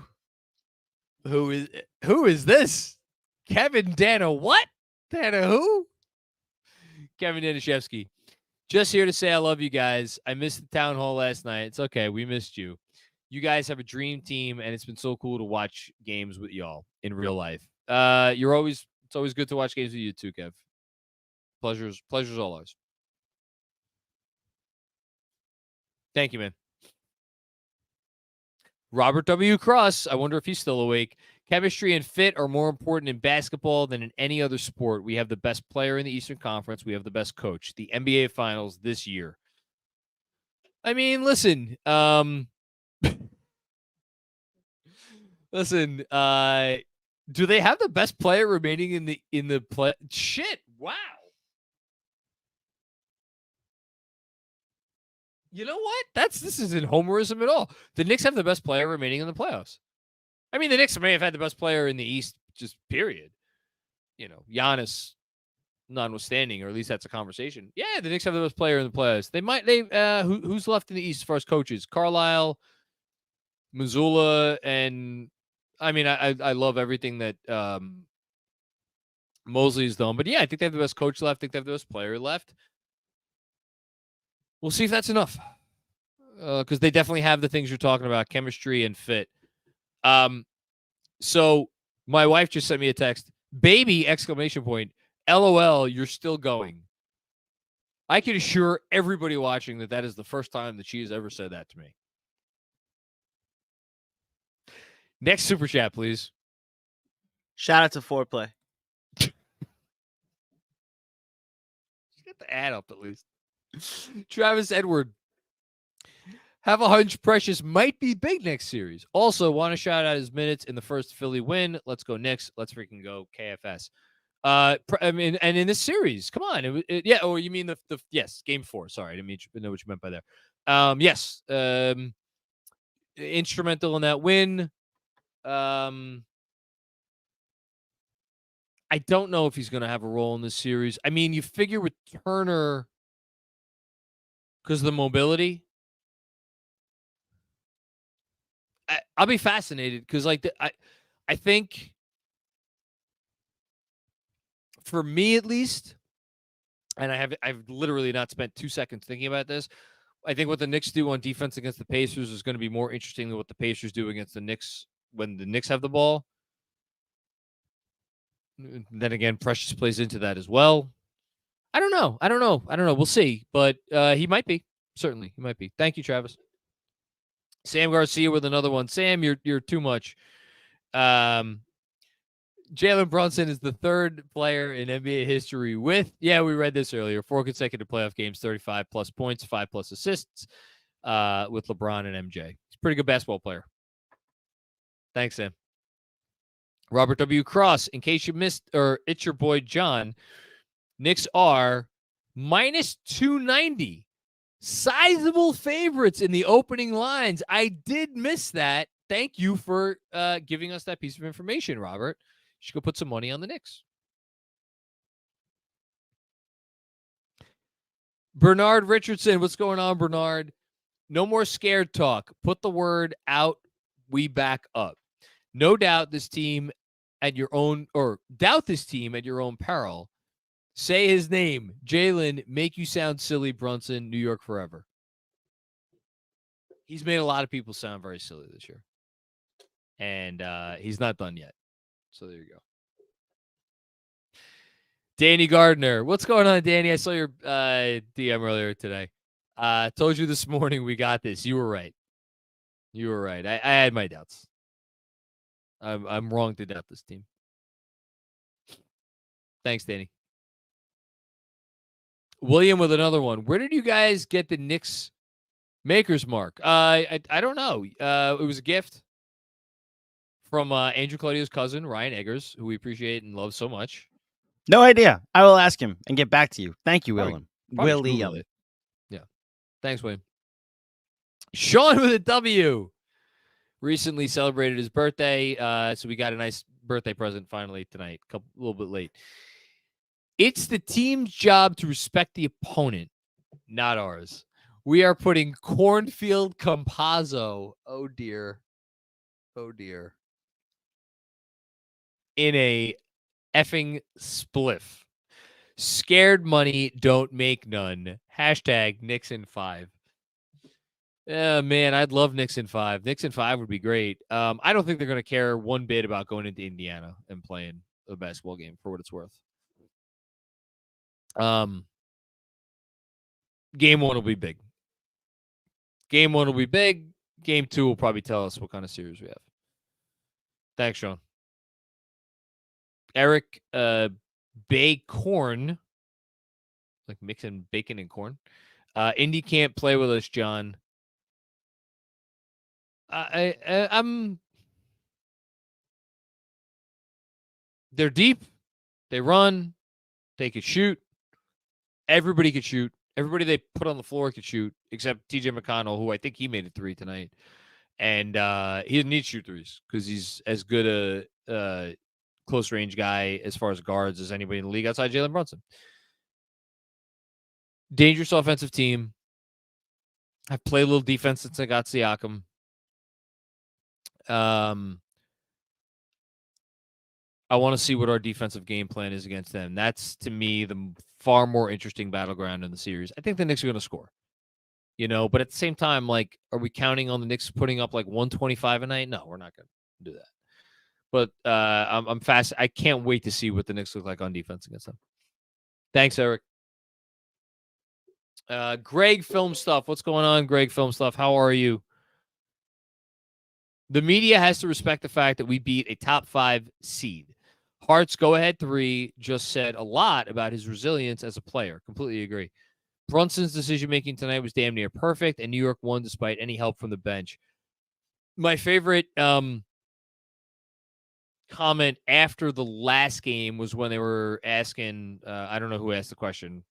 Who is this? Kevin Dana, what? Dana who? Kevin Danishevsky. Just here to say I love you guys. I missed the town hall last night. It's okay. We missed you. You guys have a dream team, and it's been so cool to watch games with y'all in real life. It's always good to watch games with you too, Kev. Pleasure's all ours. Thank you, man. Robert W. Cross. I wonder if he's still awake. Chemistry and fit are more important in basketball than in any other sport. We have the best player in the Eastern Conference. We have the best coach. The NBA Finals this year. I mean, listen. Listen. Do they have the best player remaining in the play? Shit! Wow. You know what? This isn't homerism at all. The Knicks have the best player remaining in the playoffs. I mean, the Knicks may have had the best player in the East, just period. You know, Giannis notwithstanding, or at least that's a conversation. Yeah, the Knicks have the best player in the playoffs. Who's left in the East as far as coaches? Carlisle, Missoula, and I mean, I love everything that Mosley's done. But yeah, I think they have the best coach left. I think they have the best player left. We'll see if that's enough. Because they definitely have the things you're talking about, chemistry and fit. So my wife just sent me a text, baby, ! LOL, you're still going. I can assure everybody watching that is the first time that she has ever said that to me. Next super chat, please. Shout out to Foreplay. Get the ad up at least. Travis Edward. Have a hunch Precious might be big next series. Also, want to shout out his minutes in the first Philly win. Let's go Knicks. Let's freaking go KFS. I mean, and in this series, come on. Yeah. Or you mean the yes, Game 4. Sorry, I didn't know what you meant by there. Yes. Instrumental in that win. I don't know if he's going to have a role in this series. I mean, you figure with Turner because of the mobility. I'll be fascinated because, like, I think for me at least, and I've literally not spent 2 seconds thinking about this. I think what the Knicks do on defense against the Pacers is going to be more interesting than what the Pacers do against the Knicks when the Knicks have the ball. And then again, Precious plays into that as well. I don't know. We'll see, but he might be. Certainly, he might be. Thank you, Travis. Sam Garcia with another one. Sam, you're too much. Jalen Brunson is the third player in NBA history with, we read this earlier, 4 consecutive playoff games, 35-plus points, 5+ assists with LeBron and MJ. He's a pretty good basketball player. Thanks, Sam. Robert W. Cross, in case you missed, or it's your boy John. Knicks are minus 290. Sizable favorites in the opening lines. I did miss that. Thank you for giving us that piece of information, Robert. You should go put some money on the Knicks. Bernard Richardson, what's going on, Bernard? No more scared talk. Put the word out. We back up. No doubt this team at your own, or doubt this team at your own peril. Say his name. Jalen, make you sound silly, Brunson, New York forever. He's made a lot of people sound very silly this year. And he's not done yet. So there you go. Danny Gardner. What's going on, Danny? I saw your DM earlier today. Told you this morning we got this. You were right. You were right. I had my doubts. I'm wrong to doubt this team. Thanks, Danny. William with another one. Where did you guys get the Knicks Maker's Mark? I don't know. It was a gift from Andrew Claudio's cousin, Ryan Eggers, who we appreciate and love so much. No idea. I will ask him and get back to you. Thank you, William. Probably Google it. Yeah. Thanks, William. Sean with a W recently celebrated his birthday, so we got a nice birthday present finally tonight, a little bit late. It's the team's job to respect the opponent, not ours. We are putting Cornfield Compazzo, oh dear, in a effing spliff. Scared money don't make none. Hashtag Knicks in 5. Man, I'd love Knicks in 5. Knicks in 5 would be great. I don't think they're going to care one bit about going into Indiana and playing a basketball game for what it's worth. Game 1 will be big. Game 1 will be big. Game 2 will probably tell us what kind of series we have. Thanks, Sean. Eric Corn, like mixing bacon and corn. Indy can't play with us, John. I'm. They're deep. They run. They could shoot. Everybody could shoot. Everybody they put on the floor could shoot, except TJ McConnell, who I think he made a 3 tonight. And he didn't need to shoot threes because he's as good a close range guy as far as guards as anybody in the league outside Jalen Brunson. Dangerous offensive team. I've played a little defense since I got Siakam. I want to see what our defensive game plan is against them. That's, to me, the far more interesting battleground in the series. I think the Knicks are going to score, but at the same time, like, are we counting on the Knicks putting up like 125 a night? No, we're not going to do that. But I'm fast. I can't wait to see what the Knicks look like on defense against them. Thanks, Eric. Greg Film Stuff. What's going on, Greg Film Stuff? How are you? The media has to respect the fact that we beat a top 5 seed. Hart's go-ahead 3 just said a lot about his resilience as a player. Completely agree. Brunson's decision-making tonight was damn near perfect, and New York won despite any help from the bench. My favorite comment after the last game was when they were asking, I don't know who asked the question,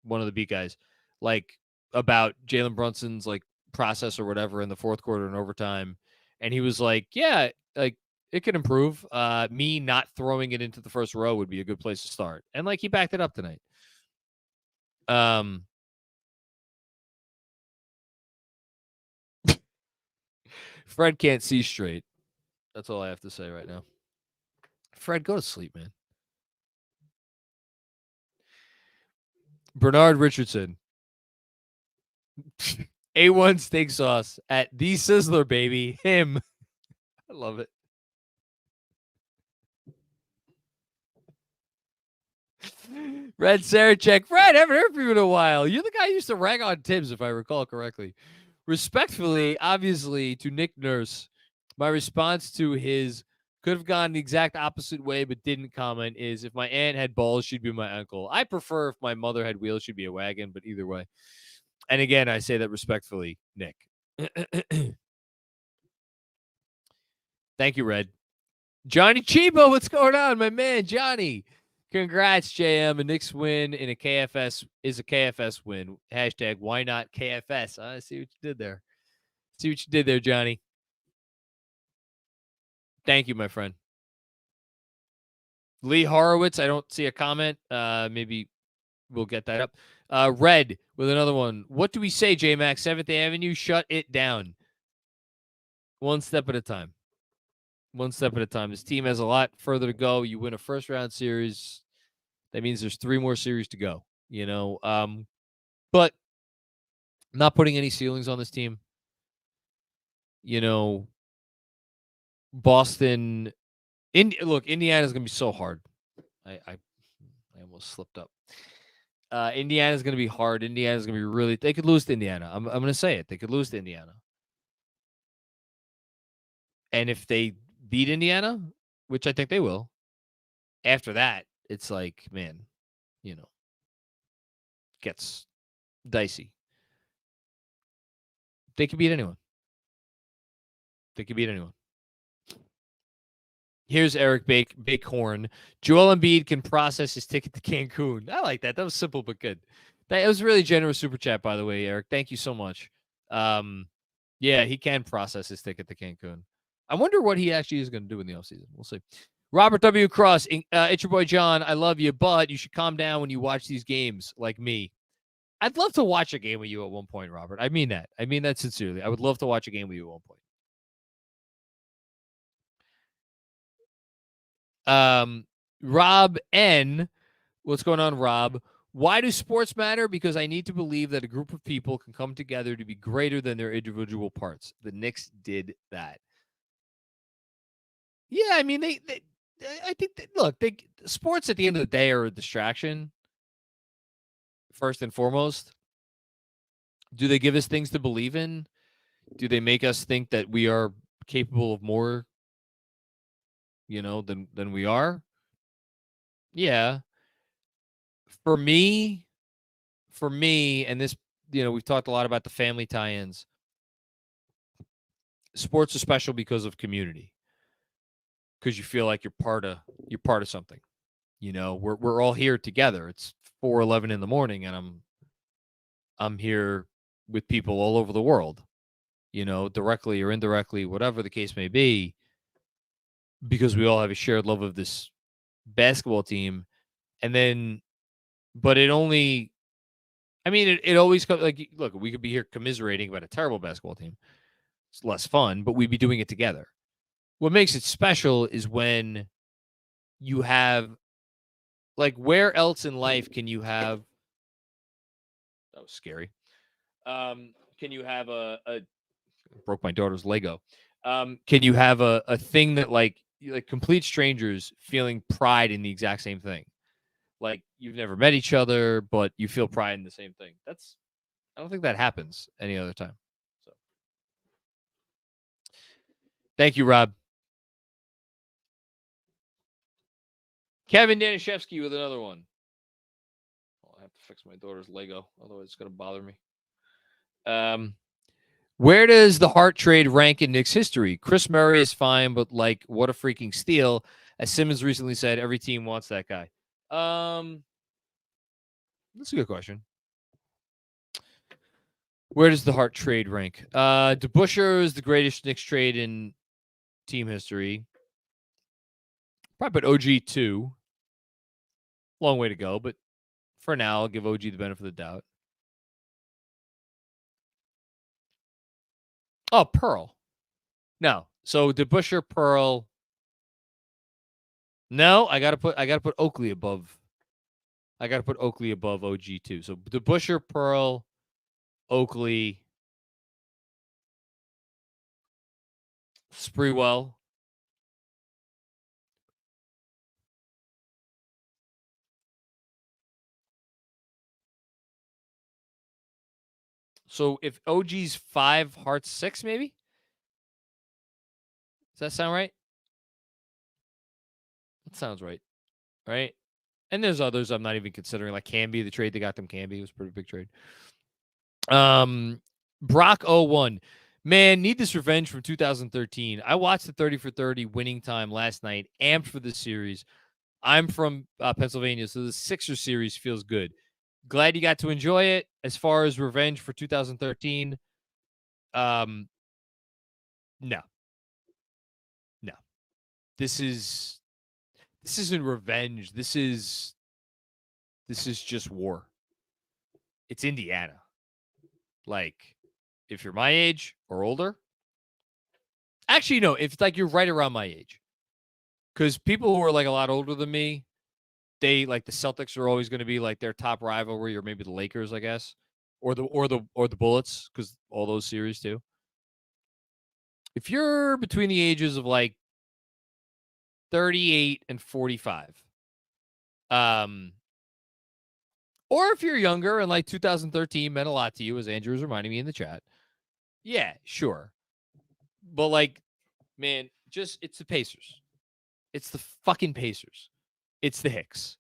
one of the beat guys, like about Jalen Brunson's like process or whatever in the fourth quarter and overtime. And he was like, yeah, like it could improve. Me not throwing it into the first row would be a good place to start. And like he backed it up tonight. Fred can't see straight. That's all I have to say right now. Fred, go to sleep, man. Bernard Richardson. A1 steak sauce at the Sizzler, baby. Him. I love it. Red Sarachek. Fred, haven't heard from you in a while. You're the guy who used to rag on Tibbs, if I recall correctly. Respectfully, obviously, to Nick Nurse, my response to his could have gone the exact opposite way but didn't comment is if my aunt had balls, she'd be my uncle. I prefer if my mother had wheels, she'd be a wagon, but either way. And again, I say that respectfully, Nick. Thank you, Red. Johnny Chibo, what's going on, my man, Johnny? Congrats, JM. A Knicks win in a KFS is a KFS win. Hashtag why not KFS? I see what you did there. See what you did there, Johnny. Thank you, my friend. Lee Horowitz, I don't see a comment. Maybe we'll get that up. Red with another one. What do we say, J-Max? 7th Avenue, shut it down. One step at a time. One step at a time. This team has a lot further to go. You win a first-round series. That means there's 3 more series to go, you know. But not putting any ceilings on this team. You know, Boston... Look, Indiana's going to be so hard. I almost slipped up. Indiana's going to be hard. Indiana's going to be really... They could lose to Indiana. I'm going to say it. They could lose to Indiana. And if they beat Indiana, which I think they will, after that, it's like, man, you know, gets dicey. They could beat anyone. They could beat anyone. Here's Eric Bakehorn. Joel Embiid can process his ticket to Cancun. I like that. That was simple but good. That was really generous super chat, by the way, Eric. Thank you so much. Yeah, he can process his ticket to Cancun. I wonder what he actually is going to do in the offseason. We'll see. Robert W. Cross, it's your boy John. I love you, but you should calm down when you watch these games like me. I'd love to watch a game with you at one point, Robert. I mean that. I mean that sincerely. I would love to watch a game with you at one point. Rob N. What's going on, Rob? Why do sports matter? Because I need to believe that a group of people can come together to be greater than their individual parts. The Knicks did that. Yeah, I mean, I think look, sports at the end of the day are a distraction. First and foremost, do they give us things to believe in? Do they make us think that we are capable of more, you know, than we are? Yeah. For me, and this, you know, we've talked a lot about the family tie-ins. Sports are special because of community. Because you feel like you're part of something. You know, we're all here together. It's 4:11 in the morning, and I'm here with people all over the world. You know, directly or indirectly, whatever the case may be, because we all have a shared love of this basketball team. And then, but it only, I mean, it always comes like, look, we could be here commiserating about a terrible basketball team. It's less fun, but we'd be doing it together. What makes it special is when you have, like, where else in life can you have, that was scary. Can you have a broke my daughter's Lego. Can you have a thing that like complete strangers feeling pride in the exact same thing? Like you've never met each other, but you feel pride in the same thing. I don't think that happens any other time. So thank you, Rob. Kevin Danishevsky with another one. I have to fix my daughter's Lego, otherwise it's going to bother me. Where does the Hart trade rank in Knicks history? Chris Murray is fine, but like, what a freaking steal. As Simmons recently said, every team wants that guy. That's a good question. Where does the Hart trade rank? DeBusschere is the greatest Knicks trade in team history. Probably put OG 2. Long way to go, but for now, I'll give OG the benefit of the doubt. Oh, Pearl. No. So DeBusschere, Pearl. No, I gotta put Oakley above. I gotta put Oakley above OG 2. So DeBusschere, Pearl, Oakley, Sprewell. So if OG's 5, Hart's 6, maybe? Does that sound right? That sounds right. Right? And there's others I'm not even considering, like Camby, the trade they got them. Camby was a pretty big trade. Brock 01. Man, need this revenge from 2013. I watched the 30 for 30 winning time last night, amped for this series. I'm from Pennsylvania, so the Sixers series feels good. Glad you got to enjoy it. As far as revenge for 2013, no. This isn't revenge. This is just war. It's Indiana. Like, if you're my age or older, actually, no, if like you're right around my age, because people who are like a lot older than me, they like the Celtics are always going to be like their top rivalry, or maybe the Lakers, I guess, or the Bullets, because all those series too. If you're between the ages of like 38 and 45, or if you're younger and like 2013 meant a lot to you, as Andrew was reminding me in the chat, yeah, sure. But like, man, just it's the Pacers. It's the fucking Pacers. It's the Hicks.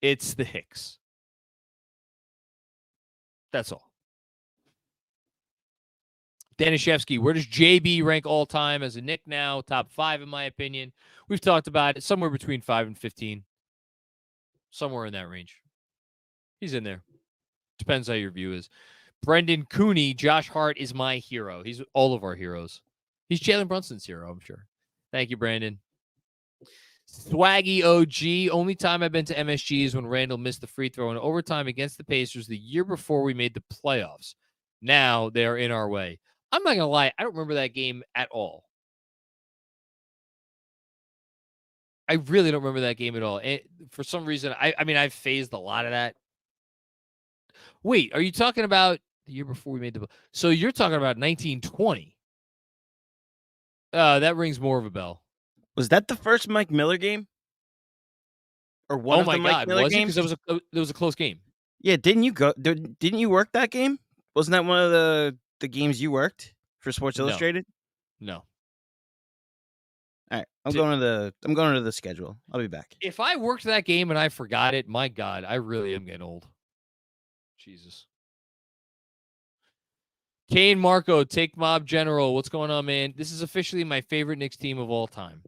It's the Hicks. That's all. Danishevsky, where does JB rank all time as a Knick now? Top 5, in my opinion. We've talked about it. Somewhere between 5 and 15. Somewhere in that range. He's in there. Depends how your view is. Brendan Cooney, Josh Hart is my hero. He's all of our heroes. He's Jalen Brunson's hero, I'm sure. Thank you, Brandon. Swaggy OG, only time I've been to MSG is when Randall missed the free throw in overtime against the Pacers the year before we made the playoffs. Now they are in our way. I'm not going to lie, I don't remember that game at all. I really don't remember that game at all. For some reason, I mean, I've phased a lot of that. Wait, are you talking about the year before we made the... So you're talking about 1920. That rings more of a bell. Was that the first Mike Miller game? Or one of the Mike Miller games? Because it was a close game. Yeah, didn't you work that game? Wasn't that one of the games you worked for Sports Illustrated? No. All right, I'm going to the schedule. I'll be back. If I worked that game and I forgot it, my God, I really am getting old. Jesus. Kane Marco, Take Mob General. What's going on, man? This is officially my favorite Knicks team of all time.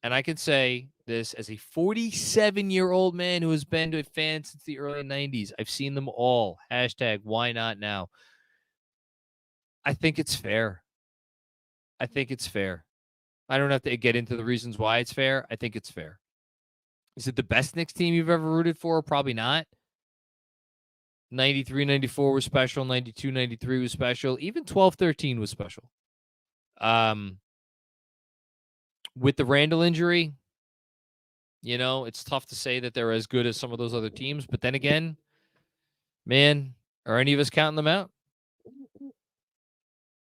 And I can say this as a 47-year-old man who has been a fan since the early 90s. I've seen them all. Hashtag why not now? I think it's fair. I don't have to get into the reasons why it's fair. I think it's fair. Is it the best Knicks team you've ever rooted for? Probably not. 93, 94 was special. 92, 93 was special. Even 12, 13 was special. With the Randall injury, it's tough to say that they're as good as some of those other teams. But then again, man, are any of us counting them out?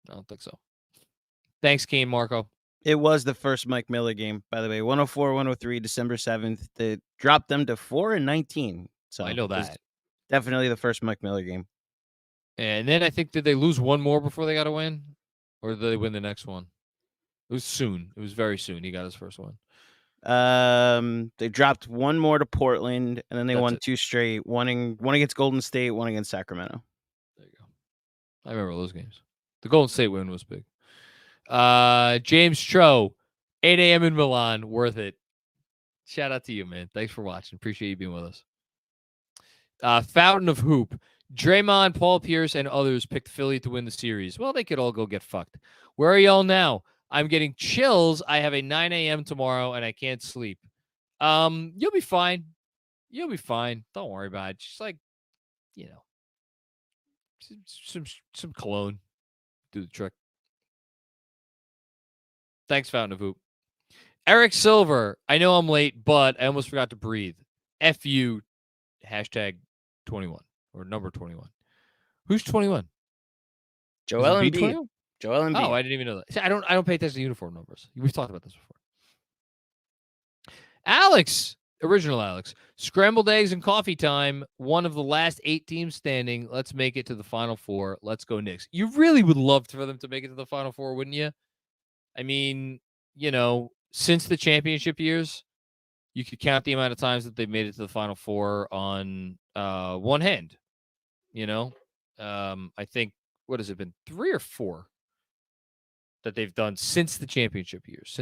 I don't think so. Thanks, Kane Marco. It was the first Mike Miller game, by the way. 104-103, December 7th. They dropped them to 4-19. So I know that. Definitely the first Mike Miller game. And then I think, did they lose one more before they got a win? Or did they win the next one? It was soon. It was very soon. He got his first one. They dropped one more to Portland, and then they won 2 straight. One against Golden State, one against Sacramento. There you go. I remember those games. The Golden State win was big. James Tro, 8 a.m. in Milan. Worth it. Shout out to you, man. Thanks for watching. Appreciate you being with us. Fountain of Hoop. Draymond, Paul Pierce, and others picked Philly to win the series. Well, they could all go get fucked. Where are y'all now? I'm getting chills. I have a 9 a.m. tomorrow, and I can't sleep. You'll be fine. You'll be fine. Don't worry about it. Just like, some cologne. Do the trick. Thanks, Fountain of Hoop. Eric Silver. I know I'm late, but I almost forgot to breathe. F you. Hashtag 21 or number 21. Who's 21? Joel Embiid. Joel Embiid. Oh, I didn't even know that. See, I don't pay attention to uniform numbers. We've talked about this before. Alex, original Alex. Scrambled eggs and coffee time. One of the last 8 teams standing. Let's make it to the Final Four. Let's go Knicks. You really would love for them to make it to the Final Four, wouldn't you? I mean, since the championship years, you could count the amount of times that they've made it to the Final Four on one hand. I think, what has it been, 3 or 4 that they've done since the championship years?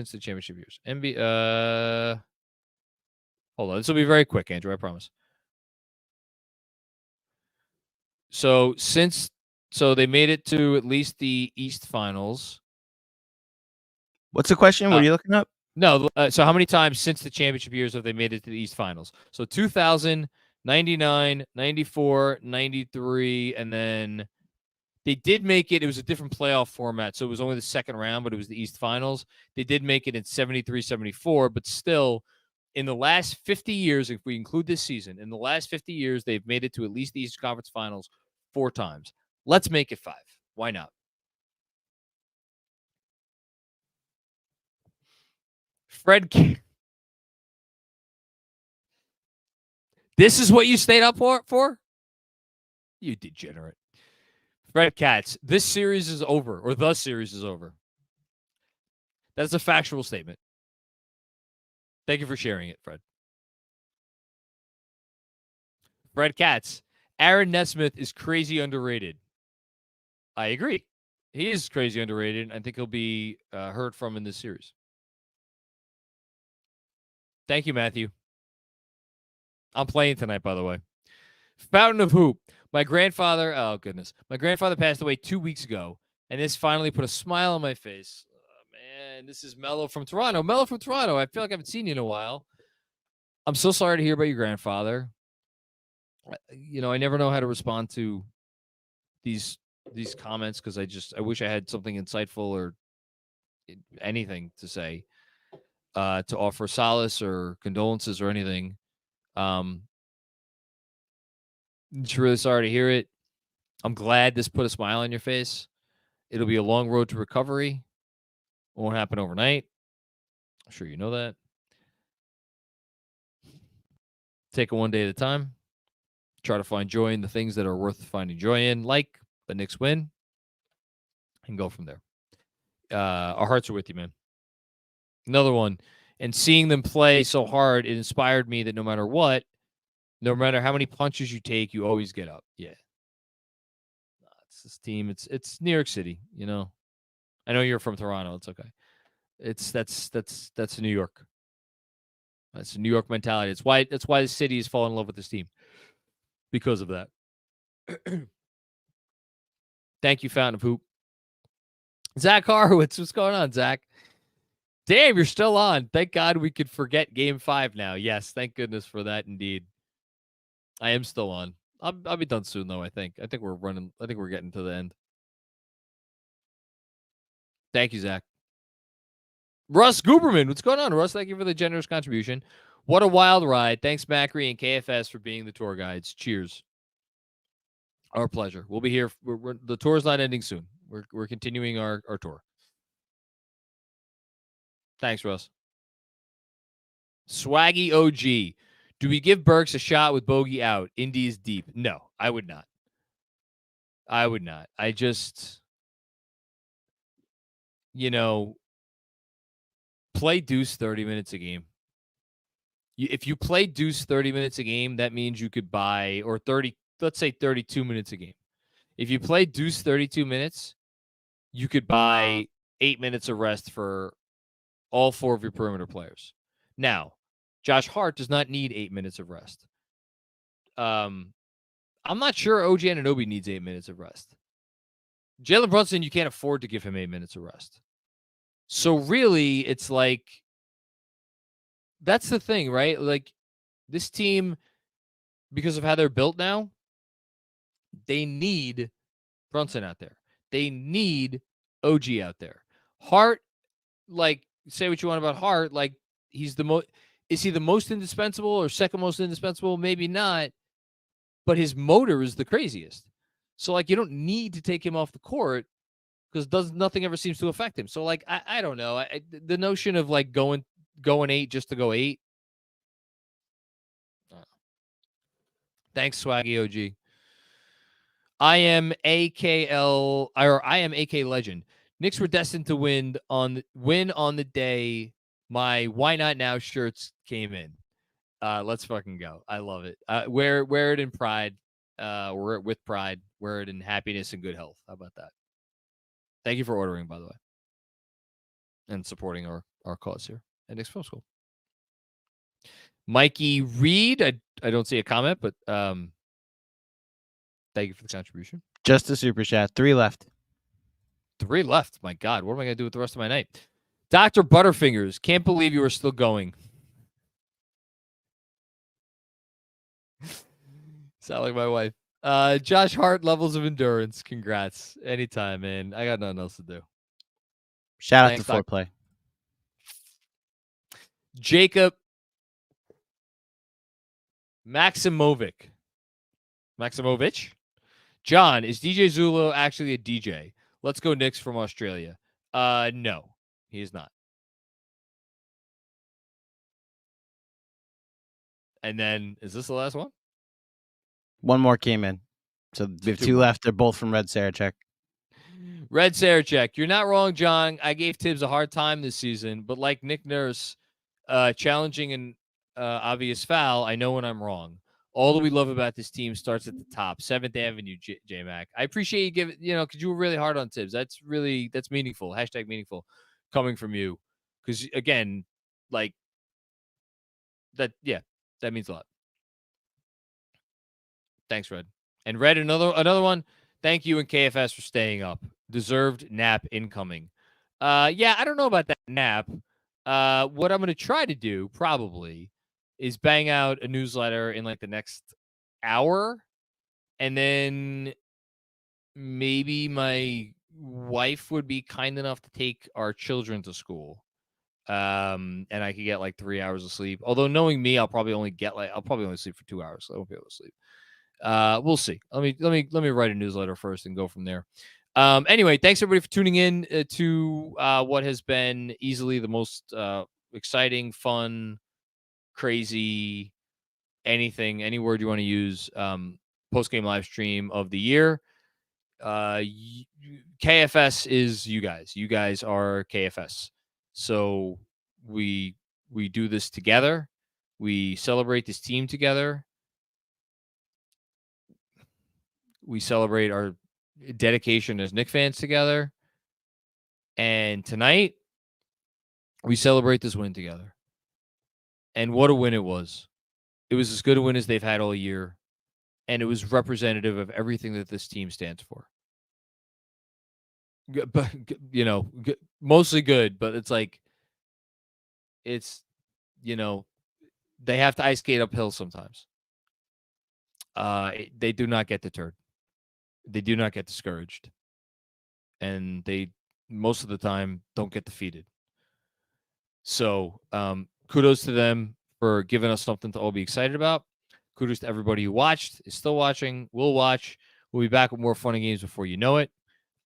NBA, Hold on. This will be very quick, Andrew. I promise. So they made it to at least the East Finals. What's the question? What are you looking up? No. So how many times since the championship years have they made it to the East Finals? So 2000, 99, 94, 93, and then they did make it. It was a different playoff format, so it was only the second round, but it was the East Finals. They did make it in 73, 74, but still, in the last 50 years, if we include this season, in the last 50 years, they've made it to at least the East Conference Finals 4 times. Let's make it 5. Why not? Fred, this is what you stayed up for? You degenerate. Fred Katz, this series is over, or the series is over. That's a factual statement. Thank you for sharing it, Fred. Fred Katz, Aaron Nesmith is crazy underrated. I agree. He is crazy underrated. I think he'll be heard from in this series. Thank you, Matthew. I'm playing tonight, by the way. Fountain of Hoop. My grandfather passed away 2 weeks ago, and this finally put a smile on my face. Oh, man, this is Mello from Toronto. Mello from Toronto. I feel like I haven't seen you in a while. I'm so sorry to hear about your grandfather. I never know how to respond to these comments because I wish I had something insightful or anything to say to offer solace or condolences or anything. Just really sorry to hear it. I'm glad this put a smile on your face. It'll be a long road to recovery. It won't happen overnight. I'm sure you know that. Take it one day at a time. Try to find joy in the things that are worth finding joy in, like the Knicks win, and go from there. Our hearts are with you, man. Another one. And seeing them play so hard, it inspired me that no matter what, no matter how many punches you take, you always get up. Yeah. It's this team. It's New York City, I know you're from Toronto. It's okay. That's New York. That's a New York mentality. That's why the city has fallen in love with this team. Because of that. Thank you, Fountain of Hoop. Zach Horowitz, what's going on, Zach? Damn, you're still on. Thank God we could forget Game 5 now. Yes, thank goodness for that, indeed. I am still on. I'll be done soon, though, I think. I think we're getting to the end. Thank you, Zach. Russ Guberman, what's going on, Russ? Thank you for the generous contribution. What a wild ride. Thanks, Macri and KFS, for being the tour guides. Cheers. Our pleasure. We'll be here. The tour's not ending soon. We're continuing our tour. Thanks, Russ. Swaggy OG. Do we give Burks a shot with Bogey out? Indy is deep. No, I would not. I just, play deuce 30 minutes a game. If you play deuce 30 minutes a game, that means you could buy, or 30, let's say 32 minutes a game. If you play deuce 32 minutes, you could buy 8 minutes of rest for all 4 of your perimeter players. Now, Josh Hart does not need 8 minutes of rest. I'm not sure OG Anunoby needs 8 minutes of rest. Jalen Brunson, you can't afford to give him 8 minutes of rest. So really, it's like, that's the thing, right? Like, this team, because of how they're built now, they need Brunson out there. They need OG out there. Hart, like, say what you want about Hart, like, he's the most. Is he the most indispensable or second most indispensable? Maybe not. But his motor is the craziest. So, like, you don't need to take him off the court because nothing ever seems to affect him. So, like, I don't know. The notion of, like, going 8 just to go 8. Thanks, Swaggy OG. I am AK Legend. Knicks were destined to win on the day my Why Not Now shirts came in. Let's fucking go. I love it. Wear it in pride. Wear it with pride. Wear it in happiness and good health. How about that? Thank you for ordering, by the way, and supporting our cause here at Knicks Film School. Mikey Reed, I don't see a comment, but thank you for the contribution. Just a super chat. 3 left. 3 left. My God, what am I going to do with the rest of my night? Dr. Butterfingers, can't believe you are still going. Sound like my wife. Josh Hart, levels of endurance. Congrats. Anytime, man. I got nothing else to do. Shout Thanks, out to Foreplay. Jacob Maximovich. John, is DJ Zulo actually a DJ? Let's go Knicks from Australia. No, he is not. And then, is this the last one? One more came in. So we have 2 left. They're both from Red Sarachek. Red Sarachek, you're not wrong, John. I gave Tibbs a hard time this season, but like Nick Nurse, challenging an obvious foul, I know when I'm wrong. All that we love about this team starts at the top. 7th Avenue, J-Mac. I appreciate you giving, because you were really hard on Tibbs. That's meaningful. # meaningful coming from you. Because, again, like, that means a lot. Thanks, Red. And Red, another one. Thank you and KFS for staying up. Deserved nap incoming. I don't know about that nap. What I'm going to try to do probably is bang out a newsletter in like the next hour, and then maybe my wife would be kind enough to take our children to school. And I could get like 3 hours of sleep. Although knowing me, I'll probably only sleep for 2 hours, so I won't be able to sleep. We'll see. Let me write a newsletter first and go from there. Anyway, thanks everybody for tuning in to what has been easily the most exciting, fun, crazy, any word you want to use, post-game live stream of the year. KFS is you guys. You guys are KFS. So we do this together. We celebrate this team together. We celebrate our dedication as Knicks fans together. And tonight, we celebrate this win together. And what a win it was. It was as good a win as they've had all year. And it was representative of everything that this team stands for. But, mostly good, but it's like, they have to ice skate uphill sometimes. They do not get deterred. They do not get discouraged. And they, most of the time, don't get defeated. So, kudos to them for giving us something to all be excited about. Kudos to everybody who watched, is still watching, will watch. We'll be back with more fun and games before you know it.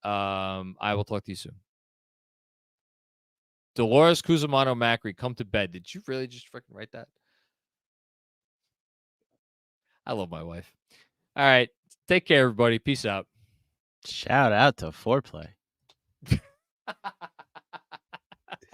I will talk to you soon. Dolores Cusimano Macri, come to bed. Did you really just freaking write that? I love my wife. All right. Take care, everybody. Peace out. Shout out to Foreplay.